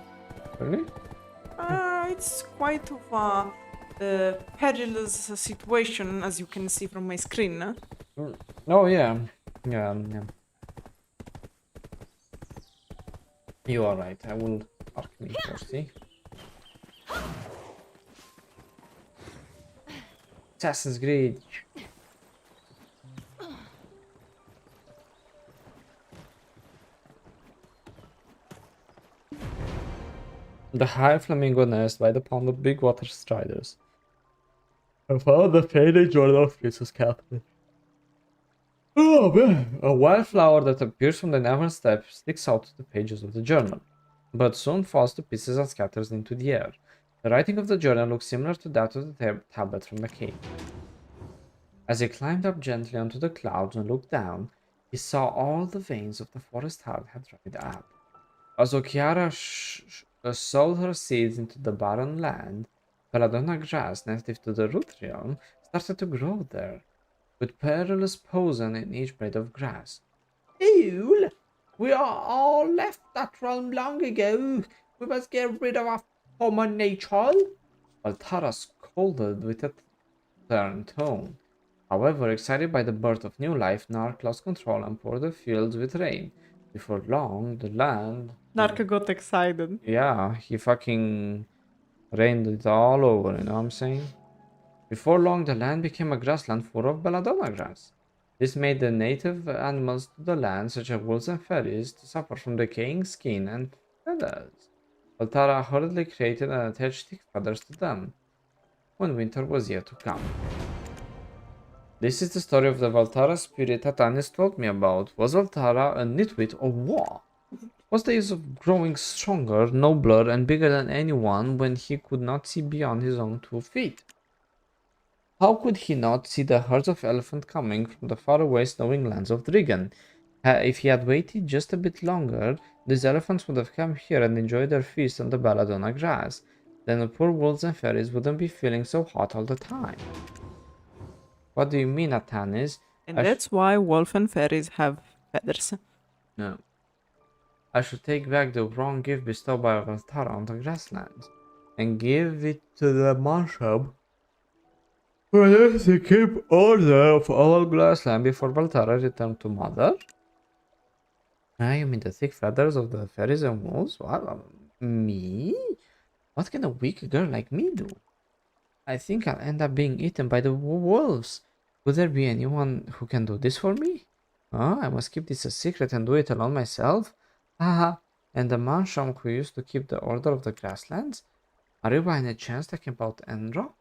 Really? It's quite of a perilous situation, as you can see from my screen. Oh yeah. Yeah. You are right, I will park me horsey. Assassin's Creed. The high flamingo nest by the pond of big water striders. I found the faded journal of Princess Catherine. Oh man! A wildflower that appears from the Navarn steppe sticks out of the pages of the journal, but soon falls to pieces and scatters into the air. The writing of the journal looks similar to that of the tablet from the cave. As he climbed up gently onto the clouds and looked down, he saw all the veins of the forest heart had dried up. As Okiara sowed her seeds into the barren land, belladonna grass native to the root realm started to grow there, with perilous poison in each blade of grass. Fool! We are all left that realm long ago. We must get rid of our former nature. Valtarra scolded with a stern tone. However, excited by the birth of new life, Narc lost control and poured the fields with rain. Before long, the land... Narc got excited. Yeah, he fucking rained it all over, you know what I'm saying? Before long, the land became a grassland full of belladonna grass. This made the native animals to the land, such as wolves and fairies, to suffer from decaying skin and feathers. Valtarra hurriedly created and attached thick feathers to them, when winter was yet to come. This is the story of the Valtarra spirit Atanis told me about. Was Valtarra a nitwit or what? Was the use of growing stronger, nobler, and bigger than anyone when he could not see beyond his own 2 feet? How could he not see the herds of elephant coming from the faraway snowing lands of Drigan? If he had waited just a bit longer, these elephants would have come here and enjoyed their feast on the belladonna grass. Then the poor wolves and fairies wouldn't be feeling so hot all the time. What do you mean, Atanis? And that's why wolf and fairies have feathers. No. I should take back the wrong gift bestowed by Valtarra on the grasslands, and give it to the mushroom. Well, to keep order of all grassland before Valtarra returned to Mother? You mean the thick feathers of the fairies and wolves? What? Me? What can a weak girl like me do? I think I'll end up being eaten by the wolves. Would there be anyone who can do this for me? Oh, I must keep this a secret and do it alone myself? Haha. And the Mansham who used to keep the order of the grasslands? Are you by any chance talking about Enro?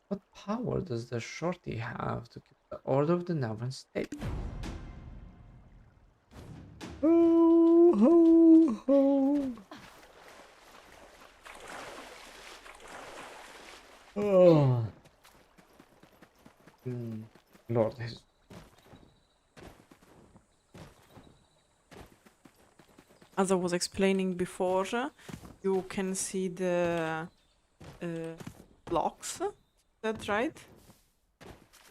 What power does the shorty have to keep the order of the Navarn state? Ho, ho, ho. Oh. Lord, as I was explaining before, you can see the blocks. Is that right?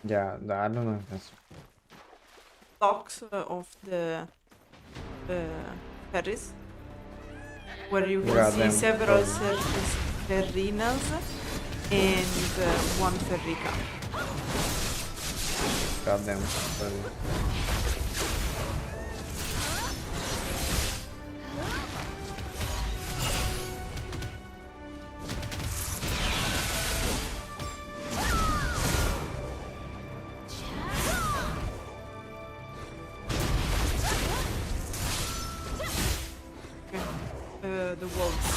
yeah, I don't know if that's Blocks of the Fairies, where you can Yeah, see them several probably. Ferrinas and one Ferrica. goddamn. Sorry. The wolves.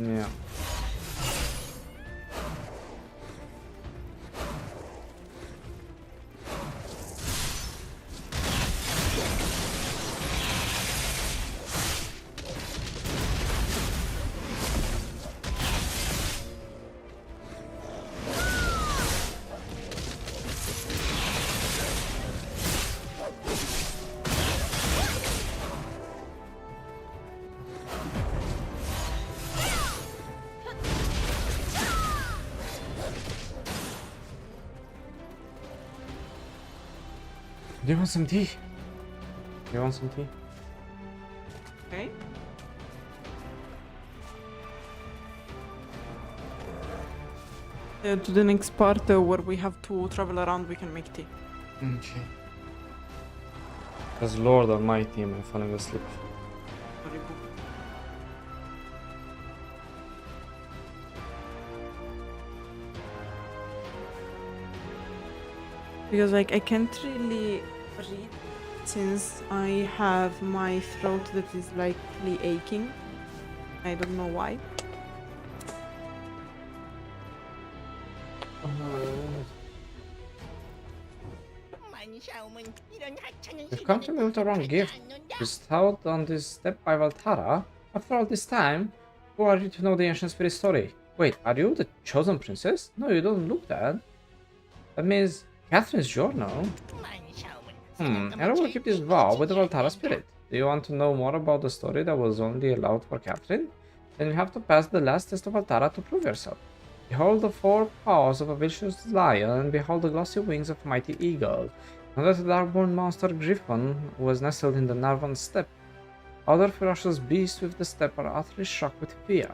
Yeah. Do you want some tea? You want some tea? Okay. To the next part where we have to travel around, we can make tea. Okay. Because Lord Almighty, I'm falling asleep. Sorry, boo. Because like I can't really read since I have my throat that is likely aching. I don't know why. You've come to me with the wrong gift. Bestowed on this step by Valtarra. After all this time, who are you to know the ancient spirit story? Wait, are you the chosen princess? No, you don't look that. That means Catherine's journal. I will keep this vow with the Valtarra spirit. Do you want to know more about the story that was only allowed for Catherine? Then you have to pass the last test of Valtarra to prove yourself. Behold the four paws of a vicious lion, and behold the glossy wings of a mighty eagle. Know that the dark-born monster Gyfin was nestled in the Narvan steppe. Other ferocious beasts with the steppe are utterly struck with fear.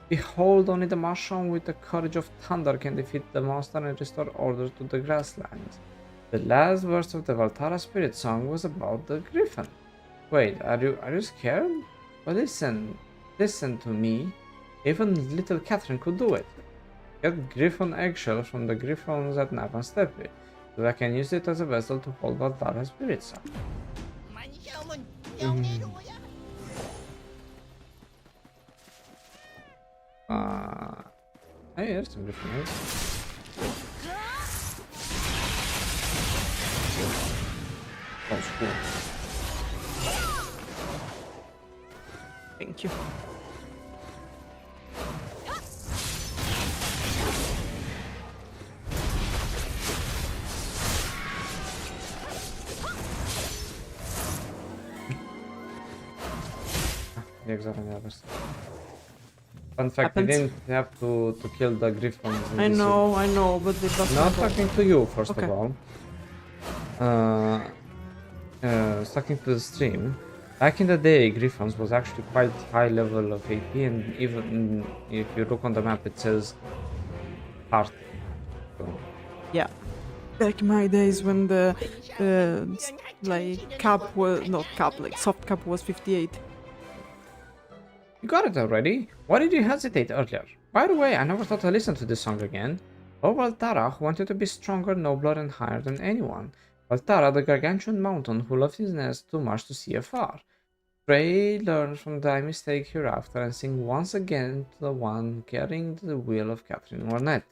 Behold, only the Marshal with the courage of thunder can defeat the monster and restore order to the grasslands. The last verse of the Valtarra spirit song was about the Gyfin. Wait, are you scared? But listen to me. Even little Catherine could do it. Get Gyfin eggshell from the Gyfins at Navan Steppe, so I can use it as a vessel to hold Valtarra spirit song. Hey, there's some Gyfin eggs. That's cool. Thank you. The eggs are on the other side. Fun fact, we didn't have to kill the Gyfins. I know, but they got Not talking to you, first Okay. of all. Talking to the stream. Back in the day, Gyfins was actually quite high level of AP, and even if you look on the map, it says heart. So, Yeah. Back in my days when the like cap was not cap, like soft cap was 58. you got it already. Why did you hesitate earlier? By the way, I never thought I'd listen to this song again. Oh, Valtarra, who wanted to be stronger, nobler, and higher than anyone. Valtarra, the gargantuan mountain, who loved his nest too much to see afar. Pray, learn from thy mistake hereafter, and sing once again to the one carrying the wheel of Catherine Ornette.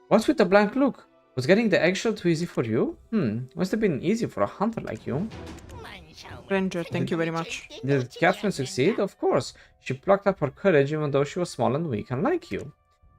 What's with the blank look? Was getting the eggshell too easy for you? Must have been easy for a hunter like you. Ranger, thank you very much. Did Catherine succeed? Of course. She plucked up her courage even though she was small and weak, unlike you.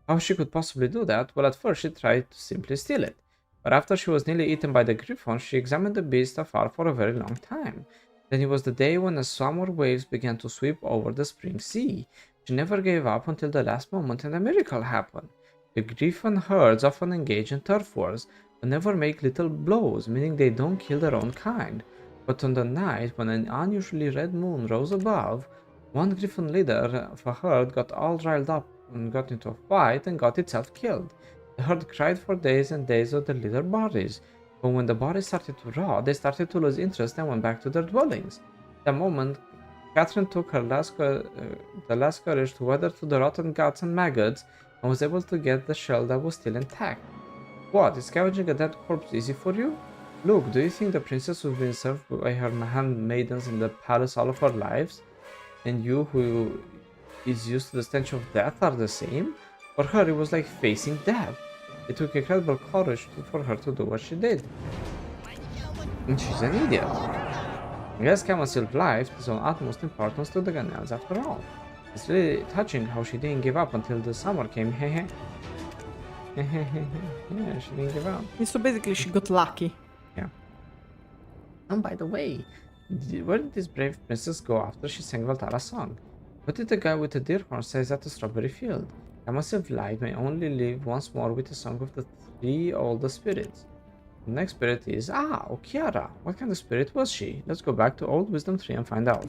How she could possibly do that? Well, at first she tried to simply steal it. But after she was nearly eaten by the griffon, she examined the beast afar for a very long time. Then it was the day when the summer waves began to sweep over the spring sea. She never gave up until the last moment, and a miracle happened. The griffon herds often engage in turf wars, but never make little blows, meaning they don't kill their own kind. But on the night when an unusually red moon rose above, one griffon leader of a herd got all riled up and got into a fight and got itself killed. The herd cried for days and days of the leader bodies, but when the bodies started to rot, they started to lose interest and went back to their dwellings. At that moment, Catherine took her the last courage to weather through the rotten guts and maggots and was able to get the shell that was still intact. What, is scavenging a dead corpse easy for you? Look, do you think the princess who's been served by her handmaidens in the palace all of her lives, and you who is used to the stench of death, are the same? For her, it was like facing death. It took incredible courage for her to do what she did. And she's an idiot. I guess Kamasylve's life is of utmost importance to the Ganels after all. It's really touching how she didn't give up until the summer came, hehe. Yeah, she didn't give up. So basically she got lucky. Yeah. And by the way, where did this brave princess go after she sang Valtarra's song? What did the guy with the deer horn say at the strawberry field? Kamasylve may only live once more with the song of the three oldest spirits. The next spirit is, Okiara. What kind of spirit was she? Let's go back to Old Wisdom Tree and find out.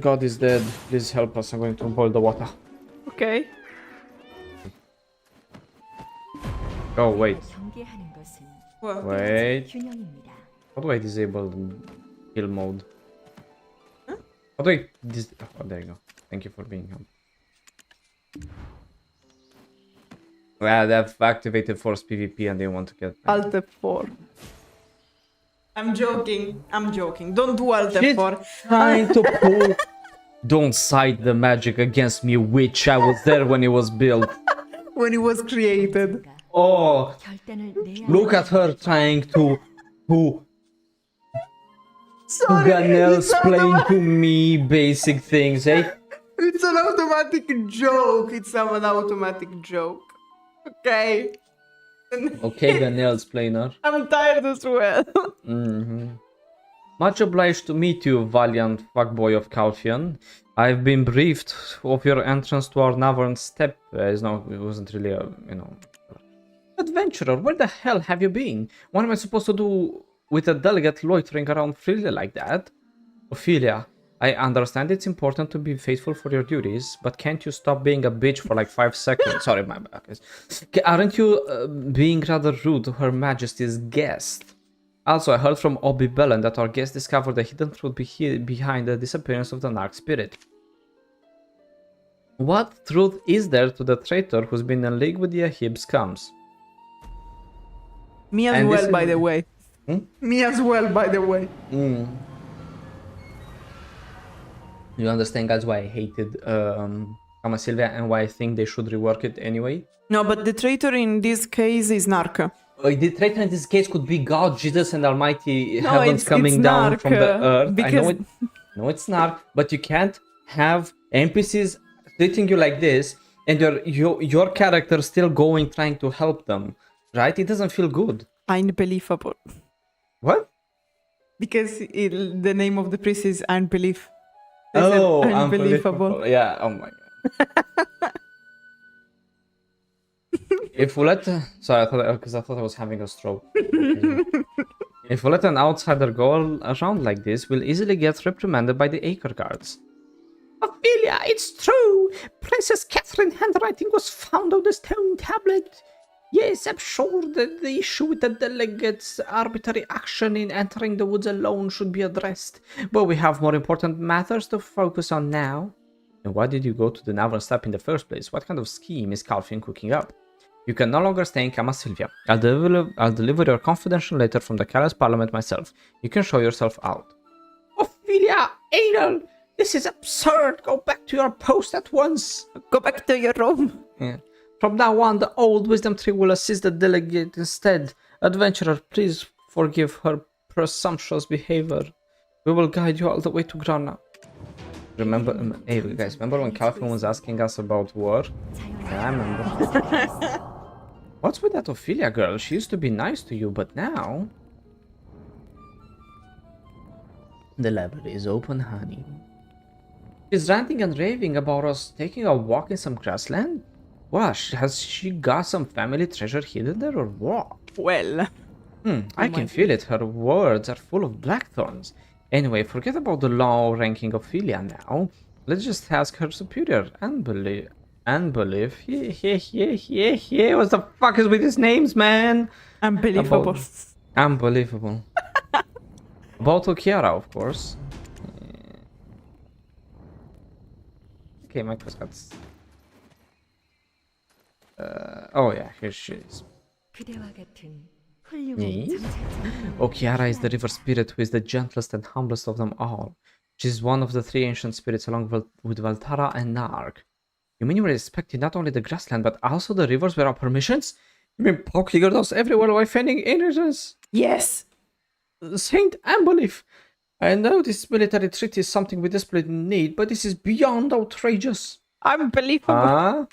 God is dead. Please help us. I'm going to boil the water. Okay. Oh, wait. Well, Wait. How do I disable kill mode? Huh? How do I oh, there you go. Thank you for being helped. Well, they've activated Force PvP and they want to get Alt F4. I'm joking. I'm joking. Don't do Alt Shit. F4. trying to pull. Don't cite the magic against me, witch. I was there when it was built. When it was created. Oh, look at her trying to Sorry, Ganel's playing to me basic things, eh? It's an automatic joke. It's an automatic joke. Okay. Okay, Ganel's playing her. I'm tired as well. Much obliged to meet you, valiant fuckboy of Calpheon. I've been briefed of your entrance to our Navarn Steppe. No, it wasn't really a, Adventurer, where the hell have you been? What am I supposed to do with a delegate loitering around freely like that? Ophelia, I understand it's important to be faithful for your duties, but can't you stop being a bitch for like 5 seconds? Sorry, my bad. Aren't you being rather rude to Her Majesty's guest? Also, I heard from Obi Belen that our guest discovered the hidden truth behind the disappearance of the Narc spirit. What truth is there to the traitor who's been in league with the Ahib scums? Me as well, by the way. Me as well, by the way. You understand, guys, why I hated Kamasylvia and why I think they should rework it anyway? No, but the traitor in this case is Narc. The traitor in this case could be God, Jesus, and Almighty Heavens coming down Narc, from the earth. because... I know it. No, it's not. But you can't have NPCs treating you like this, and your character still going trying to help them, right? It doesn't feel good. Unbelievable. What? Because the name of the priest is Unbelief. Oh, unbelievable. Yeah. Oh my god. If we let, sorry, because I thought I was having a stroke. If we let an outsider go around like this, we'll easily get reprimanded by the Acre guards. Ophelia, it's true. Princess Catherine's handwriting was found on the stone tablet. Yes, I'm sure that the issue with the delegate's arbitrary action in entering the woods alone should be addressed, but we have more important matters to focus on now. And why did you go to the Navarn Steppe in the first place? What kind of scheme is Calpheon cooking up? You can no longer stay in Kamasylvia. I'll deliver your confidential letter from the Callous Parliament myself. You can show yourself out. Ophelia! Einel! This is absurd! Go back to your post at once! Go back to your room. Yeah. From now on, the old wisdom tree will assist the delegate instead. Adventurer, please forgive her presumptuous behavior. We will guide you all the way to Grana. Remember, hey guys, remember when Calpheon was asking us about war? Yeah, I remember. What's with that Ophelia girl? She used to be nice to you, but now... The library is open, honey. She's ranting and raving about us taking a walk in some grassland? What, has she got some family treasure hidden there or what? Well... I can feel it. Her words are full of blackthorns. Anyway, forget about the low-ranking Ophelia now. Let's just ask her superior. Unbelief. Yeah. What the fuck is with these names, man? Unbelievable. Unbelievable. About Okiara, of course. Okay, my Prescott's... oh yeah, here she is. Yes. Okiara is the river spirit who is the gentlest and humblest of them all. She is one of the three ancient spirits along with Valtarra and Narc. You mean you respected not only the grassland but also the rivers without permissions? You mean poking girls everywhere while feigning innocence? Yes. Saint Unbelief! I know this military treaty is something we desperately need, but this is beyond outrageous. Unbelievable.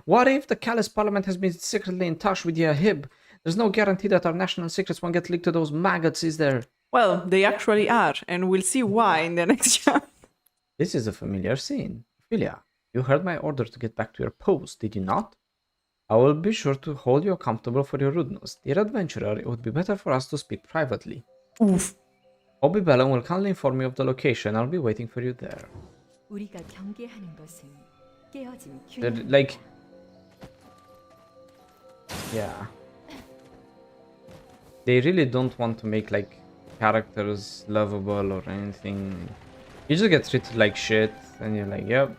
What if the Callous Parliament has been secretly in touch with the Ahib? There's no guarantee that our national secrets won't get leaked to those maggots, is there? Well, they actually are, and we'll see why in the next chapter. This is a familiar scene. Ophelia, you heard my order to get back to your post, did you not? I will be sure to hold you accountable for your rudeness. Dear adventurer, it would be better for us to speak privately. Oof. Obi Bellum will kindly inform me of the location. I'll be waiting for you there. Like... Yeah. They really don't want to make, like, characters lovable or anything. You just get treated like shit, and you're like, yep.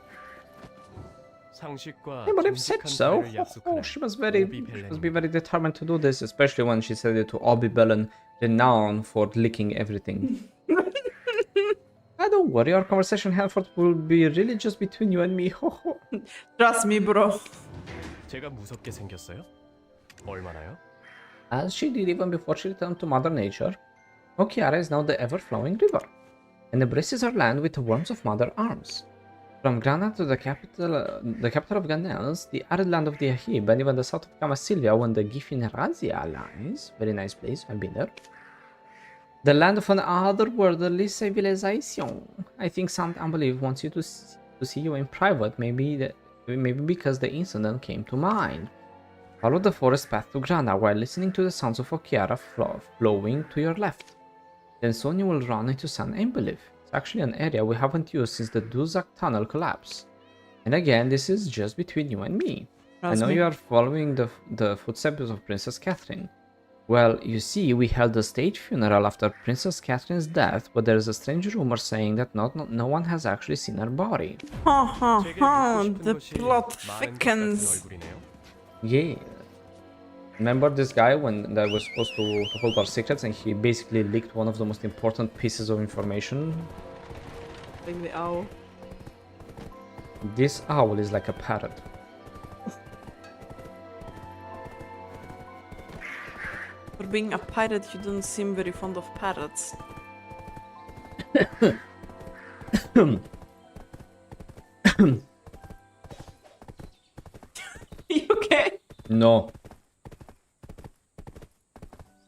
Yeah, but I've said so. Oh, she must be very determined to do this, especially when she said it to Obi Bellum, renowned for licking everything. Don't worry, our conversation henceforth will be really just between you and me. Trust me, bro. As she did even before she returned to Mother Nature, Okiara is now the ever-flowing river, and embraces her land with the warmth of mother arms. From Grana to the capital of Ganels, the arid land of the Ahib, and even the south of Kamasylvia when the Gyfin Rhasia lies. Very nice place, I've been there. The land of an otherworldly civilization. I think Saint Unbelief wants you to see you in private, maybe because the incident came to mind. Follow the forest path to Grana while listening to the sounds of Okiara flowing to your left. Then soon you will run into Saint Unbelief. It's actually an area we haven't used since the Duzak tunnel collapse. And again, this is just between you and me. I know you are following the footsteps of Princess Catherine. Well, you see, we held a state funeral after Princess Catherine's death, but there is a strange rumor saying that no one has actually seen her body. The plot thickens. Yeah. Remember this guy when they were supposed to hold our secrets and he basically leaked one of the most important pieces of information? Like the owl. This owl is like a parrot. For being a pirate, you don't seem very fond of parrots. You okay? No.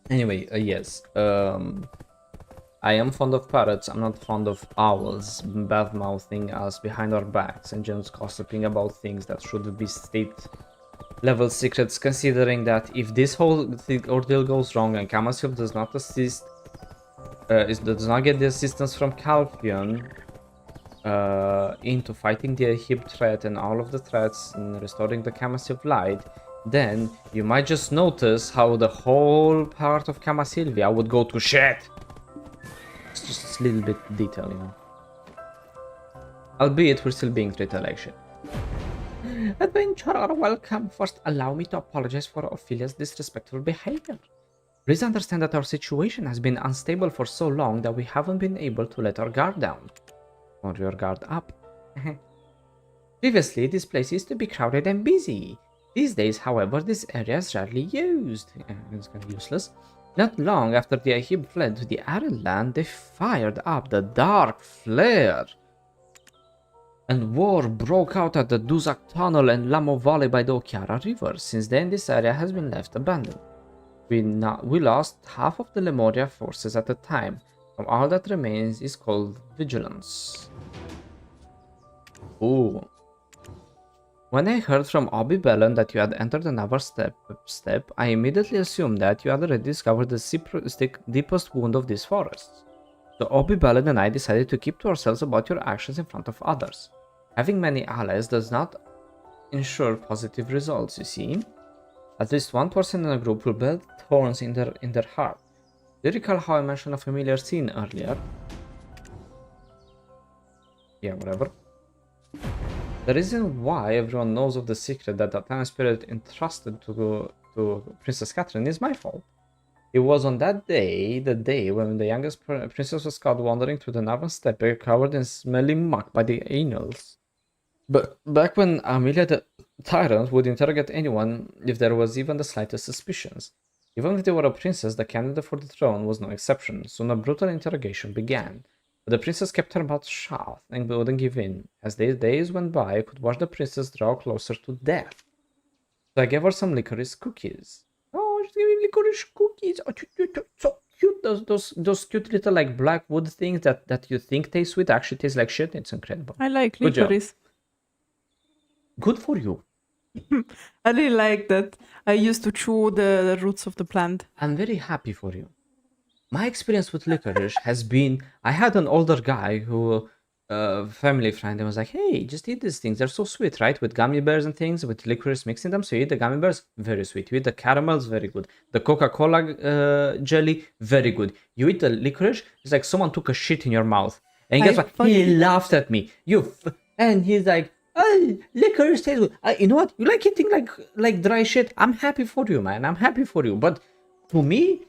Anyway, yes. I am fond of parrots. I'm not fond of owls bad-mouthing us behind our backs and just gossiping about things that should be state-level secrets, considering that if this whole ordeal goes wrong and Kamasylve does not does not get the assistance from Calpheon into fighting the Ahib threat and all of the threats and restoring the Kamasylve light, then you might just notice how the whole part of Kamasylvia would go to shit. It's just a little bit detail, you know. Albeit we're still being treated like shit. Adventurer, welcome. First, allow me to apologize for Ophelia's disrespectful behavior. Please understand that our situation has been unstable for so long that we haven't been able to let our guard down. Or your guard up. Previously, this place used to be crowded and busy. These days, however, this area is rarely used. It's kind of useless. Not long after the Ahib fled to the arid land, they fired up the Dark Flare. And war broke out at the Duzak Tunnel and Lamo Valley by the Okiara River. Since then, this area has been left abandoned. We lost half of the Lemoria forces at the time. From all that remains is called Vigilance. Ooh. When I heard from Obi Bellon that you had entered the Navarn steppe, I immediately assumed that you had already discovered the deepest wound of these forests. So Obi Bellon and I decided to keep to ourselves about your actions in front of others. Having many allies does not ensure positive results, you see. At least one person in a group will bear thorns in their heart. Do you recall how I mentioned a familiar scene earlier? Yeah, whatever. The reason why everyone knows of the secret that the Atanis spirit entrusted to Princess Catherine is my fault. It was on that day, the day when the youngest princess was caught wandering through the Navarn steppe covered in smelly muck by the Einels. But back when Amelia the Tyrant would interrogate anyone if there was even the slightest suspicions. Even if they were a princess, the candidate for the throne was no exception. Soon a brutal interrogation began. But the princess kept her mouth shut and wouldn't give in. As the days went by, I could watch the princess draw closer to death. So I gave her some licorice cookies. Oh, just give me licorice cookies. Oh, so cute. Those cute little like black wood things that you think taste sweet actually taste like shit. It's incredible. I like licorice. Good for you. I really like that. I used to chew the roots of the plant. I'm very happy for you. My experience with licorice has been, I had an older guy who, family friend, and was like, hey, just eat these things. They're so sweet, right? With gummy bears and things, with licorice mixing them. So you eat the gummy bears, very sweet. You eat the caramels, very good. The Coca-Cola jelly, very good. You eat the licorice, it's like someone took a shit in your mouth. And guess what? He laughed at me. And he's like, oh, licorice tastes good. You know what? You like eating like dry shit? I'm happy for you, man. I'm happy for you. But to me,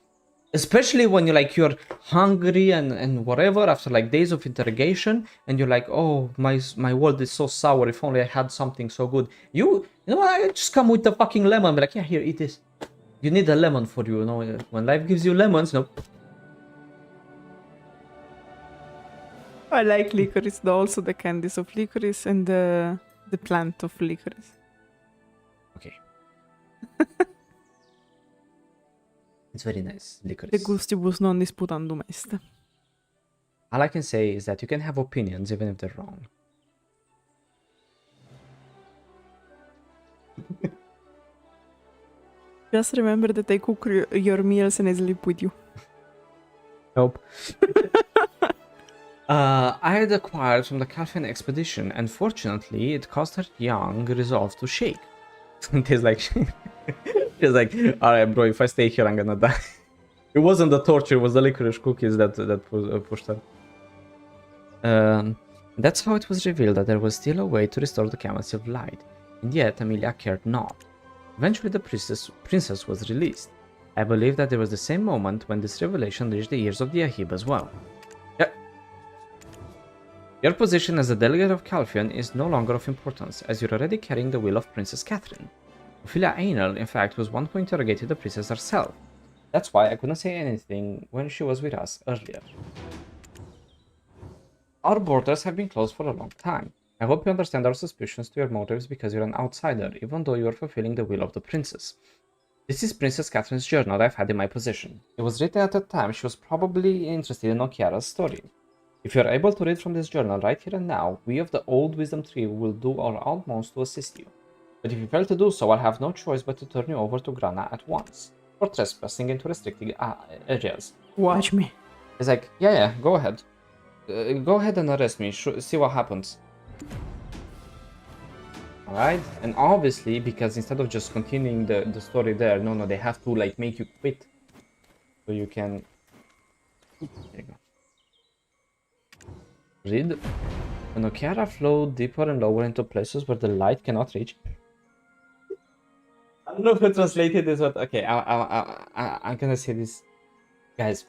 especially when you're hungry and whatever after like days of interrogation, and you're like, oh, my world is so sour. If only I had something so good. You know what? I just come with the fucking lemon. Be like, yeah, here, eat this. You need a lemon for you. You know, when life gives you lemons, you know. I like licorice, though, also the candies of licorice and the plant of licorice. Okay. It's very nice, licorice. De gustibus non disputandum est. All I can say is that you can have opinions even if they're wrong. Just remember that I cook your meals and I sleep with you. Nope. I had acquired from the Calpheon expedition, and fortunately, it caused her young resolve to shake. She's like, alright, bro, if I stay here, I'm gonna die. It wasn't the torture, it was the licorice cookies that pushed her. That's how it was revealed that there was still a way to restore the Kamasylve light, and yet Amelia cared not. Eventually, the princess was released. I believe that there was the same moment when this revelation reached the ears of the Ahib as well. Your position as the Delegate of Calpheon is no longer of importance, as you're already carrying the will of Princess Catherine. Ophelia Einel, in fact, was one who interrogated the princess herself. That's why I couldn't say anything when she was with us earlier. Our borders have been closed for a long time. I hope you understand our suspicions to your motives because you're an outsider, even though you are fulfilling the will of the princess. This is Princess Catherine's journal I've had in my possession. It was written at a time she was probably interested in Okiara's story. If you are able to read from this journal right here and now, we of the Old Wisdom Tree will do our utmost to assist you. But if you fail to do so, I'll have no choice but to turn you over to Grana at once, for trespassing into restricted areas. Watch me. It's like, yeah, go ahead. Go ahead and arrest me, see what happens. Alright, and obviously, because instead of just continuing the story there, no, they have to like make you quit. So you can... There you go. Read. When Okiara flowed deeper and lower into places where the light cannot reach. I don't know if I translated this, but okay, I'm gonna say this, guys.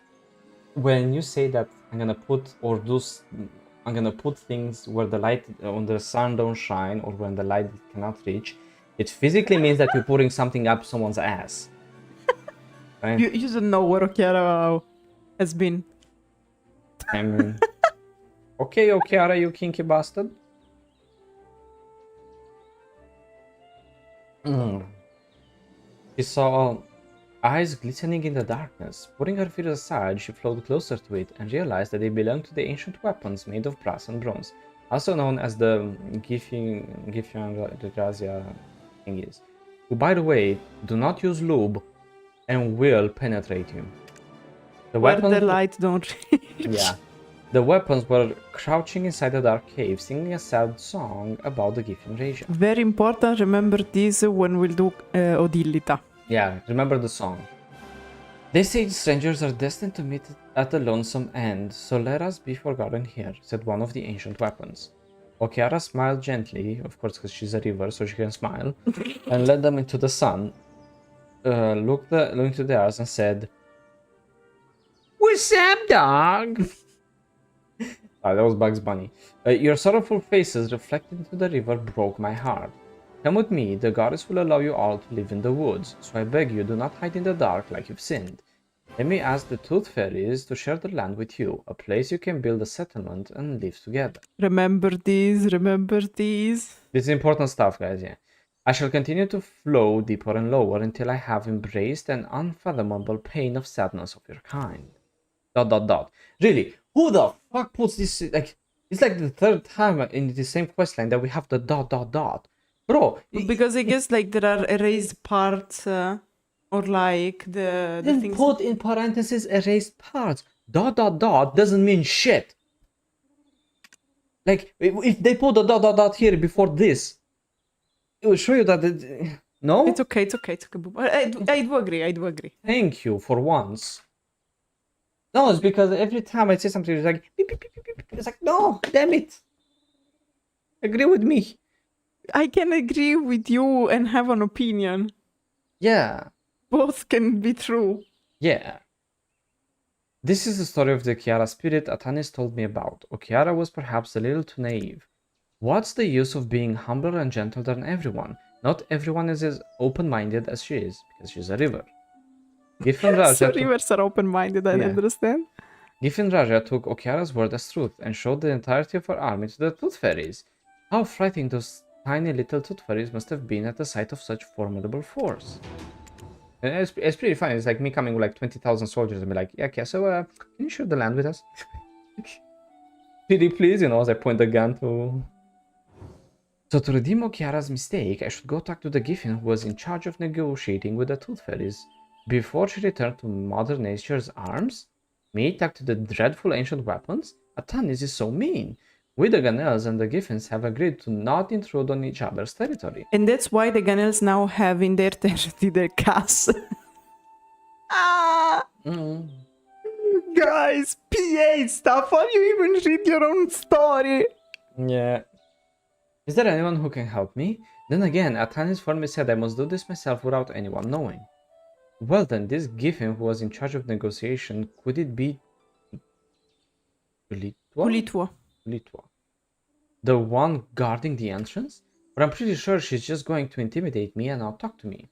When you say that I'm gonna put things where the light on the sun don't shine or when the light cannot reach, it physically means that you're putting something up someone's ass. Right? You don't know where Okiara has been. I mean, okay, Okiara, you kinky bastard. She saw eyes glistening in the darkness. Putting her fear aside, she flowed closer to it and realized that they belonged to the ancient weapons made of brass and bronze, also known as the Gyfin Rhasia thingies, who, by the way, do not use lube and will penetrate you. The weapons, the light don't reach. yeah. The weapons were crouching inside a dark cave, singing a sad song about the Gyfin Rhasia. Very important, remember this when we'll do Odillita. Yeah, remember the song. They say strangers are destined to meet at the lonesome end, so let us be forgotten here, said one of the ancient weapons. Okiara smiled gently, of course because she's a river, so she can smile, and led them into the sun, looked into their eyes and said, "What's up, dog?" That was Bugs Bunny. Your sorrowful faces reflected into the river broke my heart. Come with me, the goddess will allow you all to live in the woods, so I beg you do not hide in the dark like you've sinned. Let me ask the Tooth Fairies to share the land with you, a place you can build a settlement and live together. Remember these, remember these. This is important stuff, guys, yeah. I shall continue to flow deeper and lower until I have embraced an unfathomable pain of sadness of your kind. ... Really, who the fuck puts this, like, it's like the third time in the same questline that we have the ... Bro, because I guess like there are erased parts or like the then things. put in parentheses erased parts. ... doesn't mean shit. Like if they put the ... here before this, it will show you that no. It's okay. It's okay. I do agree. Thank you for once. No, it's because every time I say something, it's like beep, beep, beep, beep, beep. It's like no, damn it. Agree with me. I can agree with you and have an opinion. Yeah. Both can be true. Yeah. This is the story of the Okiara spirit Atanis told me about. Okiara was perhaps a little too naive. What's the use of being humbler and gentler than everyone? Not everyone is as open-minded as she is, because she's a river. Gyfin Rhasia So rivers are open-minded, I understand. Gyfin Rhasia took Okiara's word as truth and showed the entirety of her army to the Tooth Fairies. How frightening those tiny little Tooth Fairies must have been at the sight of such formidable force. And it's pretty funny. It's like me coming with like 20,000 soldiers and be like, yeah, okay, so can you share the land with us? Pretty please, you know, as I point the gun to... So to redeem Okiara's mistake, I should go talk to the Gyfin who was in charge of negotiating with the Tooth Fairies. Before she returned to Mother Nature's arms? Me talk to the dreadful ancient weapons? Atanis is so mean. We the Ganels and the Gyfins have agreed to not intrude on each other's territory. And that's why the Ganels now have in their territory their castle. Guys, PA stuff, how you even read your own story? Yeah. Is there anyone who can help me? Then again, Atanis firmly said I must do this myself without anyone knowing. Well then, this Gyfin who was in charge of negotiation, could it be... Ulitwa. The one guarding the entrance? But I'm pretty sure she's just going to intimidate me and not talk to me.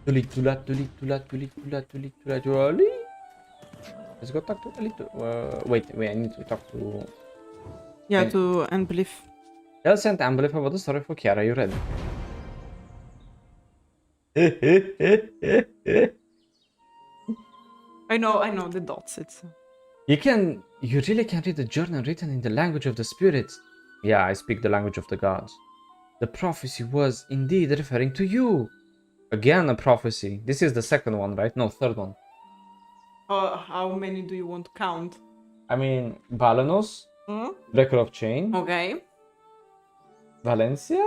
Let's go talk to Alito. Wait, I need to talk to... Yeah, to Amblif. I'll send Amblif about the story for Okiara. You ready? I know the dots. It's... You really can read the journal written in the language of the spirits. Yeah, I speak the language of the gods. The prophecy was indeed referring to you. Again, a prophecy. This is the second one, right? No, third one. How many do you want to count? I mean, Balanos, Breaker of Chain. Okay. Valencia?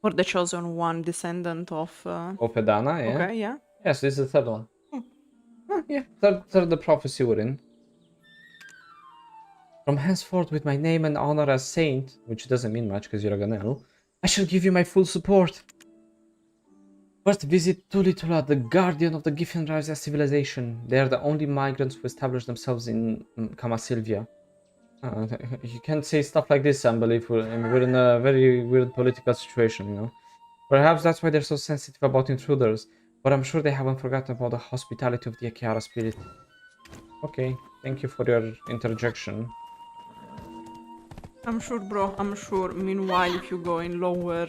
Or the chosen one, descendant of... Opedana, yeah. Okay, yeah. Yes, this is the third one. Yeah, third the prophecy we're in. From henceforth, with my name and honor as saint, which doesn't mean much because you're a Ganel, I shall give you my full support. First, visit Tulid, the guardian of the Gyfin Rhasia civilization. They are the only migrants who established themselves in Kamasylvia. You can't say stuff like this, unbelievable. I mean, we're in a very weird political situation, you know. Perhaps that's why they're so sensitive about intruders, but I'm sure they haven't forgotten about the hospitality of the Okiara spirit. Okay, thank you for your interjection. I'm sure, bro, I'm sure. Meanwhile, if you go in lower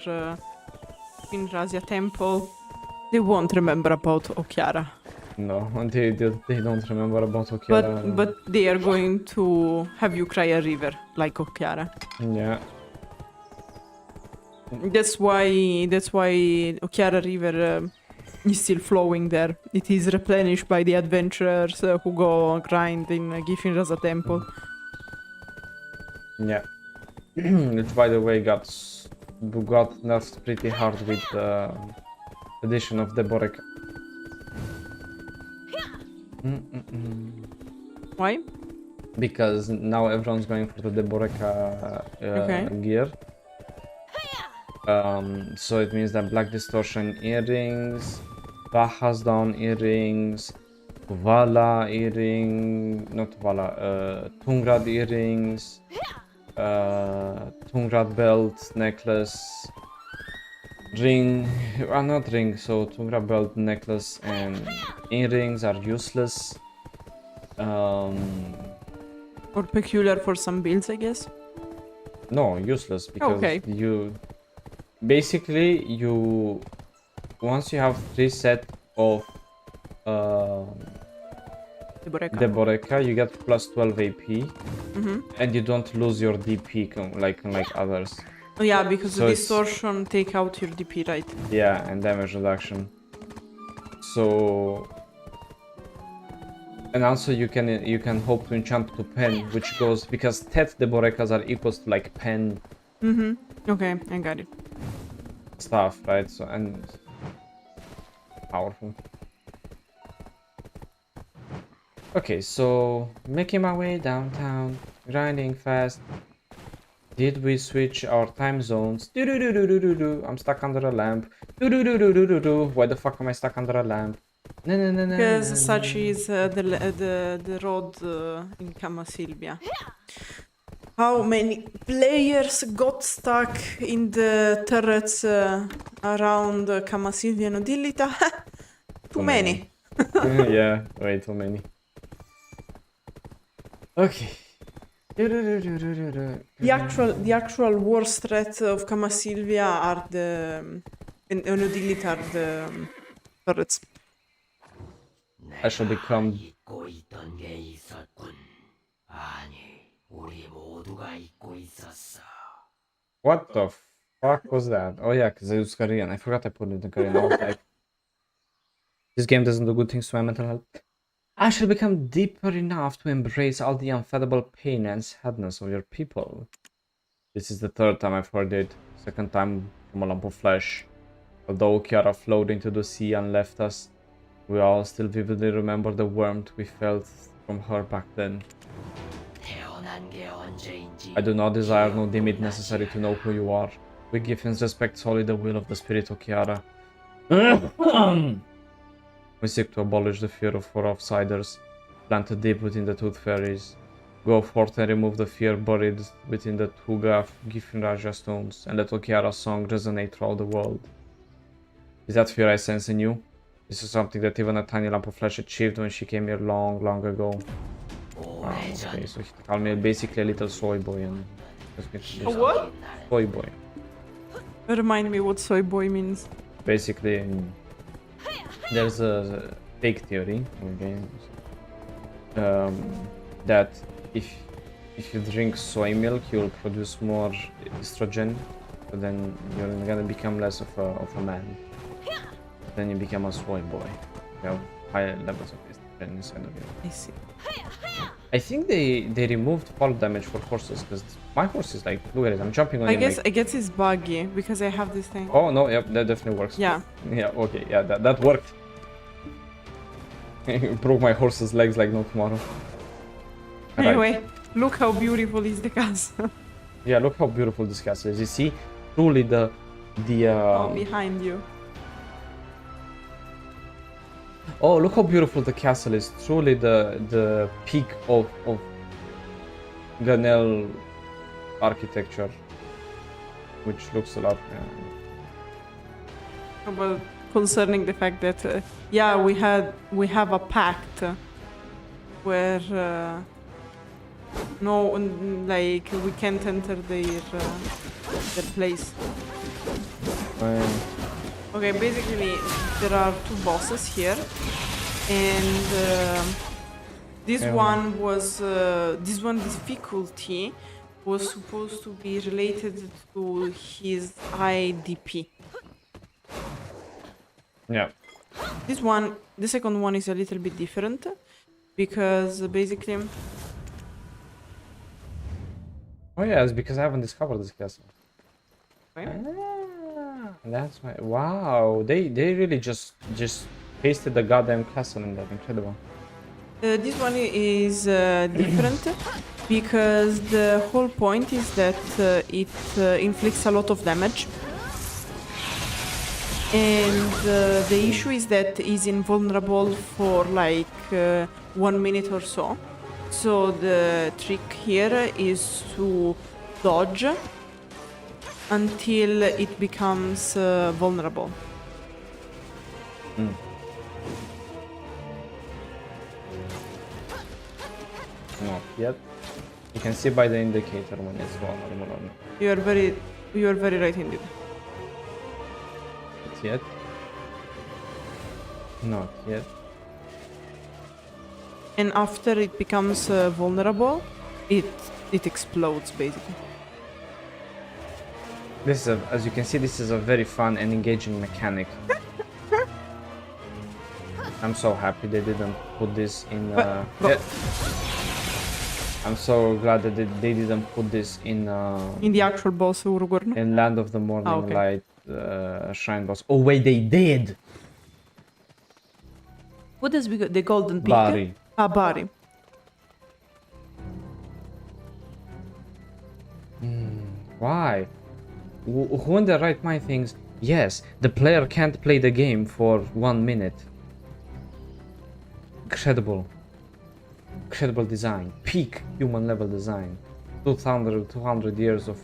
in Rhasia temple, they won't remember about Okiara. No, they don't remember about Okiara. But they are going to have you cry a river like Okiara. Yeah. That's why Okiara River is still flowing there. It is replenished by the adventurers who go grind in Gyfin Rhasia temple. Yeah. Which, by the way, got nerfed pretty hard with the addition of the Borek. Why? Because now everyone's going for the Deboreka gear. So it means that Black Distortion earrings, Baha's Dawn earrings, Vala earring, not Vala, Tungrad earrings, Tungrad belt, necklace, ring, not ring, so Tungrad belt, necklace and earrings are useless. Or peculiar for some builds, I guess. No, useless because you basically once you have 3 set of Deboreka, you get plus 12 AP, and you don't lose your DP like others. Oh yeah, because so the distortion take out your DP, right? Yeah, and damage reduction. So, and also you can hope to enchant to pen, which goes because stead Deborekas are equals to like pen. Okay, I got it. Stuff, right? So and powerful. Okay, so making my way downtown, grinding fast. Did we switch our time zones? I'm stuck under a lamp. Why the fuck am I stuck under a lamp? No. Because such is the road in Kamasylvia. How many players got stuck in the turrets around Kamasylvia and Odilita? Too many. Yeah, way too many. Okay. The actual worst threat of Kamasylvia are the and Odilita are the turrets. I shall become. What the fuck was that? Oh yeah, because I used Korean. I forgot I put it in Korean. I was like, this game doesn't do good things to my mental health. I shall become deeper enough to embrace all the unfathomable pain and sadness of your people. This is the 3rd time I've heard it. 2nd time from a lump of flesh. Although Okiara flowed into the sea and left us, we all still vividly remember the warmth we felt from her back then. I do not desire no limit necessary to know who you are. We Gyfins respect solely the will of the spirit Okiara. We seek to abolish the fear of four outsiders, planted deep within the Tooth Fairies. Go forth and remove the fear buried within the two Gyfin Rhasia stones, and let Okiara's song resonate throughout the world. Is that fear I sense in you? This is something that even a tiny lump of flesh achieved when she came here long, long ago. Okay, so he called me basically a little soy boy and... A what? Soy boy. Remind me what soy boy means. Basically, there's a fake theory in games that if you drink soy milk, you'll produce more estrogen, so then you're gonna become less of a man. Then you become a soy boy. You have higher levels of estrogen inside of you. I see. I think they removed fall damage for horses because my horse is like, look at it, I'm jumping on I him. guess it's buggy because I have this thing. Oh no, yep, that definitely works. Yeah. Yeah, okay, yeah, that worked. Broke my horse's legs like no tomorrow. Anyway, Look how beautiful is the castle. Yeah, look how beautiful this castle is. You see, truly the Behind you. oh, look how beautiful the castle is. Truly the peak of Ganel architecture, which looks a lot. But concerning the fact that yeah, we have a pact where no, like we can't enter their place. Okay, basically there are two bosses here, and this one was this one difficulty was supposed to be related to his IDP. Yeah. This one, the second one is a little bit different because basically. Oh yeah, it's because I haven't discovered this castle. Okay. That's why. Wow, they really just pasted the goddamn castle in that. Incredible. This one is different because the whole point is that it inflicts a lot of damage. And the issue is that it's invulnerable for like 1 minute or so. So the trick here is to dodge until it becomes vulnerable. Not yet. You can see by the indicator when it's vulnerable or not. You are very right indeed. Not yet. Not yet. And after it becomes vulnerable, it explodes basically. This is as you can see, this is a very fun and engaging mechanic. I'm so happy they didn't put this in. I'm so glad that they didn't put this in the actual boss Urugurn. in Land of the Morning okay. Light Shrine boss. Oh wait, they did. What does we got? The golden peak? Bari. Ah, Bari. Why? Who in their right mind thinks, yes, the player can't play the game for 1 minute? Incredible. Incredible design. Peak human level design. 200 years of...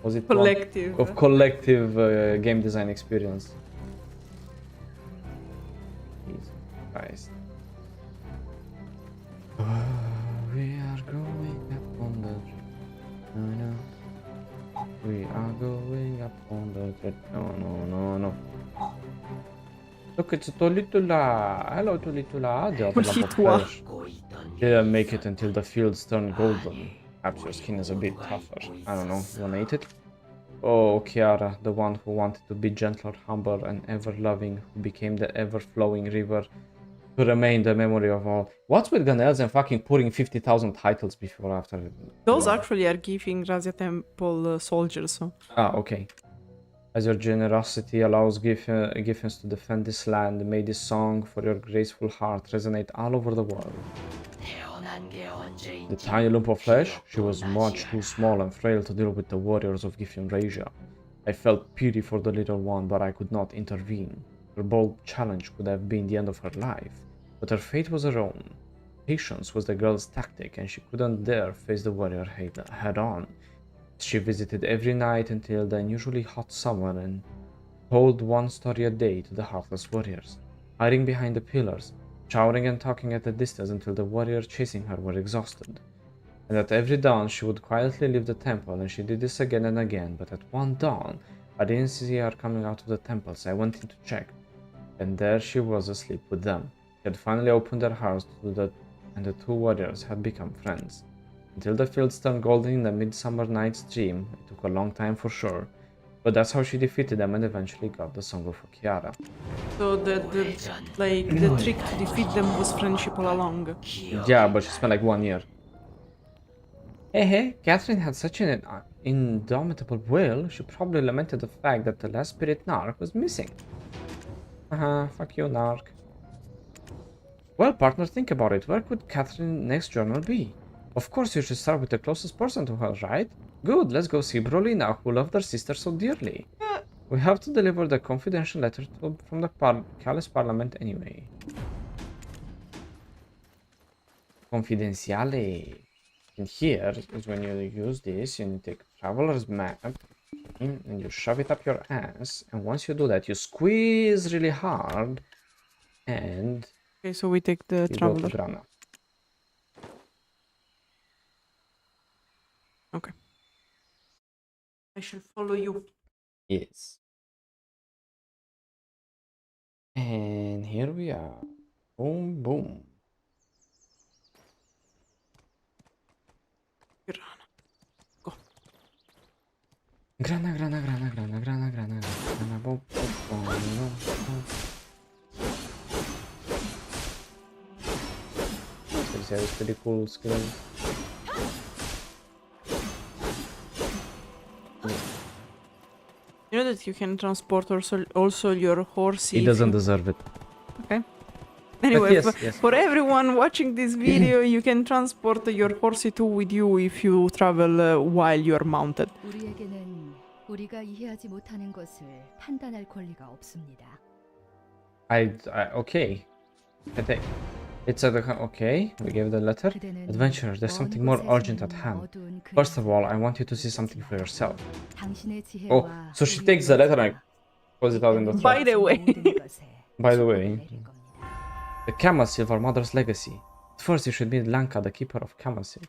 Was it collective? Of collective game design experience. Jesus Christ. We are going up on the... No. We are going up on the... No. Look, it's Tolitula. Hello, Tolitula. Didn't make it until the fields turn golden. Perhaps your skin is a bit tougher. I don't know. You wanna eat it? Oh, Okiara, the one who wanted to be gentler, humble, and ever-loving, who became the ever-flowing river to remain the memory of all. What's with Ganels and fucking putting 50,000 titles before after? Those actually are giving Rhasia Temple soldiers. So. Ah, okay. As your generosity allows Gyfins to defend this land, may this song for your graceful heart resonate all over the world. The tiny lump of flesh, she was much too small and frail to deal with the warriors of Gyfin Rhasia. I felt pity for the little one, but I could not intervene. Her bold challenge could have been the end of her life, but her fate was her own. Patience was the girl's tactic, and she couldn't dare face the warrior head-on. She visited every night until the unusually hot summer and told one story a day to the heartless warriors, hiding behind the pillars, shouting and talking at a distance until the warriors chasing her were exhausted. And at every dawn she would quietly leave the temple, and she did this again and again, but at one dawn I didn't see her coming out of the temple, so I went in to check, and there she was asleep with them. She had finally opened their hearts and the two warriors had become friends. Until the fields turned golden in the midsummer night's dream. It took a long time for sure, but that's how she defeated them and eventually got the Song of Okiara. So the trick to defeat them was friendship all along. Yeah, but she spent like 1 year. Hey, Catherine had such an indomitable will, she probably lamented the fact that the last spirit Narc was missing. Fuck you, Narc. Well, partner, think about it. Where could Catherine's next journal be? Of course you should start with the closest person to her, right? Good, let's go see Brolina, who loved her sister so dearly. We have to deliver the confidential letter from the Calais Parliament anyway. Confidentiale. And here is when you use this, you take traveler's map and you shove it up your ass, and once you do that you squeeze really hard and Okay, so we take the you traveler. go to Grana. Okay. I shall follow you. Yes. And here we are. Boom, boom. Grana. Go. Grana, grana, grana, grana, grana, grana, grana, boom, boom, boom, boom, boom. This has pretty cool skills. You know that you can transport also your horse. He if doesn't you- deserve it. Okay. Anyway, yes, for, yes. for everyone watching this video, you can transport your horsey too with you if you travel while you're mounted. 우리에게는 우리가 이해하지 못하는 것을 판단할 권리가 없습니다. Okay. It's a, okay, we gave the letter. Adventurer, there's something more urgent at hand. First of all, I want you to see something for yourself. Oh, so she takes the letter and pulls it out in the By the way. By the way, the Kamasylve, our mother's legacy. First, you should meet Lanka, the keeper of Kamasylve.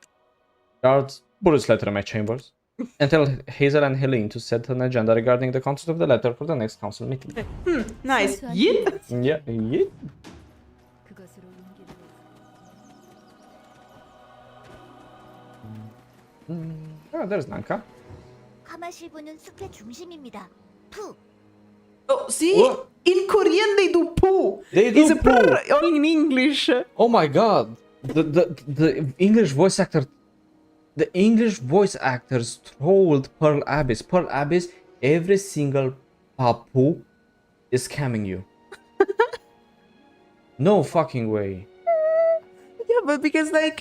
Guards, put this letter in my chambers. And tell Hazel and Helene to set an agenda regarding the content of the letter for the next council meeting. Nice. Yeet. Yeah, yeah. Oh, there's Lanka. 카마실브는 숲의 중심입니다. 푸. Oh, see? What? In Korean they do poo. They do It's a poo. only in English. Oh my god. The English voice actor. The English voice actors trolled Pearl Abyss. Pearl Abyss, every single papu is scamming you. No fucking way. Yeah, but because like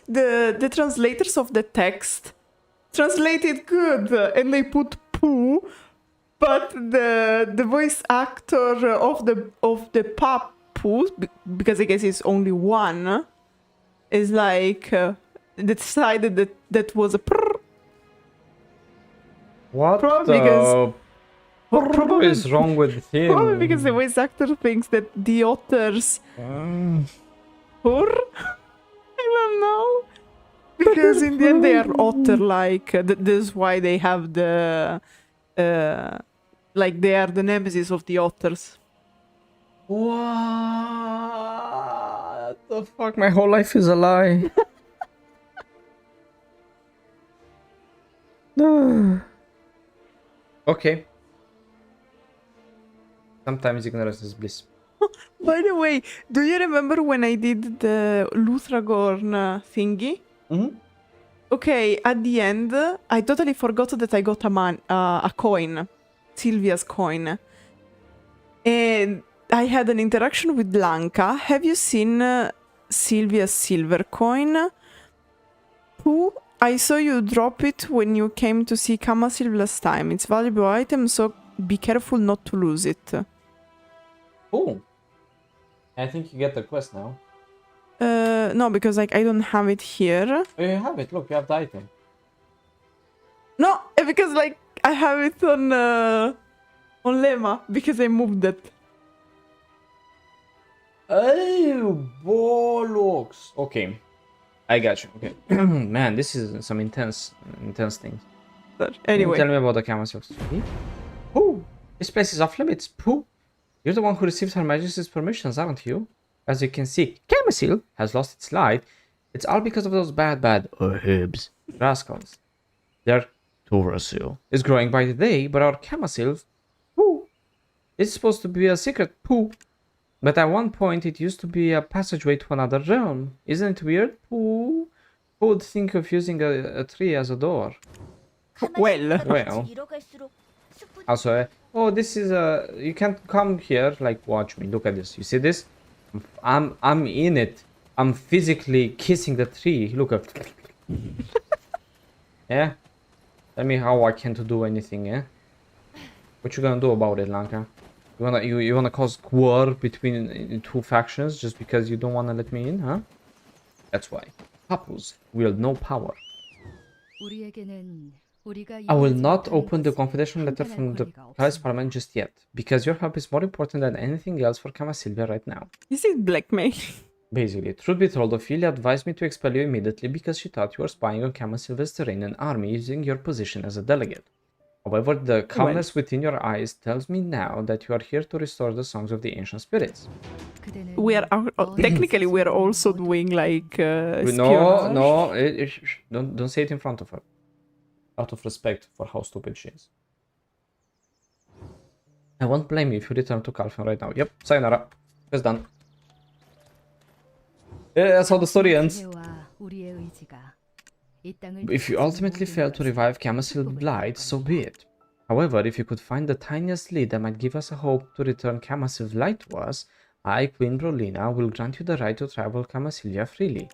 the translators of the text translate it good and they put poo, but the voice actor of the papu, because I guess it's only one, is like decided that was a prr. What Probably probably is wrong with him? Probably because the voice actor thinks that the otters purr. I don't know. Because in the end they are otter-like. That's why they have the like they are the nemesis of the otters. What the fuck? My whole life is a lie. Okay. Sometimes ignorance is bliss. By the way, do you remember when I did the Luthragorn thingy? Mm-hmm. Okay, at the end, I totally forgot that I got a coin, Sylvia's coin. And I had an interaction with Lanka. Have you seen Sylvia's silver coin? Who? I saw you drop it when you came to see Kamasylve last time. It's a valuable item, so be careful not to lose it. Oh. I think you get the quest now. No, because like I don't have it here. Oh, you have it. Look, you have the item. No, because like I have it on Lema because I moved it. Oh, bollocks. Okay, I got you. Okay, man, this is some intense things. But anyway, Tell me about the Kamasylve. Pooh, this place is off limits. Pooh, you're the one who received Her Majesty's permissions, aren't you? As you can see, Kamasylve has lost its light. It's all because of those bad herbs, rascals. Their Torasil is growing by the day, but our Kamasylve, pooh, it's supposed to be a secret, pooh. But at one point, it used to be a passageway to another realm. Isn't it weird? Pooh. Who would think of using a tree as a door? well. Also, oh, this is a. You can't come here. Like, watch me. Look at this. You see this? I'm in it. I'm physically kissing the tree. Look at. Yeah? Tell me how I can't do anything, yeah? What you gonna do about it, Lanka? You wanna cause war between two factions just because you don't wanna let me in, huh? That's why. Couples wield no power. I will not open the confidential letter from the Palace Parliament just yet, because your help is more important than anything else for Kamasylvia right now. Is it blackmail? Basically, truth be told, Ophelia advised me to expel you immediately because she thought you were spying on Kamasylvia's terrain and army using your position as a delegate. However, the calmness within your eyes tells me now that you are here to restore the songs of the ancient spirits. We are technically we are also doing like no, don't say it in front of her. Out of respect for how stupid she is. I won't blame you if you return to Calpheon right now. Yep, sayonara. It's done. Yeah, that's how the story ends. If you ultimately fail to revive Kamasylve Light, so be it. However, if you could find the tiniest lead that might give us a hope to return Kamasylve Light to us, I, Queen Brolina, will grant you the right to travel Kamasylvia freely.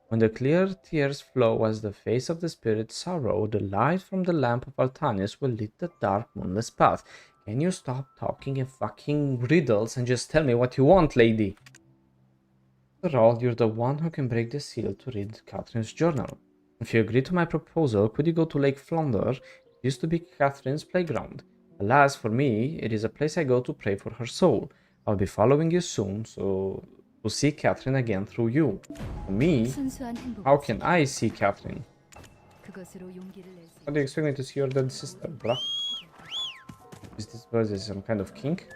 When the clear tears flow as the face of the spirit sorrow, the light from the lamp of Atanis will lit the dark moonless path. Can you stop talking in fucking riddles and just tell me what you want, lady? After all, you're the one who can break the seal to read Catherine's journal. If you agree to my proposal, could you go to Lake Flounder? It used to be Catherine's playground. Alas, for me, it is a place I go to pray for her soul. I'll be following you soon, so to see Catherine again through you. For me, how can I see Catherine? How do you expect me to see your dead sister, bruh? Is this some kind of kink?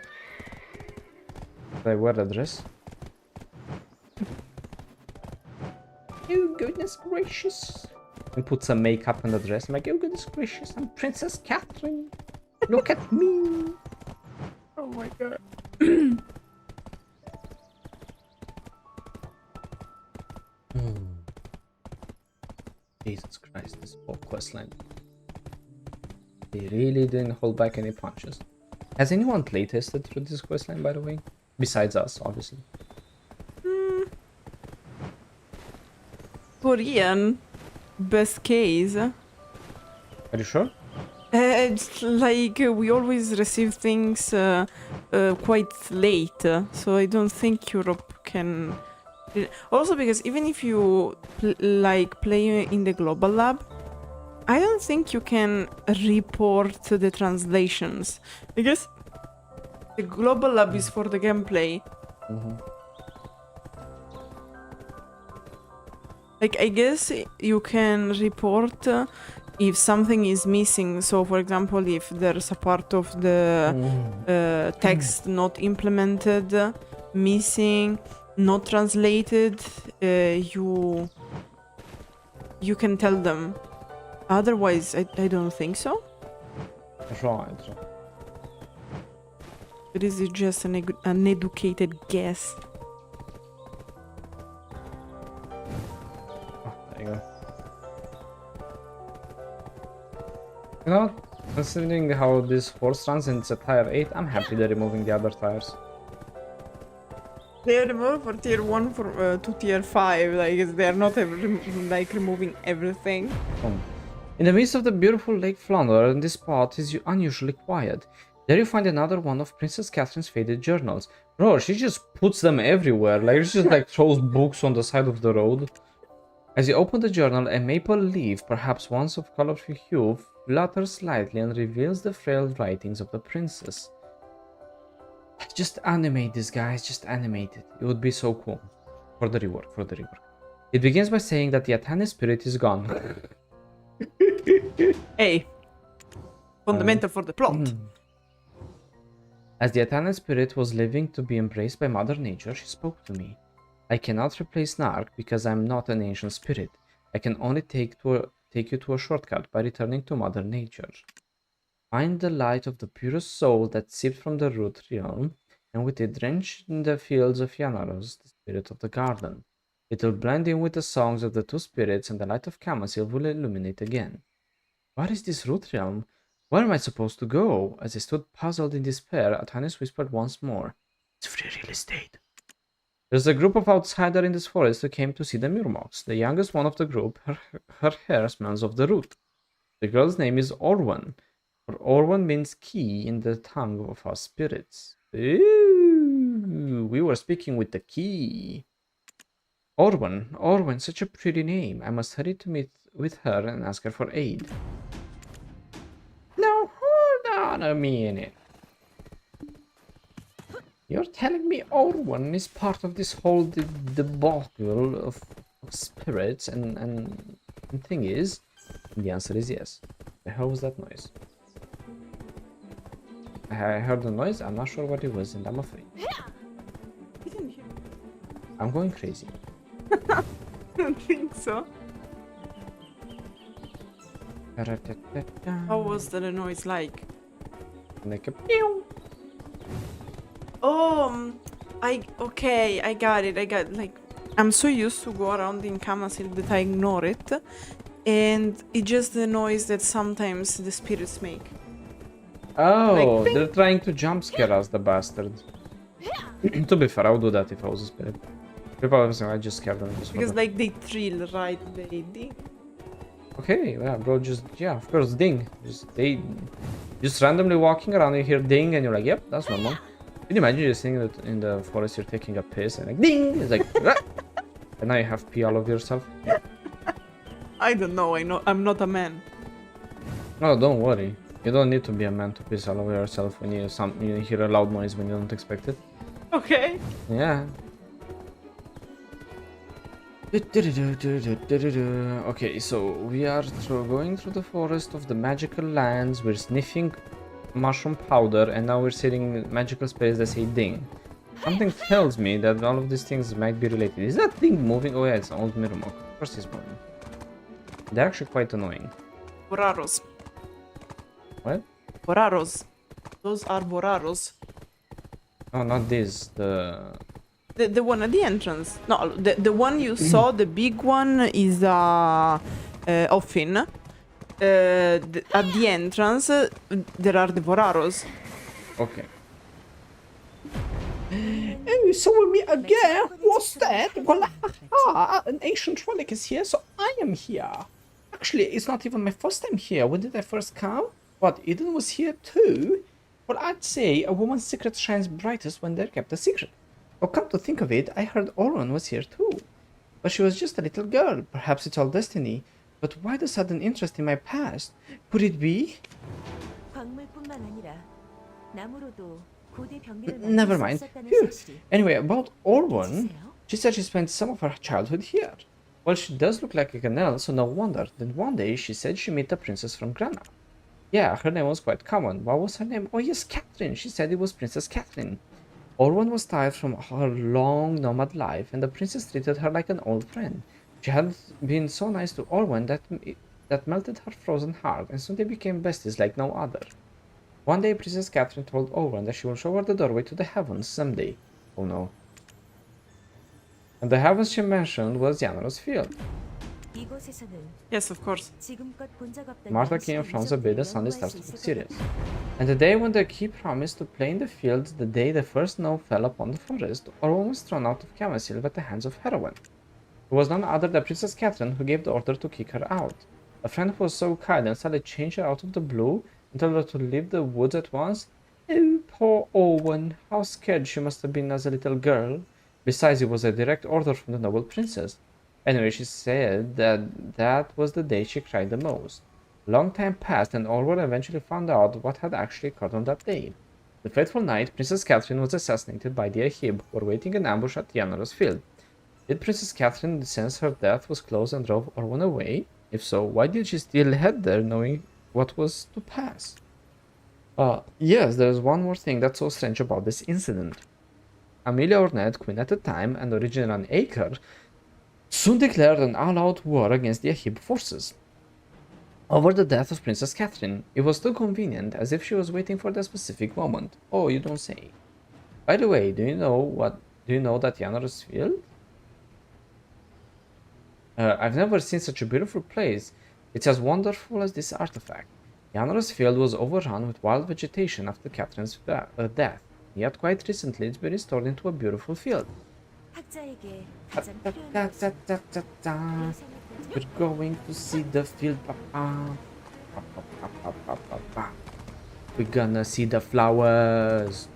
Should I wear a dress? Oh goodness gracious. And put some makeup on the dress. I'm like, oh goodness gracious, I'm Princess Catherine. Look at me. Oh my god. Jesus Christ, this whole questline. They really didn't hold back any punches. Has anyone playtested through this questline, by the way? Besides us, obviously. For Ian, best case. Are you sure? It's like we always receive things quite late, so I don't think Europe can. Also, because even if you play in the global lab, I don't think you can report the translations because the global lab is for the gameplay. Like, I guess you can report if something is missing. So, for example, if there's a part of the text not implemented, missing, not translated, you can tell them. Otherwise, I don't think so. Right. But is it just an educated guess? There you go. You know, considering how this horse runs and it's a tier 8, I'm happy they're removing the other tires. They are removed for tier 1 to tier 5, like they are not removing everything. In the midst of the beautiful Lake Flounder, this spot is unusually quiet. There you find another one of Princess Catherine's faded journals. Bro, she just puts them everywhere, like she just like throws books on the side of the road. As you open the journal, a maple leaf, perhaps once of colorful hue, flutters slightly and reveals the frail writings of the princess. Just animate this, guys, just animate it. It would be so cool. For the rework. It begins by saying that the Atanis spirit is gone. Hey, fundamental for the plot. As the Atanis spirit was living to be embraced by Mother Nature, she spoke to me. I cannot replace Narc because I am not an ancient spirit. I can only take you to a shortcut by returning to Mother Nature. Find the light of the purest soul that sipped from the root realm, and with it drench in the fields of Ronaros, the spirit of the garden. It will blend in with the songs of the two spirits, and the light of Kamasylve will illuminate again. What is this root realm? Where am I supposed to go? As I stood puzzled in despair, Atanis whispered once more, "It's free real estate." There's a group of outsiders in this forest who came to see the Murmocs. The youngest one of the group, her hair smells of the root. The girl's name is Orwen, for Orwen means key in the tongue of our spirits. Ooh, we were speaking with the key. Orwen, such a pretty name. I must hurry to meet with her and ask her for aid. Now hold on a minute. You're telling me Orwen is part of this whole debacle of spirits and thing is? And the answer is yes. The hell was that noise? I heard the noise, I'm not sure what it was, and I'm afraid. I'm going crazy. I don't think so. How was the noise like? Like a pew. Oh, okay, I got it. Like, I'm so used to go around in Kamasylve that I ignore it, and it's just the noise that sometimes the spirits make. Oh, Like, they're trying to jump scare us, the bastards. To be fair, I would do that if I was a spirit. People are saying I just scared them. Just Because like they thrill, right? They ding. Okay, yeah, bro, just yeah, of course, ding. Just randomly walking around, you hear ding, and you're like, yep, that's normal. Can you imagine just sitting in the forest, you're taking a piss, and like ding, it's like, and now you have pee all over yourself. I don't know. I'm not a man. No, don't worry. You don't need to be a man to piss all over yourself when you hear a loud noise when you don't expect it. Okay. Yeah. Okay, so we are going through the forest of the magical lands. We're sniffing mushroom powder, and now we're sitting in magical space that say ding. Something tells me that all of these things might be related. Is that thing moving? Oh yeah, it's an old Mirmok. Of course it's moving. They're actually quite annoying. Ronaros. What? Ronaros. Those are Ronaros. No, not this. The one at the entrance. No, the one you saw, the big one is Gyfin. At the entrance, there are the Ronaros. Okay. Oh, so we'll meet again. What's that? Well, an ancient relic is here, so I am here. Actually, it's not even my first time here. When did I first come? What, Eden was here too? Well, I'd say a woman's secret shines brightest when they're kept a secret. Oh, come to think of it, I heard Orwen was here too. But she was just a little girl. Perhaps it's all destiny. But why the sudden interest in my past? Could it be? Never mind. Phew. Anyway, about Orwen, she said she spent some of her childhood here. Well, she does look like a canal, so no wonder. Then one day she said she met a princess from Grana. Yeah, her name was quite common. What was her name? Oh yes, Catherine. She said it was Princess Catherine. Orwen was tired from her long nomad life, and the princess treated her like an old friend. She had been so nice to Orwen that melted her frozen heart, and soon they became besties like no other. One day, Princess Catherine told Orwen that she will show her the doorway to the heavens someday. Oh no. And the heavens she mentioned was Yanaros Field. Yes, of course. Martha came from the bed, the sun starts to look serious. And the day when the key promised to play in the fields, the day the first snow fell upon the forest, Orwen was thrown out of Kamasylve at the hands of heroin. It was none other than Princess Catherine who gave the order to kick her out. A friend who was so kind and suddenly changed her out of the blue and told her to leave the woods at once. Oh, poor Orwen, how scared she must have been as a little girl. Besides, it was a direct order from the noble princess. Anyway, she said that was the day she cried the most. Long time passed, and Orwen eventually found out what had actually occurred on that day. The fateful night, Princess Catherine was assassinated by the Ahib, who were waiting in ambush at Yanaros Field. Did Princess Catherine sense her death was close and drove Orwen away? If so, why did she still head there, knowing what was to pass? Yes, there is one more thing that's so strange about this incident. Amelia Ornette, queen at the time and originally an Acre, soon declared an all-out war against the Ahib forces. Over the death of Princess Catherine, it was too convenient, as if she was waiting for the specific moment. Oh, you don't say. By the way, do you know that Yanaros Field? I've never seen such a beautiful place. It's as wonderful as this artifact. Yanaros Field was overrun with wild vegetation after Catherine's death, yet quite recently it's been restored into a beautiful field. 학자에게 가장 필요한 Ta-ta-ta-ta-ta-ta. We're going to see the field. We're gonna see the flowers.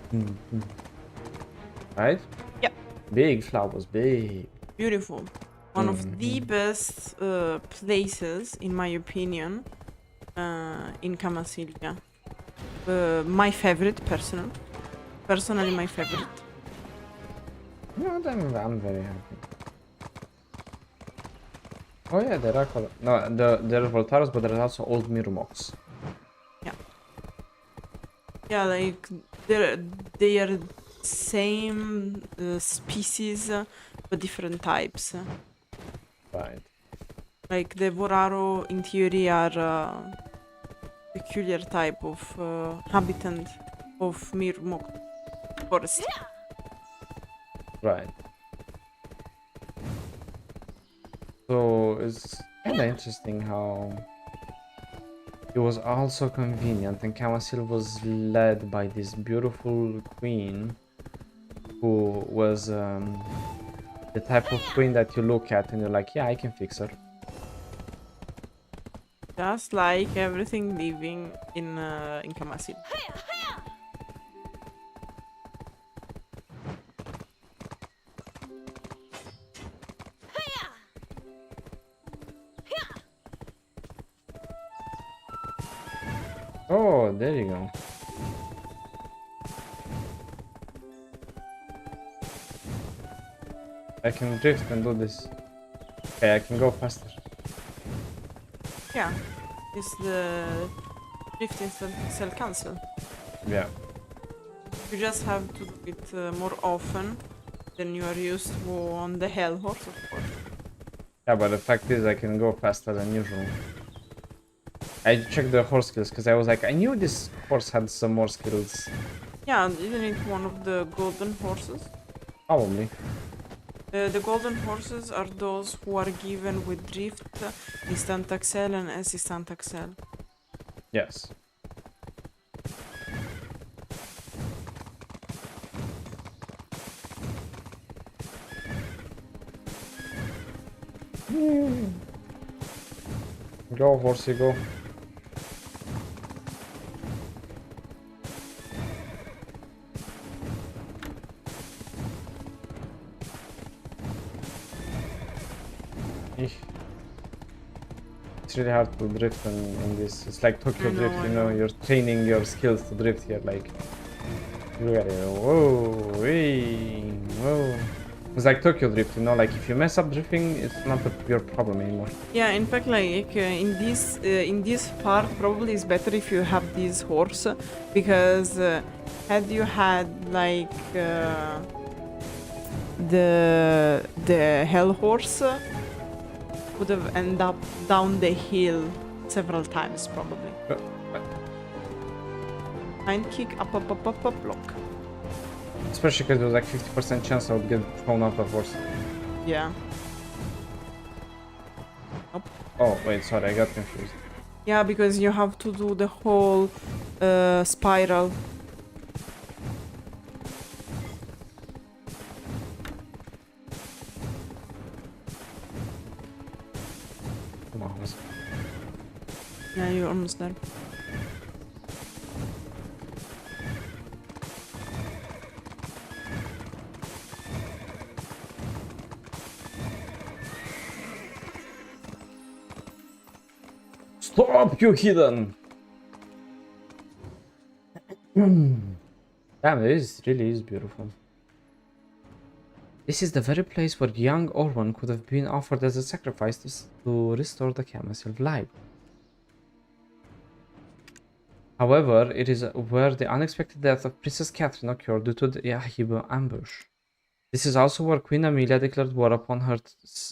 Right? Yep. Big flowers, big. Beautiful. One of the best places, in my opinion, in Kamasylvia. My favorite, personally my favorite. No, I'm very happy. Oh yeah, there are there are Valtarras, but there are also old Mirumoks. Yeah, like they are same species, but different types. Right. Like the Voraro in theory are peculiar type of habitant of Mirmok forest. Right. So it's kind of interesting how it was also convenient, and Kamasylve was led by this beautiful queen who was the type of queen that you look at and you're like, yeah, I can fix her. Just like everything living in Kamasylve. Oh, there you go. I can drift and do this. Okay, I can go faster. Yeah, it's the drift instant cell cancel. Yeah. You just have to do it more often than you are used to on the Hell Horse, of course. Yeah, but the fact is I can go faster than usual. I checked the horse skills because I was like, I knew this horse had some more skills. Yeah, isn't it one of the golden horses? Probably. The golden horses are those who are given with drift, instant accel and assistant accel. Yes. Go, horsey, go. It's really hard to drift in this. It's like Tokyo Drift, you know, you're training your skills to drift here, like... Look at it, whoa, wee, whoa. It's like Tokyo Drift, you know, like if you mess up drifting, it's not your problem anymore. Yeah, in fact, like in this part, probably it's better if you have this horse, because had you had like the Hell Horse, would have ended up down the hill several times probably. Hind kick, up, block. Especially because there was like 50% chance I would get thrown out of horse. Yeah. Nope. Oh, wait, sorry, I got confused. Yeah, because you have to do the whole spiral. Come on, let's... Yeah, you're almost there. Stop, you heathen! Damn, it really is beautiful. This is the very place where young Orwen could have been offered as a sacrifice to restore the Kamasylve life. However, it is where the unexpected death of Princess Catherine occurred due to the Yahiba ambush. This is also where Queen Amelia declared war upon her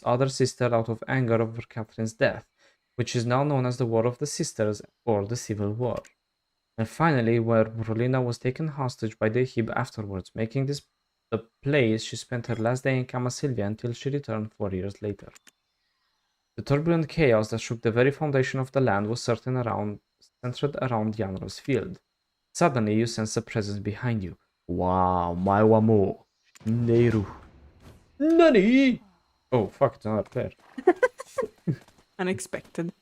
other sister out of anger over Catherine's death, which is now known as the War of the Sisters or the Civil War. And finally, where Brolina was taken hostage by the Hib afterwards, making this the place she spent her last day in Kamasylvia until she returned 4 years later. The turbulent chaos that shook the very foundation of the land was centered around Yanro's field. Suddenly, you sense a presence behind you. Wow, my wamu. Neiru. Nani? Oh, fuck, it's another player. Unexpected.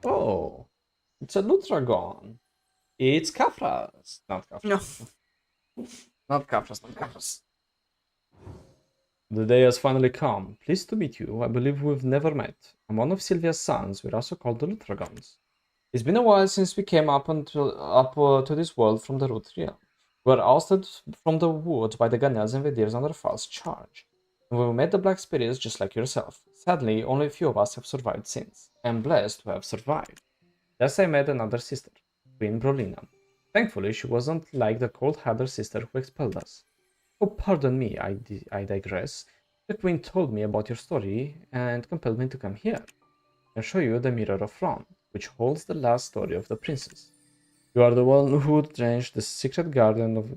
Oh, it's a Lutragon. It's Kafras. Not Kafras. No. Not Kafras, not Kafras. The day has finally come. Pleased to meet you. I believe we've never met. I'm one of Sylvia's sons. We're also called the Lutragons. It's been a while since we came up to this world from the root realm. We were ousted from the woods by the Ganels and Vedirs under false charge. We met the Black Spirits just like yourself. Sadly, only a few of us have survived since. I'm blessed to have survived. Thus I met another sister, Queen Brolina. Thankfully, she wasn't like the cold-hearted sister who expelled us. Oh, pardon me, I digress. The Queen told me about your story and compelled me to come here. I'll show you the Mirror of Ron, which holds the last story of the princess. You are the one who drenched the secret garden of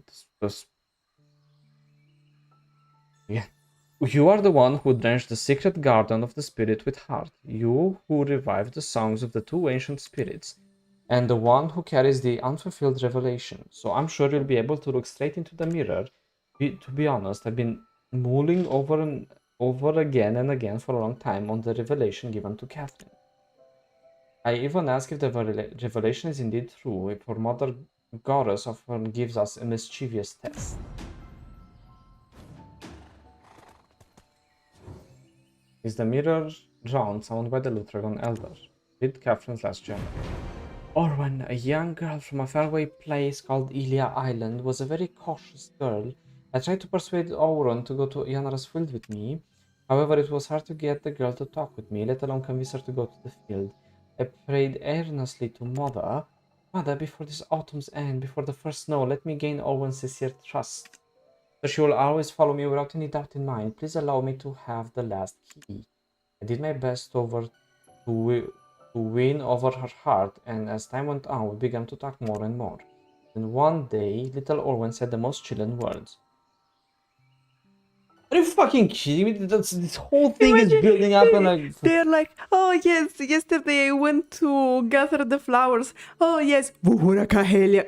You are the one who drenched the secret garden of the spirit with heart. You who revived the songs of the two ancient spirits, and the one who carries the unfulfilled revelation. So I'm sure you'll be able to look straight into the mirror. To be honest, I've been mulling over and over again and again for a long time on the revelation given to Catherine. I even ask if the revelation is indeed true, if her mother goddess often gives us a mischievous test. Is the mirror Ron summoned by the Lutragon Elder? Read Catherine's last journal. Orwen, a young girl from a faraway place called Ilia Island, was a very cautious girl. I tried to persuade Orwen to go to Yanara's field with me. However, it was hard to get the girl to talk with me, let alone convince her to go to the field. I prayed earnestly to Mother. Mother, before this autumn's end, before the first snow, let me gain Orwen's sincere trust. So she will always follow me without any doubt in mind. Please allow me to have the last key. I did my best to win over her heart, and as time went on, we began to talk more and more. Then one day, little Orwen said the most chilling words. Are you fucking kidding me? This whole thing is building up and like... They're like, oh yes, yesterday I went to gather the flowers. Oh yes, Vuhura Kahelia.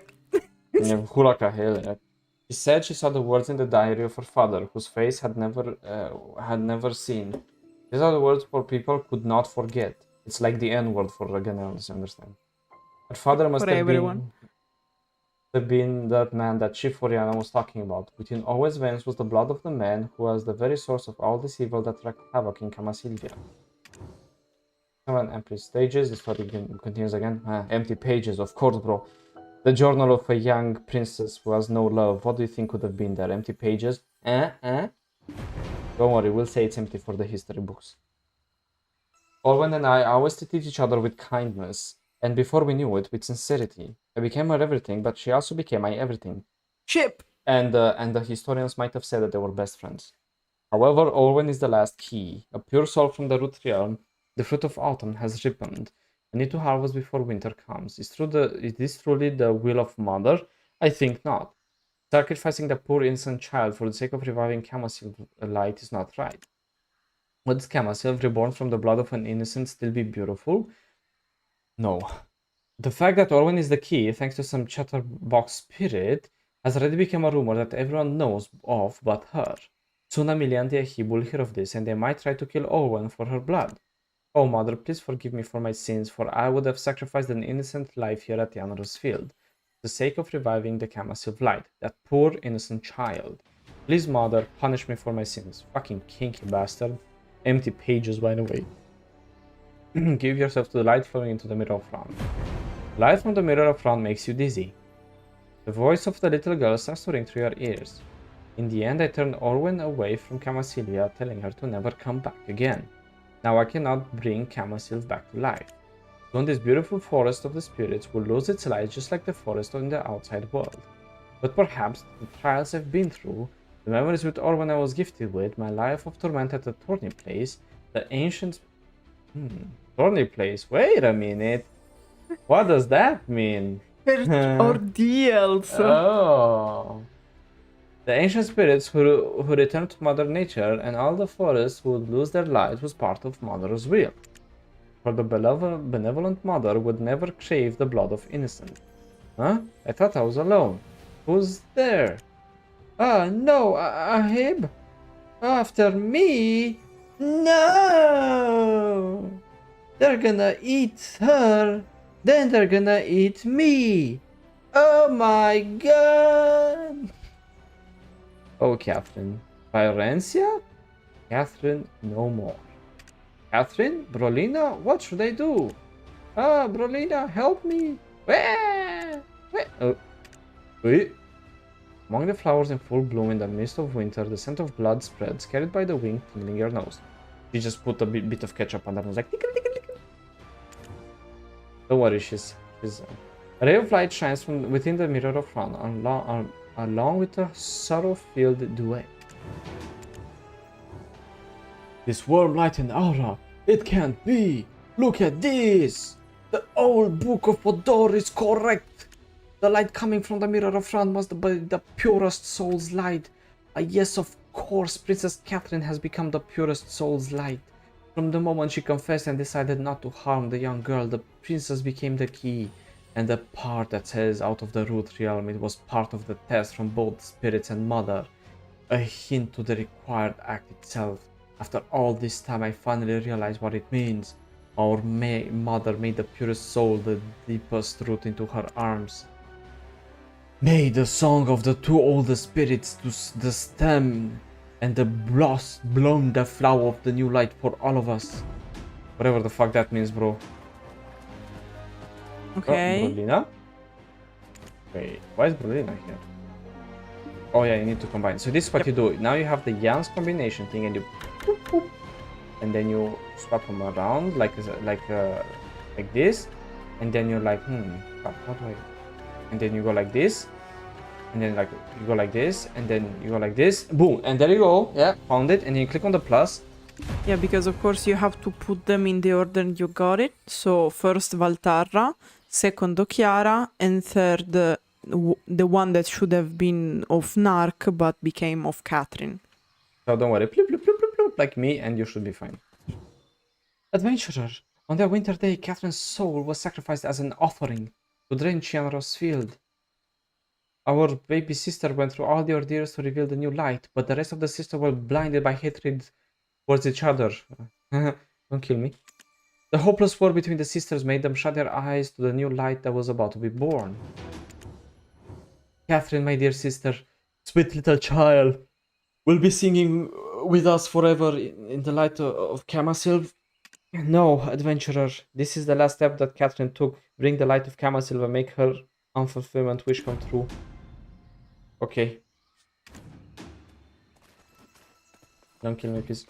She said she saw the words in the diary of her father, whose face had never seen. These are the words for people could not forget. It's like the N-word for Ganels, you understand? Her father must have been that man that Chief Foretta was talking about. Within Orwen's veins was the blood of the man who was the very source of all this evil that wreaked havoc in Kamasylvia. 7 empty stages, the story continues again. Empty pages, of course, bro. The journal of a young princess who has no love. What do you think could have been there? Empty pages? Don't worry, we'll say it's empty for the history books. Orwen and I always treated each other with kindness, and before we knew it, with sincerity. I became her everything, but she also became my everything. Ship! And the historians might have said that they were best friends. However, Orwen is the last key. A pure soul from the root realm, the fruit of autumn has ripened. I need to harvest before winter comes. Is this truly the will of Mother? I think not. Sacrificing the poor innocent child for the sake of reviving Kamasylve light is not right. Would Kamasylve, reborn from the blood of an innocent, still be beautiful? No. The fact that Orwen is the key, thanks to some chatterbox spirit, has already become a rumor that everyone knows of but her. Soon a million Diahib will hear of this, and they might try to kill Orwen for her blood. Oh, Mother, please forgive me for my sins, for I would have sacrificed an innocent life here at Yanara's field, for the sake of reviving the Kamasylve light, that poor innocent child. Please, Mother, punish me for my sins. Fucking kinky bastard. Empty pages, by the way. Give yourself to the light flowing into the mirror of Ron. Light from the mirror of Ron makes you dizzy. The voice of the little girl starts to ring through your ears. In the end, I turned Orwen away from Kamasylvia, telling her to never come back again. Now I cannot bring Kamasylve back to life. Soon this beautiful forest of the spirits will lose its light just like the forest in the outside world. But perhaps the trials I've been through, the memories with Orwen I was gifted with, my life of torment at the Thorny Place, the ancient... Thorny Place? Wait a minute! What does that mean? Ordeals! Oh... The ancient spirits who returned to Mother Nature and all the forests who would lose their light was part of Mother's will. For the benevolent Mother would never crave the blood of innocent. Huh? I thought I was alone. Who's there? No, Ahib. After me? No! They're gonna eat her, then they're gonna eat me. Oh my god! Oh, Catherine. Pyrencia? Catherine, no more. Catherine? Brolina? What should I do? Brolina, help me! Where? Oh. Wait. Among the flowers in full bloom in the midst of winter, the scent of blood spreads, carried by the wind, tingling your nose. She just put a bit of ketchup on that and was like, tickle, tickle, tickle. Don't worry, she's a ray of light shines from within the mirror of Ronin, along with a sorrow-filled duet. This warm light and aura, it can't be! Look at this! The old book of Podor is correct! The light coming from the mirror of Ronin must be the purest soul's light. Yes, of course, Princess Catherine has become the purest soul's light. From the moment she confessed and decided not to harm the young girl, the princess became the key. And the part that says out of the root realm, it was part of the test from both spirits and mother. A hint to the required act itself. After all this time, I finally realized what it means. Our mother made the purest soul the deepest root into her arms. May the song of the two oldest spirits to the stem and the bloom the flower of the new light for all of us. Whatever the fuck that means, bro. Okay. Oh, Brolina? Wait, why is Brolina here? Oh yeah, you need to combine. So this is what you do. Now you have the Jan's combination thing and you boop, boop, and then you swap them around like this, and then you're like, how do I... And then you go like this, and then like you go like this, and then you go like this, boom, and there you go. Yeah, found it, and then you click on the plus. Yeah, because of course you have to put them in the order you got it. So first Valtarra, second Okiara, and third the one that should have been of Narc but became of Catherine. So don't worry, bloop, bloop, bloop, bloop, bloop, like me, and you should be fine. Adventurer, on that winter day, Catherine's soul was sacrificed as an offering to drain Chianros field. Our baby sister went through all the ordeals to reveal the new light, but the rest of the sisters were blinded by hatred towards each other. Don't kill me. The hopeless war between the sisters made them shut their eyes to the new light that was about to be born. Catherine, my dear sister, sweet little child, will be singing with us forever in the light of Kamasylve. No, adventurer, this is the last step that Catherine took. Bring the light of Kamasylve and make her unfulfillment wish come true. Okay. Don't kill me, please.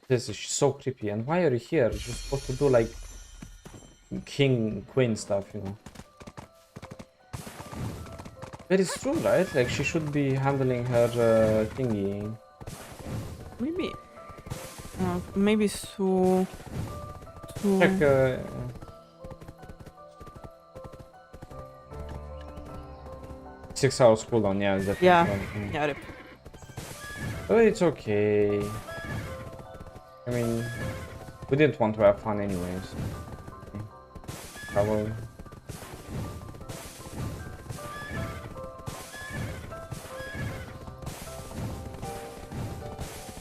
This is so creepy. And why are you here? You're supposed to do like king, queen stuff, you know. But it's true, right? Like she should be handling her thingy. Maybe. Maybe so. Check. 6 hours cooldown, yeah, definitely. Yeah, rip. But it's okay. I mean, we didn't want to have fun anyways. Probably.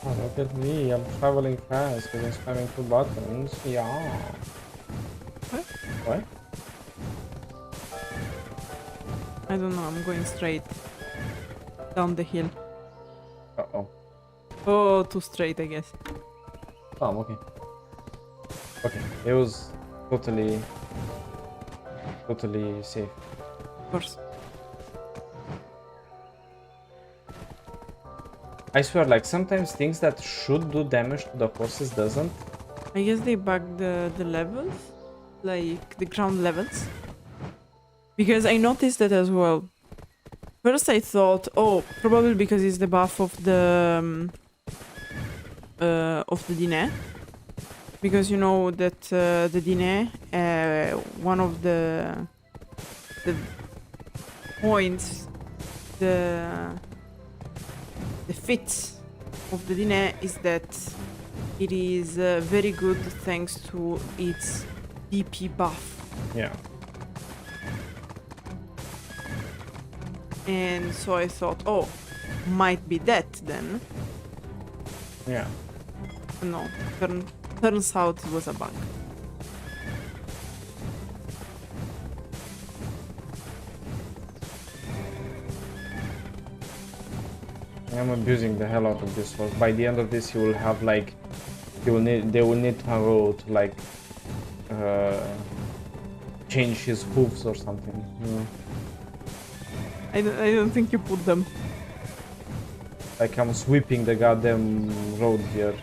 Oh, look at me, I'm traveling fast because I'm spamming 2 buttons. Yeah. What? I don't know, I'm going straight down the hill. Uh-oh. Oh, too straight, I guess. Oh, I'm okay. Okay, it was totally safe. Of course. I swear, like, sometimes things that should do damage to the horses doesn't. I guess they bugged the levels, like the ground levels. Because I noticed that as well. First I thought, oh, probably because it's the buff of the Diné. Because you know that the Diné, one of the points, the fits of the Diné is that it is very good thanks to its DP buff. Yeah. And so I thought, oh, might be that then. Yeah. No, turns out it was a bug. I'm abusing the hell out of this horse. By the end of this, he will have like, they will need to go to like, change his hooves or something. You know? I don't think you put them. Like I'm sweeping the goddamn road here.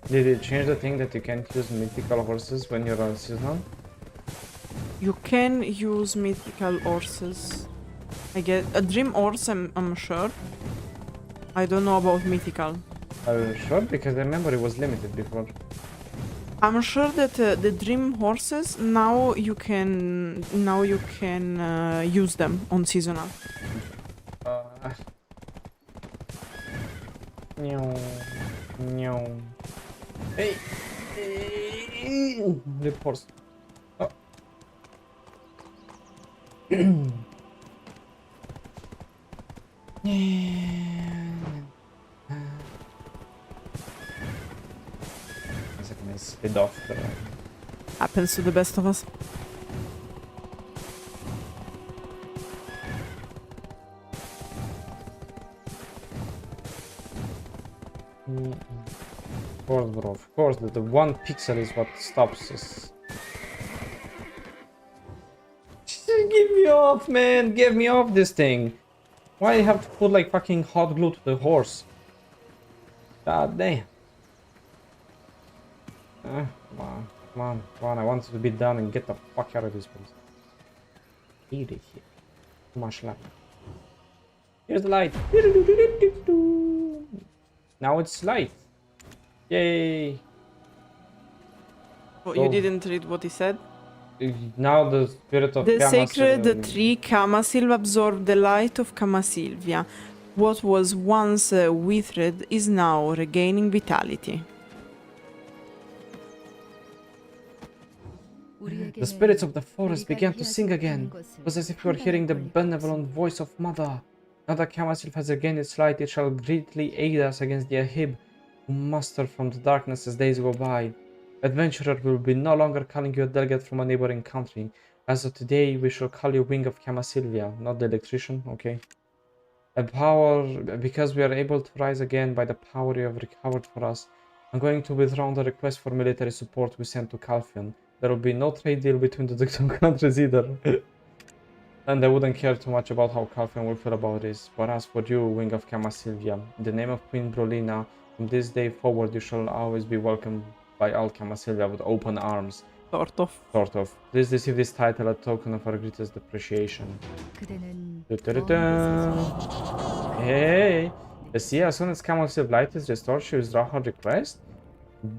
Did it change the thing that you can't use mythical horses when you're on seasonal? You can use mythical horses. I get a dream horse, I'm sure. I don't know about mythical. Are you sure? Because I remember it was limited before. I'm sure that the dream horses now you can use them on seasonal. No. Hey! Rip horse. Oh. It's like a nice spit off. Happens to the best of us. Of course, bro. Of course, the 1 pixel is what stops us. Get me off, man! Get me off this thing! Why do you have to put like fucking hot glue to the horse? God damn. Come on, I want it to be done and get the fuck out of this place. Eat it here. Too much light. Here's the light. Now it's light. Yay! Oh, you didn't read what he said? Now the spirit of the Kamasylve. sacred tree Kamasylve absorbed the light of Kamasylvia. What was once withered is now regaining vitality. The spirits of the forest began to sing again. It was as if we were hearing the benevolent voice of Mother. Now that Kamasylve has regained its light, it shall greatly aid us against the Ahib, who muster from the darkness as days go by. Adventurer, will be no longer calling you a delegate from a neighboring country. As of today, we shall call you Wing of Kamasylvia, not the electrician, okay? A power, because we are able to rise again by the power you have recovered for us. I'm going to withdraw the request for military support we sent to Calpheon. There will be no trade deal between the two countries either. And I wouldn't care too much about how Calpheon will feel about this. But as for you, Wing of Kamasylvia, in the name of Queen Brolina, from this day forward you shall always be welcomed by all Kamasylvia with open arms. Sort of. Sort of. Please receive this title, a token of our greatest appreciation. Hey! See, as soon as Kamasylve light is restored, she withdraw her request?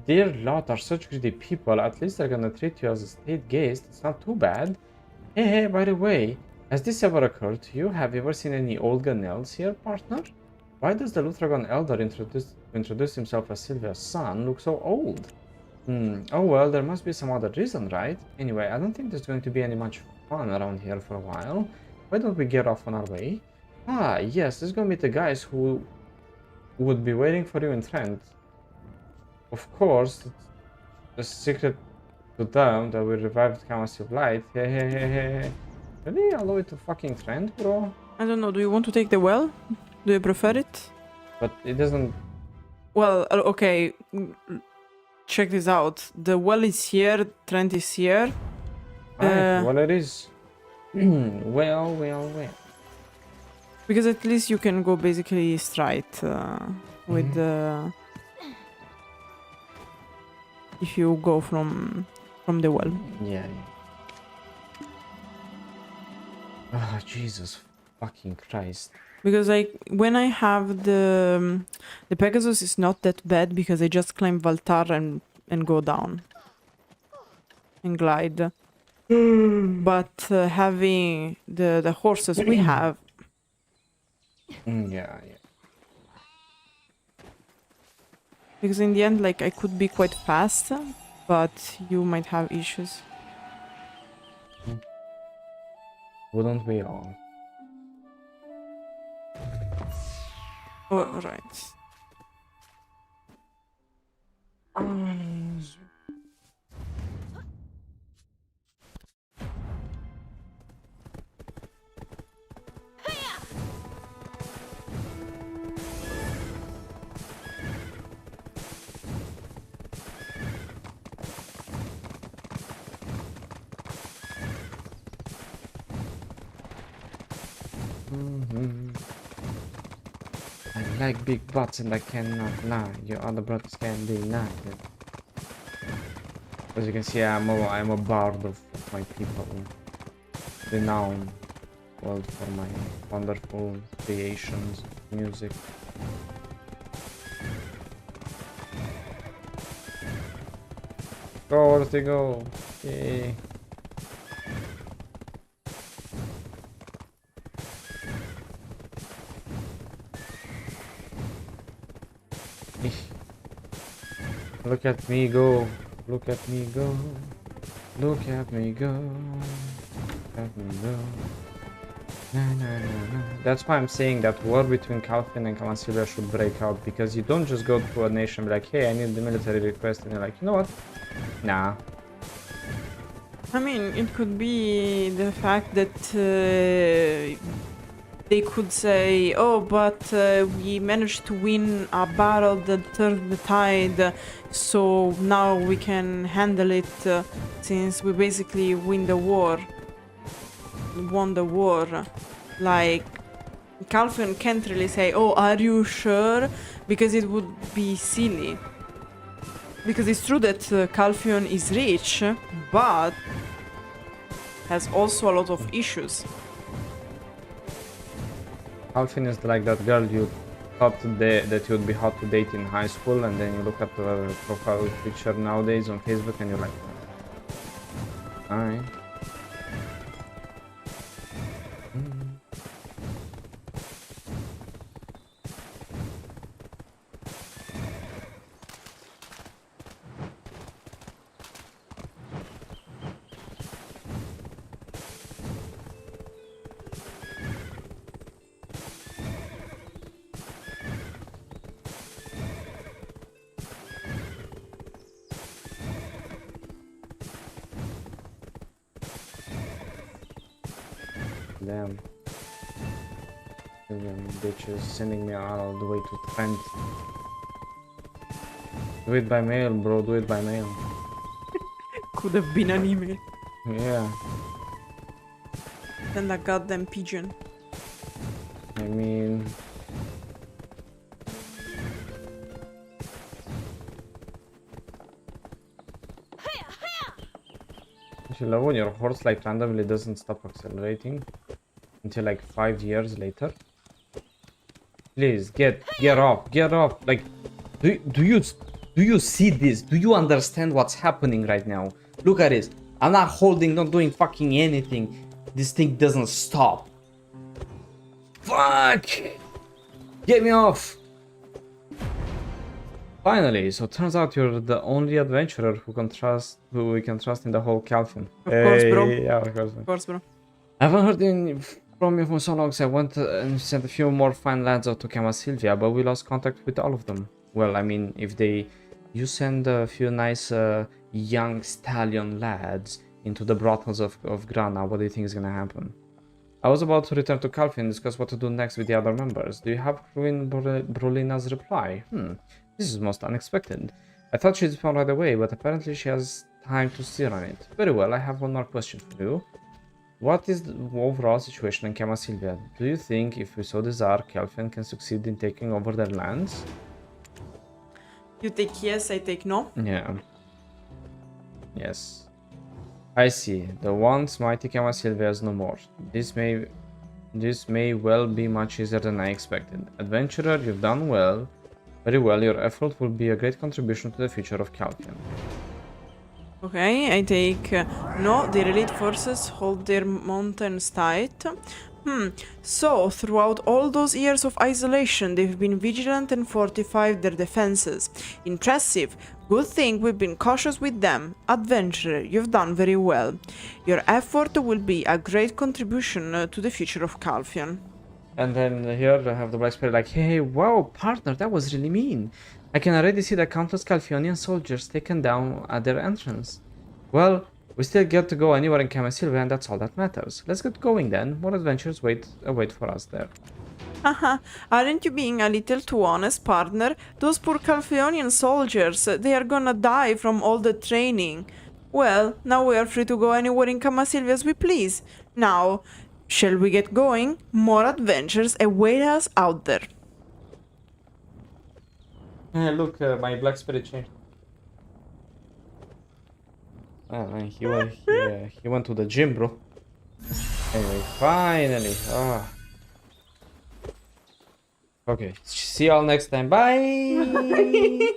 Dear Lord, are such greedy people. At least they're gonna treat you as a state guest. It's not too bad. Hey, by the way, has this ever occurred to you? Have you ever seen any old Ganels here, partner? Why does the Luthragon Elder introduce himself as Sylvia's son look so old? Oh well, there must be some other reason, right? Anyway, I don't think there's going to be any much fun around here for a while. Why don't we get off on our way? Ah, yes, there's gonna be the guys who would be waiting for you in Trent. Of course, it's a secret to them that we revived Kamasylve Light. Hey. Really? Allow it to fucking Trent, bro? I don't know, do you want to take the well? Do you prefer it? But it doesn't... Well, okay. Check this out. The well is here, Trent is here. Right, well it is. Well. Because at least you can go basically straight with the... if you go from the well. Yeah. Oh, Jesus fucking Christ. Because like when I have the Pegasus is not that bad because I just climb Valtarra and go down and glide. But having the horses we have, Yeah, yeah. because in the end, like, I could be quite fast, but you might have issues. Wouldn't we all? All right. I like big butts and I cannot lie. Your other brothers can deny it. As you can see, I'm a bard of my people. Renowned world for my wonderful creations, music. Go, where's they go? Yay. Look at me go, look at me go, look at me go, look at me go. Na, na, na, na. That's why I'm saying that war between Calpheon and Kamasylvia should break out, because you don't just go to a nation and be like, hey, I need the military request, and you're like, you know what? Nah. I mean, it could be the fact that they could say, oh, but we managed to win a battle that turned the tide, so now we can handle it since we basically won the war. Like, Calpheon can't really say, oh, are you sure? Because it would be silly. Because it's true that Calpheon is rich, but has also a lot of issues. Calpheon is like that girl you thought that you'd be hot to date in high school, and then you look at her profile picture nowadays on Facebook and you're like, alright. Damn. Them bitches sending me all the way to Trent. Do it by mail, bro, do it by mail. Could have been an email. Yeah. Send a goddamn pigeon. I mean... I love when your horse like randomly doesn't stop accelerating until like 5 years later. Please get off. Like, do you see this? Do you understand what's happening right now? Look at this. I'm not holding, not doing fucking anything. This thing doesn't stop. Fuck! Get me off! Finally, so turns out you're the only adventurer who we can trust in the whole Calpheon. Of course, bro. Yeah, of course. Of course, bro. I haven't heard from you for so long, so I went and sent a few more fine lads out to Kamasylvia, but we lost contact with all of them. Well, I mean, you send a few nice young stallion lads into the brothels of Grana, what do you think is gonna happen? I was about to return to Calpheon and discuss what to do next with the other members. Do you have Queen Brolina's reply? This is most unexpected. I thought she'd respond right away, but apparently she has time to steer on it. Very well, I have one more question for you. What is the overall situation in Kamasylvia? Do you think if we so desire, Calpheon can succeed in taking over their lands? You take yes, I take no. Yeah. Yes. I see. The once mighty Kamasylvia is no more. This may well be much easier than I expected. Adventurer, you've done well. Very well, your effort will be a great contribution to the future of Calpheon. Okay, I take no, the elite forces hold their mountains tight. So throughout all those years of isolation, they've been vigilant and fortified their defenses. Impressive. Good thing we've been cautious with them. Adventurer, you've done very well. Your effort will be a great contribution to the future of Calpheon. And then here I have the Black Spirit like, hey, wow, partner, that was really mean. I can already see the countless Calpheonian soldiers taken down at their entrance. Well, we still get to go anywhere in Kamasylvia, and that's all that matters. Let's get going then. More adventures await for us there. Haha, aren't you being a little too honest, partner? Those poor Calpheonian soldiers, they are gonna die from all the training. Well, now we are free to go anywhere in Kamasylvia as we please. Now, shall we get going? More adventures await us out there. Look, my Black Spirit changed. He went to the gym, bro. Anyway, finally. Okay, see y'all next time. Bye!